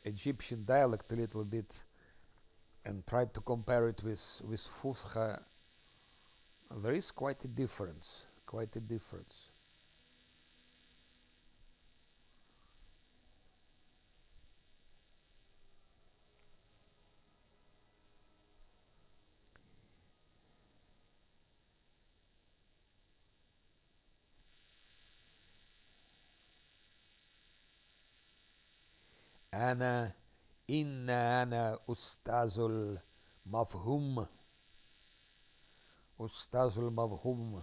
Egyptian dialect a little bit and tried to compare it with Fusha. There is quite a difference. Quite a difference. أنا أنا أستاذ المفهوم. أستاذ المفهوم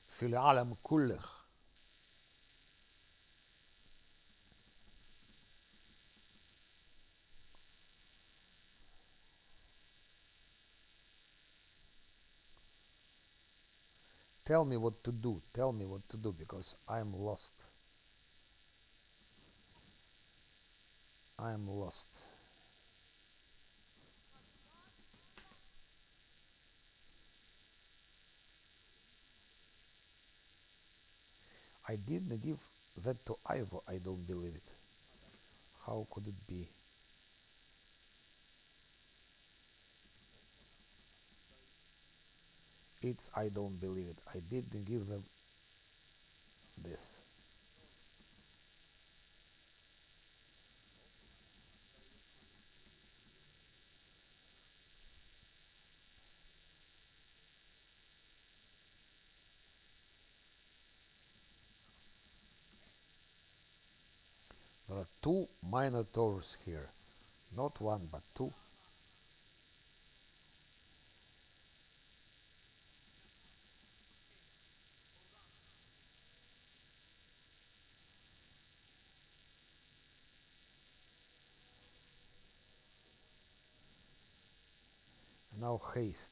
في العالم كله. Tell me what to do. Tell me what to do because I'm lost. I'm lost. I didn't give that to Ivo. I don't believe it. How could it be? It's I don't believe it. I didn't give them this. There are two minotaurs here. Not one, but two. Now haste.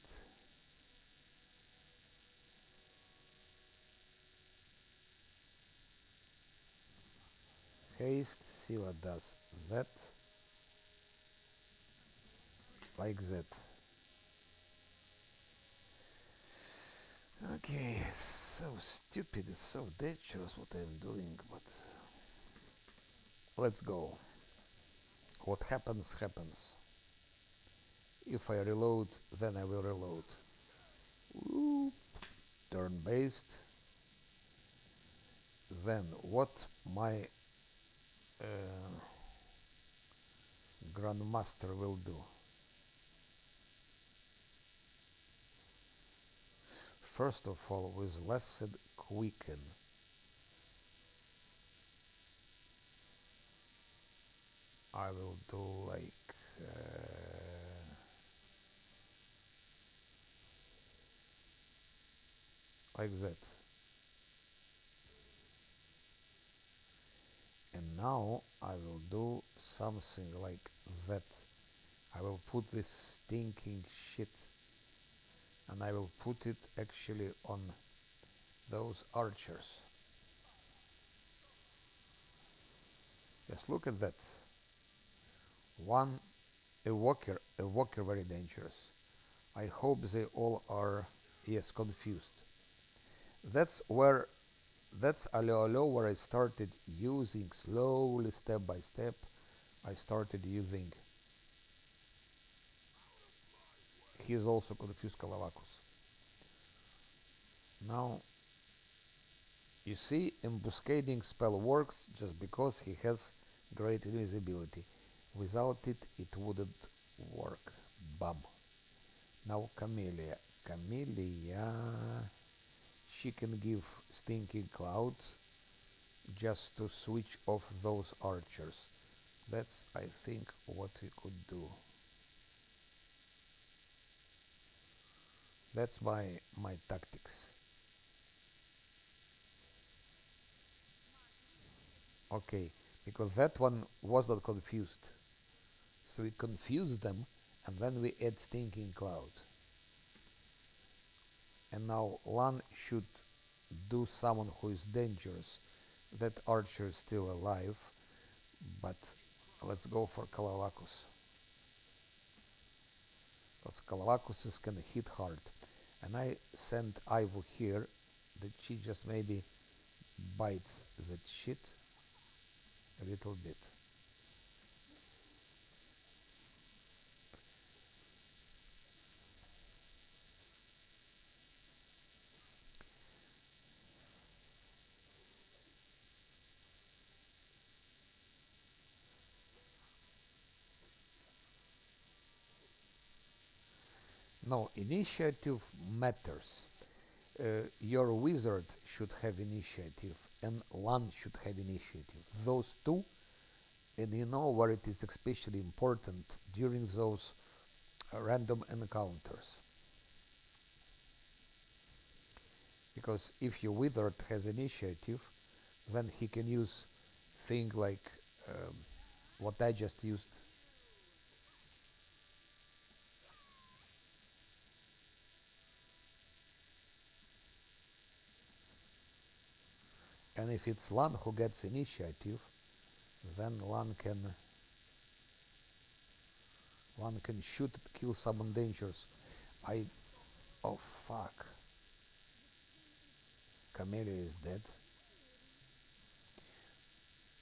Haste, Sila does that. Like that. Okay, so stupid, it's so dangerous what I'm doing, but let's go. What happens, happens. If I reload, then I will reload. Ooh, turn-based. Then what my Grandmaster will do. First of all, with Blessed Quicken, I will do like that. And now I will do something like that. I will put this stinking shit and I will put it actually on those archers. Just look at that. One evoker very dangerous. I hope they all are, yes, confused. That's where, that's Alo where I started using slowly, step by step, I started using. He is also confused Kalavakus. Now, you see, embuscading spell works just because he has great invisibility. Without it, it wouldn't work. Bam. Now Camellia. Camellia, she can give Stinking Cloud just to switch off those archers. That's, I think, what we could do. That's my tactics. Okay, because that one was not confused. So we confuse them and then we add Stinking Cloud. And now Lan should do someone who is dangerous. That archer is still alive, but let's go for Kalavakus. Because Kalavakus can hit hard. And I sent Ivo here that she just maybe bites that shit a little bit. No, initiative matters. Your wizard should have initiative and Lan should have initiative. Those two, and you know where it is especially important during those random encounters. Because if your wizard has initiative, then he can use things like what I just used. And if it's Lan who gets initiative, then Lan can shoot and kill someone dangerous. Oh fuck. Camellia is dead.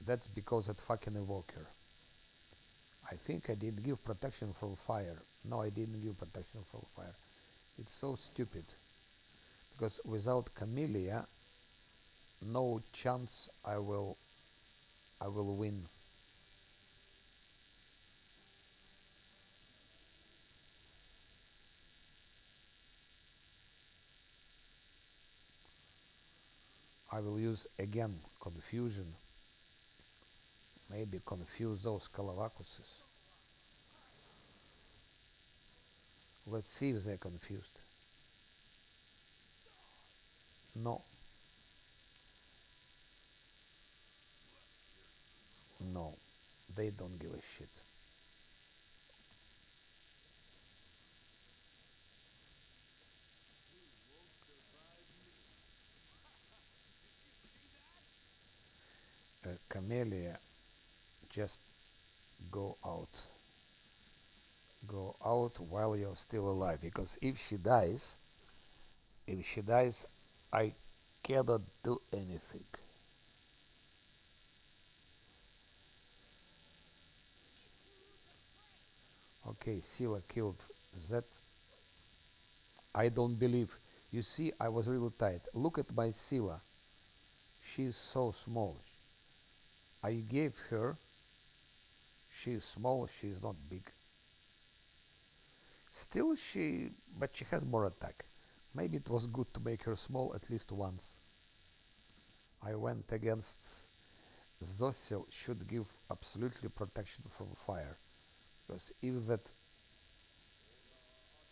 That's because that fucking evoker. I think I did give protection from fire. No, I didn't give protection from fire. It's so stupid. Because without Camellia, no chance I will win. I will use again confusion. Maybe confuse those Kalavakuses. Let's see if they're confused. No. No. They don't give a shit. Camellia, just go out. Go out while you're still alive, because if she dies, I cannot do anything. Okay, Sila killed that. I don't believe. You see, I was really tight. Look at my Sila. She's so small. I gave her. She's small. She's not big. Still, but she has more attack. Maybe it was good to make her small at least once. I went against Zosil. Should give absolutely protection from fire, because if that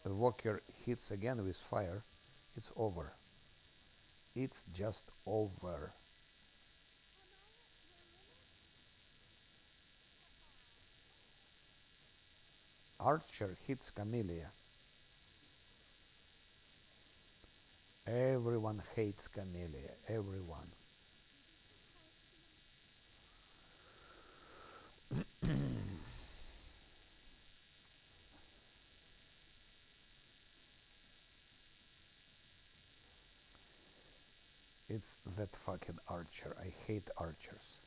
Walker hits again with fire, it's over. It's just over. Archer hits Camellia. Everyone hates Camellia. Everyone. It's that fucking archer. I hate archers.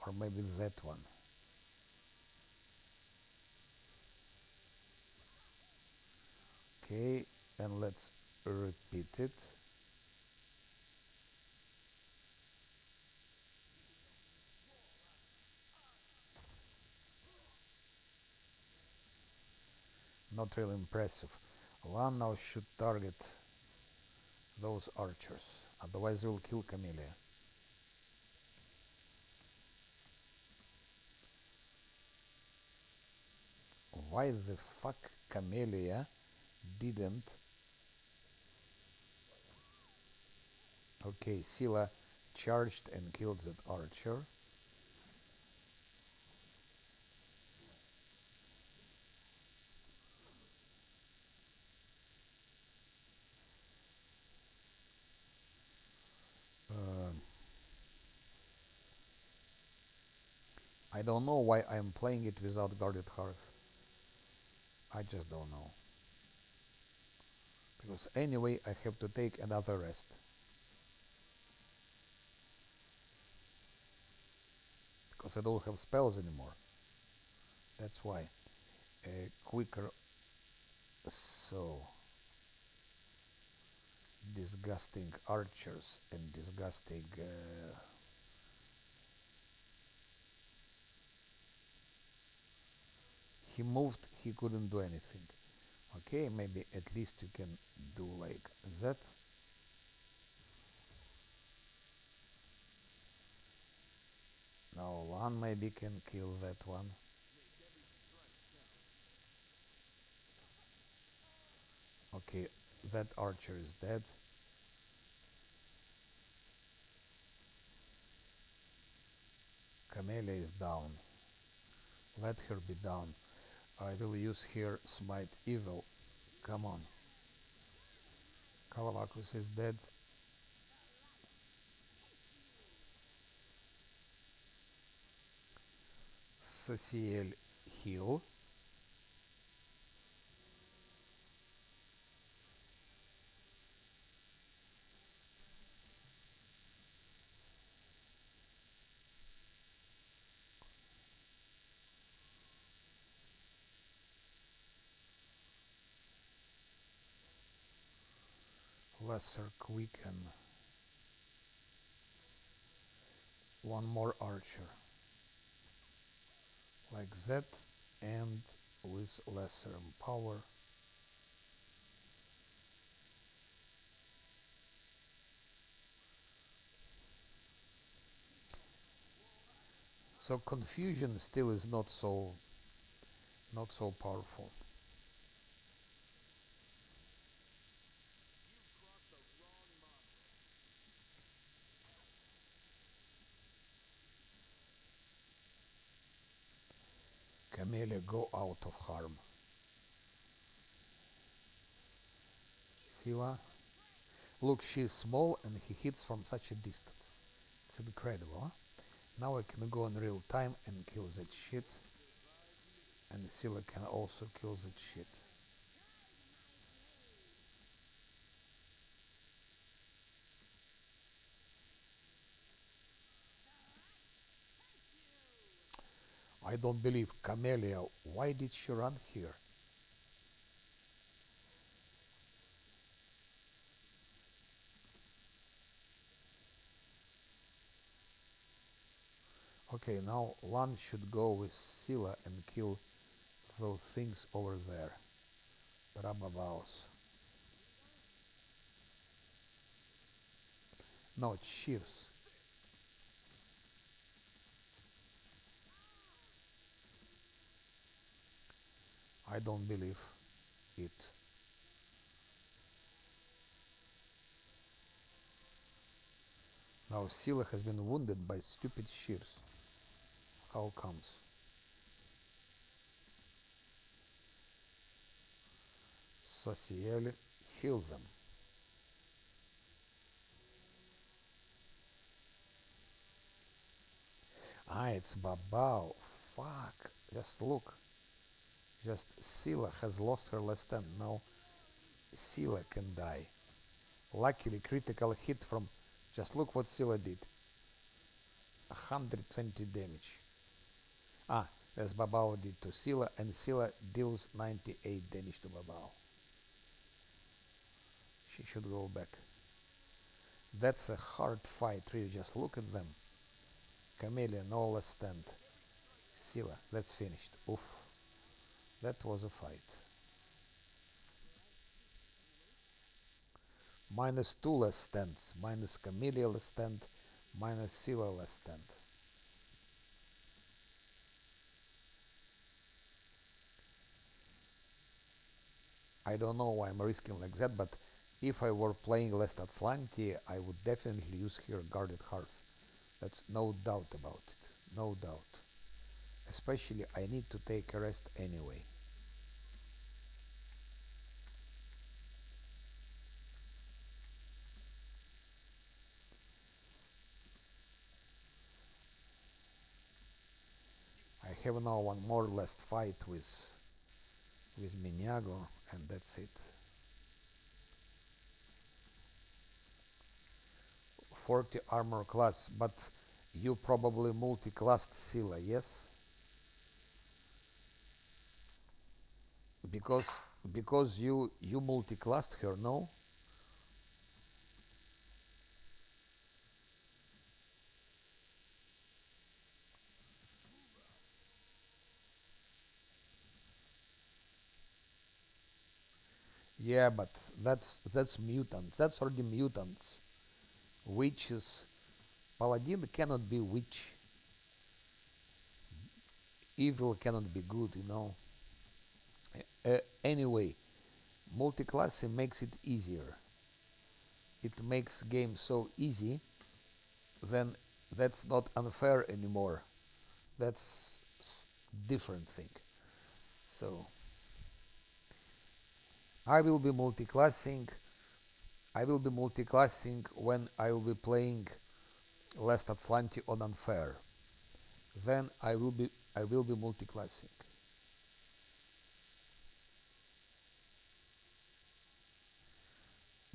Or maybe that one. Okay, and let's repeat it. Not really impressive. One now should target those archers, otherwise we'll kill Camellia. Why the fuck Camellia didn't? Okay, Sila charged and killed that archer. I don't know why I'm playing it without guarded hearth. I just don't know. Because anyway, I have to take another rest. Because I don't have spells anymore. That's why. Quicker. So. Disgusting archers and disgusting. He moved, he couldn't do anything. Okay, maybe at least you can do like that. Now one maybe can kill that one. Okay, that archer is dead. Camellia is down. Let her be down. I will use here Smite Evil. Come on. Kalavakus is dead. Ceciel heal. Lesser quicken. One more archer. Like that, and with lesser power. So confusion still is not so powerful. Camellia, go out of harm. Sila. Look, she's small and he hits from such a distance. It's incredible, huh? Now I can go in real time and kill that shit. And Scylla can also kill that shit. I don't believe Camellia. Why did she run here? Okay, now Lan should go with Scylla and kill those things over there. Brababaos. No, it's Shears. I don't believe it. Now Scylla has been wounded by stupid Shears. How comes? Sociele, heal them. Ah, it's Babao. Fuck. Just look. Just Scylla has lost her last stand. Now Scylla can die. Luckily, critical hit from... Just look what Scylla did. 120 damage. Ah, as Babao did to Scylla, and Scylla deals 98 damage to Babao. She should go back. That's a hard fight, really. Just look at them. Camellia, no last stand. Scylla, that's finished. Oof. That was a fight. Minus 2 last stands. Minus Camellia last stand. Minus Scylla last stand. I don't know why I'm risking like that, but if I were playing Lestat Slanty, I would definitely use here Guarded Hearth. That's no doubt about it. No doubt. Especially I need to take a rest anyway. I have now one more last fight with Miniago, and that's it. 40 armor class, but you probably multi-classed Scylla, yes? Because you multi-classed her, no? Yeah, but that's mutants. That's already mutants. Witches. Paladin cannot be witch. Evil cannot be good, you know. Anyway, multi-classing makes it easier. It makes game so easy, then that's not unfair anymore. That's different thing. So I will be multi-classing. I will be multi-classing when I will be playing Last Atlanti on unfair. Then I will be multi-classing.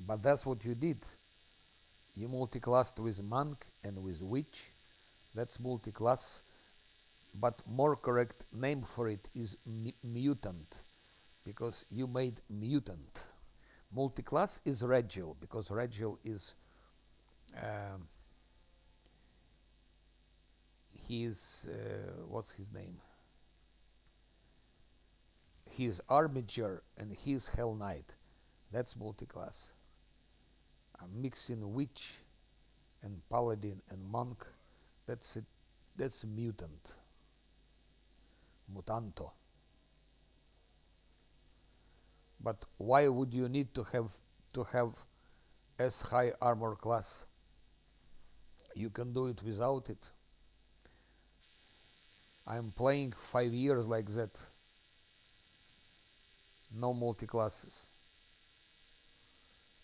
But that's what you did. You multi-classed with monk and with witch. That's multi-class. But more correct name for it is mutant, because you made mutant. Multi-class is Regil, because Regil is he's what's his name? He's Armiger and he's Hell Knight. That's multi-class. I'm mixing witch and paladin and monk. That's it. That's a mutant. Mutanto. But why would you need to have as high armor class? You can do it without it. I'm playing 5 years like that. No multi-classes.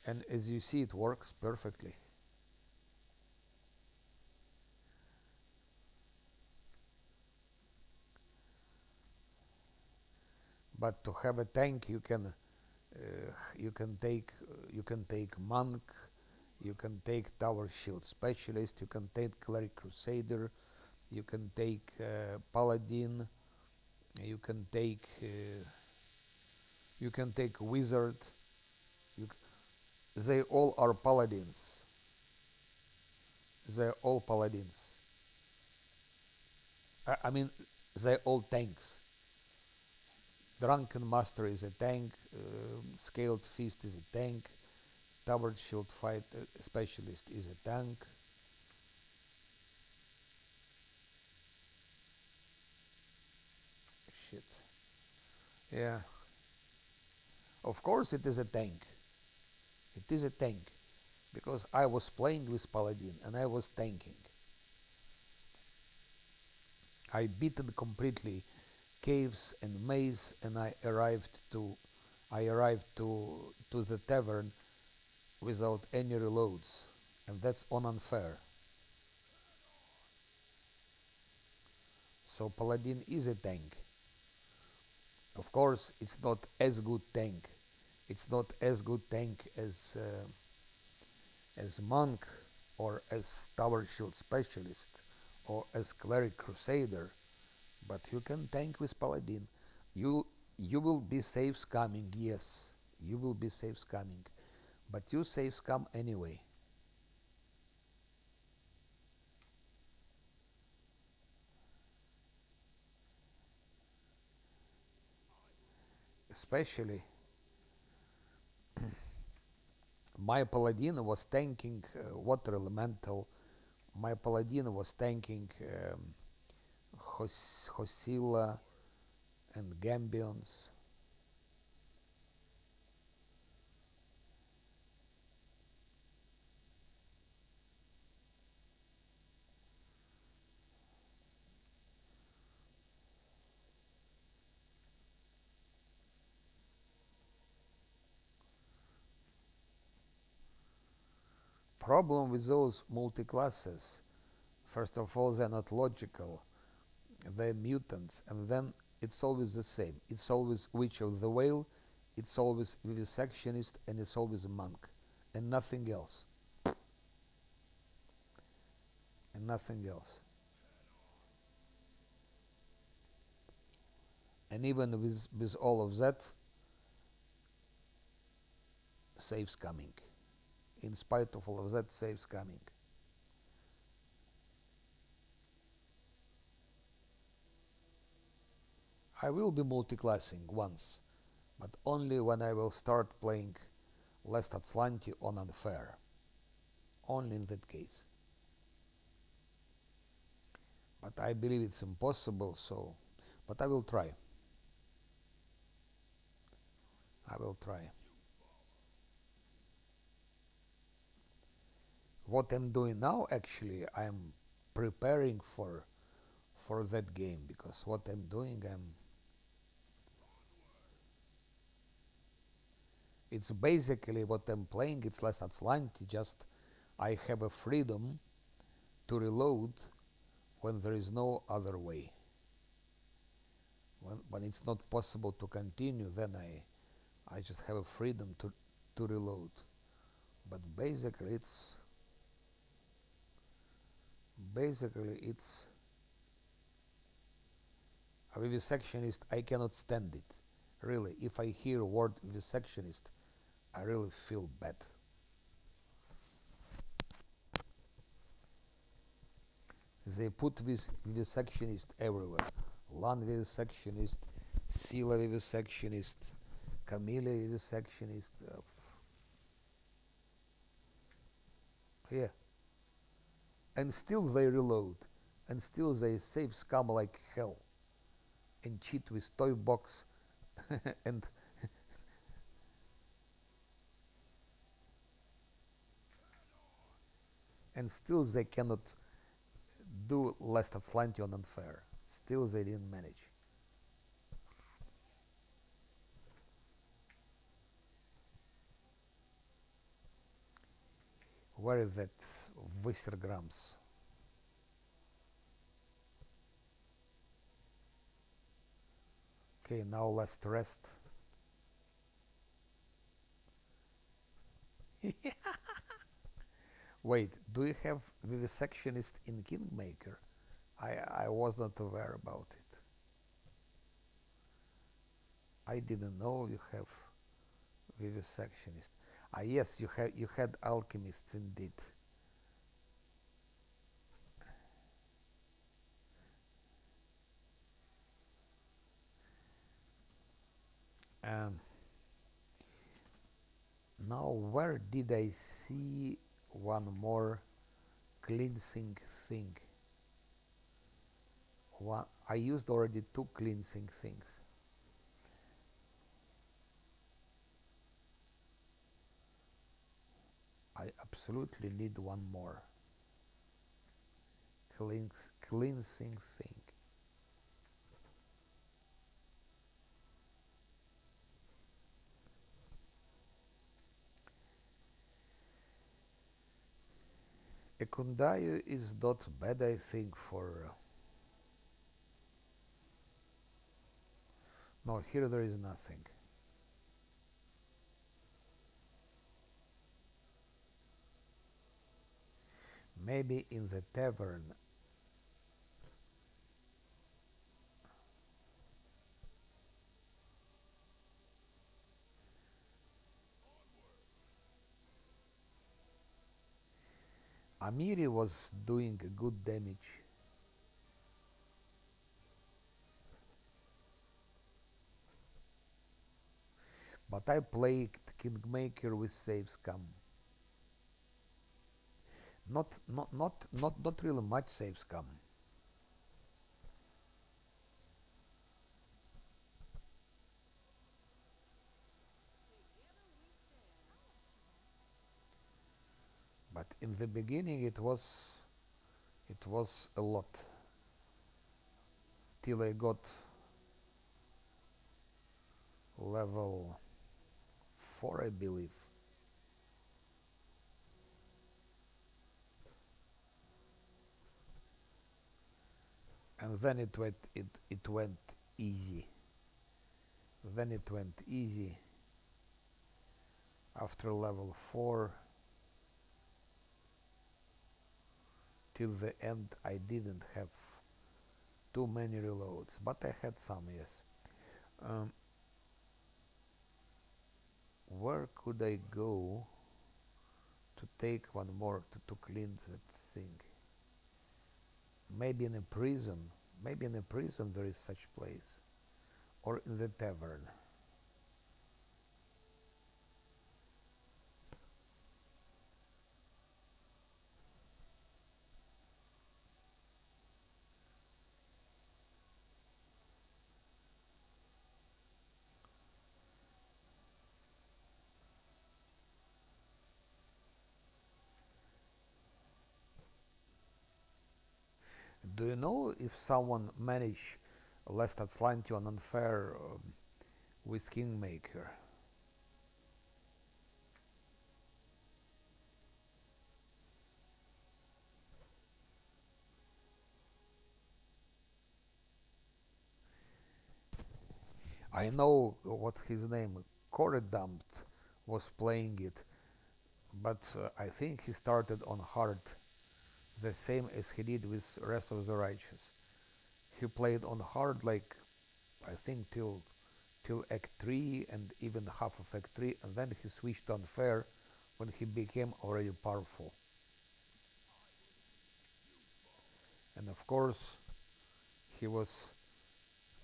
And as you see, it works perfectly. But to have a tank, you can take monk, you can take tower shield specialist, you can take cleric crusader, you can take paladin, you can take wizard. You they all are paladins. They're all paladins. I mean, they're all tanks. Drunken Master is a tank. Scaled Fist is a tank. Towered Shield Fight Specialist is a tank. Shit. Yeah. Of course it is a tank. It is a tank. Because I was playing with Paladin and I was tanking. I beaten completely caves and maze, and I arrived to the tavern without any reloads, and that's unfair. So Paladin is a tank. Of course, it's not as good tank. It's not as good tank as monk or as tower shield specialist or as cleric crusader, but you can tank with Paladin. You will be safe scamming, yes, you will be safe scamming, but you safe scam anyway. Especially my Paladin was tanking water elemental. My Paladin was tanking Hosilla and Gambions. Problem with those multi-classes, first of all, they're not logical. They're mutants, and then it's always the same. It's always Witch of the Whale, it's always Vivisectionist, and it's always a monk, and nothing else. And nothing else. And even with all of that, saves coming. In spite of all of that, saves coming. I will be multiclassing once, but only when I will start playing Last Atlanti on Unfair. Only in that case. But I believe it's impossible, so... But I will try. I will try. What I'm doing now, actually, I'm preparing for that game, because what I'm doing, it's basically what I'm playing, it's Last Atlanti, just I have a freedom to reload when there is no other way. When it's not possible to continue, then I just have a freedom to reload. But basically it's a vivisectionist. I cannot stand it. Really, if I hear word vivisectionist, I really feel bad. They put this vivisectionist everywhere. Lan vivisectionist, Scylla vivisectionist, Camilla vivisectionist. Yeah. And still they reload. And still they save scum like hell. And cheat with toy box and still they cannot do Last Atlanti on Unfair. Still they didn't manage. Where is that Vissergrams? Okay, now let's rest. Wait, do you have vivisectionist in Kingmaker? I was not aware about it. I didn't know you have vivisectionist. Ah, yes, you had alchemists indeed. Um, Now, where did I see one more cleansing thing? One, I used already two cleansing things. I absolutely need one more cleansing thing. A Kundayu is not bad, I think, for... no, here there is nothing. Maybe in the tavern. Amiri was doing good damage. But I played Kingmaker with Savescam. Not really much Savescam. But in the beginning it was a lot till I got level 4, I believe. And then it went easy. Then it went easy. After level 4 till the end I didn't have too many reloads, but I had some, yes. Where could I go to take one more to clean that thing? Maybe in a prison. Maybe in a prison there is such place. Or in the tavern. Do you know if someone managed Last Atlantean Unfair with Kingmaker? I know what's his name, Corredumped was playing it, but I think he started on hard, the same as he did with Rest of the Righteous. He played on hard like I think till Act 3 and even half of Act 3, and then he switched on fair when he became already powerful. And of course, he was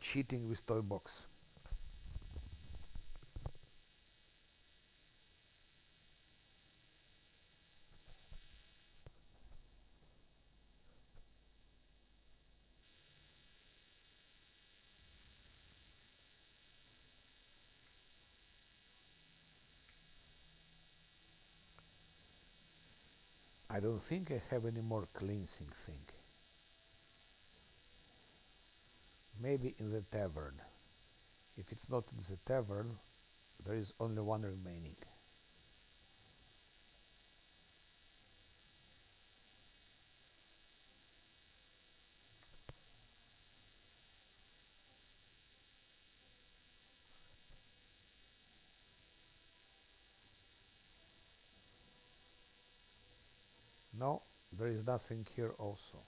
cheating with Toy Box. I don't think I have any more cleansing thing. Maybe in the tavern. If it's not in the tavern, there is only one remaining. No, there is nothing here also.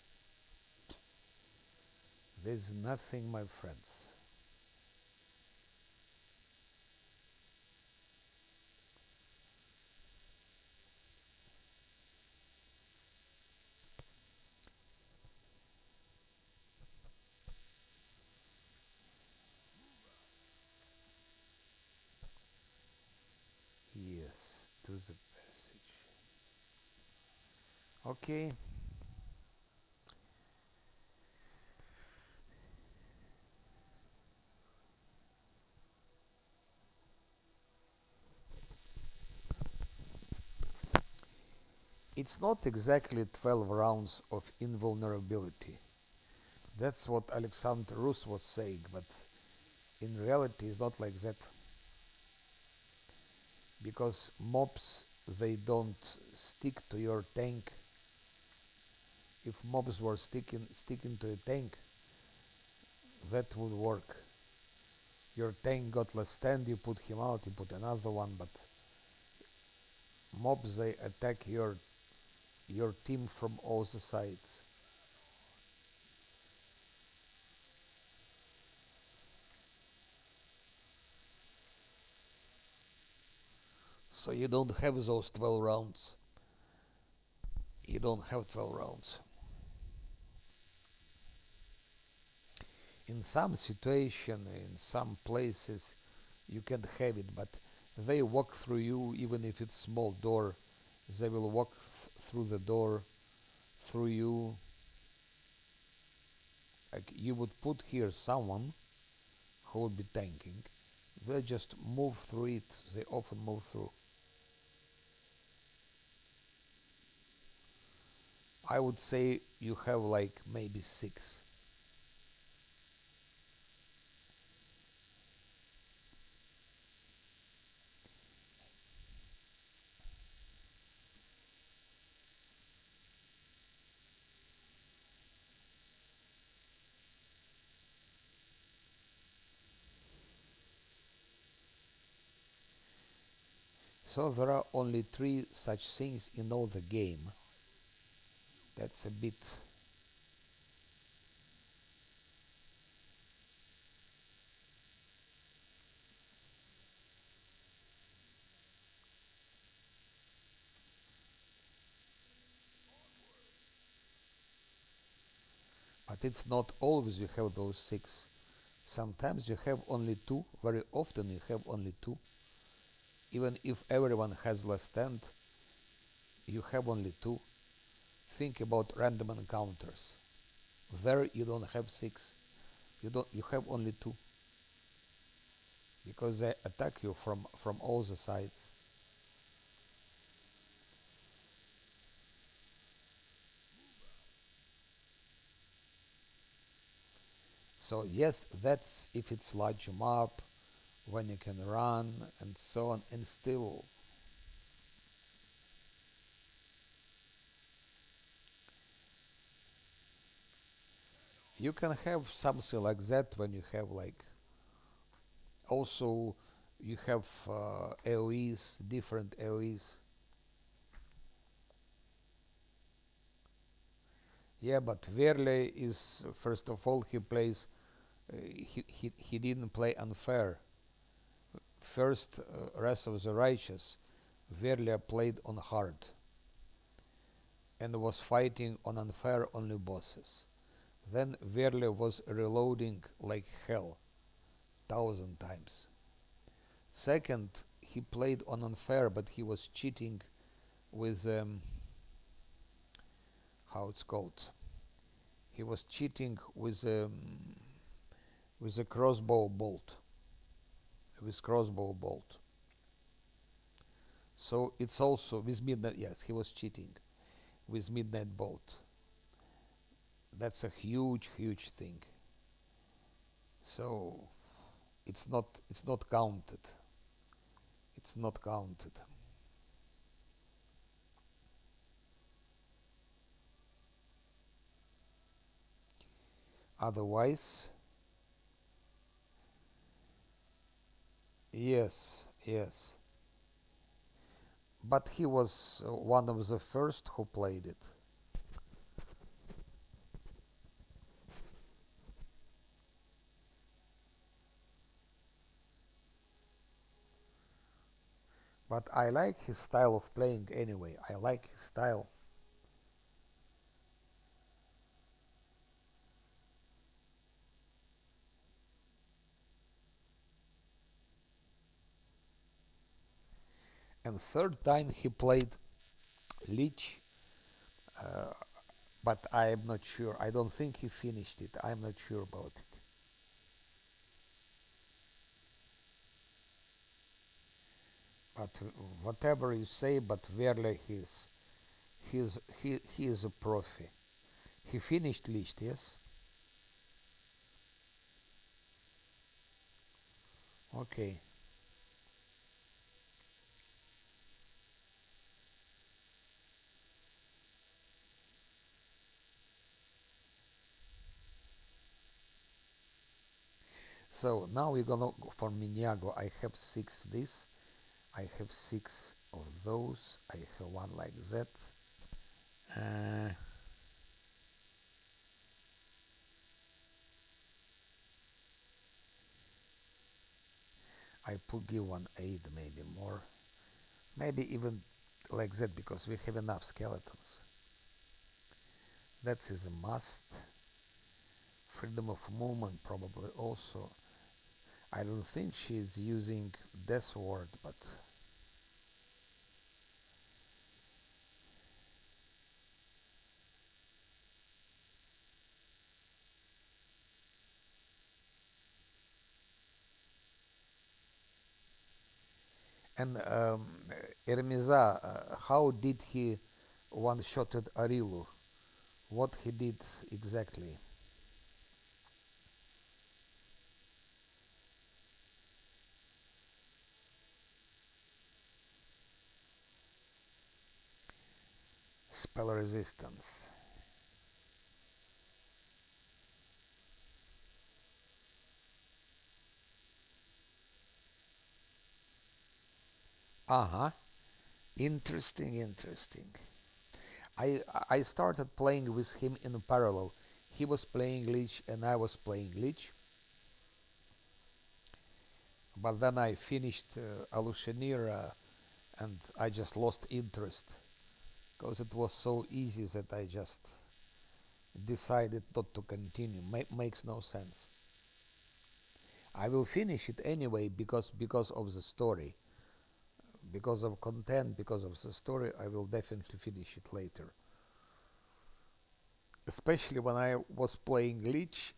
There's nothing, my friends. Yes, to the passage. Okay. It's not exactly 12 rounds of invulnerability. That's what Alexander Rus was saying, but in reality it's not like that. Because mobs, they don't stick to your tank. If mobs were sticking to a tank, that would work. Your tank got less stand, you put him out, you put another one, but mobs, they attack your team from all the sides. So you don't have those 12 rounds. You don't have 12 rounds. In some situation, in some places, you can have it, but they walk through you, even if it's small door. They will walk through the door, through you. Like you would put here someone who would be tanking. They just move through it. They often move through. I would say you have like maybe 6. So there are only 3 such things in all the game. That's a bit. But it's not always you have those 6. Sometimes you have only 2. Very often you have only 2. Even if everyone has less stand, you have only 2. Think about random encounters. There you don't have 6. You have only 2 because they attack you from all the sides. So yes, that's if it's large map, when you can run and so on, and still you can have something like that when you have like also you have AoEs, different AoEs. Yeah, but Verle is first of all he plays. He didn't play unfair. First, Wrath of the Righteous, Verle played on hard and was fighting on unfair only bosses. Then Verle was reloading like hell, 1,000 times. Second, he played on unfair, but he was cheating with how it's called. He was cheating with a crossbow bolt. With crossbow bolt. So it's also with midnight. Yes, he was cheating with midnight bolt. That's a huge, huge thing. So it's not counted. It's not counted. Otherwise, yes, yes. but he was one of the first who played it. But I like his style of playing anyway. I like his style. And third time he played Lich, uh, but I am not sure. I don't think he finished it. I'm not sure about it. But whatever you say, but Verle, he is a profi. He finished Lich, yes. Okay. So now we're gonna go for Miniago. I have 6 of this. I have 6 of those. I have one like that. Uh, I put give one aid, maybe more. Maybe even like that because we have enough skeletons. That is a must. Freedom of movement probably also. I don't think she's using Death Ward, but and Ermiza, how did he one-shotted Arilu? What he did exactly? Spell resistance. Uh-huh. Interesting, interesting. I started playing with him in parallel. He was playing Lich and I was playing Lich. But then I finished Alushanir and I just lost interest because it was so easy that I just decided not to continue. Makes no sense. I will finish it anyway because of the story, because of content, because of the story. I will definitely finish it later. Especially when I was playing Lich,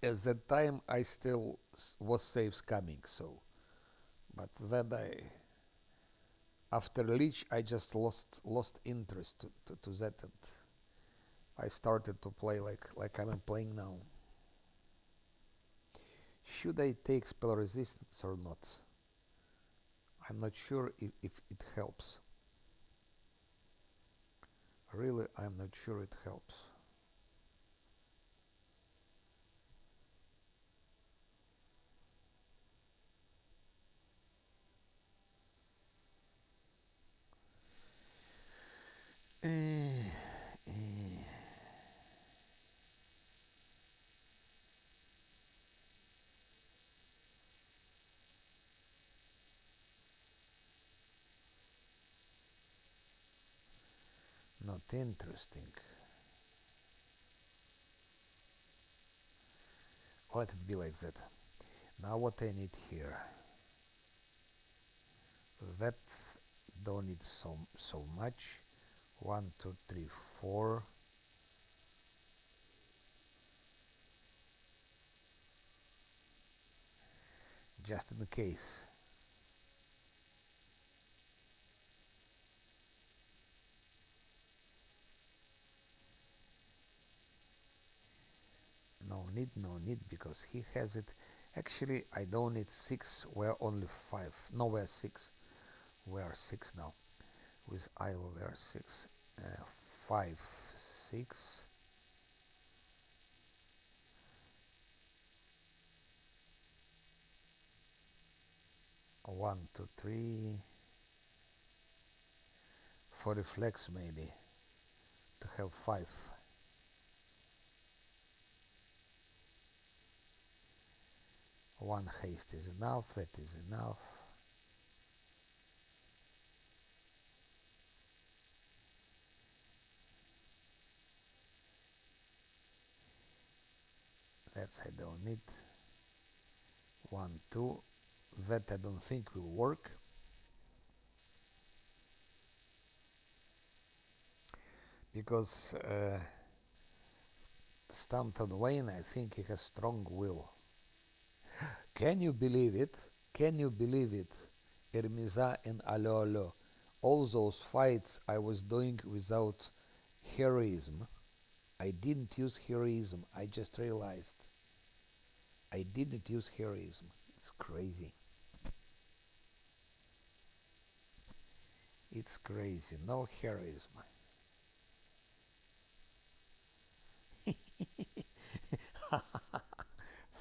at that time I still was Savescamming. So, but then after Lich I just lost interest to that, and I started to play like I'm playing now. Should I take spell resistance or not? I'm not sure if it helps. Really, I'm not sure it helps. Eh, eh, Not interesting. Let it be like that. Now what I need here? That don't need so much. 1, 2, 3, 4. Just in case. No need, because he has it. Actually, I don't need 6. We're only 5. No, we're 6. We are 6 now. With Iowa, we are 6. 5, 6. 1, 2, 3. for reflex maybe, to have 5. One haste is enough, that is enough. That's I don't need. 1, 2. That I don't think will work. Because Stanton Wayne, I think he has strong will. Can you believe it? Can you believe it? Ermiza and Alo Alo. All those fights I was doing without heroism. I didn't use heroism. I just realized I didn't use heroism. It's crazy. It's crazy. No heroism.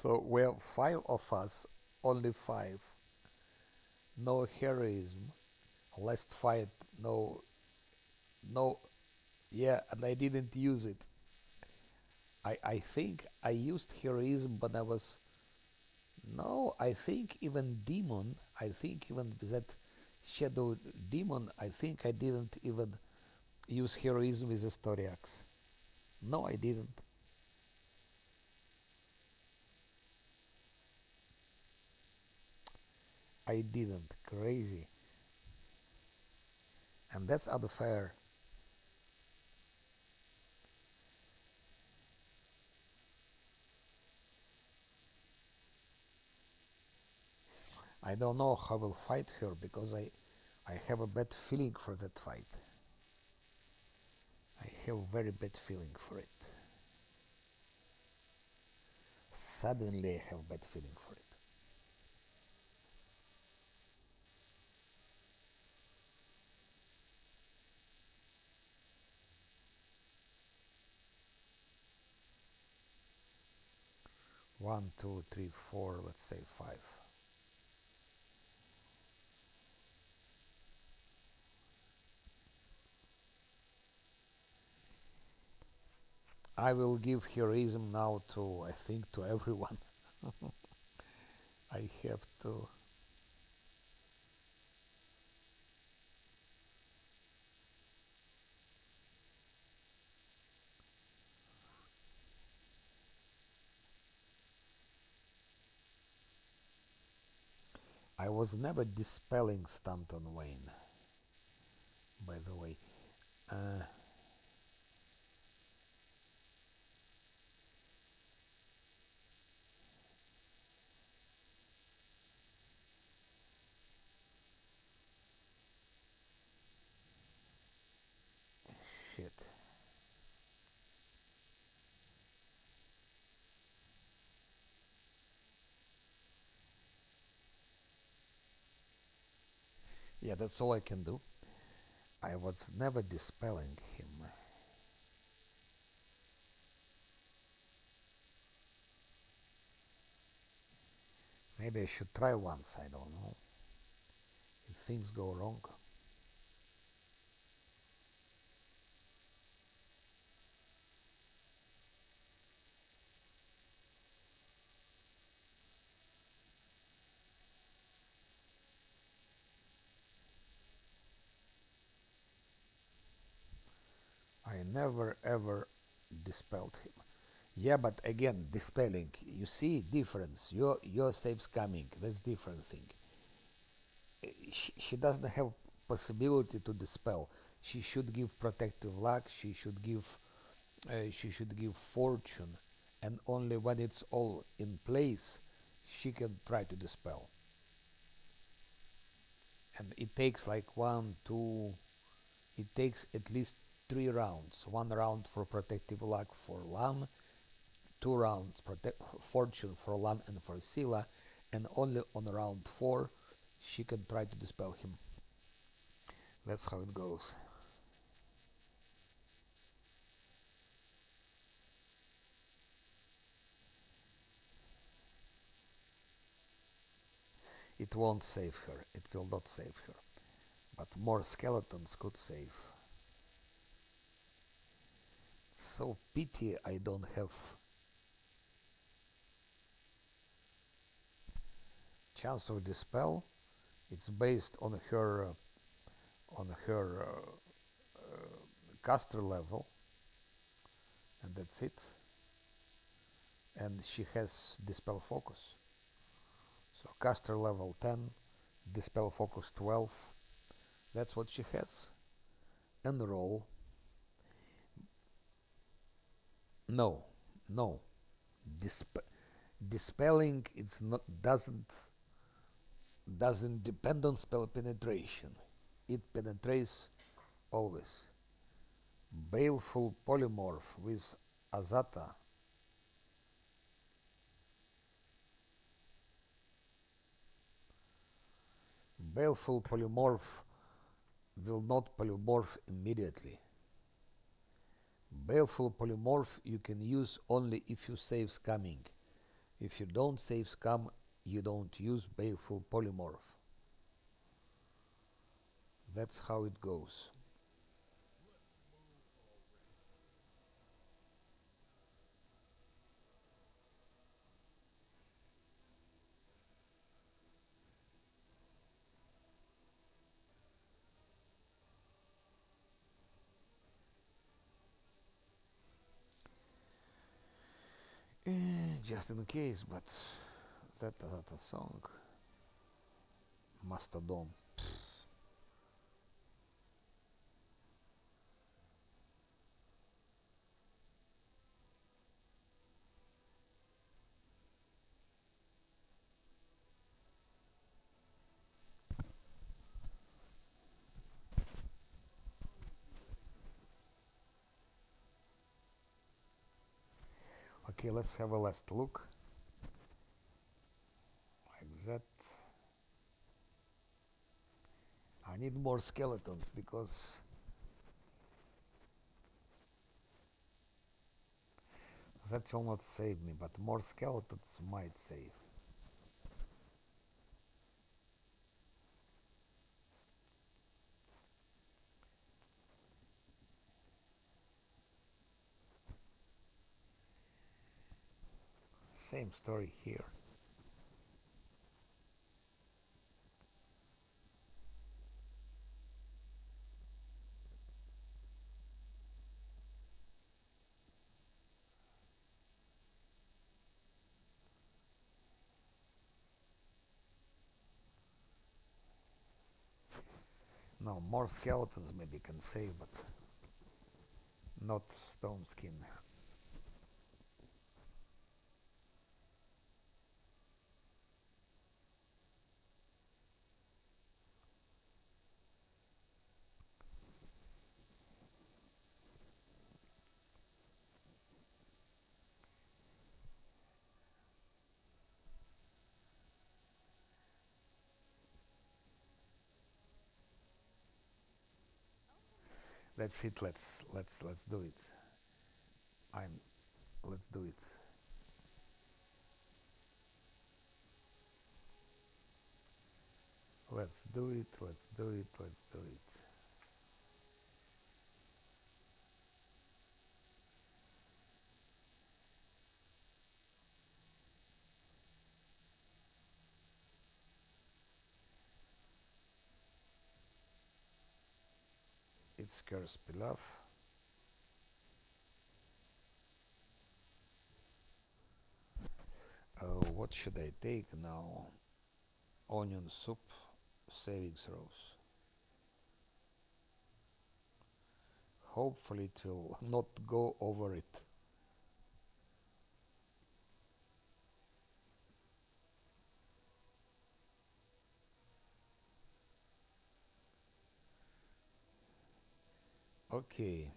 So we're 5 of us, only 5. No heroism. Last fight, no, yeah, and I didn't use it. I think I used heroism, but I was, no, I think even demon, I think even that shadow demon, I think I didn't even use heroism with the story axe. No, I didn't. I didn't. Crazy. And that's unfair. I don't know how I will fight her because I have a bad feeling for that fight. I have a very bad feeling for it. Suddenly I have a bad feeling for it. One, two, three, four, let's say 5. I will give heroism now to, I think, to everyone. I have to. I was never dispelling Stanton Wayne, by the way. Uh, Shit. Yeah, that's all I can do. I was never dispelling him. Maybe I should try once, I don't know. If things go wrong. I never ever dispelled him. Yeah, but again, dispelling. You see difference. Your saves coming. That's different thing. She doesn't have possibility to dispel. She should give protective luck. She should give fortune, and only when it's all in place, she can try to dispel. And it takes like 1, 2. It takes at least 3 rounds. 1 round for protective luck for Lan, 2 rounds fortune for Lan and for Sila, and only on round 4 she can try to dispel him. That's how it goes. It won't save her. It will not save her. But more skeletons could save. so pity I don't have chance of dispel. It's based on her caster level, and that's it. And she has dispel focus. So caster level 10, dispel focus 12. That's what she has. And roll. No, no. Dispelling it's not doesn't depend on spell penetration. It penetrates always. Baleful polymorph with Azata. Baleful polymorph will not polymorph immediately. Baleful polymorph you can use only if you save scamming. If you don't save scam, you don't use baleful polymorph. That's how it goes. Just in case, but that a song. Mastodon. Okay, let's have a last look. Like that. I need more skeletons because that will not save me, but more skeletons might save. Same story here. No, more skeletons maybe can save, but not stone skin. That's it. Let's do it. I'm. Let's do it. Let's do it. Let's do it. Let's do it. It's curse pilaf. What should I take now? Onion soup, saving throws. Hopefully it will not go over it. Okay.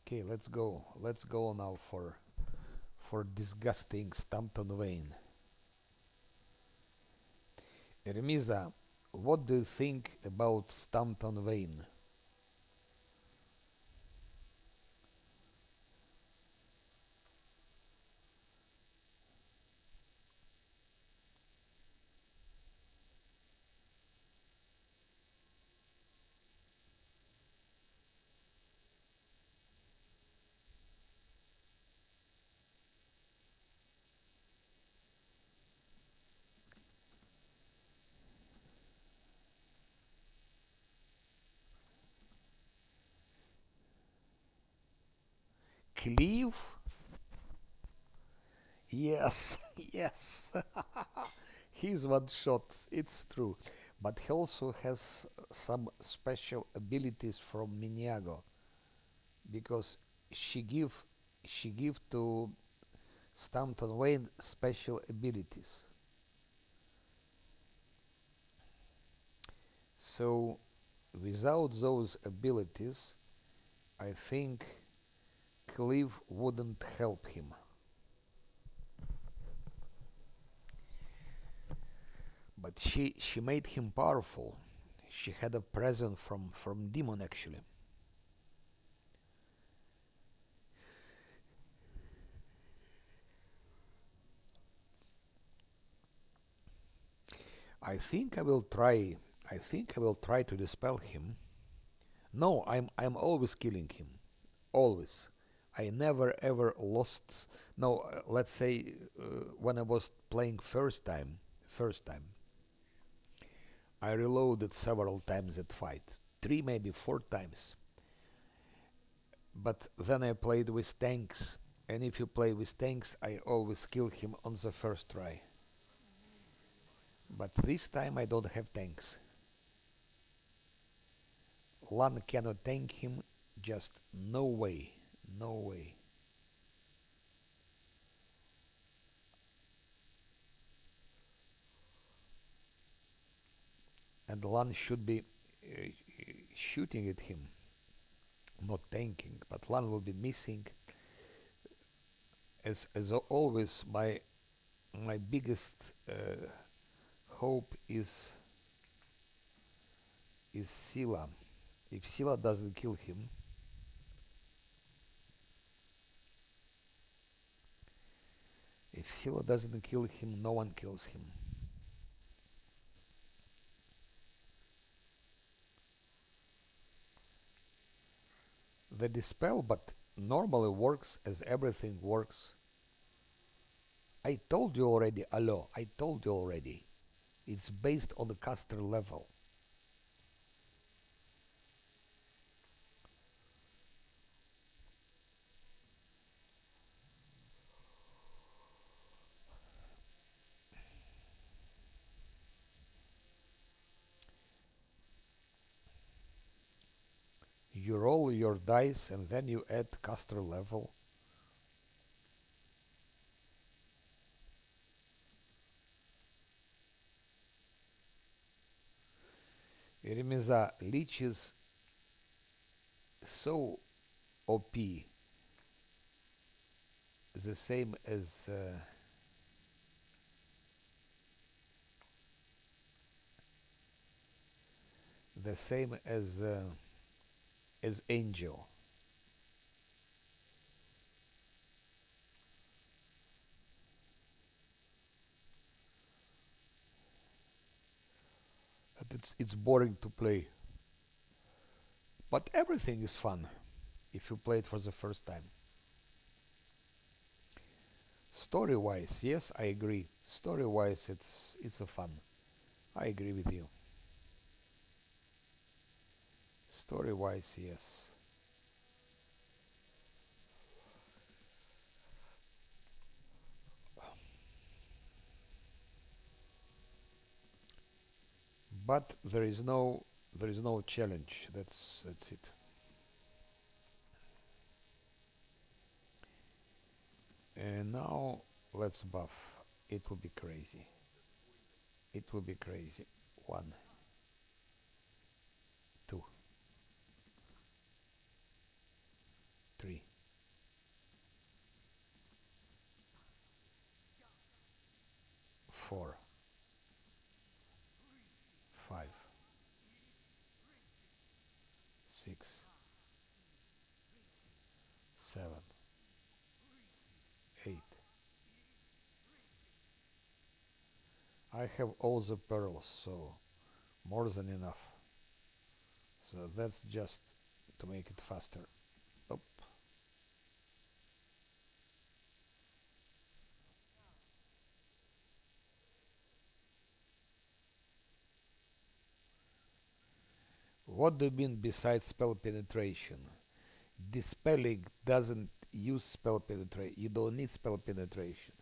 Okay, let's go. Let's go now for disgusting Stampton Vein. Remisa, what do you think about Stampton Vein? Cleave? Yes, yes. He's one shot, it's true. But he also has some special abilities from Miniago because she give she give to Stanton Wayne special abilities. So without those abilities, I think Cleave wouldn't help him. But she made him powerful. She had a present from demon actually. I think I will try. I think I will try to dispel him. No, I'm always killing him. Always. I never ever lost. No, let's say when I was playing first time, I reloaded several times that fight, three maybe four times. But then I played with tanks, and if you play with tanks, I always kill him on the first try. But this time I don't have tanks. Lan cannot tank him, just no way, no way. And Lan should be shooting at him, not tanking, but Lan will be missing. As always, my biggest hope is Sila. If Sila doesn't kill him, if Sila doesn't kill him, no one kills him. The dispel, but normally works as everything works. I told you already, Allo, I told you already. It's based on the caster level. You roll your dice and then you add caster level. Eremiza Lich is so OP, the same the same as Angel. And it's boring to play, but everything is fun if you play it for the first time. Story wise, yes, I agree. Story wise, it's a fun. I agree with you. Story wise, yes. But there is no challenge. That's it. And now let's buff. It will be crazy. It will be crazy. 1, 2, 3, 4, 5, 6, 7, 8. I have all the pearls, so more than enough. So that's just to make it faster. Up. What do you mean besides spell penetration? Dispelling doesn't use spell penetration. You don't need spell penetration.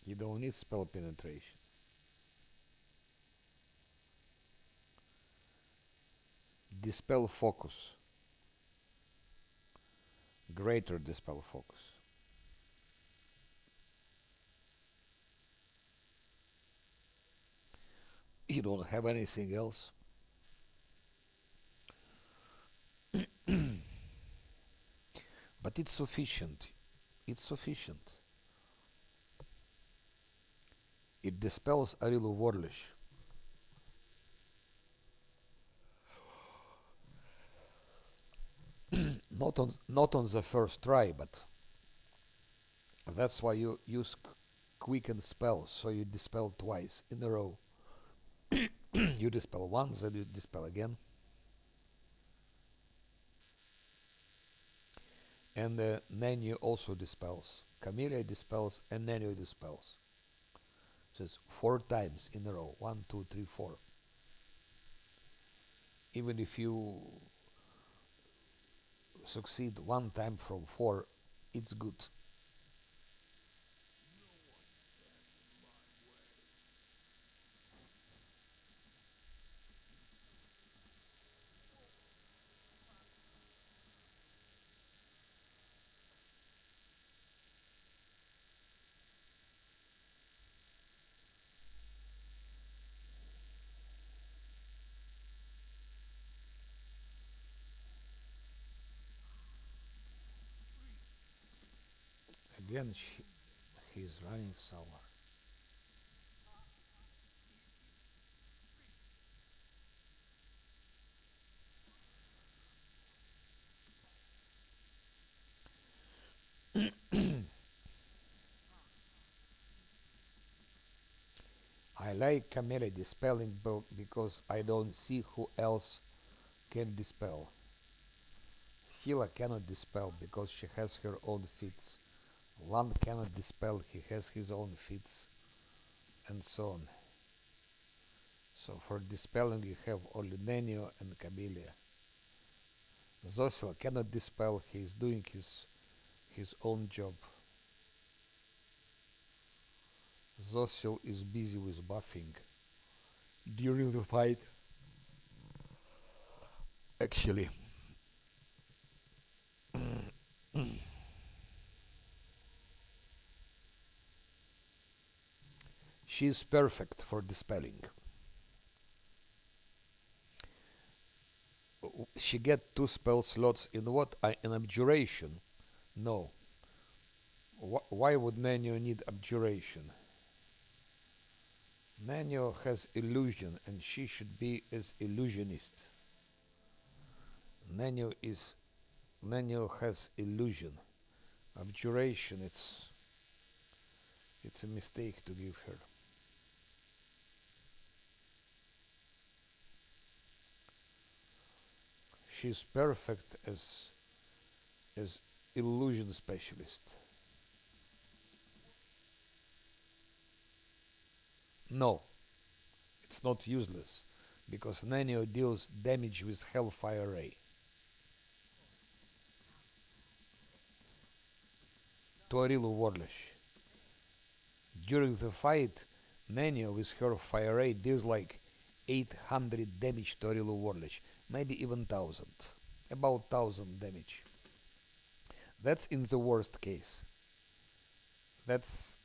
You don't need spell penetration. Dispel focus. Greater dispel focus. You don't have anything else. But it's sufficient. It's sufficient. It dispels Arilu Warlish. Not on the first try, but that's why you use quicken spells, so you dispel twice in a row. You dispel once, then you dispel again. And Nanyu also dispels. Camellia dispels and Nanyu dispels. So it's 4 times in a row. 1, 2, 3, 4. Even if you succeed 1 time from 4, it's good. Again, he's running somewhere. I like Camellia dispelling because I don't see who else can dispel. Scylla cannot dispel because she has her own feats. Lan cannot dispel, he has his own feats, and so on. So for dispelling you have only Nenio and Camellia. Zosil cannot dispel, he is doing his own job. Zosil is busy with buffing during the fight. Actually, she is perfect for dispelling. She get 2 spell slots in what? In abjuration? No. Why would Nanyo need abjuration? Nanyo has illusion and she should be as illusionist. Nanyo has illusion. Abjuration, it's a mistake to give her. She's perfect as illusion specialist. No, it's not useless because Nanyo deals damage with Hellfire Ray. To Arilu Warlish. During the fight, Nanyo with her Fire Ray deals like 800 damage to Arilu Warlish, maybe even 1000. About 1000 damage. That's in the worst case. That's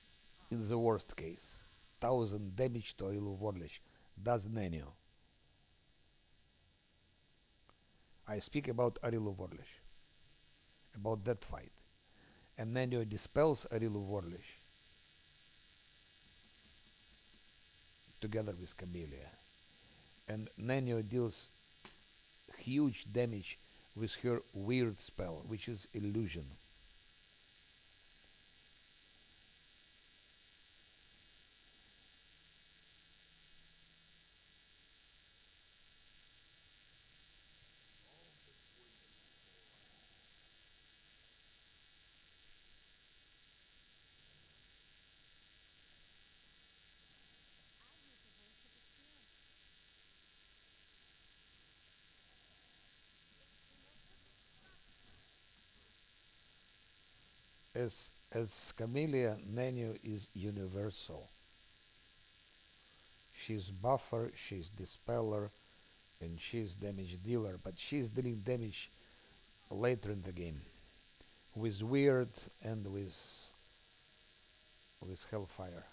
in the worst case. 1000 damage to Arilu Warlish does Nanyo. I speak about Arilu Warlish. About that fight. And Nanyo dispels Arilu Warlish together with Camellia. And Nanyo deals huge damage with her weird spell, which is illusion. As Camellia, Nano is universal. She's buffer, she's dispeller, and she's damage dealer, but she's dealing damage later in the game with weird and with hellfire.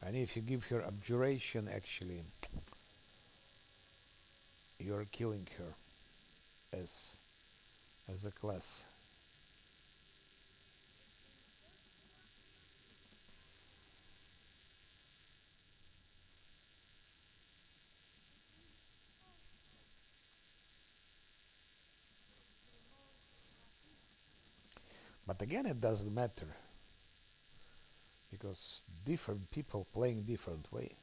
And if you give her abjuration, actually, you're killing her as as a class. But again, it doesn't matter because different people playing different way.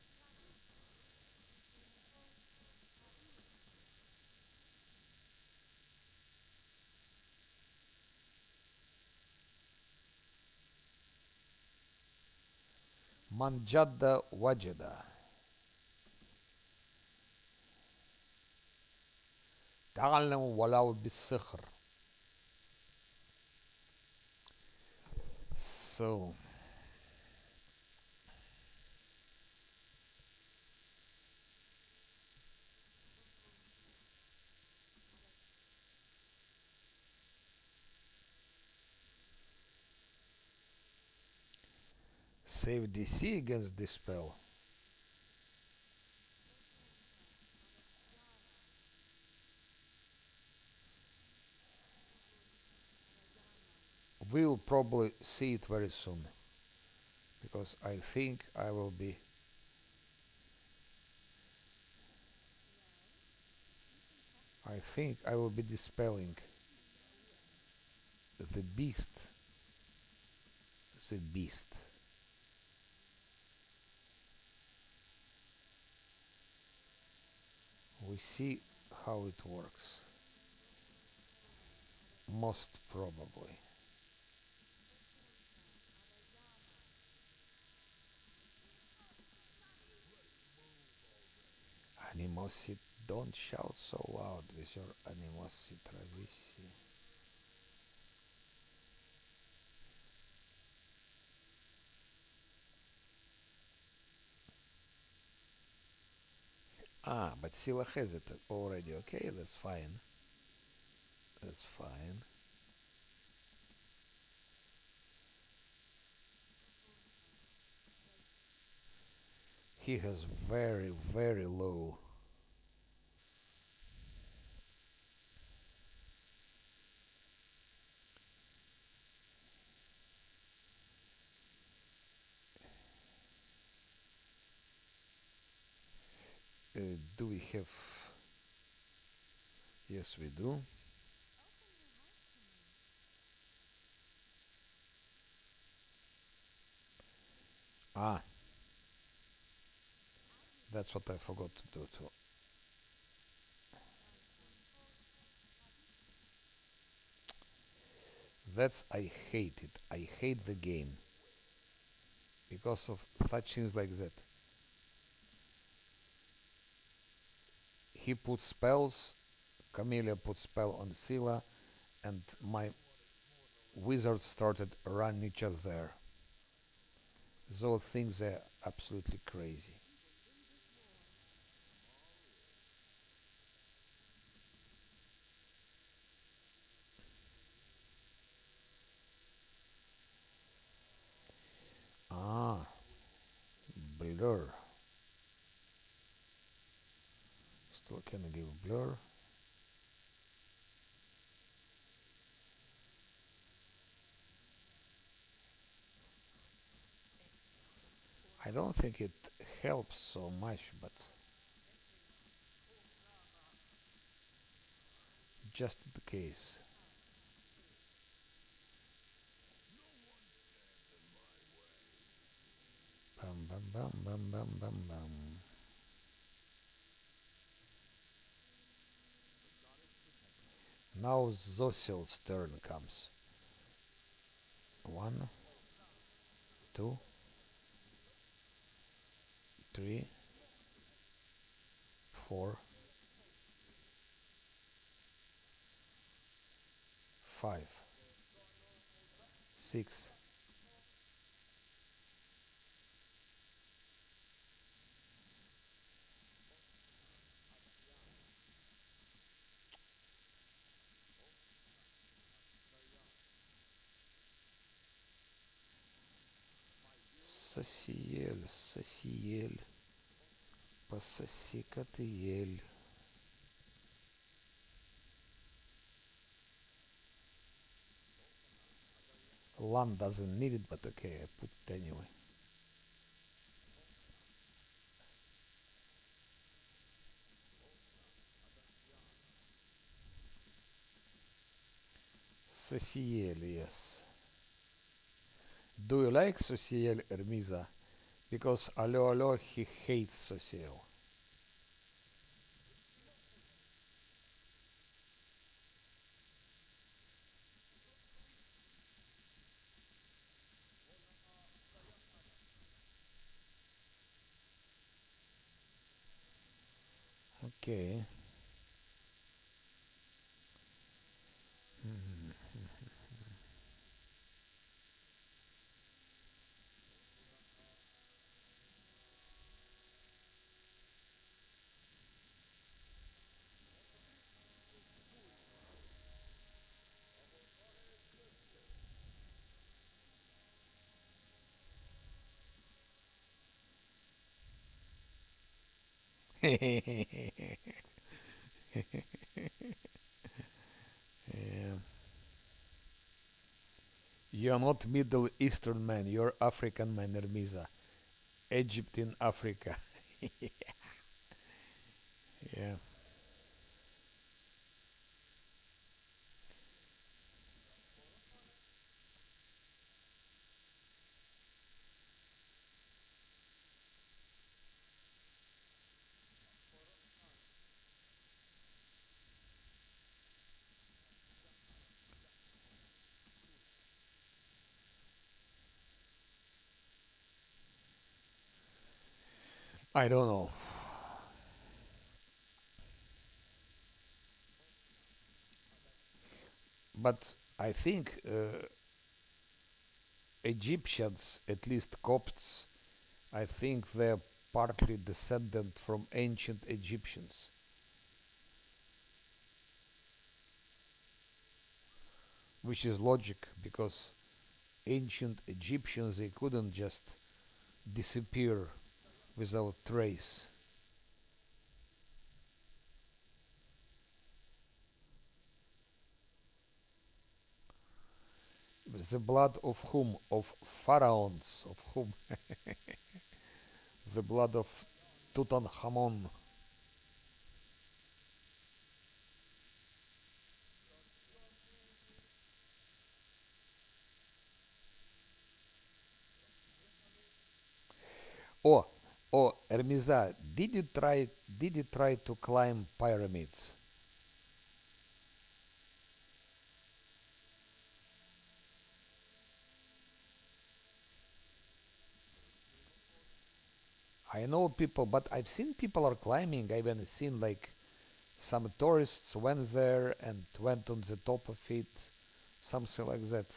Manjada Wajada. تعلم ولو بالسخر. So save DC against dispel. We'll probably see it very soon because I think I will be dispelling the beast. The beast. We see how it works. Most probably. Animosity, don't shout so loud with your animosity, Travisi. Ah, but Sila has it already. Okay, that's fine. That's fine. He has very, very low. Do we have? Yes, we do. Ah, that's what I forgot to do too. That's I hate it. I hate the game because of such things like that. He put spells, Camellia put spell on Scylla, and my wizards started running each other there. Those things are absolutely crazy. Ah, blur. Still can give blur. I don't think it helps so much, but just in the case. Bam bam bam bam bam bam bam. Now Zosil's turn comes. One, two, 3, 4, 5, 6. Сосиель, сосиель, пососи-ка ты ель. Lan doesn't need it, but okay, I put it anyway. Sosiel, yes. Do you like Sosiel, Ermiza? Because Allo Allo, he hates Sosiel. Okay. Yeah. You're not Middle Eastern man, you're African man, Ermiza. Egypt in Africa. Yeah. I don't know. But I think Egyptians, at least Copts, I think they're partly descendant from ancient Egyptians, which is logic because ancient Egyptians they couldn't just disappear without trace. The blood of whom? Of pharaohs. Of whom? The blood of Tutankhamun. Oh, oh, Ermiza, did you try to climb pyramids? I know people, but I've seen people are climbing. I've even seen like some tourists went there and went on the top of it, something like that.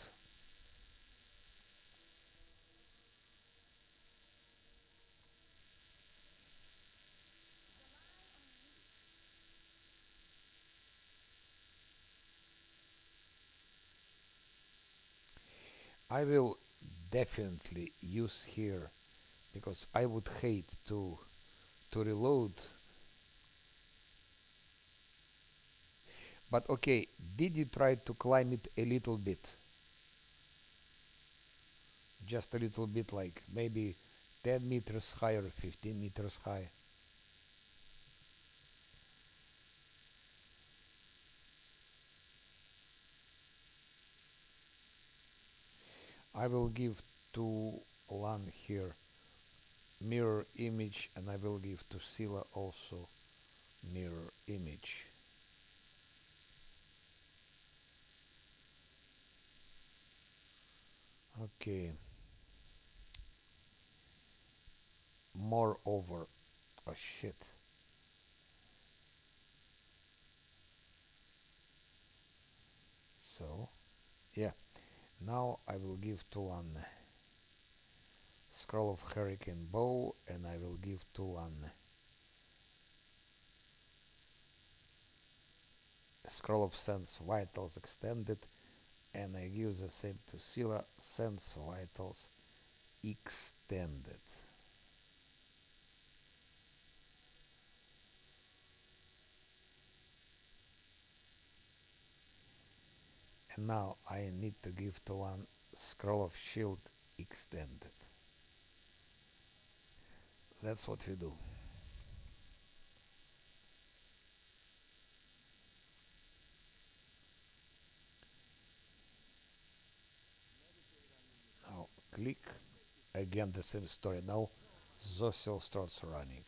I will definitely use here because I would hate to reload. But okay, did you try to climb it a little bit? Just a little bit, like maybe 10 meters high or 15 meters high. I will give to Lan here mirror image and I will give to Sila also mirror image. Okay. More more over. Oh shit. So, yeah. Now I will give Tulan Scroll of Hurricane Bow, and I will give Tulan Scroll of Sense Vitals Extended, and I give the same to Scylla, Sense Vitals Extended. And now I need to give Tulan Scroll of Shield Extended. That's what we do. Now click. Again the same story. Now Zosel starts running.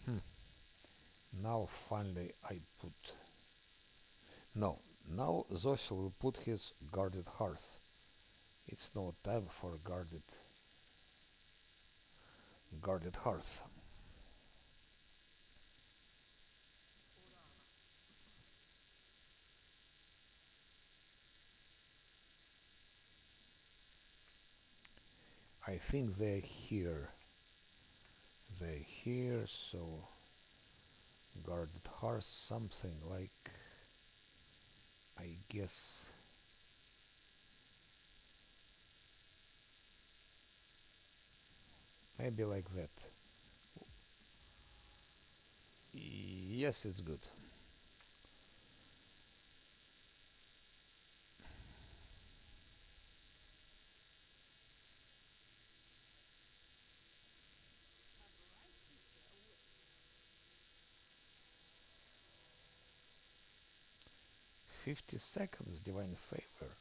Hmm. Now finally I put... No, now Zosel will put his guarded hearth. It's no time for guarded hearth. I think they're here. They're here, so guarded hearth, something like, I guess, maybe like that. Yes, it's good. $50 divine favor.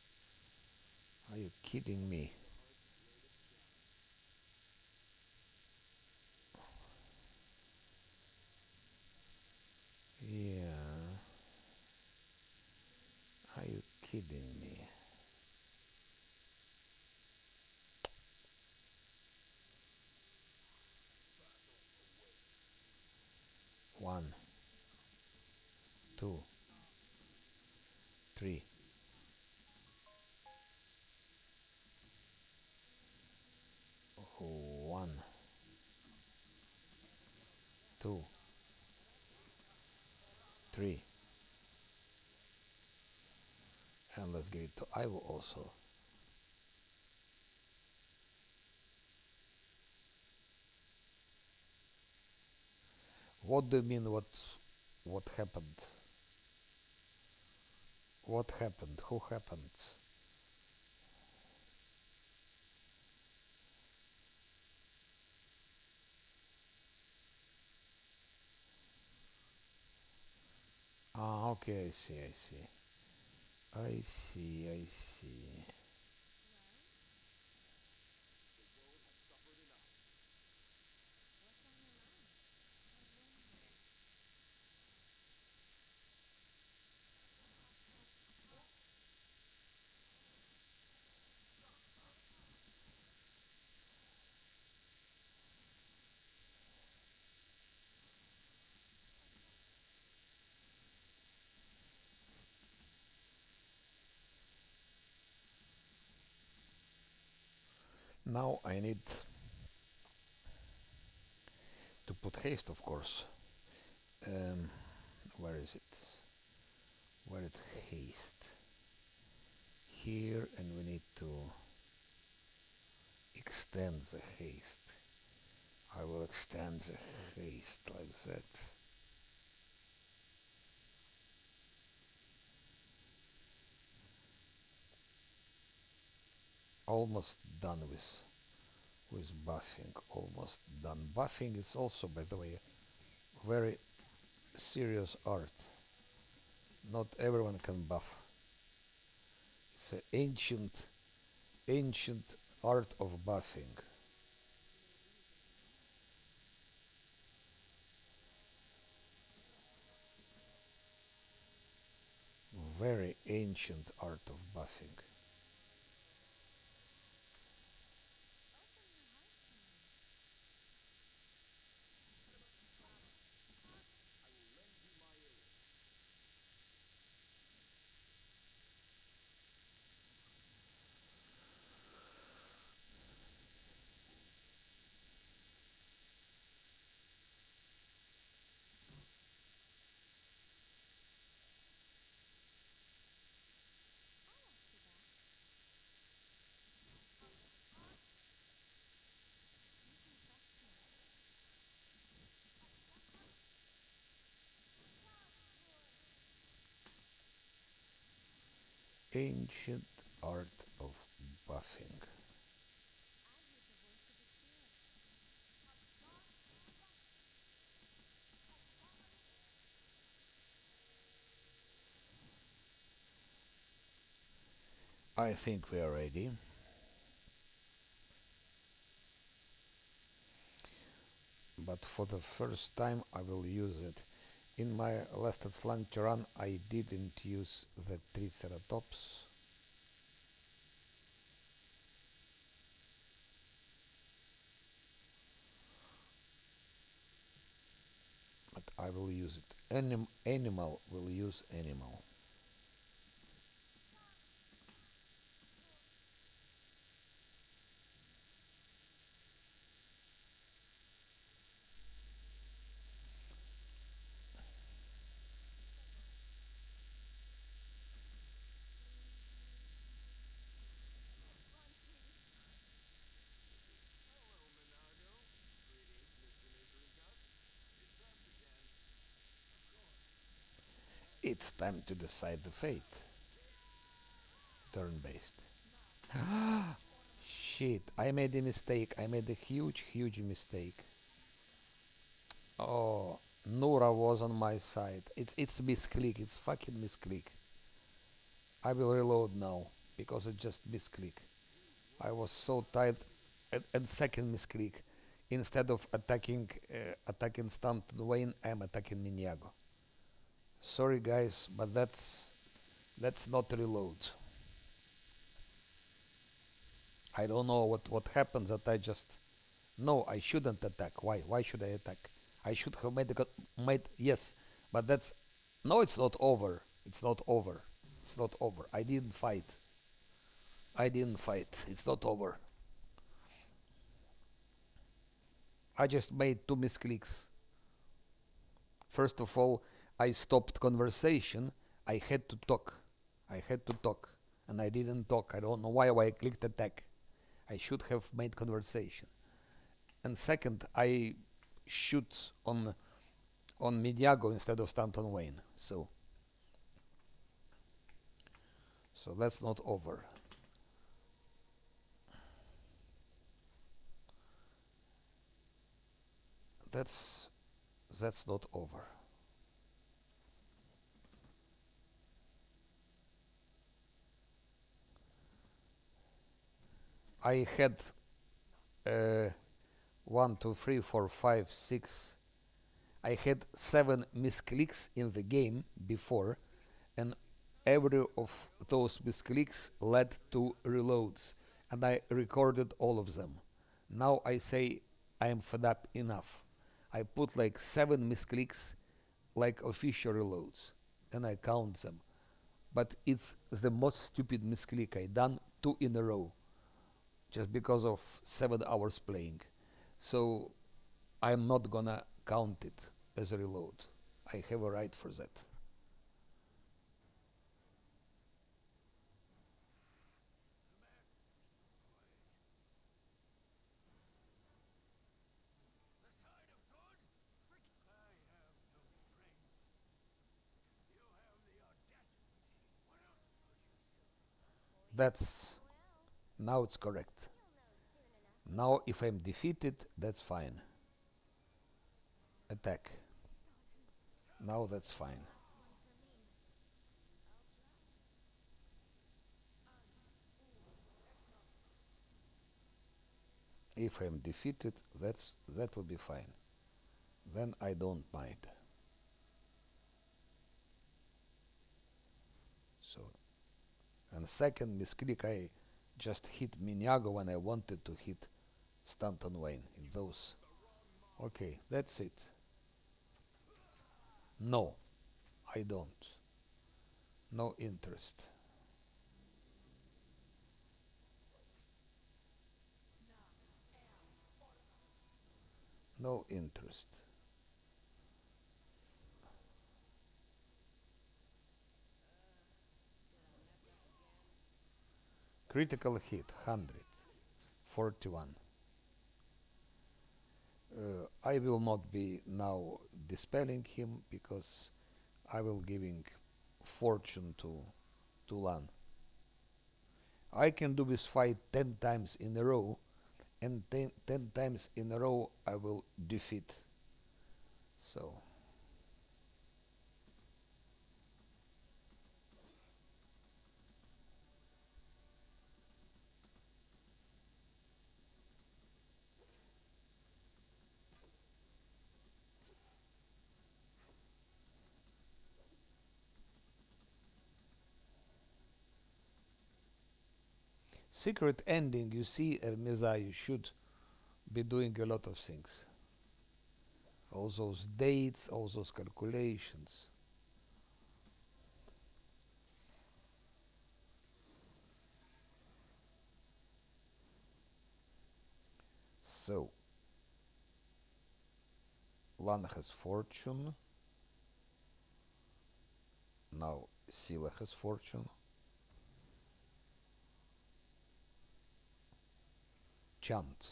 Are you kidding me? Yeah. Are you kidding me? One, two, three. One, two, three. And let's give it to Ivo also. What do you mean what happened? What happened? Who happened? Ah, okay, I see, I see. I see, I see. Now I need to put haste, of course. Where is it? Where is haste? Here, and we need to extend the haste. I will extend the haste like that. Almost done with buffing. Almost done. Buffing is also, by the way, very serious art. Not everyone can buff. It's an ancient art of buffing. very ancient art of buffing. Ancient art of buffing. I think we are ready. But for the first time I will use it. In my last Atlanta run I didn't use the Triceratops. But I will use it. Animal will use animal. It's time to decide the fate. Turn based. Shit, I made a mistake. I made a huge mistake. Oh, Nora was on my side. It's misclick. It's fucking misclick. I will reload now because it just misclick. I was so tired. And second misclick. Instead of attacking Stanton Wayne, I'm attacking Ninjago. Sorry guys, but that's not reload. I don't know what happens that I just no, I shouldn't attack. Why should I attack? I should have made yes, but that's no, it's not over. It's not over. It's not over. I didn't fight. I didn't fight. It's not over. I just made two misclicks. First of all, I stopped conversation. I had to talk. I had to talk. And I didn't talk. I don't know why I clicked attack. I should have made conversation. And second, I shoot on Midiago instead of Stanton Wayne. So that's not over. That's not over. I had uh, 1, 2, 3, 4, 5, 6. I had 7 misclicks in the game before, and every of those misclicks led to reloads, and I recorded all of them. Now I say I am fed up enough. I put like 7 misclicks, like official reloads, and I count them. But it's the most stupid misclick I done 2 in a row, just because of 7 hours playing. So I'm not gonna count it as a reload. I have a right for that. That's now it's correct. Now if I'm defeated, that's fine. Attack. Now that's fine. If I'm defeated, that will be fine. Then I don't mind. And second misclick, I just hit Miniago when I wanted to hit Stanton Wayne in those. Okay, that's it. No, I don't. No interest. No interest. Critical hit, 100. 41. I will not be now dispelling him because I will giving fortune to Lan. I can do this fight 10 times in a row, and 10 times in a row I will defeat. So secret ending, you see, Ermeza, you should be doing a lot of things. All those dates, all those calculations. So Lan has fortune. Now Sila has fortune. Chant.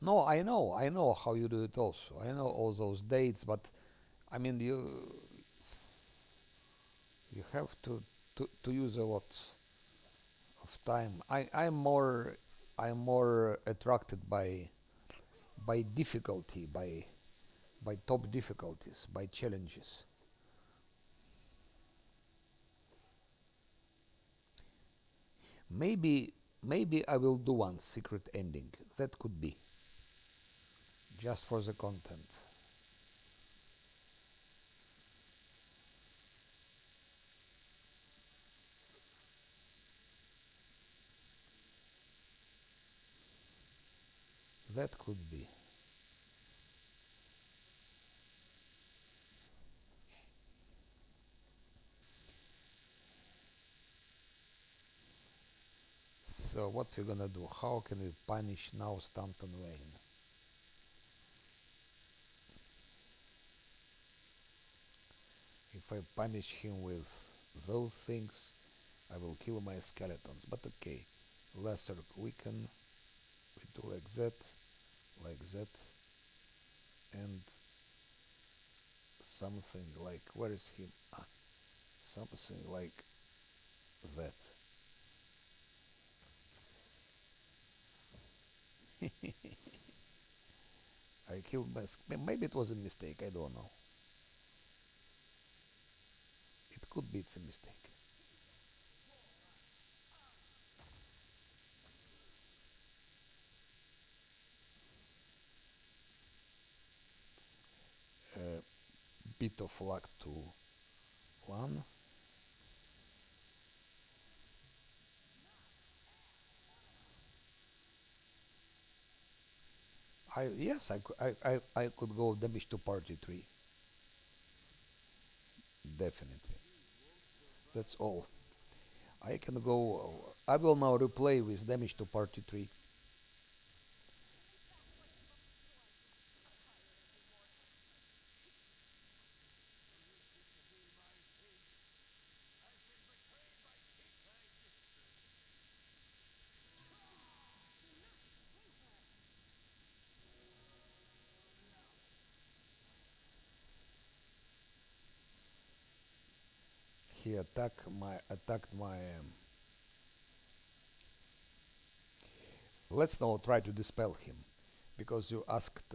No, I know how you do it also. I know all those dates, but I mean you have to use a lot of time. I'm more attracted by difficulty, by top difficulties, by challenges. Maybe I will do one secret ending. That could be just for the content. That could be. So what we're gonna do? How can we punish now Stanton Wayne? If I punish him with those things, I will kill my skeletons. But okay, lesser weaken. We do like that, and something like, where is him? Ah, something like that. I killed my. Maybe it was a mistake. I don't know. It could be it's a mistake. A bit of luck to one. Yes, I could go damage to party 3. Definitely. That's all. I can go. I will now replay with damage to party 3. He attacked my. Let's now try to dispel him, because you asked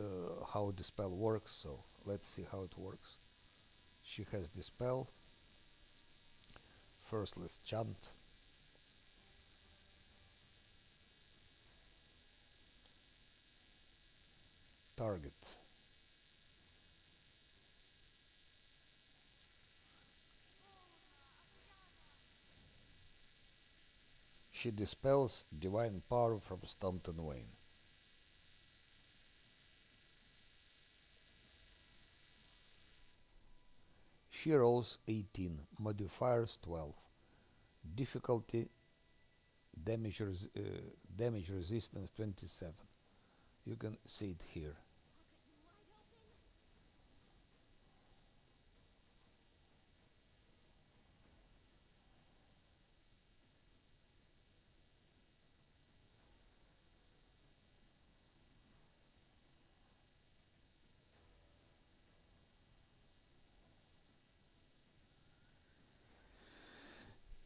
how dispel works. So let's see how it works. She has dispel. First, let's chant. Target. She dispels divine power from Stanton Wayne. She rolls 18, modifiers 12, difficulty damage resistance 27. You can see it here.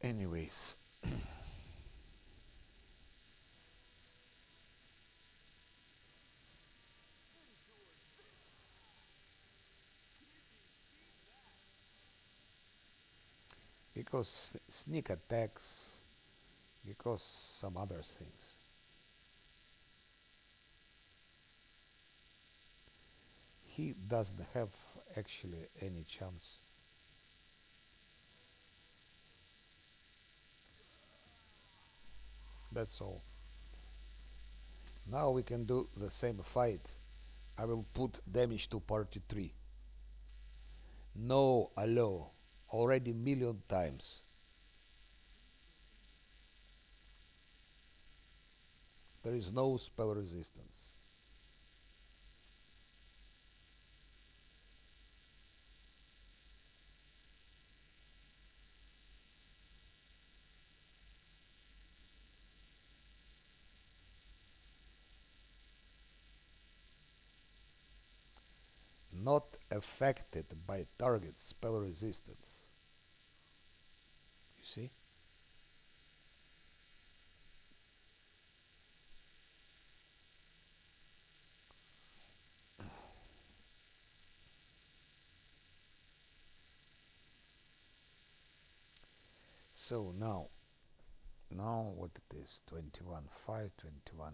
Anyways, because sneak attacks, because some other things. He doesn't have actually any chance. That's all. Now we can do the same fight. I will put damage to party 3. No, allo. Already million times. There is no spell resistance. Not affected by target spell resistance. You see? So now what it is? 21, 5, 21.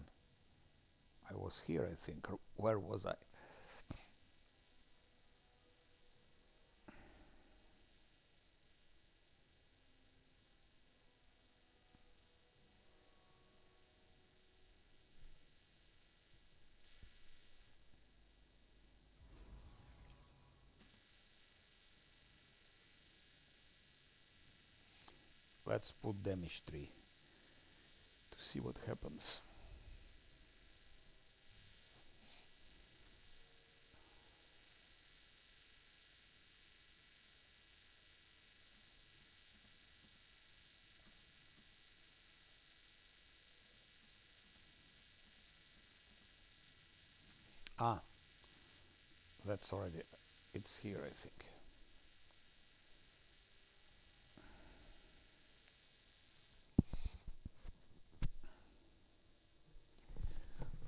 I was here, I think. Where was I? Let's put damage 3 to see what happens. Ah, that's already, it's here, I think.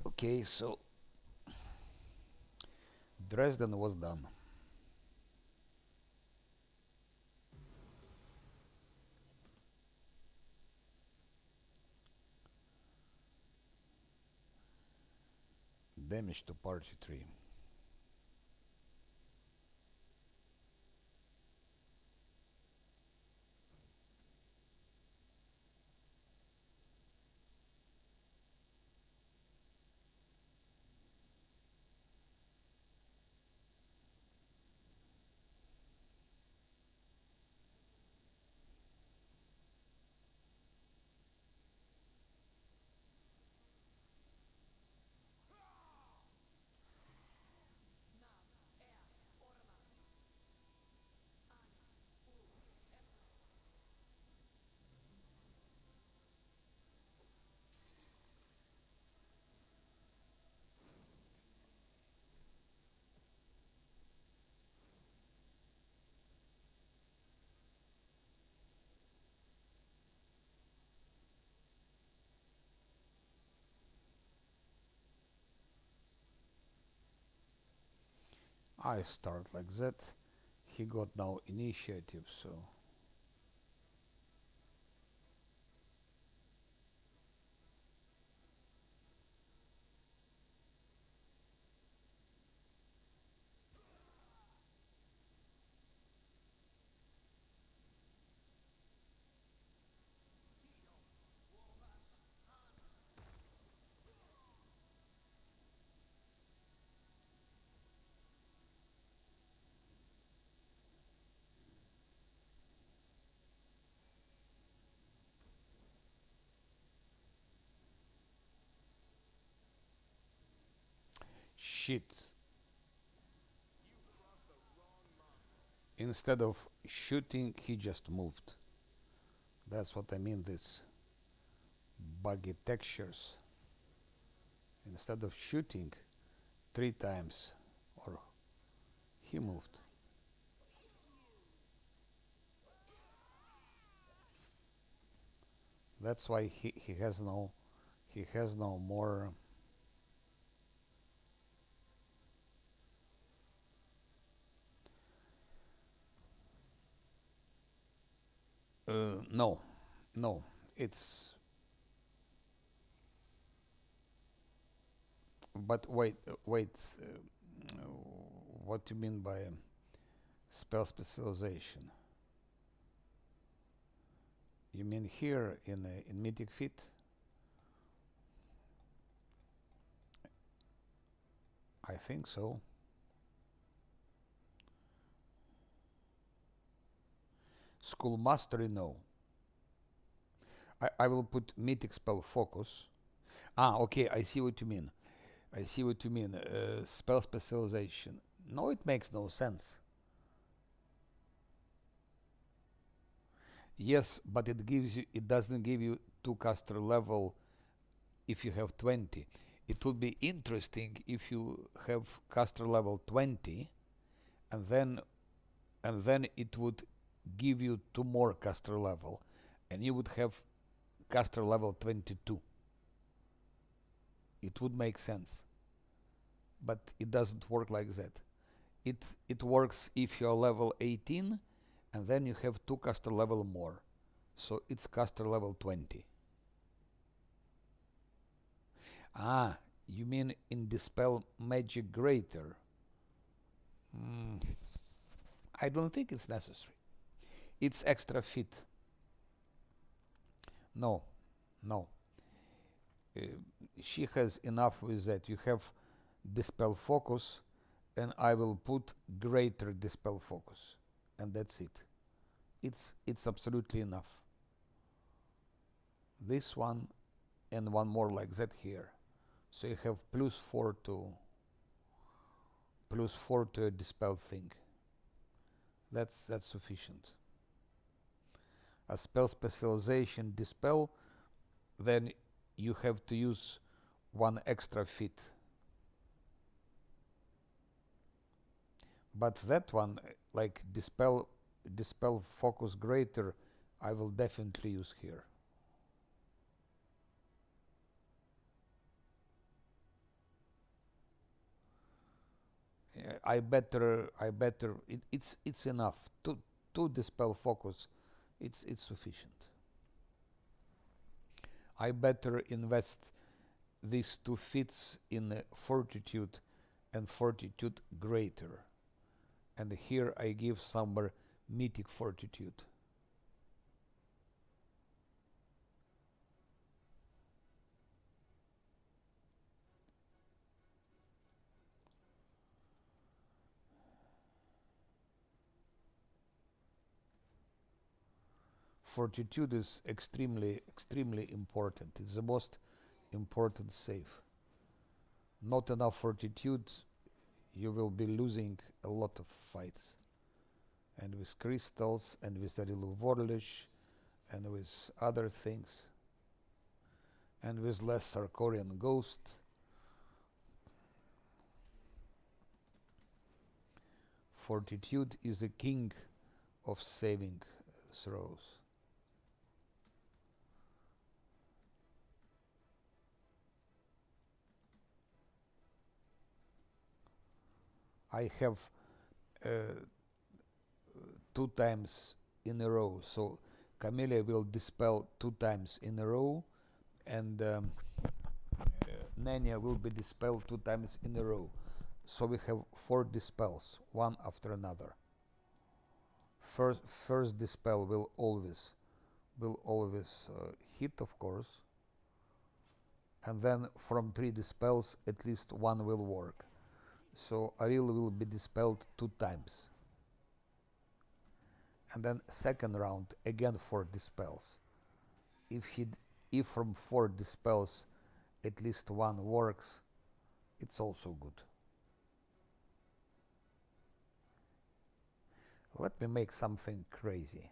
Okay, so Dresden was done. Damage to party 3. I start like that. He got now initiative, so shit. Instead of shooting, he just moved. That's what I mean, this buggy textures. Instead of shooting 3 times, or he moved. That's why he has no more. No, no, it's. But wait, what do you mean by spell specialization? You mean here in Mythic Fit? I think so. School Mastery, no. I will put Mythic Spell Focus. Ah, okay, I see what you mean. I see what you mean. Spell specialization. No, it makes no sense. Yes, but it doesn't give you 2 caster level if you have 20. It would be interesting if you have caster level 20 and then it would give you 2 more caster level and you would have caster level 22. It would make sense. But it doesn't work like that. It works if you're level 18 and then you have 2 caster level more. So it's caster level 20. Ah, you mean in Dispel Magic Greater? I don't think it's necessary. It's extra fit. No, no. She has enough with that. You have Dispel Focus, and I will put Greater Dispel Focus, and that's it. It's absolutely enough. This one and one more like that here. So you have +4 to a dispel thing. That's sufficient. A spell specialization dispel, then you have to use 1 extra fit. But that one, like dispel focus greater, I will definitely use here. I better it's enough. To dispel focus, it's sufficient. I better invest these 2 fits in fortitude and fortitude greater. And here I give somewhere mythic fortitude. Fortitude is extremely important. It's the most important save. Not enough fortitude, you will be losing a lot of fights. And with crystals, and with Arilu Vorlish, and with other things, and with less Sarkorian Ghost. Fortitude is the king of saving throws. I have 2 times in a row, so Camellia will dispel 2 times in a row, and Nania will be dispelled 2 times in a row. So we have 4 dispels, one after another. First dispel will always hit, of course, and then from 3 dispels at least 1 will work. So Ariel will be dispelled 2 times. And then second round again 4 dispels. If from 4 dispels at least 1 works, it's also good. Let me make something crazy.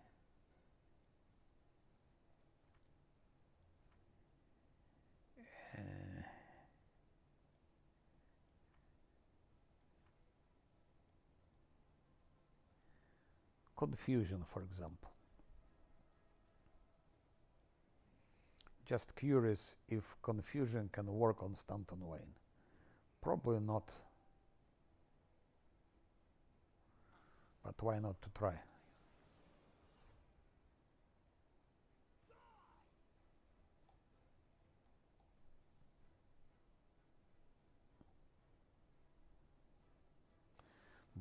Confusion, for example. Just curious if confusion can work on Stanton Wayne. Probably not. But why not to try?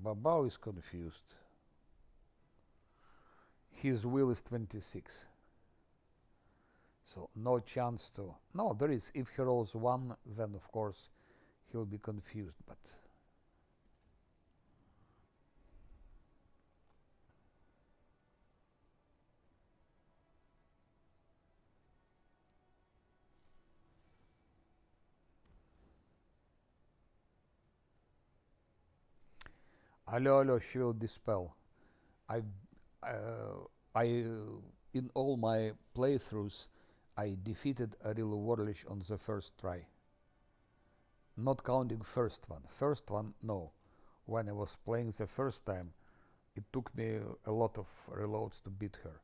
Babao is confused. His will is 26. So no chance to... No, there is. If he rolls 1, then of course he'll be confused, but... Allo, she will dispel. I in all my playthroughs, I defeated Arilo Warlish on the first try. Not counting first one. First one, no. When I was playing the first time, it took me a lot of reloads to beat her.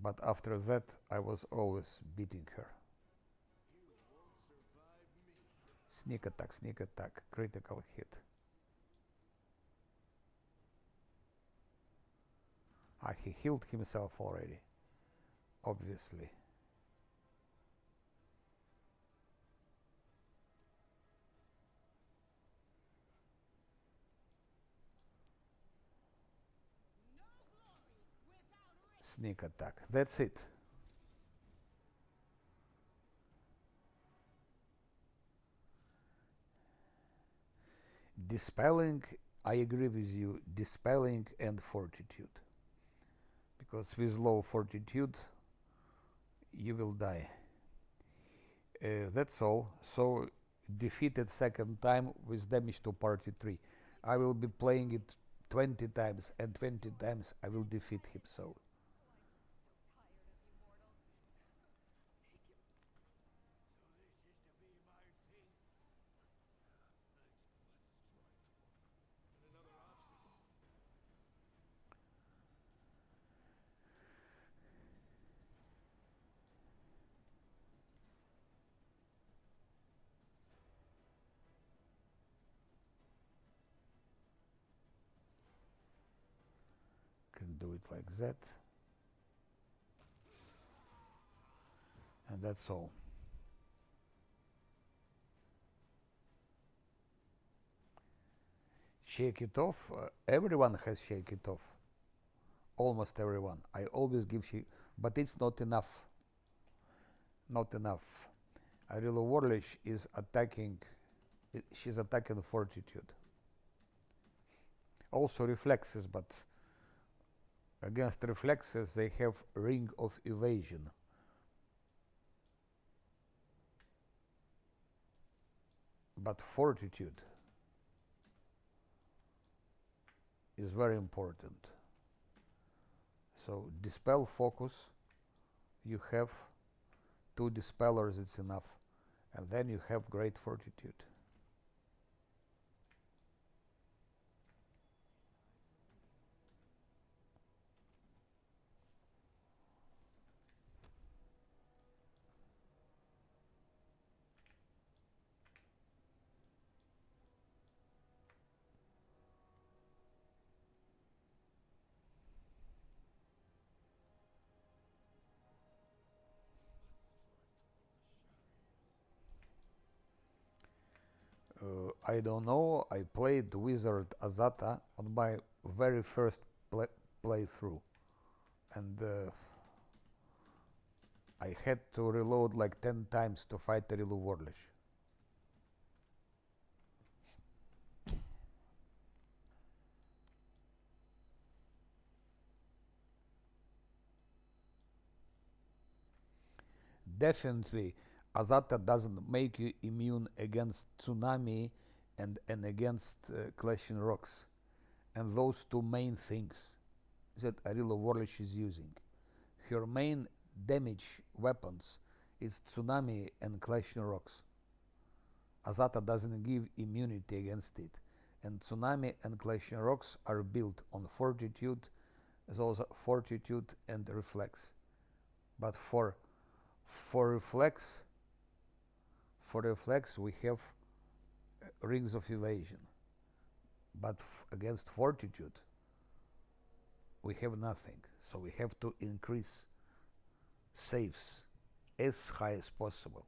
But after that, I was always beating her. Sneak attack, critical hit. Ah, he healed himself already, obviously. Sneak attack, that's it. Dispelling, I agree with you, dispelling and fortitude. Because with low fortitude, you will die. That's all. So defeated second time with damage to party 3. I will be playing it 20 times, and 20 times I will defeat him, so... Can do it like that. And that's all. Shake it off. Everyone has shake it off. Almost everyone. I always give shake, but it's not enough. Not enough. Arilo Warlish is attacking. She's attacking fortitude. Also reflexes, but against reflexes they have ring of evasion. But fortitude is very important. So dispel focus, you have 2 dispellers, it's enough. And then you have great fortitude. I don't know, I played Wizard Azata on my very first playthrough, and I had to reload like 10 times to fight Arilo Warlish. Definitely, Azata doesn't make you immune against tsunami and against clashing rocks, and those 2 main things. that Arilo Warlich is using. Her main damage weapons is Tsunami and Clashing Rocks. Azata doesn't give immunity against it, and Tsunami and Clashing Rocks are built on Fortitude, as well as Fortitude and Reflex. But for reflex we have Rings of Evasion, but against Fortitude we have nothing, so we have to increase saves as high as possible.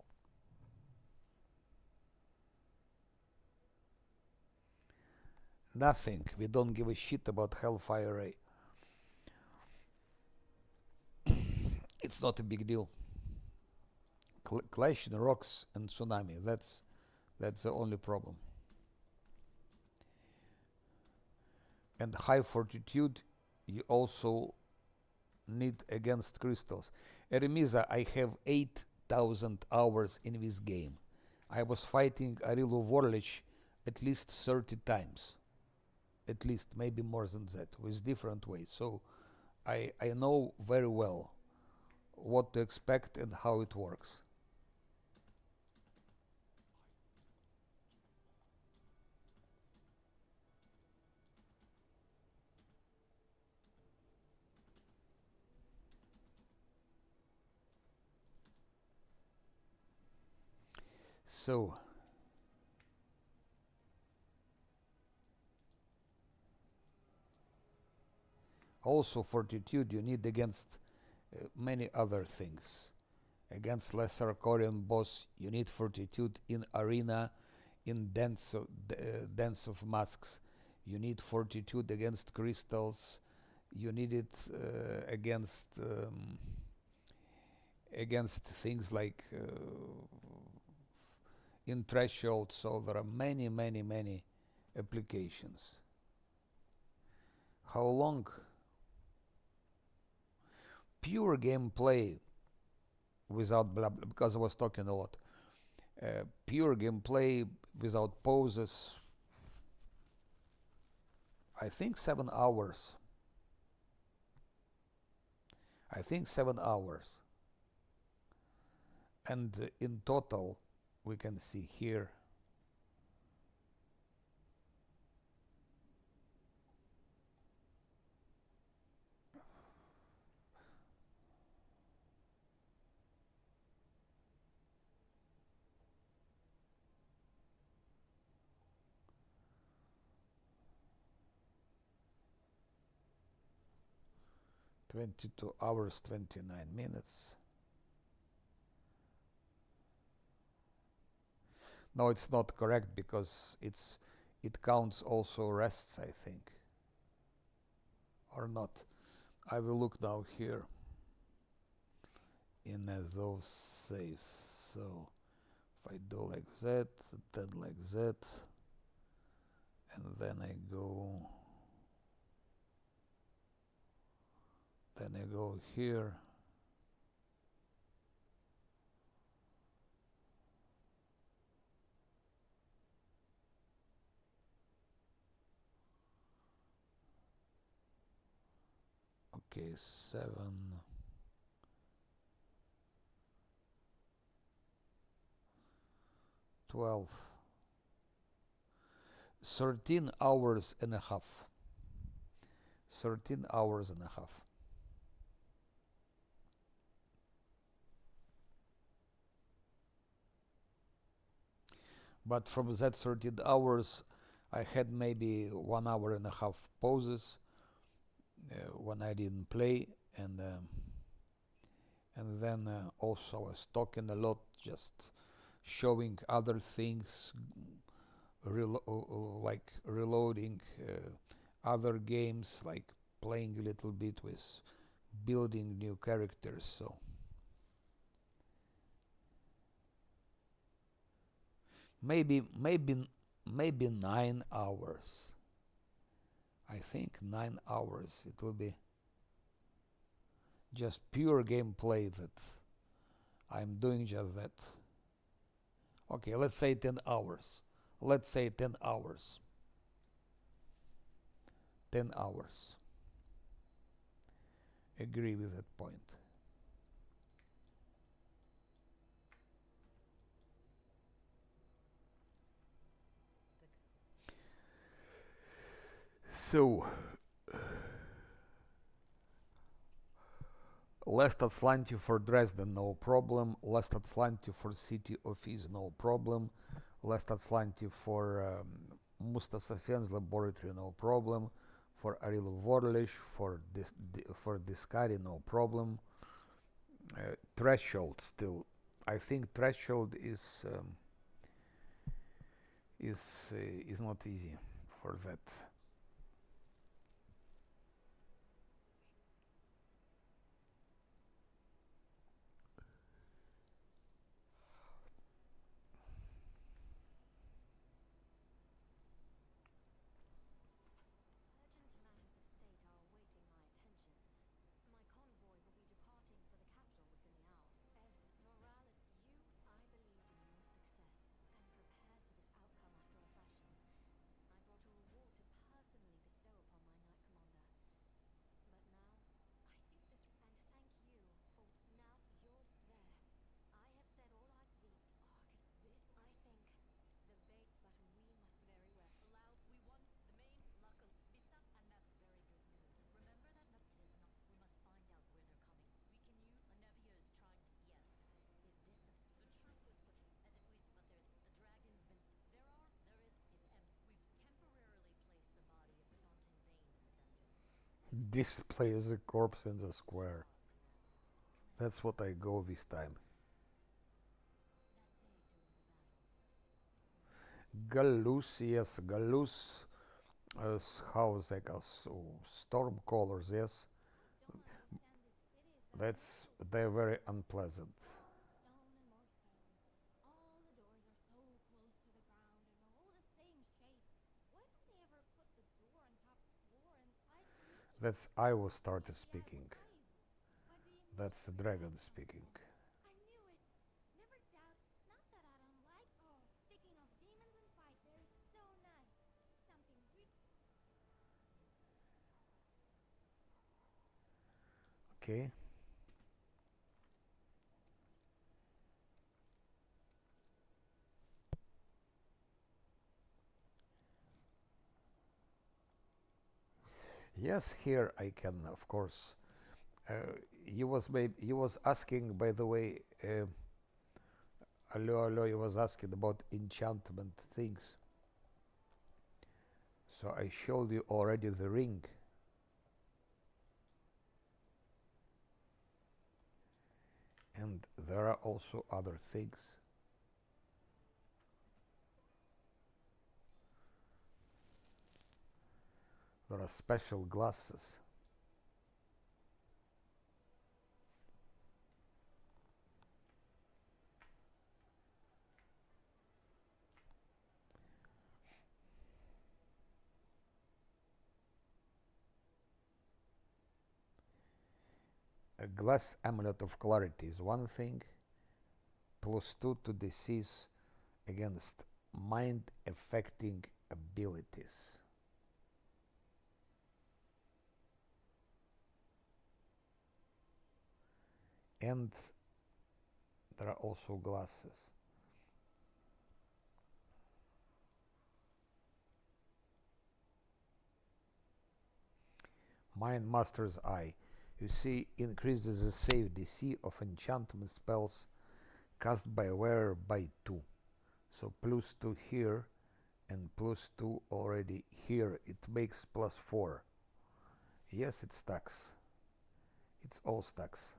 Nothing, we don't give a shit about Hellfire Ray. It's not a big deal. Clashing Rocks and Tsunami, that's the only problem. And high Fortitude you also need against crystals. Eremiza, I have 8,000 hours in this game. I was fighting Arilo Warlich at least 30 times. At least, maybe more than that, with different ways. So I know very well what to expect and how it works. So also Fortitude you need against many other things. Against Lesser Korean boss you need Fortitude in Arena, in Dance of Masks. You need Fortitude against crystals. You need it against things like in Threshold. So there are many applications. How long? Pure gameplay without blah blah, because I was talking a lot. Pure gameplay without pauses, I think 7 hours. I think 7 hours. And in total, we can see here, (22 hours 29 minutes). No, it's not correct because it counts also rests, I think, or not. I will look now here in those saves. So if I do like that, then like that, and then I go here. Okay, 7, 12, 13 hours and a half. 13 hours and a half. But from that 13 hours, I had maybe 1 hour and a half pauses when I didn't play, and then also I was talking a lot, just showing other things, like reloading other games, like playing a little bit with building new characters. So maybe 9 hours. I think 9 hours. It will be just pure gameplay that I'm doing just that. Okay, let's say 10 hours. Let's say 10 hours. 10 hours. agree with that point. So, last Atlantic for Dresden, no problem. Last Atlantic for City Office, no problem. Last Atlantic for Mustafa Fen's laboratory, no problem. For Arilo Vorlish, for Discari, no problem. Threshold still. I think threshold is not easy for that. Display as a corpse in the square. That's what I go this time. Gallus, yes, Gallus. House like storm colors, yes. They're very unpleasant. That's Iowa started speaking. That's the dragon speaking. Okay. Yes, here I can, of course. Uh, he was asking, by the way, hello, he was asking about enchantment things. So I showed you already the ring. And there are also other things. There are special glasses. A glass amulet of clarity is one thing, +2 to disease against mind affecting abilities. And there are also glasses. Mind Master's Eye. You see, increases the save DC of enchantment spells cast by wearer by 2. So +2 here and +2 already here. It makes +4. Yes, it stacks. It's all stacks.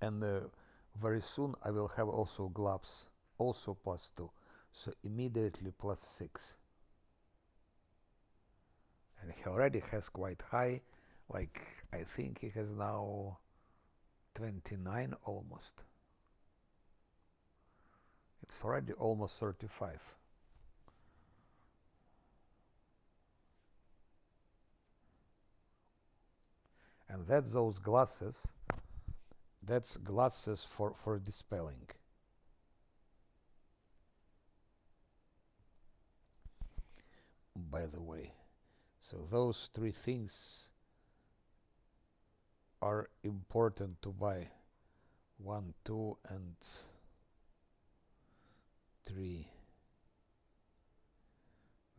And very soon I will have also gloves, also +2. So immediately +6. And he already has quite high, like I think he has now 29 almost. It's already almost 35. And that's those glasses. That's glasses for dispelling. By the way, so those three things are important to buy. 1, 2, and 3.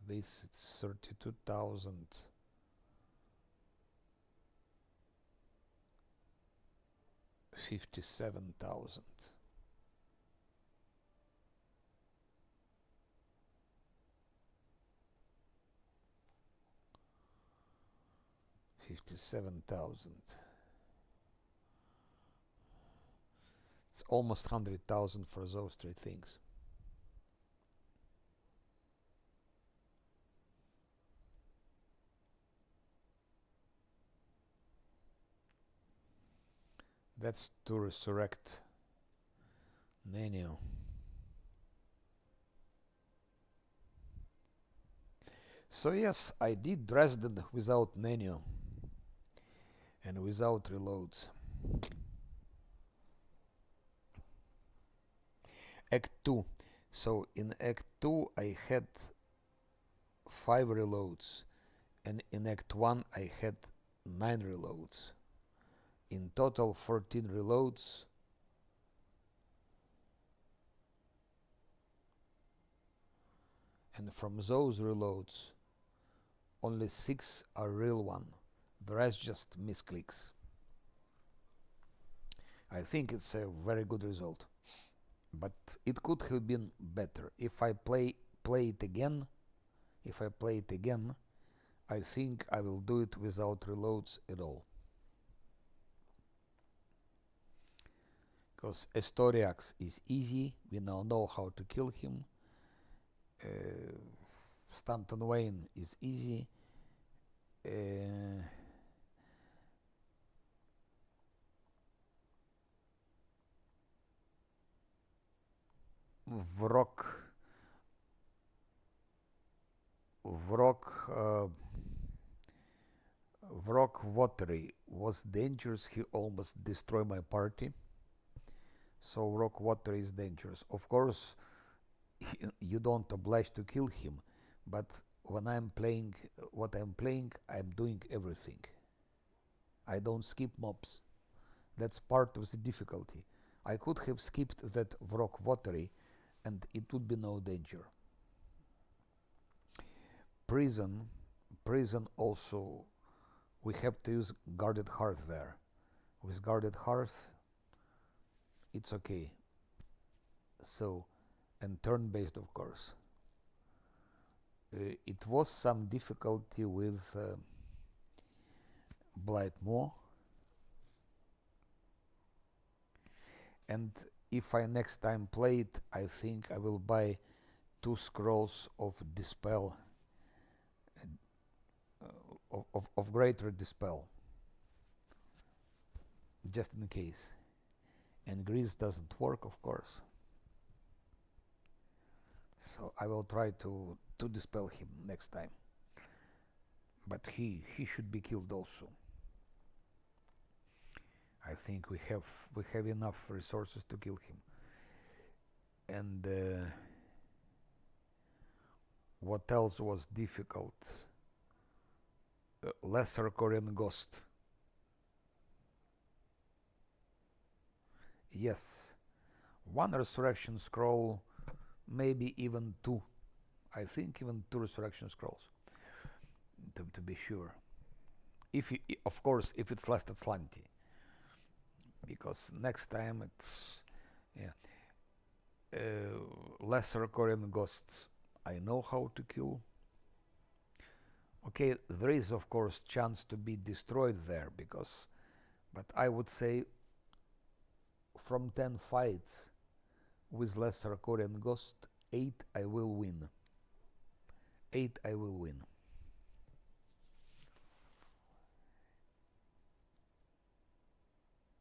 This it's 32,000. 57,000. 57,000. It's almost 100,000 for those three things. That's to resurrect Nenio. So yes, I did Dresden without Nenio and without reloads. Act 2. So in Act 2 I had 5 reloads, and in Act 1 I had 9 reloads. In total 14 reloads. And from those reloads only 6 are real one. The rest just misclicks. I think it's a very good result. But it could have been better. If I play it again, I think I will do it without reloads at all. Because Estoriax is easy, we now know how to kill him. Stanton Wayne is easy. Vrok WoTR was dangerous. He almost destroyed my party. So Vrok WoTR is dangerous. Of course, you don't oblige to kill him, but when I'm playing what I'm playing, I'm doing everything. I don't skip mobs. That's part of the difficulty. I could have skipped that Vrok WoTR and it would be no danger. Prison also, we have to use guarded hearth there. With guarded hearth, it's okay. So, and turn-based, of course. It was some difficulty with Blightmoor, and if I next time play it, I think I will buy 2 scrolls of Dispel, of Greater Dispel, just in case. And Grease doesn't work, of course. So I will try to dispel him next time. But he should be killed also. I think we have enough resources to kill him. And what else was difficult? Lesser Korean Ghost. Yes, 1 resurrection scroll, maybe even 2. I think even 2 resurrection scrolls, to be sure. If you, of course, if it's less than slanty, because next time it's lesser Korean ghosts. I know how to kill. Okay, there is of course chance to be destroyed there but I would say from 10 fights with lesser Korean ghost, 8 I will win. 8 I will win.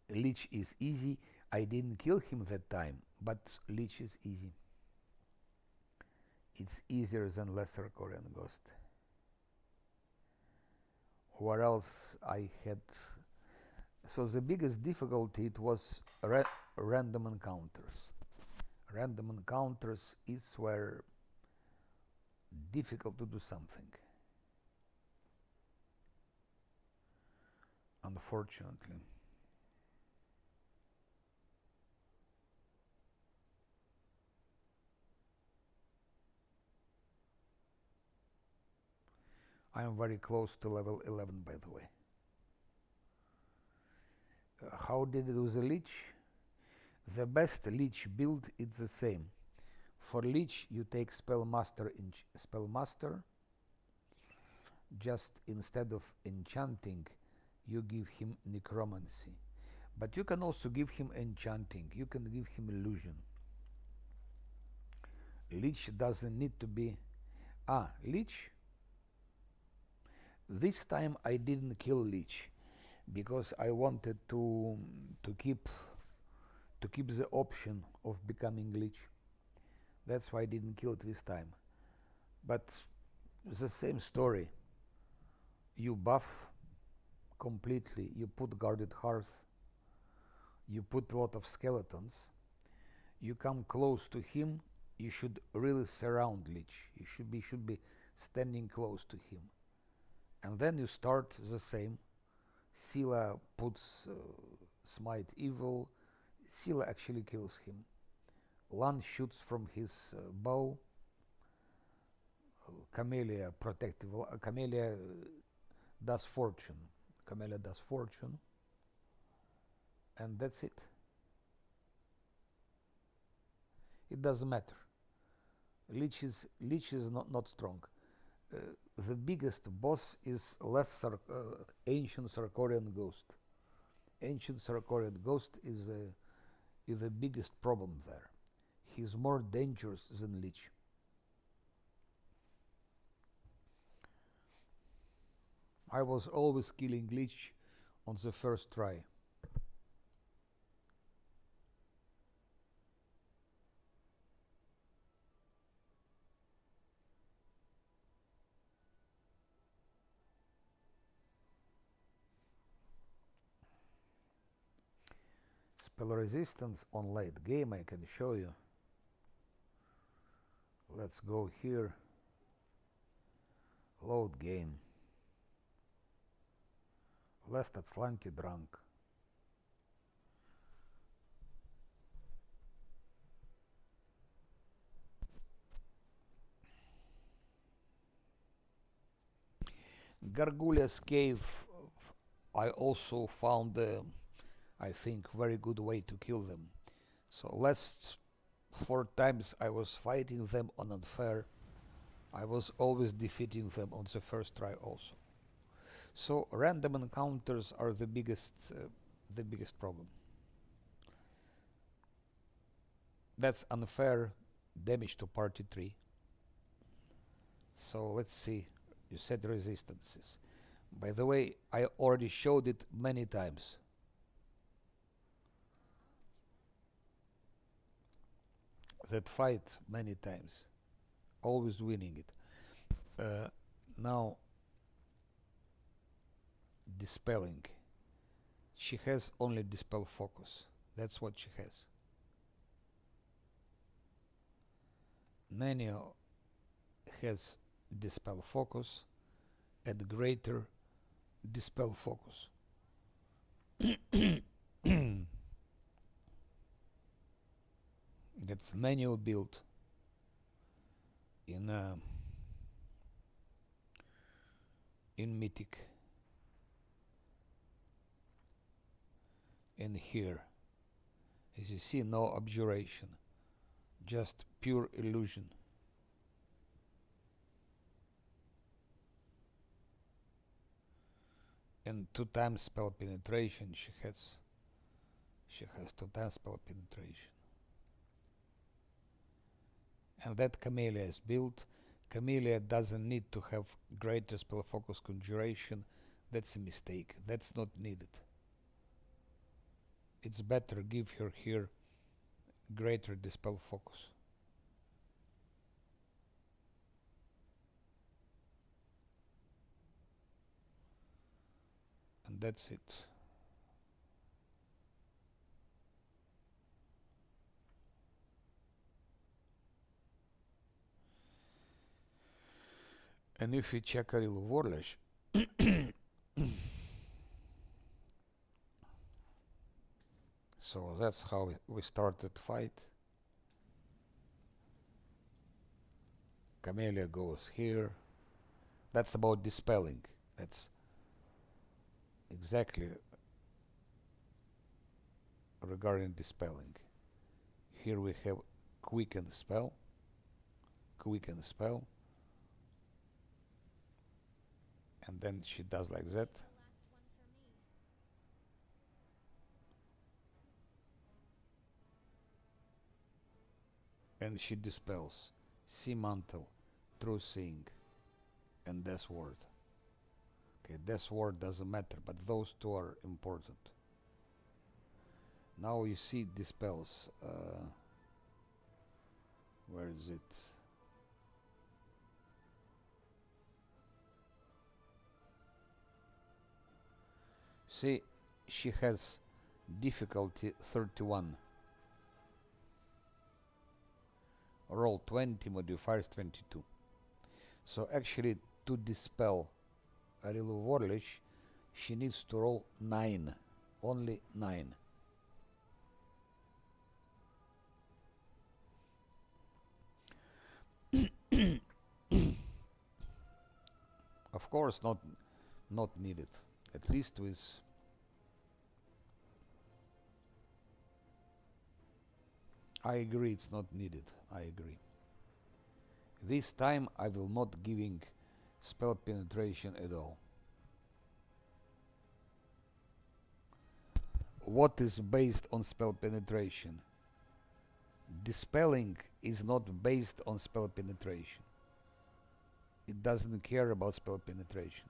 Lich is easy. I didn't kill him that time, but Lich is easy. It's easier than lesser Korean ghost. Where else I had So the biggest difficulty it was random encounters. Random encounters is where difficult to do something. Unfortunately. I am very close to level 11, by the way. How did it with the Lich? The best Lich build is the same. For Lich, you take Spellmaster in Spellmaster. Just instead of enchanting, you give him necromancy. But you can also give him enchanting. You can give him illusion. Lich doesn't need to be... Lich? This time I didn't kill Lich because I wanted to keep the option of becoming Lich. That's why I didn't kill it this time. But it's the same story. You buff completely. You put guarded hearth. You put a lot of skeletons. You come close to him. You should really surround Lich. You should be standing close to him. And then you start the same. Scylla puts smite evil. Scylla actually kills him. Lan shoots from his bow. Camellia protective. Camellia does fortune. Camellia does fortune. And that's it. It doesn't matter. Lich is not strong. The biggest boss is Ancient Sarkorian Ghost. Ancient Sarkorian Ghost is the biggest problem there. He's more dangerous than Lich. I was always killing Lich on the first try. Spell resistance on late game I can show you. Let's go here. Load game. Last at Slanty drunk. Gargulya's cave, I also found I think very good way to kill them. So last 4 times I was fighting them on unfair. I was always defeating them on the first try also. So random encounters are the biggest problem. That's unfair damage to party 3. So let's see. You said resistances. By the way, I already showed it many times. That fight many times. Always winning it. Now, dispelling. She has only dispel focus. That's what she has. Nanio has dispel focus and greater dispel focus. That's Nanio built in Mythic. And here, as you see, no abjuration, just pure illusion. And 2 times spell penetration. She has 2 times spell penetration. And that Camellia is built. Camellia doesn't need to have greater spell focus conjuration. That's a mistake. That's not needed. It's better give her here greater dispel focus. And that's it. And if we check a real Warlish, so that's how we started fight. Camellia goes here. That's about dispelling. That's exactly regarding dispelling. Here we have quicken spell, and then she does like that. And she dispels Sea Mantle, True Seeing, and Death Ward. Okay, Death Ward doesn't matter, but those two are important. Now you see dispels. Where is it? See, she has difficulty 31. Roll 20, modifiers 22. So actually, to dispel a real Warlish, she needs to roll 9. Only 9. Of course, not needed. At least with I agree, it's not needed. I agree. This time I will not giving spell penetration at all. What is based on spell penetration? Dispelling is not based on spell penetration. It doesn't care about spell penetration.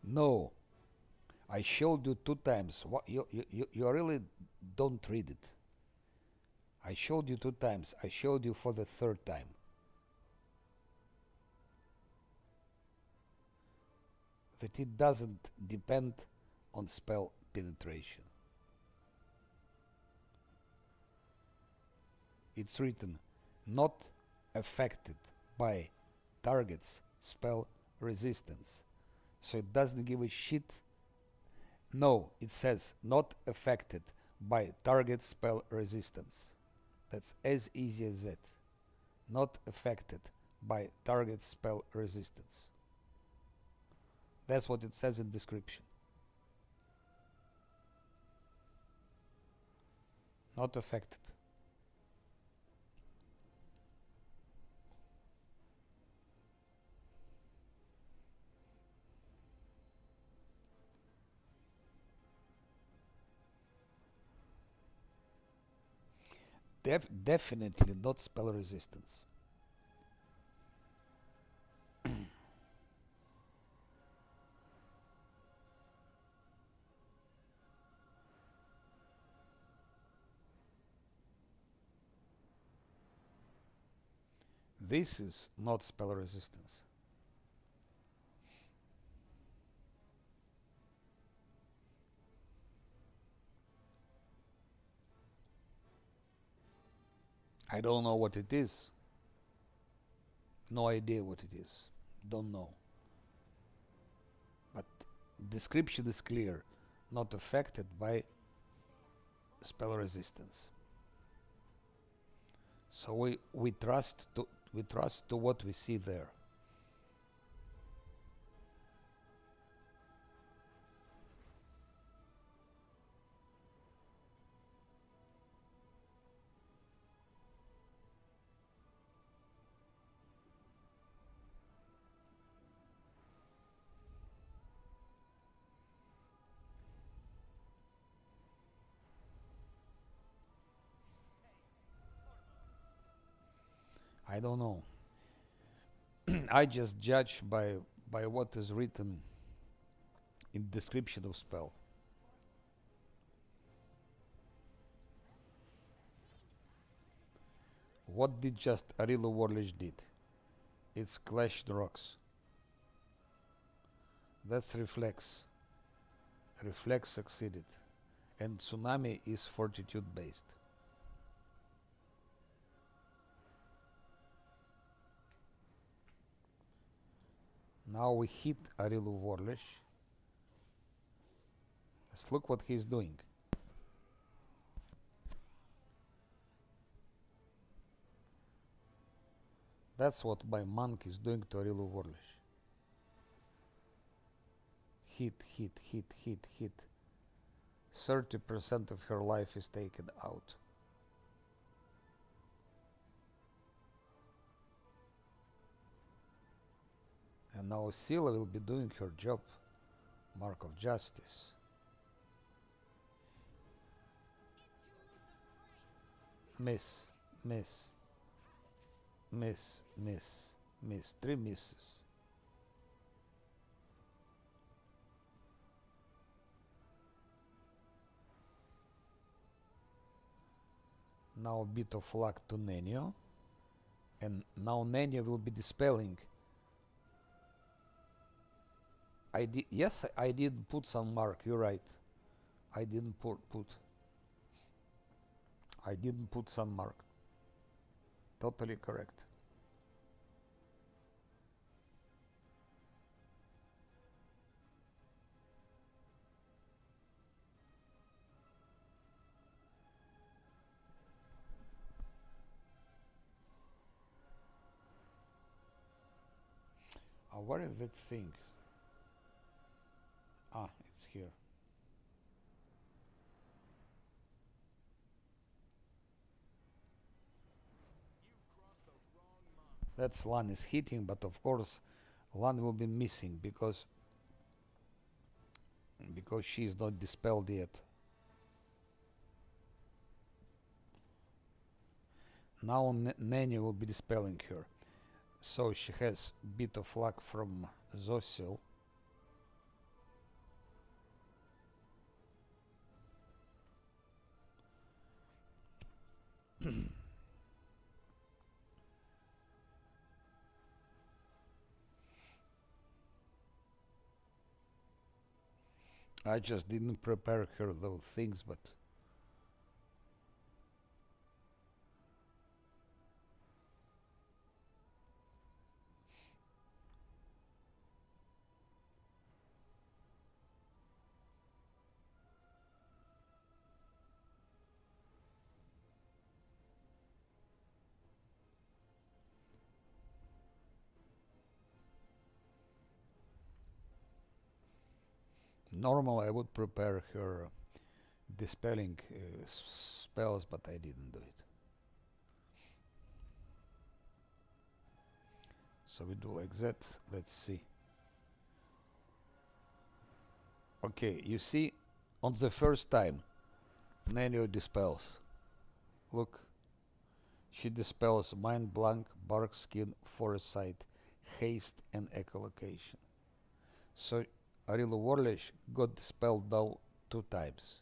No, I showed you 2 times. What you really don't read it. I showed you 2 times. I showed you for the 3rd time. That it doesn't depend on spell penetration. It's written not affected by target's spell resistance. So it doesn't give a shit. No, it says not affected by target spell resistance. That's as easy as that. Not affected by target spell resistance. That's what it says in description. Not affected. Definitely not spell resistance. This is not spell resistance. I don't know what it is. No idea what it is. Don't know. But description is clear. Not affected by spell resistance. So we trust to what we see there. I don't know. I just judge by what is written in description of spell. What did just Arilo Warlish did? It's clashed rocks. That's reflex. Reflex succeeded. And tsunami is fortitude based. Now we hit Arilu Warlish. Let's look what he's doing. That's what my monk is doing to Arilu Warlish. Hit, hit, hit, hit, hit. 30% of her life is taken out. And now Scylla will be doing her job. Mark of Justice. Miss, miss, miss, miss, miss. 3 misses. Now a bit of luck to Nenio. And now Nenio will be dispelling. Yes, I did put some mark, you're right. I didn't put sun mark. Totally correct. Where is that thing? Ah, it's here. That's Lan is hitting, but of course Lan will be missing because she is not dispelled yet. Now Nanny will be dispelling her. So she has a bit of luck from Zosil. I just didn't prepare her those things, but normally I would prepare her dispelling spells, but I didn't do it. So we do like that. Let's see. Okay, you see, on the first time, Nanio dispels. Look, she dispels Mind Blank, Bark Skin, Foresight, Haste, and Echolocation. So Arilu Warlish got dispelled now 2 times.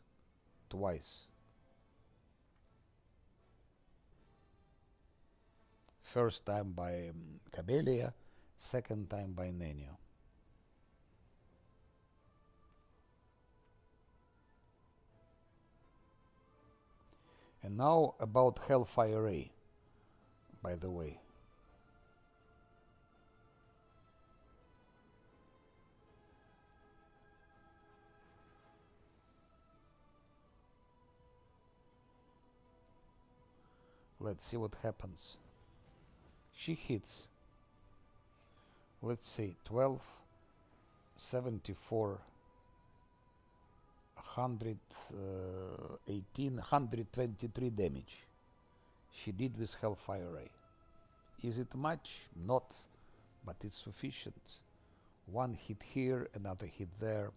Twice. First time by Cabelia, second time by Nenio. And now about Hellfire Ray, by the way. Let's see what happens. She hits. Let's see, 12, 74, 118, 123 damage. She did with Hellfire Ray. Is it much? Not, but it's sufficient. 1 hit here, another hit there.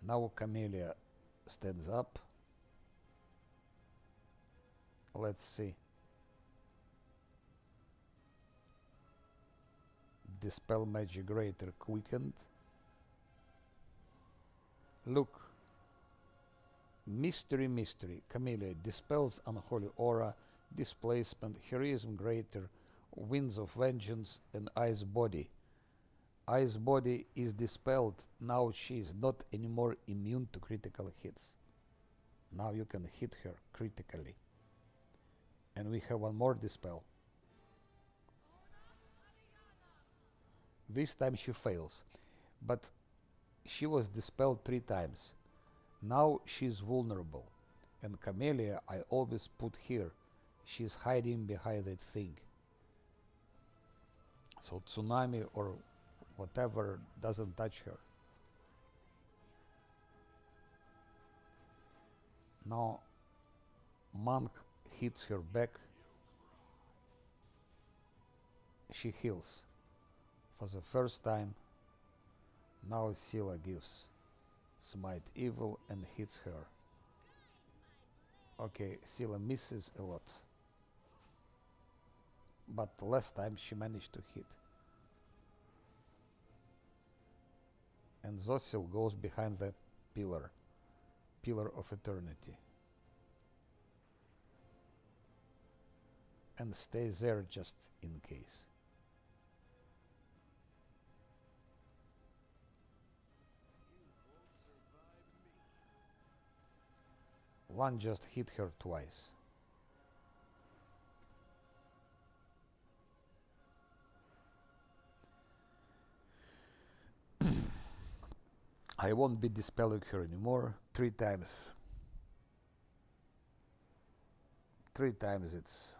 Now Camellia stands up. Let's see. Dispel Magic Greater quickened. Look. Mystery, mystery. Camellia dispels Unholy Aura, Displacement, heroism greater, winds of vengeance, and ice body. Ice body is dispelled. Now she is not anymore immune to critical hits. Now you can hit her critically. And we have one more dispel. This time she fails. But she was dispelled 3 times. Now she's vulnerable. And Camellia I always put here. She's hiding behind that thing. So tsunami or whatever doesn't touch her. Now monk hits her back. She heals. For the first time, now Scylla gives smite evil and hits her. Okay, Scylla misses a lot. But last time she managed to hit. And Zosil goes behind the pillar. Pillar of Eternity. And stays there just in case. One just hit her twice. I won't be dispelling her anymore. 3 times. 3 times it's...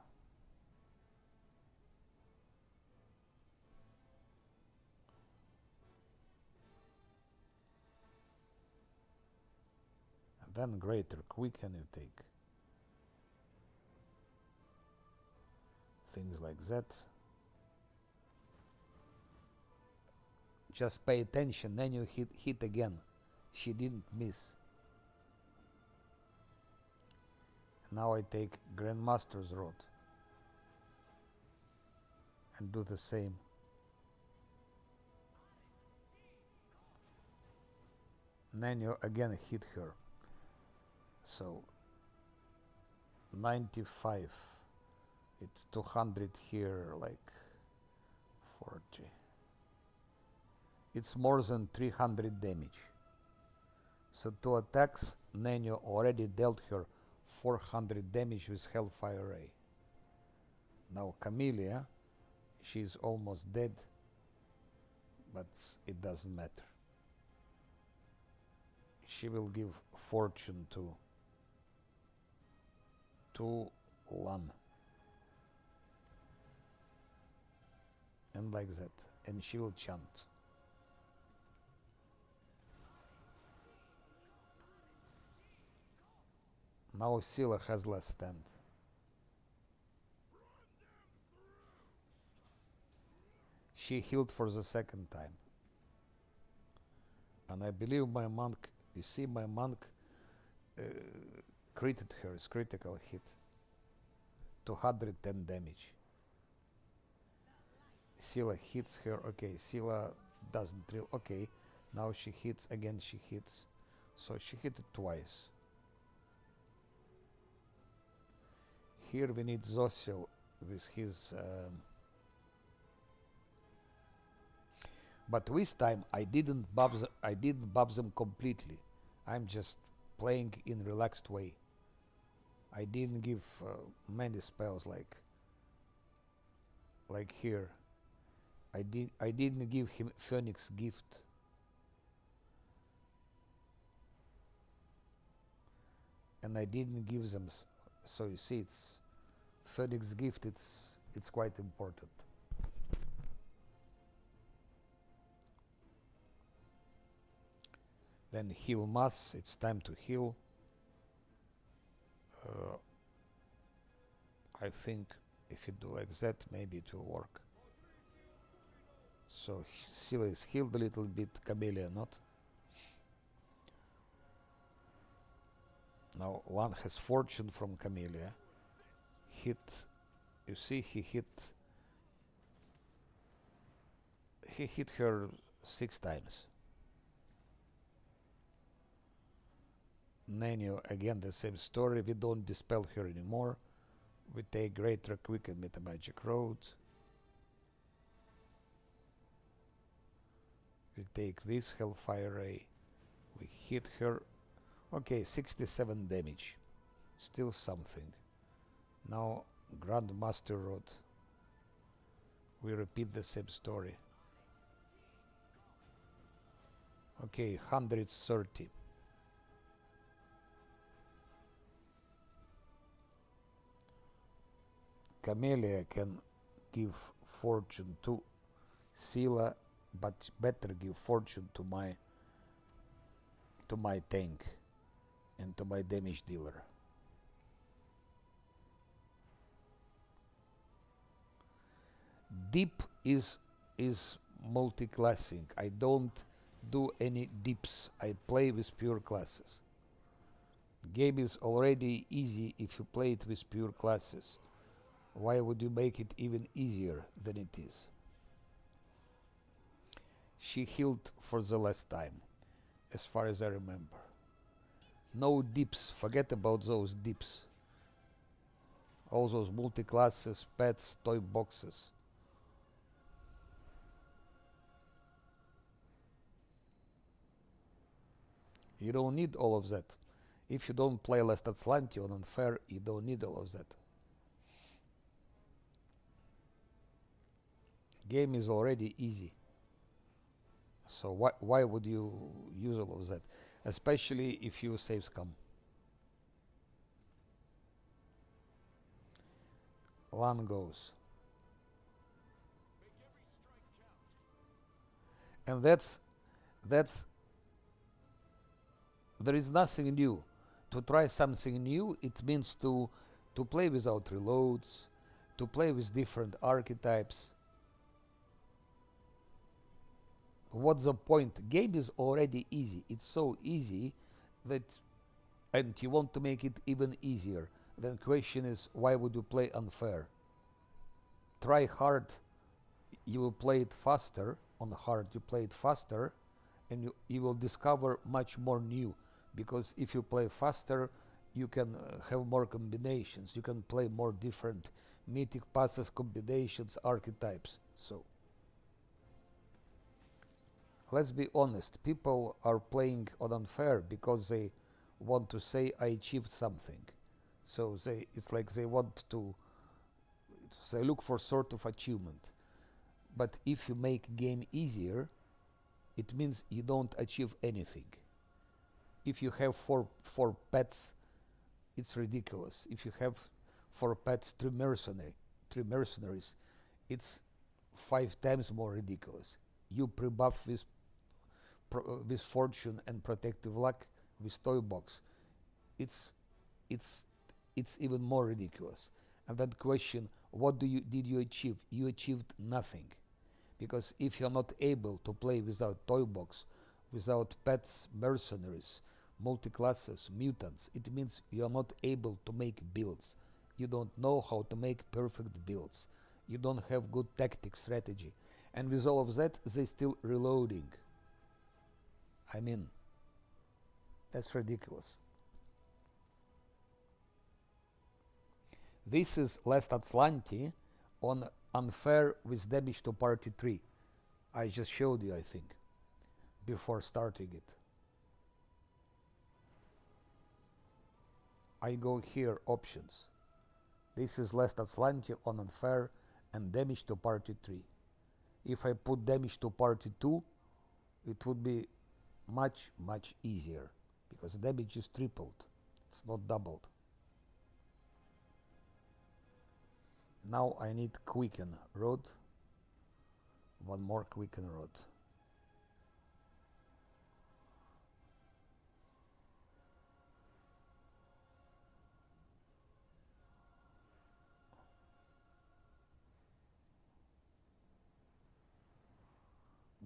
And then greater quicken you take. Things like that. Just pay attention, then you hit again. She didn't miss. Now I take Grandmaster's Rod and do the same. And then you again hit her. So 95. It's 200 here, like 40. It's more than 300 damage. So 2 attacks, Nenio already dealt her 400 damage with Hellfire Ray. Now Camellia, she's almost dead, but it doesn't matter. She will give fortune to Lan. And like that. And she will chant. Now Scylla has last stand. She healed for the 2nd time. And I believe my monk, you see my monk critted her, is critical hit. 210 damage. Scylla hits her, okay, Scylla doesn't drill, okay. Now she hits, again she hits. So she hit it twice. Here we need Zosil with his... but this time I didn't buff them completely. I'm just playing in relaxed way. I didn't give many spells like here. I didn't give him Phoenix Gift. And I didn't give them... So you see, it's Phoenix Gift. It's quite important. Then heal mass. It's time to heal. I think if you do like that, maybe it will work. So Scylla is healed a little bit. Camellia not. Now one has fortune from Camellia. Hit, you see, he hit her 6 times. Nenio, again the same story. We don't dispel her anymore. We take Greater Quicken with a Magic Road. We take this Hellfire Ray. We hit her. Okay, 67 damage. Still something. Now Grandmaster Rod. We repeat the same story. Okay, 130. Camellia can give fortune to Scylla, but better give fortune to my tank and to my damage dealer. Deep is multi-classing. I don't do any dips. I play with pure classes. Game is already easy if you play it with pure classes. Why would you make it even easier than it is? She healed for the last time, as far as I remember. No dips. Forget about those dips. All those multi-classes, pets, toy boxes. You don't need all of that. If you don't play Last Atlantis on Unfair, you don't need all of that. Game is already easy. So why would you use all of that? Especially if you Savescam. One goes. And that's there is nothing new. To try something new, it means to play without reloads, to play with different archetypes. What's the point? Game is already easy. It's so easy that, and you want to make it even easier. Then question is, why would you play unfair? Try hard, you will play it faster. On hard, you play it faster, and you will discover much more new. Because if you play faster, you can have more combinations. You can play more different mythic passes, combinations, archetypes. So let's be honest. People are playing on unfair because they want to say I achieved something. So it's like they want to. They look for sort of achievement. But if you make game easier, it means you don't achieve anything. If you have four pets, it's ridiculous. If you have 4 pets, 3 mercenaries, it's 5 times more ridiculous. You pre-buff with fortune and protective luck with toy box. It's even more ridiculous. And then question, what did you achieve? You achieved nothing. Because if you're not able to play without toy box, without pets, mercenaries, multi-classes, mutants, it means you're not able to make builds. You don't know how to make perfect builds. You don't have good tactic strategy. And with all of that, they still reloading. I mean, that's ridiculous. This is Last Atlantis on unfair with damage to party 3. I just showed you, I think, before starting it. I go here, options. This is Last Atlantis on unfair and damage to party 3. If I put damage to party 2, it would be much easier because damage is tripled, it's not doubled. Now I need quicken rod, one more quicken rod.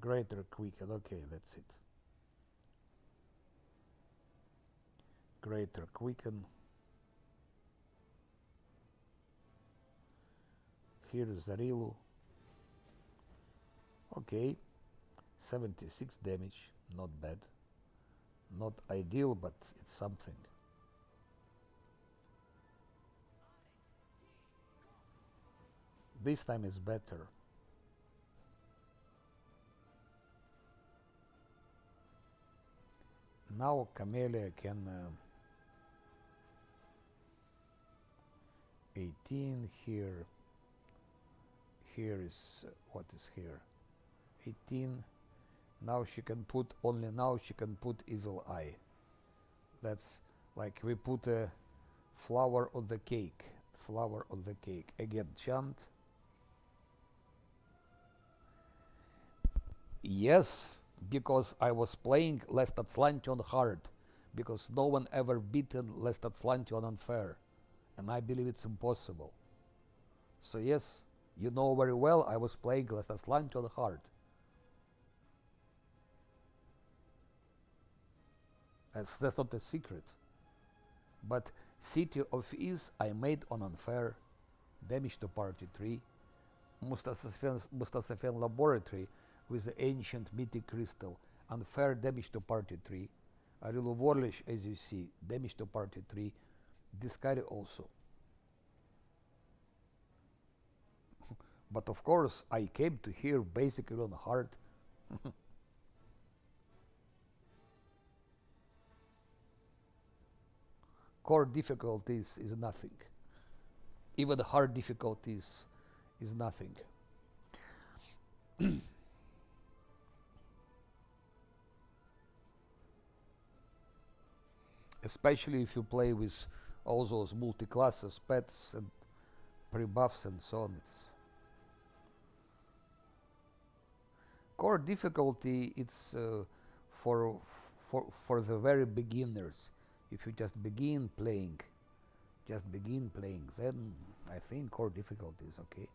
Greater quicken, okay, that's it. Greater quicken. Here is Zarilu. Okay, 76 damage, not bad. Not ideal, but it's something. This time is better. Now Camellia can 18 here. Here is what is here? 18. Now she can put only now she can put evil eye. That's like we put a flower on the cake. Flower on the cake. Again, chant. Yes, because I was playing Lest Atlantion hard, because no one ever beaten Lest Atlantion on fair, and I believe it's impossible. So yes, you know very well I was playing Lest Atlantion hard. That's not a secret. But City of Ease I made on unfair, damage to party 3, Mustasafen Laboratory with the ancient mythic crystal, unfair damage to party 3, Arilu Warlish as you see, damage to party 3, discard also. But of course I came to here basically on hard. Core difficulties is nothing. Even the hard difficulties is nothing. Especially if you play with all those multi-classes, pets and pre-buffs and so on. It's core difficulty. It's for the very beginners. If you just begin playing, then I think core difficulty is okay.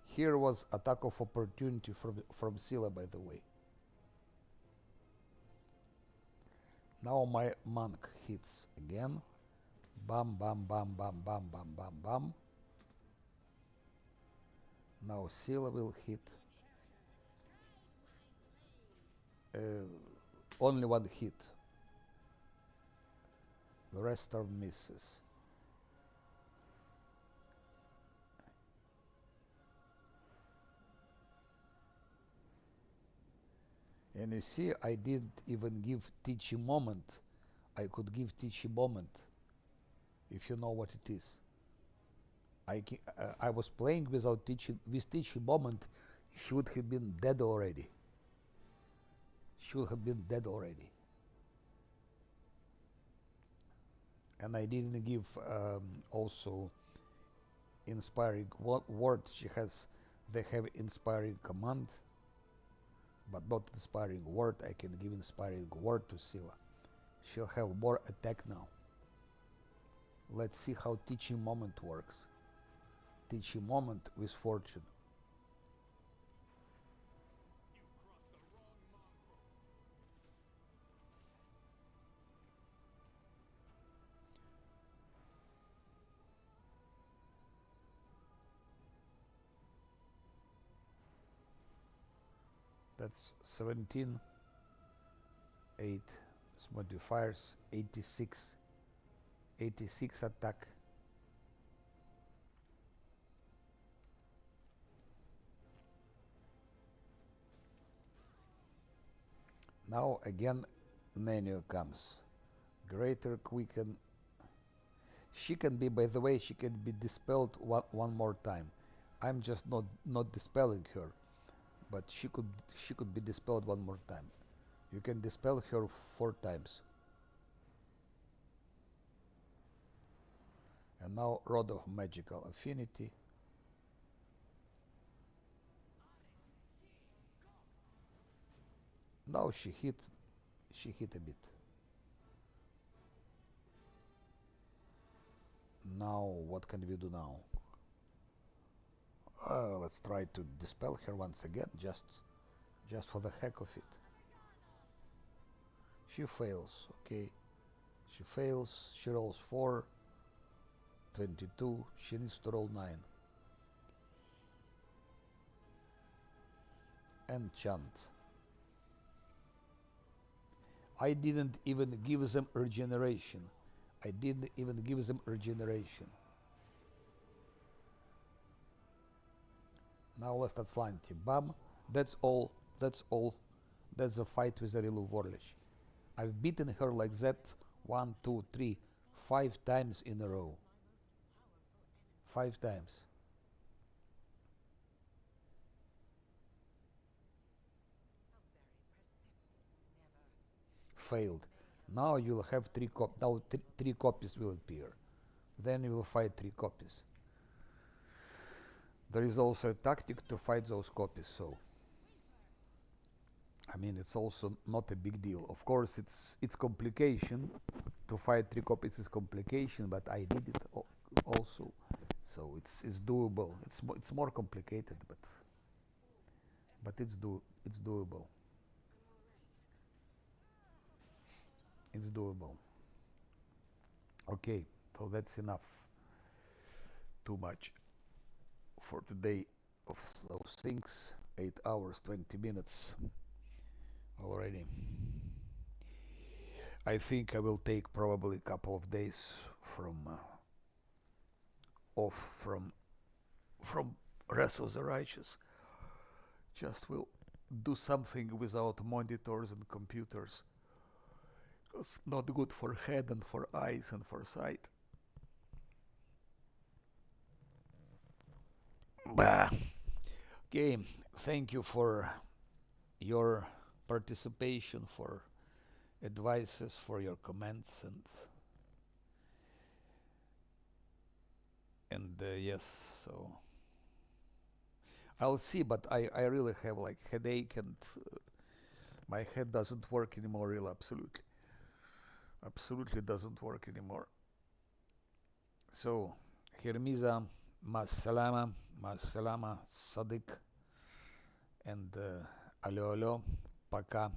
Here was attack of opportunity from Scylla, by the way. Now my monk hits again. Bam, bam, bam, bam, bam, bam, bam, bam. Now Scylla will hit. Only one hit. The rest are misses. And you see, I didn't even give teaching moment. I could give teaching moment, if you know what it is. I was playing without teaching. With teaching moment, should have been dead already. Should have been dead already. And I didn't give also inspiring word. They have inspiring command, but not inspiring word. I can give inspiring word to Scylla. She'll have more attack now. Let's see how teaching moment works. Teaching moment with fortune. That's 17, 8 modifiers, 86 attack. Now again Nenio comes. Greater quicken. She can be, by the way, she can be dispelled one more time. I'm just not dispelling her, but she could be dispelled one more time. You can dispel her 4 times. And now Rod of Magical Affinity. Now she hit a bit. Now what can we do now? Let's try to dispel her once again, just for the heck of it. She fails, okay. She fails, she rolls 4, 22, she needs to roll 9. Enchant. I didn't even give them regeneration. I didn't even give them regeneration. Now let's start slanty. Bam. That's all. That's all. That's the fight with the real Warlich. I've beaten her like that 1, 2, 3, 5 times in a row. 5 times. Failed. Now you'll have 3 copies. Now 3 copies will appear. Then you will fight 3 copies. There is also a tactic to fight those copies, so I mean it's also not a big deal. Of course it's complication. To fight 3 copies is complication, but I did it also. So it's doable. It's more complicated, but it's doable. It's doable. Okay, so that's enough. Too much for today of those things. 8 hours, 20 minutes already. I think I will take probably a couple of days from off from Rest of the Righteous. Just will do something without monitors and computers. It's not good for head and for eyes and for sight. Bah. Okay, thank you for your participation, for advices, for your comments, and yes, so I'll see, but I really have like headache and my head doesn't work anymore, really, absolutely doesn't work anymore. So Hirmiza, Masalama, Sadik, and Alo Alo, Пока.